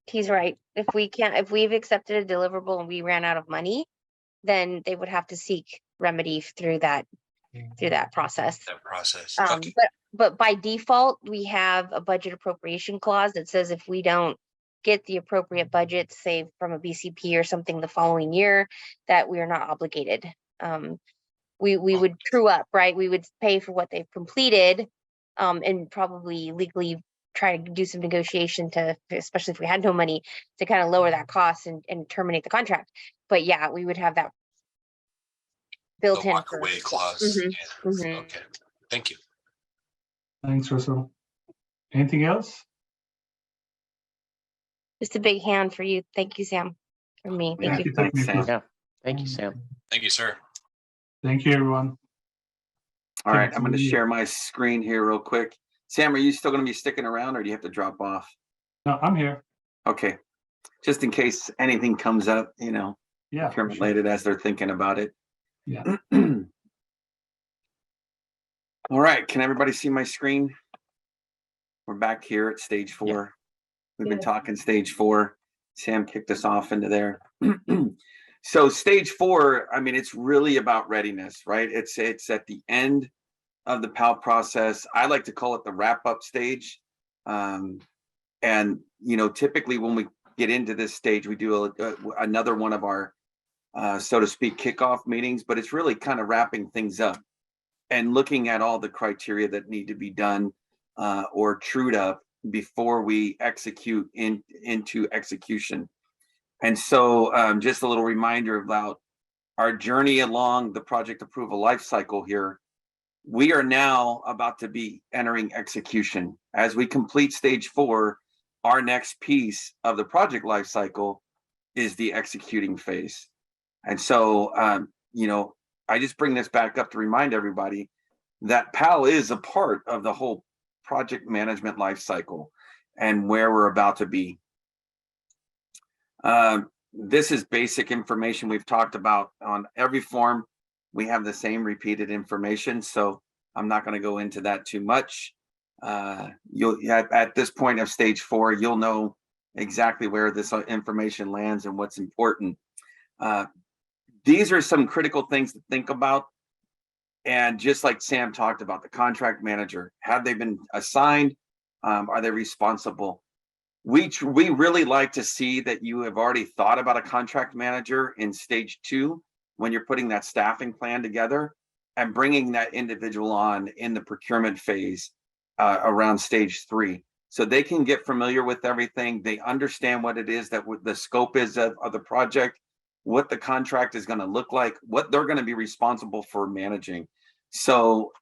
he's right. If we've accepted a deliverable and we ran out of money, then they would have to seek remedy through that process. Okay. But by default, we have a budget appropriation clause that says if we don't get the appropriate budget, say from a BCP or something the following year, that we are not obligated. We would true up, right? We would pay for what they've completed, and probably legally try to do some negotiation to, especially if we had no money, to kind of lower that cost and terminate the contract. But yeah, we would have that built in. Walk away clause. Mhm, mhm. Okay, thank you. Thanks, Russell. Anything else? Just a big hand for you. Thank you, Sam. From me. Thank you. Thanks, Sam. Yeah. Thank you, Sam. Thank you, sir. Thank you, everyone. All right, I'm going to share my screen here real quick. Sam, are you still going to be sticking around, or do you have to drop off? No, I'm here. Okay, just in case anything comes up, Yeah, procurement related as they're thinking about it. Yeah. All right, can everybody see my screen? We're back here at stage 4. We've been talking stage 4. Sam kicked us off into there. So stage 4, I mean, it's really about readiness, right? It's at the end of the PAL process. I like to call it the wrap up stage. And, you know, typically when we get into this stage, we do another one of our, so to speak, kickoff meetings, but it's really kind of wrapping things up and looking at all the criteria that need to be done or trued up before we execute into execution. And so just a little reminder about our journey along the project approval life cycle here. We are now about to be entering execution. As we complete stage 4, our next piece of the project life cycle is the executing phase. And so, you know, I just bring this back up to remind everybody that PAL is a part of the whole project management life cycle and where we're about to be. This is basic information we've talked about on every form. We have the same repeated information, so I'm not going to go into that too much. You'll at this point of stage 4, you'll know exactly where this information lands and what's important. These are some critical things to think about. And just like Sam talked about, the contract manager, have they been assigned? Are they responsible? We really like to see that you have already thought about a contract manager in stage 2 when you're putting that staffing plan together and bringing that individual on in the procurement phase around stage 3. So they can get familiar with everything. They understand what it is that the scope is of the project, what the contract is going to look like, what they're going to be responsible for managing. So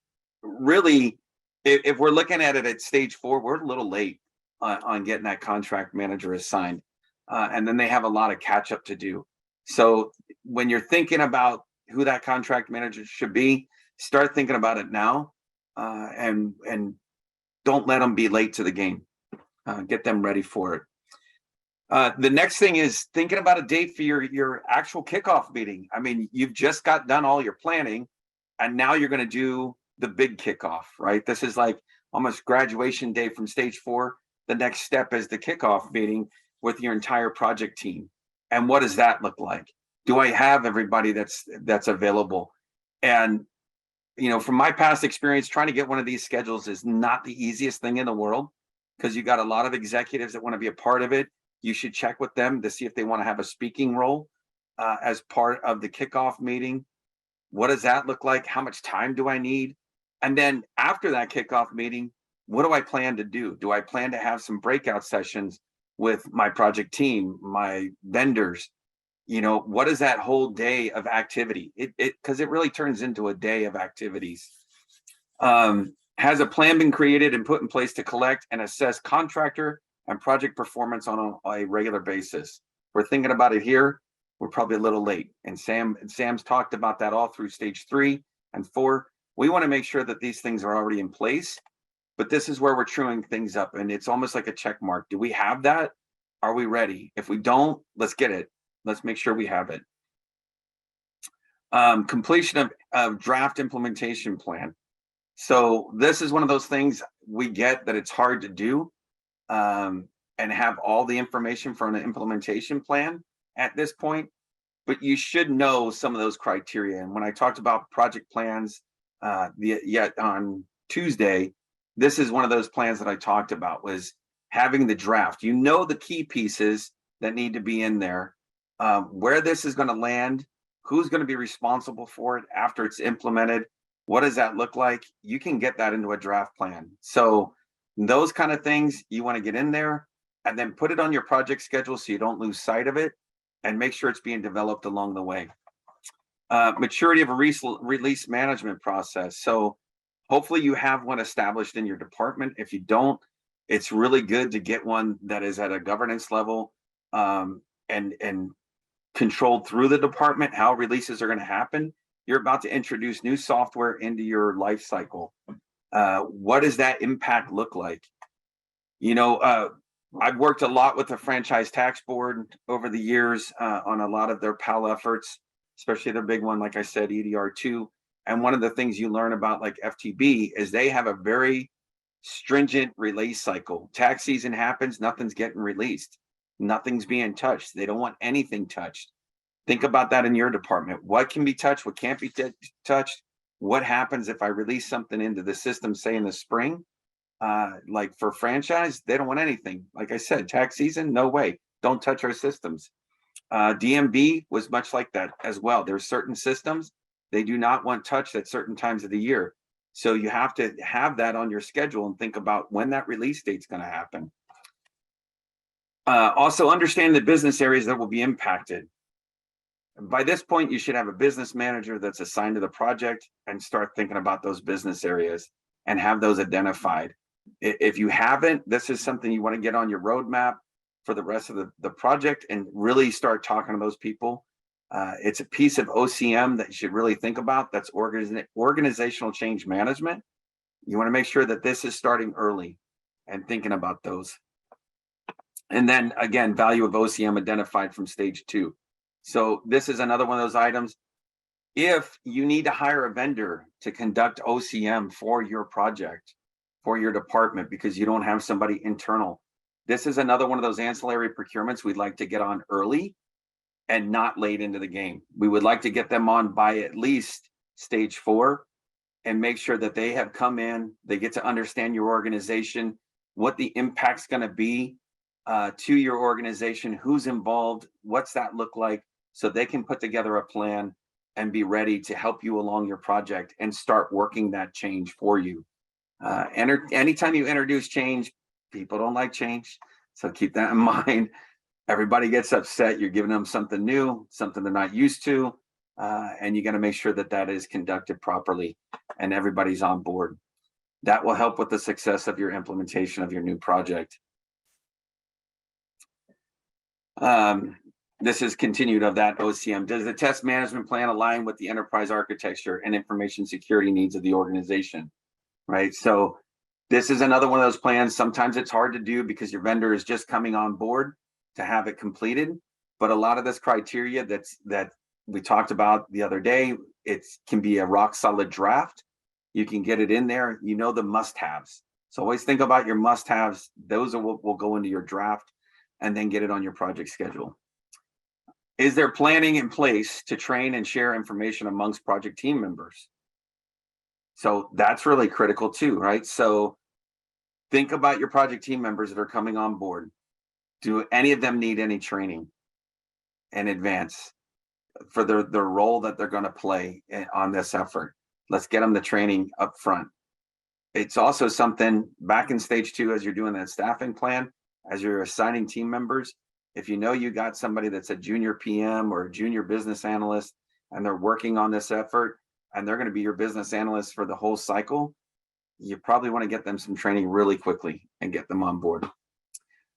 really, if we're looking at it at stage 4, we're a little late on getting that contract manager assigned. And then they have a lot of catch up to do. So when you're thinking about who that contract manager should be, start thinking about it now, and don't let them be late to the game. Get them ready for it. The next thing is thinking about a date for your actual kickoff meeting. I mean, you've just got done all your planning, and now you're going to do the big kickoff, right? This is like almost graduation day from stage 4. The next step is the kickoff meeting with your entire project team. And what does that look like? Do I have everybody that's available? And, you know, from my past experience, trying to get one of these schedules is not the easiest thing in the world, because you got a lot of executives that want to be a part of it. You should check with them to see if they want to have a speaking role as part of the kickoff meeting. What does that look like? How much time do I need? And then after that kickoff meeting, what do I plan to do? Do I plan to have some breakout sessions with my project team, my vendors? You know, what is that whole day of activity? Because it really turns into a day of activities. Has a plan been created and put in place to collect and assess contractor and project performance on a regular basis? We're thinking about it here. We're probably a little late. And Sam's talked about that all through stage 3 and 4. We want to make sure that these things are already in place, but this is where we're truing things up. And it's almost like a check mark. Do we have that? Are we ready? If we don't, let's get it. Let's make sure we have it. Completion of draft implementation plan. So this is one of those things we get that it's hard to do and have all the information for an implementation plan at this point, but you should know some of those criteria. And when I talked about project plans yet on Tuesday, this is one of those plans that I talked about, was having the draft. You know the key pieces that need to be in there, where this is going to land, who's going to be responsible for it after it's implemented. What does that look like? You can get that into a draft plan. So those kind of things you want to get in there and then put it on your project schedule so you don't lose sight of it, and make sure it's being developed along the way. Maturity of a release management process. So hopefully you have one established in your department. If you don't, it's really good to get one that is at a governance level and controlled through the department, how releases are going to happen. You're about to introduce new software into your life cycle. What does that impact look like? You know, I've worked a lot with the Franchise Tax Board over the years on a lot of their PAL efforts, especially their big one, like I said, EDR2. And one of the things you learn about like FTB is they have a very stringent release cycle. Tax season happens, nothing's getting released. Nothing's being touched. They don't want anything touched. Think about that in your department. What can be touched? What can't be touched? What happens if I release something into the system, say in the spring, Like for franchise, they don't want anything. Like I said, tax season, no way. Don't touch our systems. DMB was much like that as well. There's certain systems they do not want touched at certain times of the year. So you have to have that on your schedule and think about when that release date's going to happen. Also understand the business areas that will be impacted. By this point, you should have a business manager that's assigned to the project and start thinking about those business areas and have those identified. If you haven't, this is something you want to get on your roadmap for the rest of the project and really start talking to those people. It's a piece of OCM that you should really think about. That's organizational change management. You want to make sure that this is starting early and thinking about those. And then again, value of OCM identified from stage 2. So this is another one of those items. If you need to hire a vendor to conduct OCM for your project, for your department, because you don't have somebody internal, this is another one of those ancillary procurements we'd like to get on early and not late into the game. We would like to get them on by at least stage 4 and make sure that they have come in, they get to understand your organization, what the impact's going to be to your organization, who's involved, what's that look like, so they can put together a plan and be ready to help you along your project and start working that change for you. Anytime you introduce change, people don't like change. So keep that in mind. Everybody gets upset. You're giving them something new, something they're not used to. And you got to make sure that that is conducted properly and everybody's on board. That will help with the success of your implementation of your new project. This is continued of that OCM. Does the test management plan align with the enterprise architecture and information security needs of the organization? Right. So this is another one of those plans. Sometimes it's hard to do because your vendor is just coming on board to have it completed. But a lot of this criteria that we talked about the other day, it can be a rock solid draft. You can get it in there. You know the must-haves. So always think about your must-haves. Those are what will go into your draft and then get it on your project schedule. Is there planning in place to train and share information amongst project team members? So that's really critical too, right? So think about your project team members that are coming on board. Do any of them need any training in advance for their role that they're going to play on this effort? Let's get them the training up front. It's also something back in stage 2, as you're doing that staffing plan, as you're assigning team members, if you know you got somebody that's a junior PM or a junior business analyst and they're working on this effort and they're going to be your business analyst for the whole cycle, you probably want to get them some training really quickly and get them on board.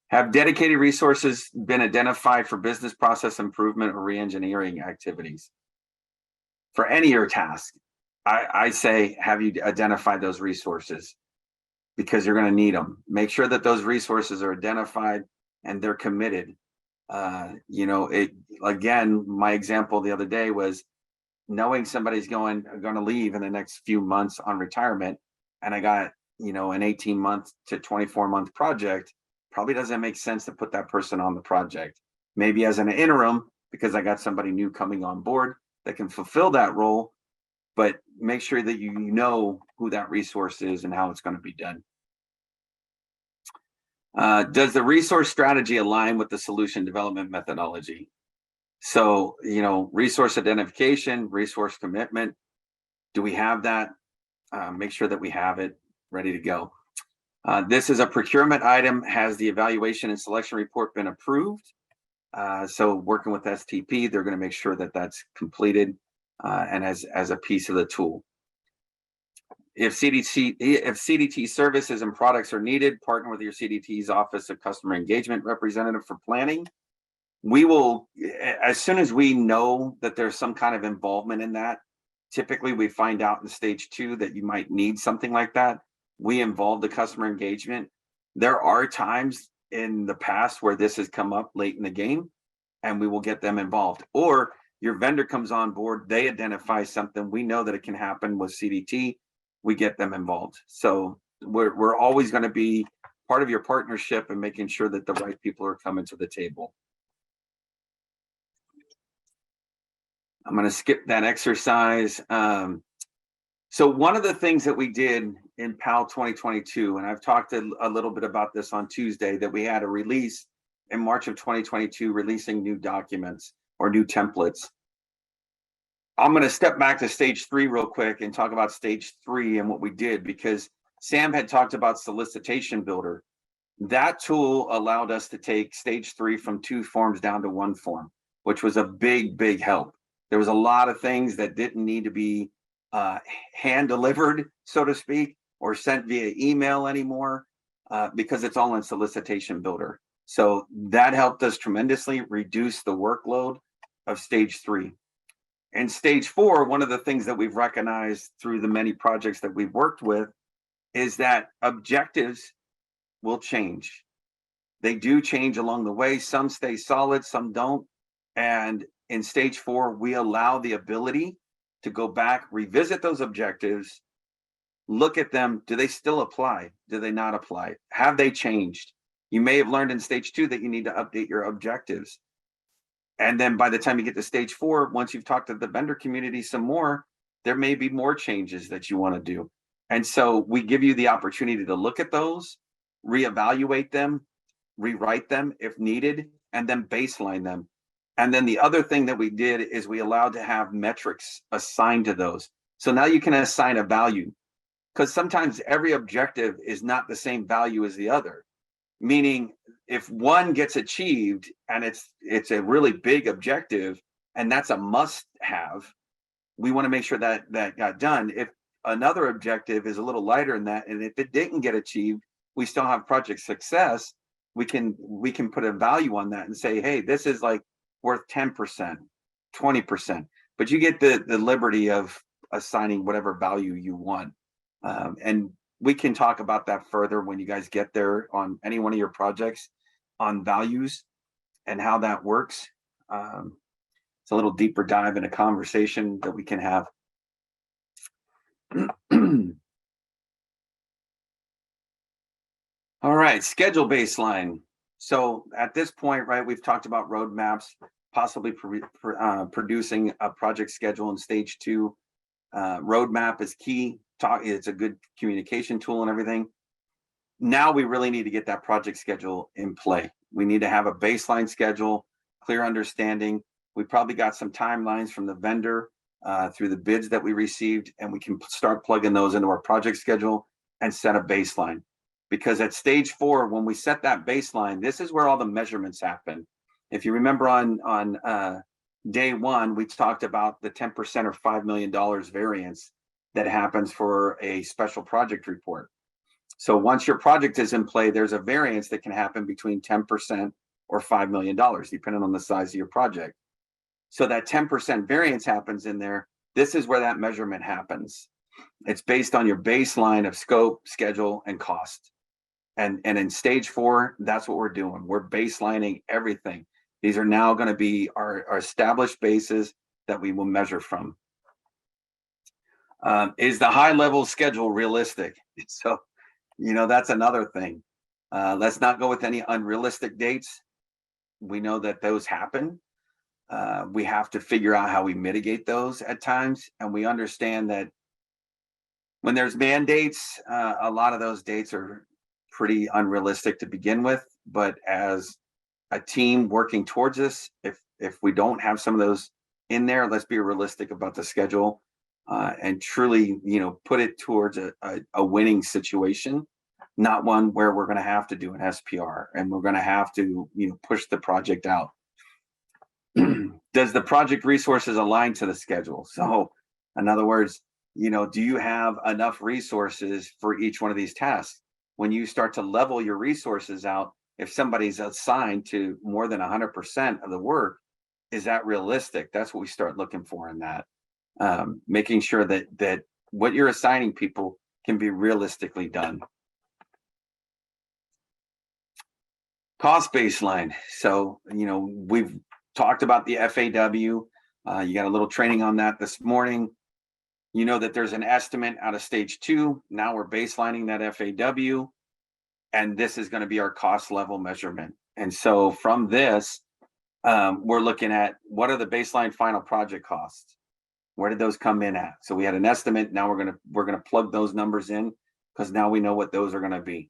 Have dedicated resources been identified for business process improvement or re-engineering activities? For any of your tasks, I say, have you identified those resources? Because you're going to need them. Make sure that those resources are identified and they're committed. Again, my example the other day was knowing somebody's going to leave in the next few months on retirement, and I got, an 18-month to 24-month project. Probably doesn't make sense to put that person on the project. Maybe as an interim, because I got somebody new coming on board that can fulfill that role, but make sure that you know who that resource is and how it's going to be done. Does the resource strategy align with the solution development methodology? So, resource identification, resource commitment. Do we have that? Make sure that we have it ready to go. This is a procurement item. Has the evaluation and selection report been approved? So working with STP, they're going to make sure that that's completed and as a piece of the tool. If CDT services and products are needed, partner with your CDT's Office of Customer Engagement representative for planning. We will, as soon as we know that there's some kind of involvement in that, typically we find out in stage 2 that you might need something like that. We involve the customer engagement. There are times in the past where this has come up late in the game and we will get them involved. Or your vendor comes on board, they identify something, we know that it can happen with CDT, we get them involved. So we're always going to be part of your partnership and making sure that the right people are coming to the table. I'm going to skip that exercise. So one of the things that we did in PAL 2022, and I've talked a little bit about this on Tuesday, that we had a release in March of 2022, releasing new documents or new templates. I'm going to step back to stage 3 real quick and talk about stage 3 and what we did, because Sam had talked about Solicitation Builder. That tool allowed us to take stage 3 from 2 forms down to 1 form, which was a big help. There was a lot of things that didn't need to be hand delivered, so to speak, or sent via email anymore, because it's all in Solicitation Builder. So that helped us tremendously reduce the workload of stage 3. And stage 4, one of the things that we've recognized through the many projects that we've worked with is that objectives will change. They do change along the way. Some stay solid, some don't. And in stage 4, we allow the ability to go back, revisit those objectives, look at them. Do they still apply? Do they not apply? Have they changed? You may have learned in stage 2 that you need to update your objectives. And then by the time you get to stage 4, once you've talked to the vendor community some more, there may be more changes that you want to do. And so we give you the opportunity to look at those, reevaluate them, rewrite them if needed, and then baseline them. And then the other thing that we did is we allowed to have metrics assigned to those. So now you can assign a value, because sometimes every objective is not the same value as the other. Meaning if one gets achieved and it's a really big objective and that's a must have, we want to make sure that that got done. If another objective is a little lighter than that, and if it didn't get achieved, we still have project success, we can put a value on that and say, hey, this is like worth 10%, 20%, but you get the liberty of assigning whatever value you want. And we can talk about that further when you guys get there on any one of your projects on values and how that works. It's a little deeper dive in a conversation that we can have. All right, schedule baseline. So at this point, right, we've talked about roadmaps, possibly producing a project schedule in stage 2. Roadmap is key. It's a good communication tool and everything. Now we really need to get that project schedule in play. We need to have a baseline schedule, clear understanding. We probably got some timelines from the vendor through the bids that we received, and we can start plugging those into our project schedule and set a baseline. Because at stage 4, when we set that baseline, this is where all the measurements happen. If you remember on day 1, we talked about the 10% or $5 million variance that happens for a special project report. So once your project is in play, there's a variance that can happen between 10% or $5 million, depending on the size of your project. So that 10% variance happens in there. This is where that measurement happens. It's based on your baseline of scope, schedule, and cost. And in stage 4, that's what we're doing. We're baselining everything. These are now going to be our established bases that we will measure from. Is the high level schedule realistic? So, that's another thing. Let's not go with any unrealistic dates. We know that those happen. We have to figure out how we mitigate those at times. And we understand that when there's mandates, a lot of those dates are pretty unrealistic to begin with. But as a team working towards this, if we don't have some of those in there, let's be realistic about the schedule and truly, put it towards a winning situation, not one where we're going to have to do an SPR and we're going to have to, push the project out. Does the project resources align to the schedule? So in other words, do you have enough resources for each one of these tasks? When you start to level your resources out, if somebody's assigned to more than 100% of the work, is that realistic? That's what we start looking for in that. Making sure that what you're assigning people can be realistically done. Cost baseline. So, we've talked about the FAW. You got a little training on that this morning. You know that there's an estimate out of stage 2. Now we're baselining that FAW, and this is going to be our cost level measurement. And so from this, we're looking at what are the baseline final project costs? Where did those come in at? So we had an estimate. Now we're gonna plug those numbers in because now we know what those are going to be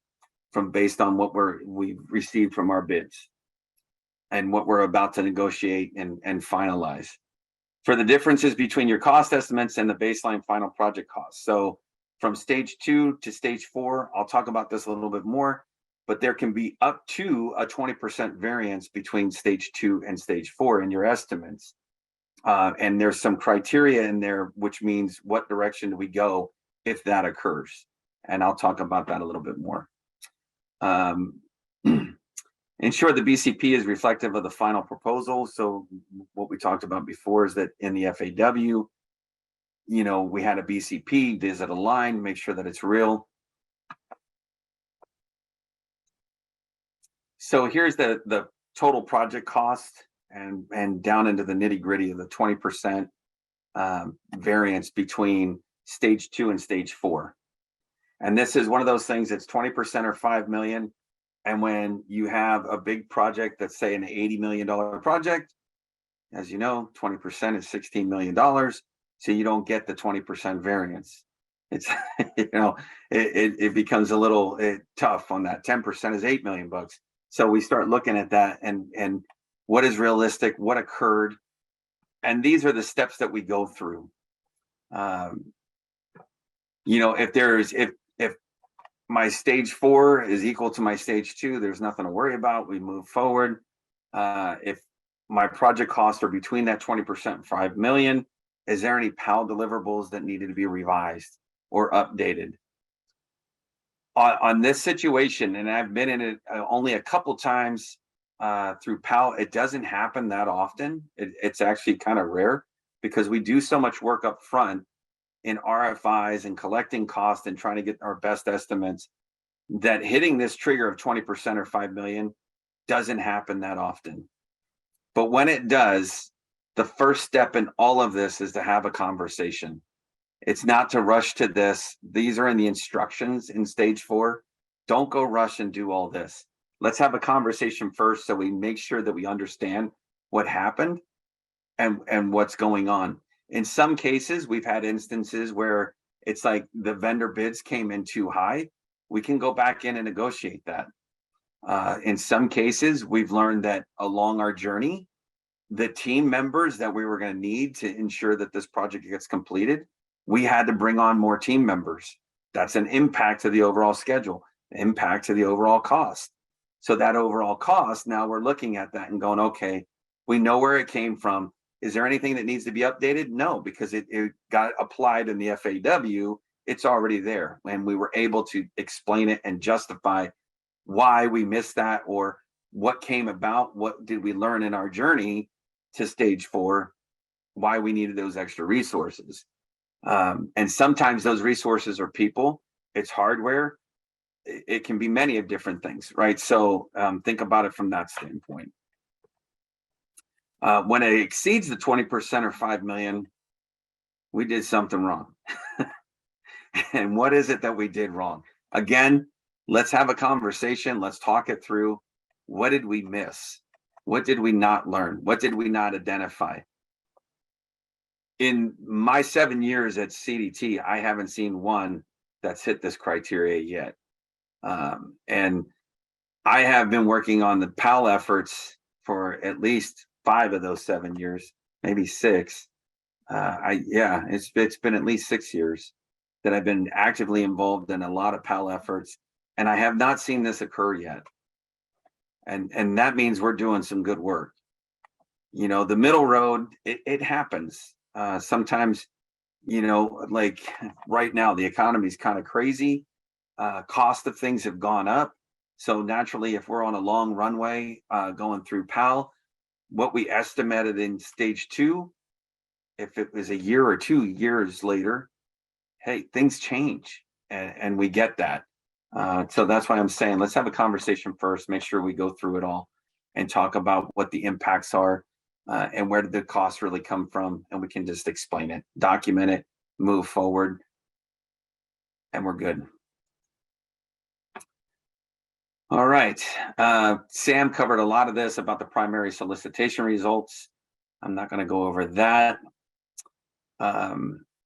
from based on what we've received from our bids and what we're about to negotiate and finalize. For the differences between your cost estimates and the baseline final project cost. So from stage 2 to stage 4, I'll talk about this a little bit more, but there can be up to a 20% variance between stage 2 and stage 4 in your estimates. And there's some criteria in there, which means what direction do we go if that occurs? And I'll talk about that a little bit more. Ensure the BCP is reflective of the final proposal. So what we talked about before is that in the FAW, you know, we had a BCP, does it align, make sure that it's real. So here's the total project cost and down into the nitty gritty of the 20% variance between stage 2 and stage 4. And this is one of those things that's 20% or 5 million. And when you have a big project that's say an $80 million project, as you know, 20% is $16 million. So you don't get the 20% variance. It's, you know, it becomes a little tough on that. 10% is $8 million. So we start looking at that and what is realistic, what occurred. And these are the steps that we go through. You know, if my stage 4 is equal to my stage 2, there's nothing to worry about. We move forward. If my project costs are between that 20% and 5 million, is there any PAL deliverables that needed to be revised or updated? On this situation, and I've been in it only a couple times through PAL, it doesn't happen that often. It's actually kind of rare because we do so much work up front in RFIs and collecting costs and trying to get our best estimates that hitting this trigger of 20% or 5 million doesn't happen that often. But when it does, the first step in all of this is to have a conversation. It's not to rush to this. These are in the instructions in stage 4. Don't go rush and do all this. Let's have a conversation first so we make sure that we understand what happened and what's going on. In some cases, we've had instances where it's like the vendor bids came in too high. We can go back in and negotiate that. In some cases, we've learned that along our journey, the team members that we were going to need to ensure that this project gets completed, we had to bring on more team members. That's an impact to the overall schedule, impact to the overall cost. So that overall cost, now we're looking at that and going, okay, we know where it came from. Is there anything that needs to be updated? No, because it got applied in the FAW. It's already there. And we were able to explain it and justify why we missed that or what came about. What did we learn in our journey to stage 4, why we needed those extra resources. And sometimes those resources are people, it's hardware. It can be many of different things, right? So think about it from that standpoint. When it exceeds the 20% or 5 million, we did something wrong. And what is it that we did wrong? Again, let's have a conversation. Let's talk it through. What did we miss? What did we not learn? What did we not identify? In my 7 years at CDT, I haven't seen one that's hit this criteria yet. And I have been working on the PAL efforts for at least 5 of those 7 years, maybe 6. It's been at least 6 years that I've been actively involved in a lot of PAL efforts, and I have not seen this occur yet. And that means we're doing some good work. You know, the middle road, it happens. Sometimes, you know, like right now, the economy is kind of crazy. Cost of things have gone up. So naturally, if we're on a long runway going through PAL, what we estimated in stage 2, if it was a year or 2 years later, hey, things change and we get that. So that's why I'm saying, let's have a conversation first, make sure we go through it all and talk about what the impacts are and where did the costs really come from. And we can just explain it, document it, move forward, and we're good. All right. Sam covered a lot of this about the primary solicitation results. I'm not going to go over that.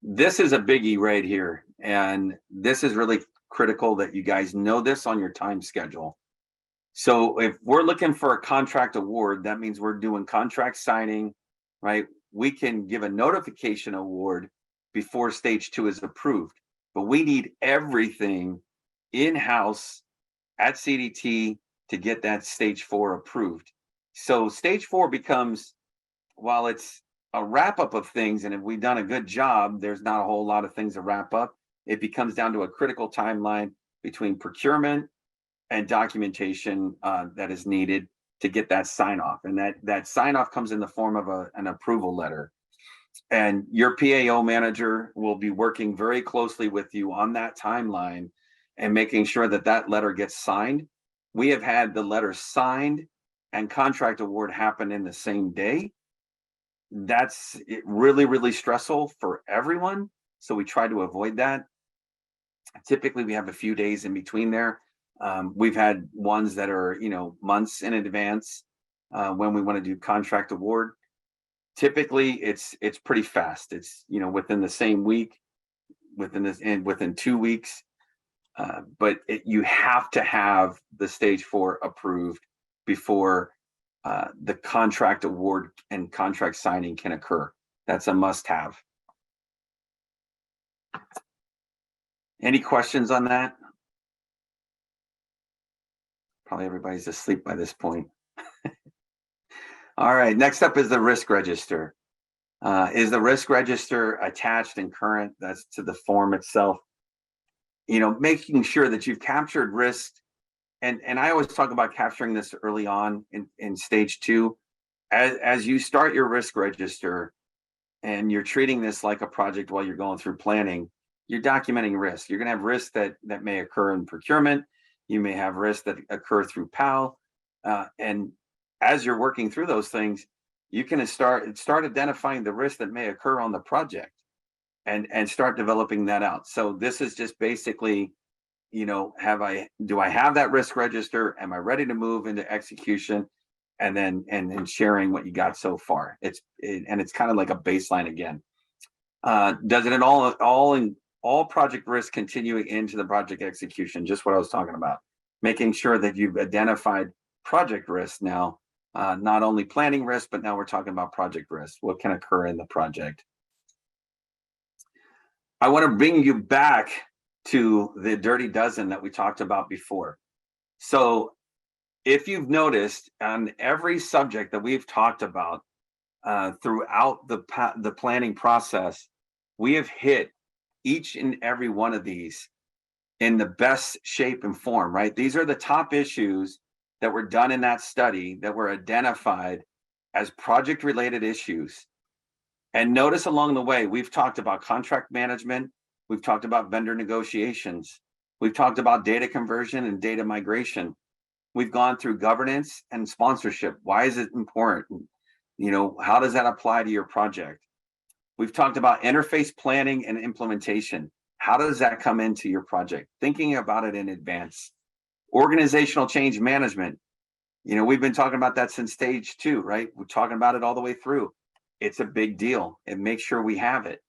This is a biggie right here. And this is really critical that you guys know this on your time schedule. So if we're looking for a contract award, that means we're doing contract signing, right? We can give a notification award before stage 2 is approved, but we need everything in-house at CDT to get that stage 4 approved. So stage 4 becomes, while it's a wrap up of things, and if we've done a good job, there's not a whole lot of things to wrap up. It becomes down to a critical timeline between procurement and documentation that is needed to get that sign off. And that sign off comes in the form of an approval letter. And your PAO manager will be working very closely with you on that timeline and making sure that that letter gets signed. We have had the letter signed and contract award happen in the same day. That's really, really stressful for everyone. So we try to avoid that. Typically, we have a few days in between there. We've had ones that are, months in advance when we want to do contract award. Typically, it's pretty fast. It's, within the same week, within 2 weeks. But you have to have the stage 4 approved before the contract award and contract signing can occur. That's a must-have. Any questions on that? Probably everybody's asleep by this point. All right, next up is the risk register. Is the risk register attached and current? That's to the form itself. Making sure that you've captured risk. And I always talk about capturing this early on in stage 2. As you start your risk register and you're treating this like a project while you're going through planning, you're documenting risk. You're going to have risks that may occur in procurement. You may have risks that occur through PAL. And as you're working through those things, you can start identifying the risks that may occur on the project and start developing that out. So this is just basically, do I have that risk register? Am I ready to move into execution? And then sharing what you got so far. It's kind of like a baseline again. Does it all project risk continuing into the project execution? Just what I was talking about, making sure that you've identified project risk now, not only planning risk, but now we're talking about project risk. What can occur in the project? I want to bring you back to the dirty dozen that we talked about before. So if you've noticed on every subject that we've talked about throughout the planning process, we have hit each and every one of these in the best shape and form, right? These are the top issues that were done in that study that were identified as project related issues. And notice along the way, we've talked about contract management. We've talked about vendor negotiations. We've talked about data conversion and data migration. We've gone through governance and sponsorship. Why is it important? How does that apply to your project? We've talked about interface planning and implementation. How does that come into your project? Thinking about it in advance. Organizational change management. We've been talking about that since stage 2, right? We're talking about it all the way through. It's a big deal, and make sure we have it.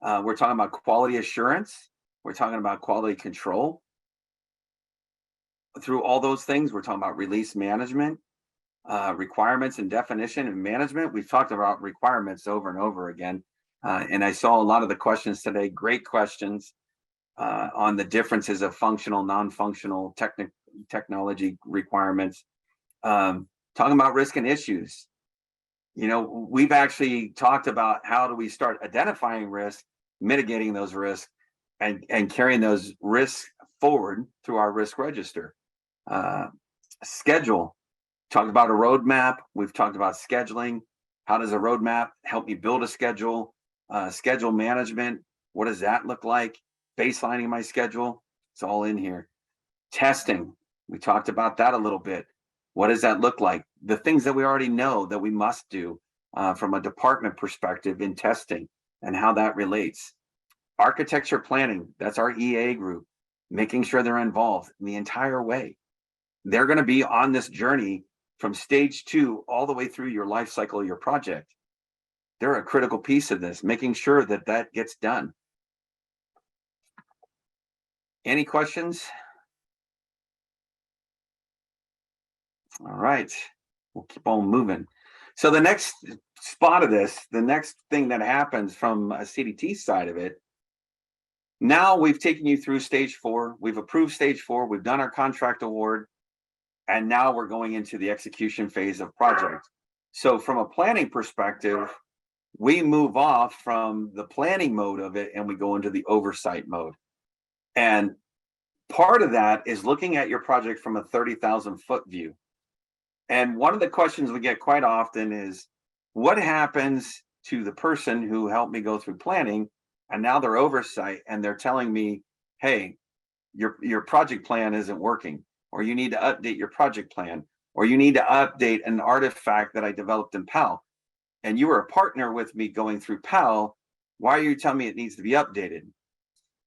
We're talking about quality assurance. We're talking about quality control. Through all those things, we're talking about release management, requirements and definition and management. We've talked about requirements over and over again. And I saw a lot of the questions today, great questions on the differences of functional, non-functional technology requirements. Talking about risk and issues. We've actually talked about how do we start identifying risk, mitigating those risks, and carrying those risks forward through our risk register. Schedule. Talked about a roadmap. We've talked about scheduling. How does a roadmap help me build a schedule? Schedule management. What does that look like? Baselining my schedule. It's all in here. Testing. We talked about that a little bit. What does that look like? The things that we already know that we must do from a department perspective in testing and how that relates. Architecture planning, that's our EA group, making sure they're involved in the entire way. They're going to be on this journey from stage 2 all the way through your life cycle of your project. They're a critical piece of this, making sure that that gets done. Any questions? All right, we'll keep on moving. So the next spot of this, the next thing that happens from a CDT side of it, now we've taken you through stage 4, we've approved stage 4, we've done our contract award, and now we're going into the execution phase of project. So from a planning perspective, we move off from the planning mode of it and we go into the oversight mode. And part of that is looking at your project from a 30,000 foot view. And one of the questions we get quite often is, what happens to the person who helped me go through planning and now they're oversight and they're telling me, hey, your project plan isn't working, or you need to update your project plan, or you need to update an artifact that I developed in PAL. And you were a partner with me going through PAL. Why are you telling me it needs to be updated?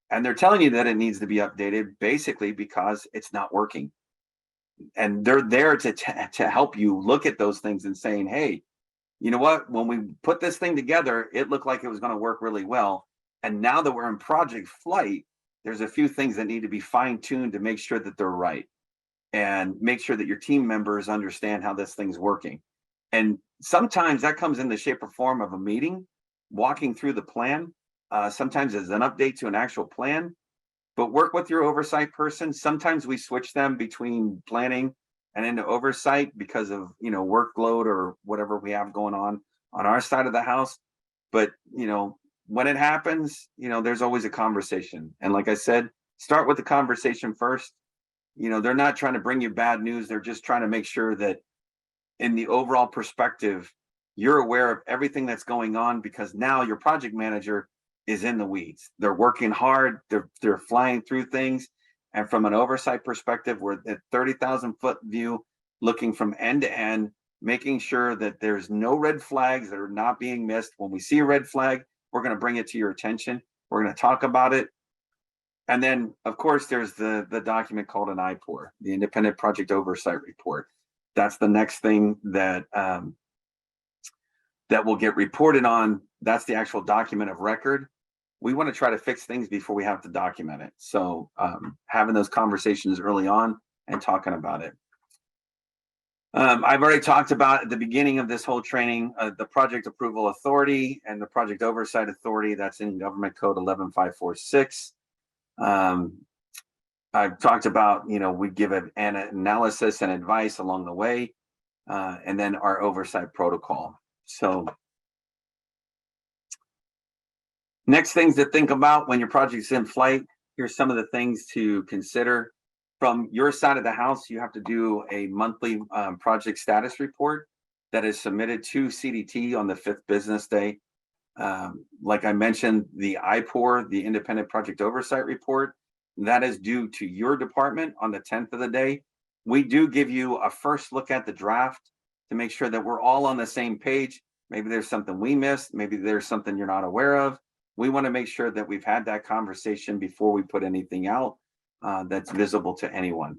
And they're telling you that it needs to be updated basically because it's not working. And they're there to help you look at those things and saying, hey, you know what? When we put this thing together, it looked like it was going to work really well. And now that we're in project flight, there's a few things that need to be fine-tuned to make sure that they're right. And make sure that your team members understand how this thing's working. And sometimes that comes in the shape or form of a meeting, walking through the plan. Sometimes as an update to an actual plan, but work with your oversight person. Sometimes we switch them between planning and into oversight because of, workload or whatever we have going on our side of the house. But, when it happens, there's always a conversation. And like I said, start with the conversation first. They're not trying to bring you bad news. They're just trying to make sure that in the overall perspective, you're aware of everything that's going on, because now your project manager is in the weeds. They're working hard. They're flying through things. And from an oversight perspective, we're at 30,000 foot view, looking from end to end, making sure that there's no red flags that are not being missed. When we see a red flag, we're going to bring it to your attention. We're going to talk about it. And then, of course, there's the document called an IPOR, the Independent Project Oversight Report. That's the next thing that that will get reported on. That's the actual document of record. We want to try to fix things before we have to document it. So having those conversations early on and talking about it. I've already talked about at the beginning of this whole training, the Project Approval Authority and the Project Oversight Authority. That's in Government Code 11546. I've talked about, we give an analysis and advice along the way, and then our oversight protocol. So next things to think about when your project's in flight, here's some of the things to consider. From your side of the house, you have to do a monthly project status report that is submitted to CDT on the 5th business day. Like I mentioned, the IPOR, the Independent Project Oversight Report, that is due to your department on the 10th of the day. We do give you a first look at the draft to make sure that we're all on the same page. Maybe there's something we missed. Maybe there's something you're not aware of. We want to make sure that we've had that conversation before we put anything out that's visible to anyone.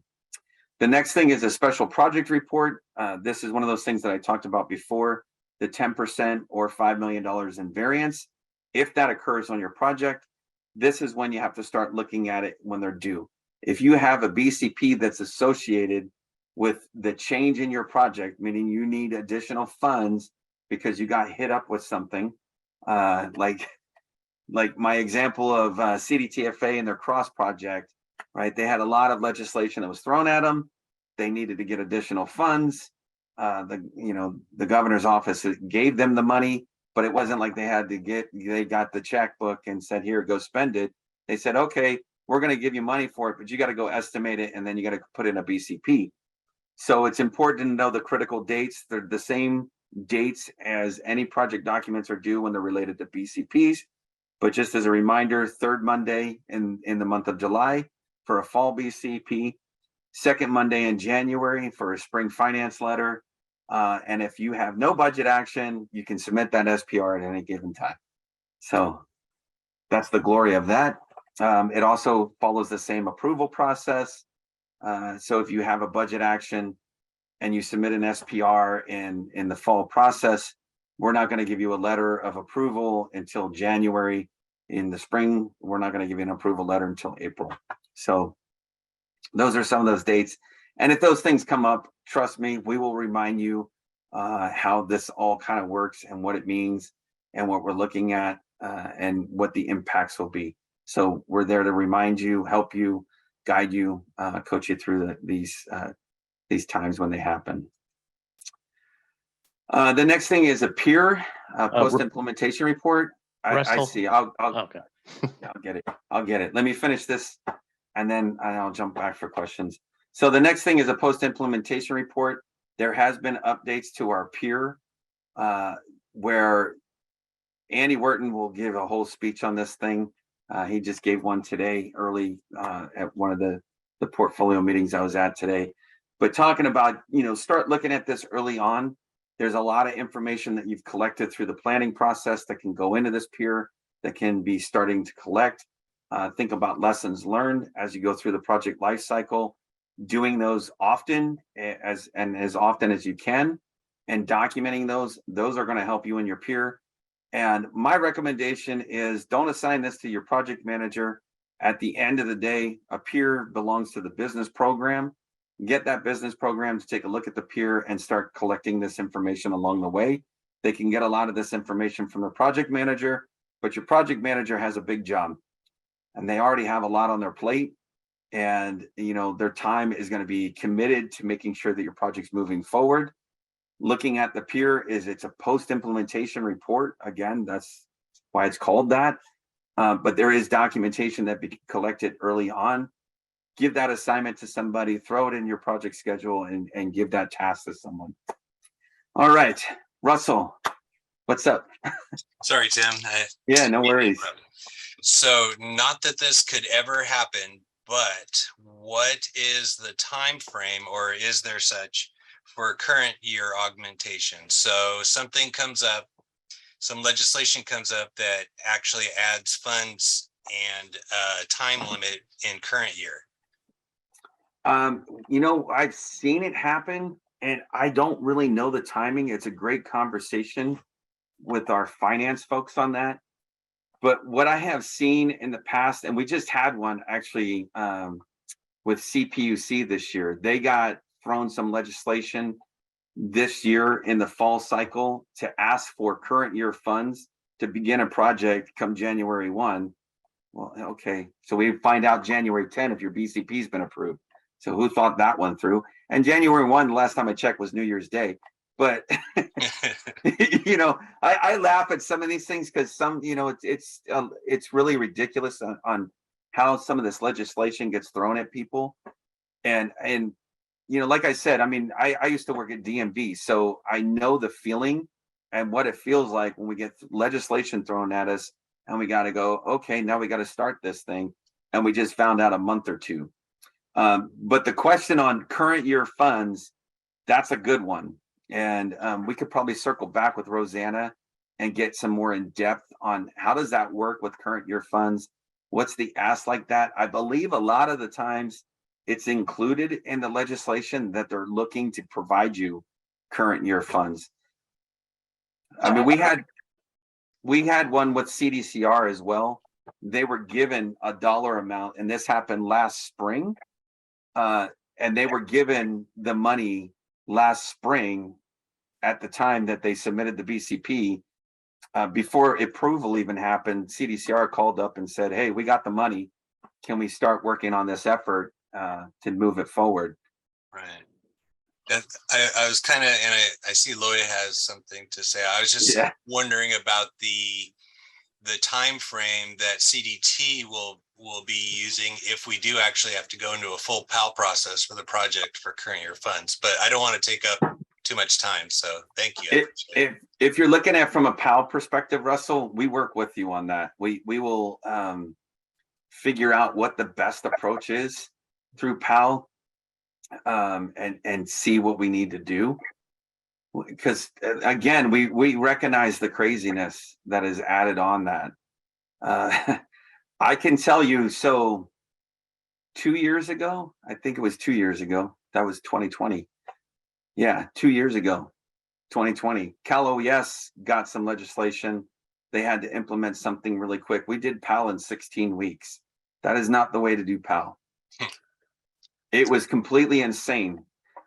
The next thing is a special project report. This is one of those things that I talked about before, the 10% or $5 million in variance. If that occurs on your project, this is when you have to start looking at it when they're due. If you have a BCP that's associated with the change in your project, meaning you need additional funds because you got hit up with something, like my example of CDTFA and their cross project, right? They had a lot of legislation that was thrown at them. They needed to get additional funds. The governor's office gave them the money, but it wasn't like they got the checkbook and said, here, go spend it. They said, okay, we're going to give you money for it, but you got to go estimate it. And then you got to put in a BCP. So it's important to know the critical dates. They're the same dates as any project documents are due when they're related to BCPs. But just as a reminder, 3rd Monday in the month of July for a fall BCP, 2nd Monday in January for a spring finance letter. And if you have no budget action, you can submit that SPR at any given time. So that's the glory of that. It also follows the same approval process. So if you have a budget action and you submit an SPR in the fall process, we're not going to give you a letter of approval until January in the spring, we're not going to give you an approval letter until April. So those are some of those dates. And if those things come up, trust me, we will remind you how this all kind of works and what it means and what we're looking at and what the impacts will be. So we're there to remind you, help you, guide you, coach you through these times when they happen. The next thing is a peer post-implementation report. I Russell? see. I'll Okay. I'll get it. I'll get it. Let me finish this and then I'll jump back for questions. So the next thing is a post-implementation report. There has been updates to our peer where Andy Wharton will give a whole speech on this thing. He just gave one today early at one of the portfolio meetings I was at today. But talking about, start looking at this early on. There's a lot of information that you've collected through the planning process that can go into this peer that can be starting to collect. Think about lessons learned as you go through the project life cycle, doing those often as often as you can, and documenting those. Those are going to help you in your peer. And my recommendation is don't assign this to your project manager. At the end of the day, a peer belongs to the business program. Get that business program to take a look at the peer and start collecting this information along the way. They can get a lot of this information from the project manager, but your project manager has a big job and they already have a lot on their plate. And their time is going to be committed to making sure that your project's moving forward. Looking at the peer it's a post-implementation report. Again, that's why it's called that. But there is documentation that be collected early on. Give that assignment to somebody, throw it in your project schedule and give that task to someone. All right, Russell, what's up? Sorry, Tim. Yeah, no worries. So not that this could ever happen, but what is the time frame, or is there such, for current year augmentation? So something comes up, some legislation comes up that actually adds funds and time limit in current year. I've seen it happen and I don't really know the timing. It's a great conversation with our finance folks on that. But what I have seen in the past, and we just had one actually with CPUC this year, they got thrown some legislation this year in the fall cycle to ask for current year funds to begin a project come January 1. Well, okay, so we find out January 10 if your BCP has been approved. So who thought that one through? And January 1, last time I checked, was New Year's Day. But I laugh at some of these things because some, it's really ridiculous on how some of this legislation gets thrown at people. And like I said, I used to work at DMV, so I know the feeling and what it feels like when we get legislation thrown at us and we got to go, okay, now we got to start this thing. And we just found out a month or two. But the question on current year funds, that's a good one. And we could probably circle back with Rosanna and get some more in depth on how does that work with current year funds? What's the ask like that? I believe a lot of the times it's included in the legislation that they're looking to provide you current year funds. We had one with CDCR as well. They were given a dollar amount, and this happened last spring. And they were given the money last spring at the time that they submitted the BCP. Before approval even happened, CDCR called up and said, hey, we got the money. Can we start working on this effort to move it forward? Right. I was kind of, and I see Lloyd has something to say. I was just wondering about the time frame that CDT will be using if we do actually have to go into a full PAL process for the project for current year funds. But I don't want to take up too much time, so thank you. If you're looking at from a PAL perspective, Russell, we work with you on that. We will figure out what the best approach is through PAL and see what we need to do. Because again, we recognize the craziness that is added on that. I can tell you, so 2 years ago, I think it was 2 years ago, that was 2020. Yeah, 2 years ago, 2020, Cal OES got some legislation they had to implement something really quick. We did PAL in 16 weeks. That is not the way to do PAL. It was completely insane.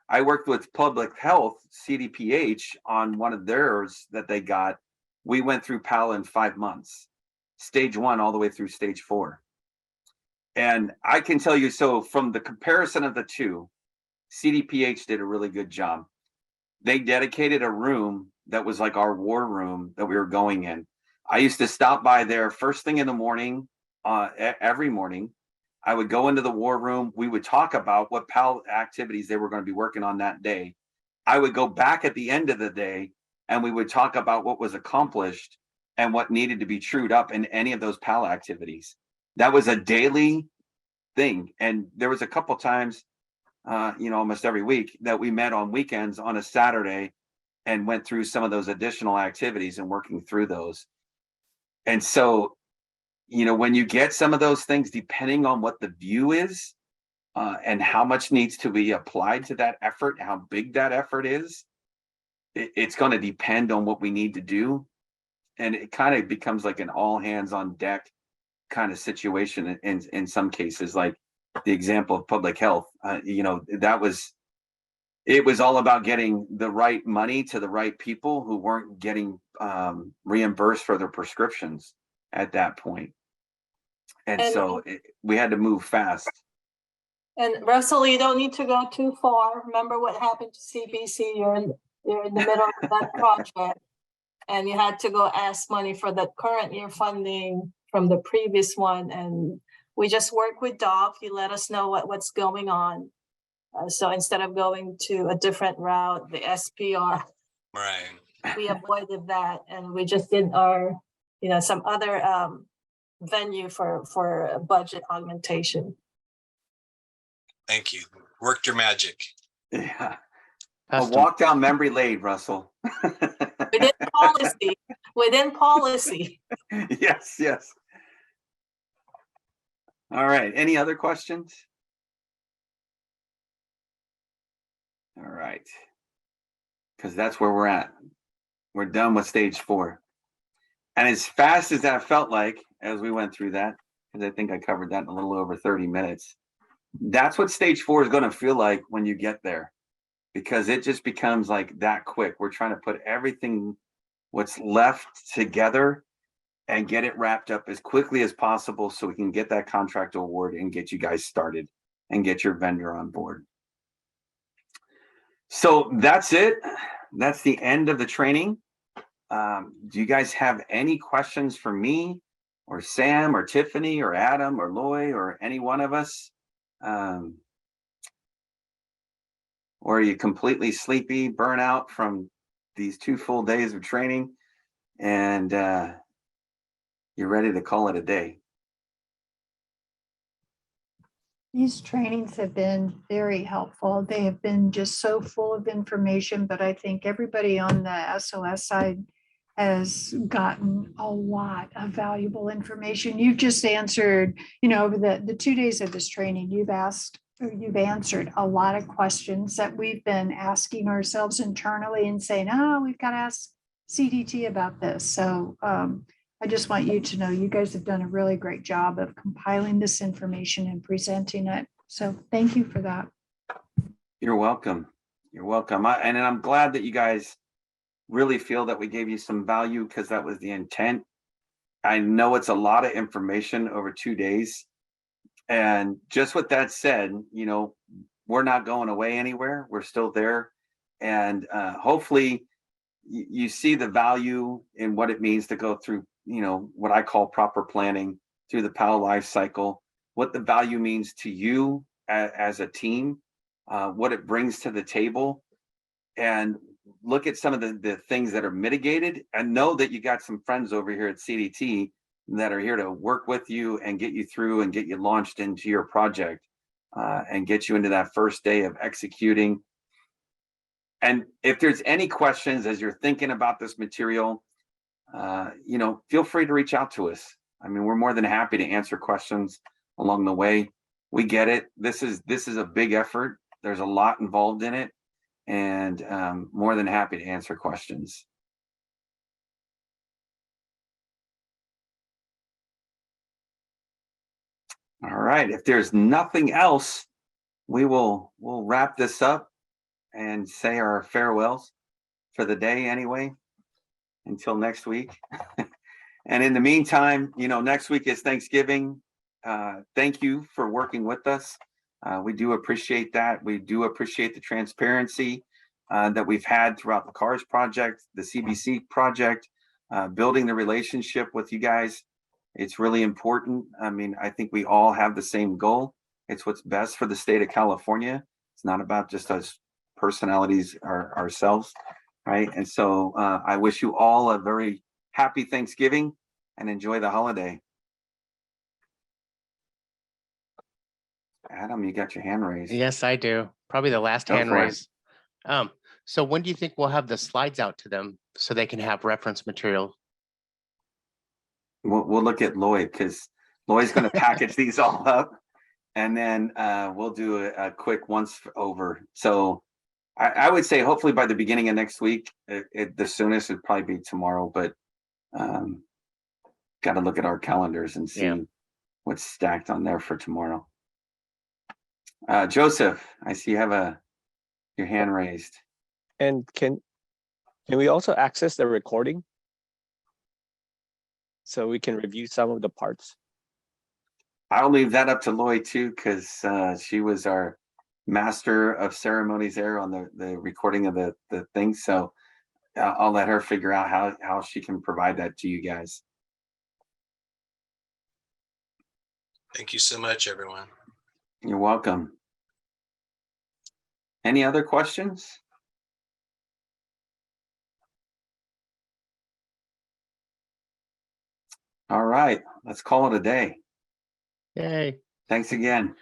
I worked with public health, CDPH, on one of theirs that they got. We went through PAL in 5 months, stage 1 all the way through stage 4. And I can tell you, so from the comparison of the two, CDPH did a really good job. They dedicated a room that was like our war room that we were going in. I used to stop by there first thing in the morning, every morning. I would go into the war room. We would talk about what PAL activities they were going to be working on that day. I would go back at the end of the day and we would talk about what was accomplished and what needed to be trued up in any of those PAL activities. That was a daily thing. And there was a couple times, almost every week that we met on weekends on a Saturday and went through some of those additional activities and working through those. And so, when you get some of those things, depending on what the view is and how much needs to be applied to that effort, how big that effort is, it's going to depend on what we need to do. And it kind of becomes like an all hands on deck kind of situation in some cases, like the example of public health. It was all about getting the right money to the right people who weren't getting reimbursed for their prescriptions at that point. And so we had to move fast. And Russell, you don't need to go too far. Remember what happened to CBC? You're in the middle of that project, and you had to go ask money for the current year funding from the previous one. And we just work with DOF. You let us know what's going on. So instead of going to a different route, the SPR, Right. we avoided that, and we just did our, some other venue for budget augmentation. Thank you. Worked your magic. Yeah. A walk down memory lane, Russell. Within policy. Yes. All right. Any other questions? All right. Because that's where we're at. We're done with stage 4. And as fast as that felt like, as we went through that, because I think I covered that in a little over 30 minutes, that's what stage 4 is going to feel like when you get there, because it just becomes like that quick. We're trying to put everything what's left together and get it wrapped up as quickly as possible so we can get that contract award and get you guys started and get your vendor on board. So that's it. That's the end of the training. Do you guys have any questions for me or Sam or Tiffany or Adam or Loy or any one of us? Or are you completely sleepy, burnt out from these 2 full days of training and you're ready to call it a day? These trainings have been very helpful. They have been just so full of information, but I think everybody on the SOS side has gotten a lot of valuable information. You've just answered, over the 2 days of this training, you've answered a lot of questions that we've been asking ourselves internally and saying, we've got to ask CDT about this. So I just want you to know you guys have done a really great job of compiling this information and presenting it. So thank you for that. You're welcome. You're welcome. And I'm glad that you guys really feel that we gave you some value, because that was the intent. I know it's a lot of information over 2 days. And just with that said, we're not going away anywhere. We're still there. And hopefully you see the value in what it means to go through, what I call proper planning through the PAL life cycle, what the value means to you as a team, what it brings to the table, and look at some of the things that are mitigated, and know that you got some friends over here at CDT that are here to work with you and get you through and get you launched into your project and get you into that first day of executing. And if there's any questions as you're thinking about this material, feel free to reach out to us. I mean, we're more than happy to answer questions along the way. We get it. This is a big effort. There's a lot involved in it, and more than happy to answer questions. All right, if there's nothing else, we'll wrap this up and say our farewells for the day anyway, until next week. And in the meantime, next week is Thanksgiving. Thank you for working with us. We do appreciate that. We do appreciate the transparency that we've had throughout the CARS project, the CBC project, building the relationship with you guys. It's really important. I mean, I think we all have the same goal. It's what's best for the state of California. It's not about just us personalities ourselves, right? And so I wish you all a very happy Thanksgiving and enjoy the holiday. Adam, you got your hand raised. Yes, I do. Probably the last Go hand for it. raise. So when do you think we'll have the slides out to them so they can have reference material? We'll look at Lloyd, because Lloyd's going to package these all up, and then we'll do a quick once over. So I would say hopefully by the beginning of next week. The soonest would probably be tomorrow, but got to look at our calendars and see what's stacked on there for tomorrow. Joseph, I see you have your hand raised. And can we also access the recording so we can review some of the parts? I'll leave that up to Lloyd too, because she was our master of ceremonies there on the recording of the thing. So I'll let her figure out how she can provide that to you guys. Thank you so much, everyone. You're welcome. Any other questions? All right, let's call it a day. Yay. Thanks again.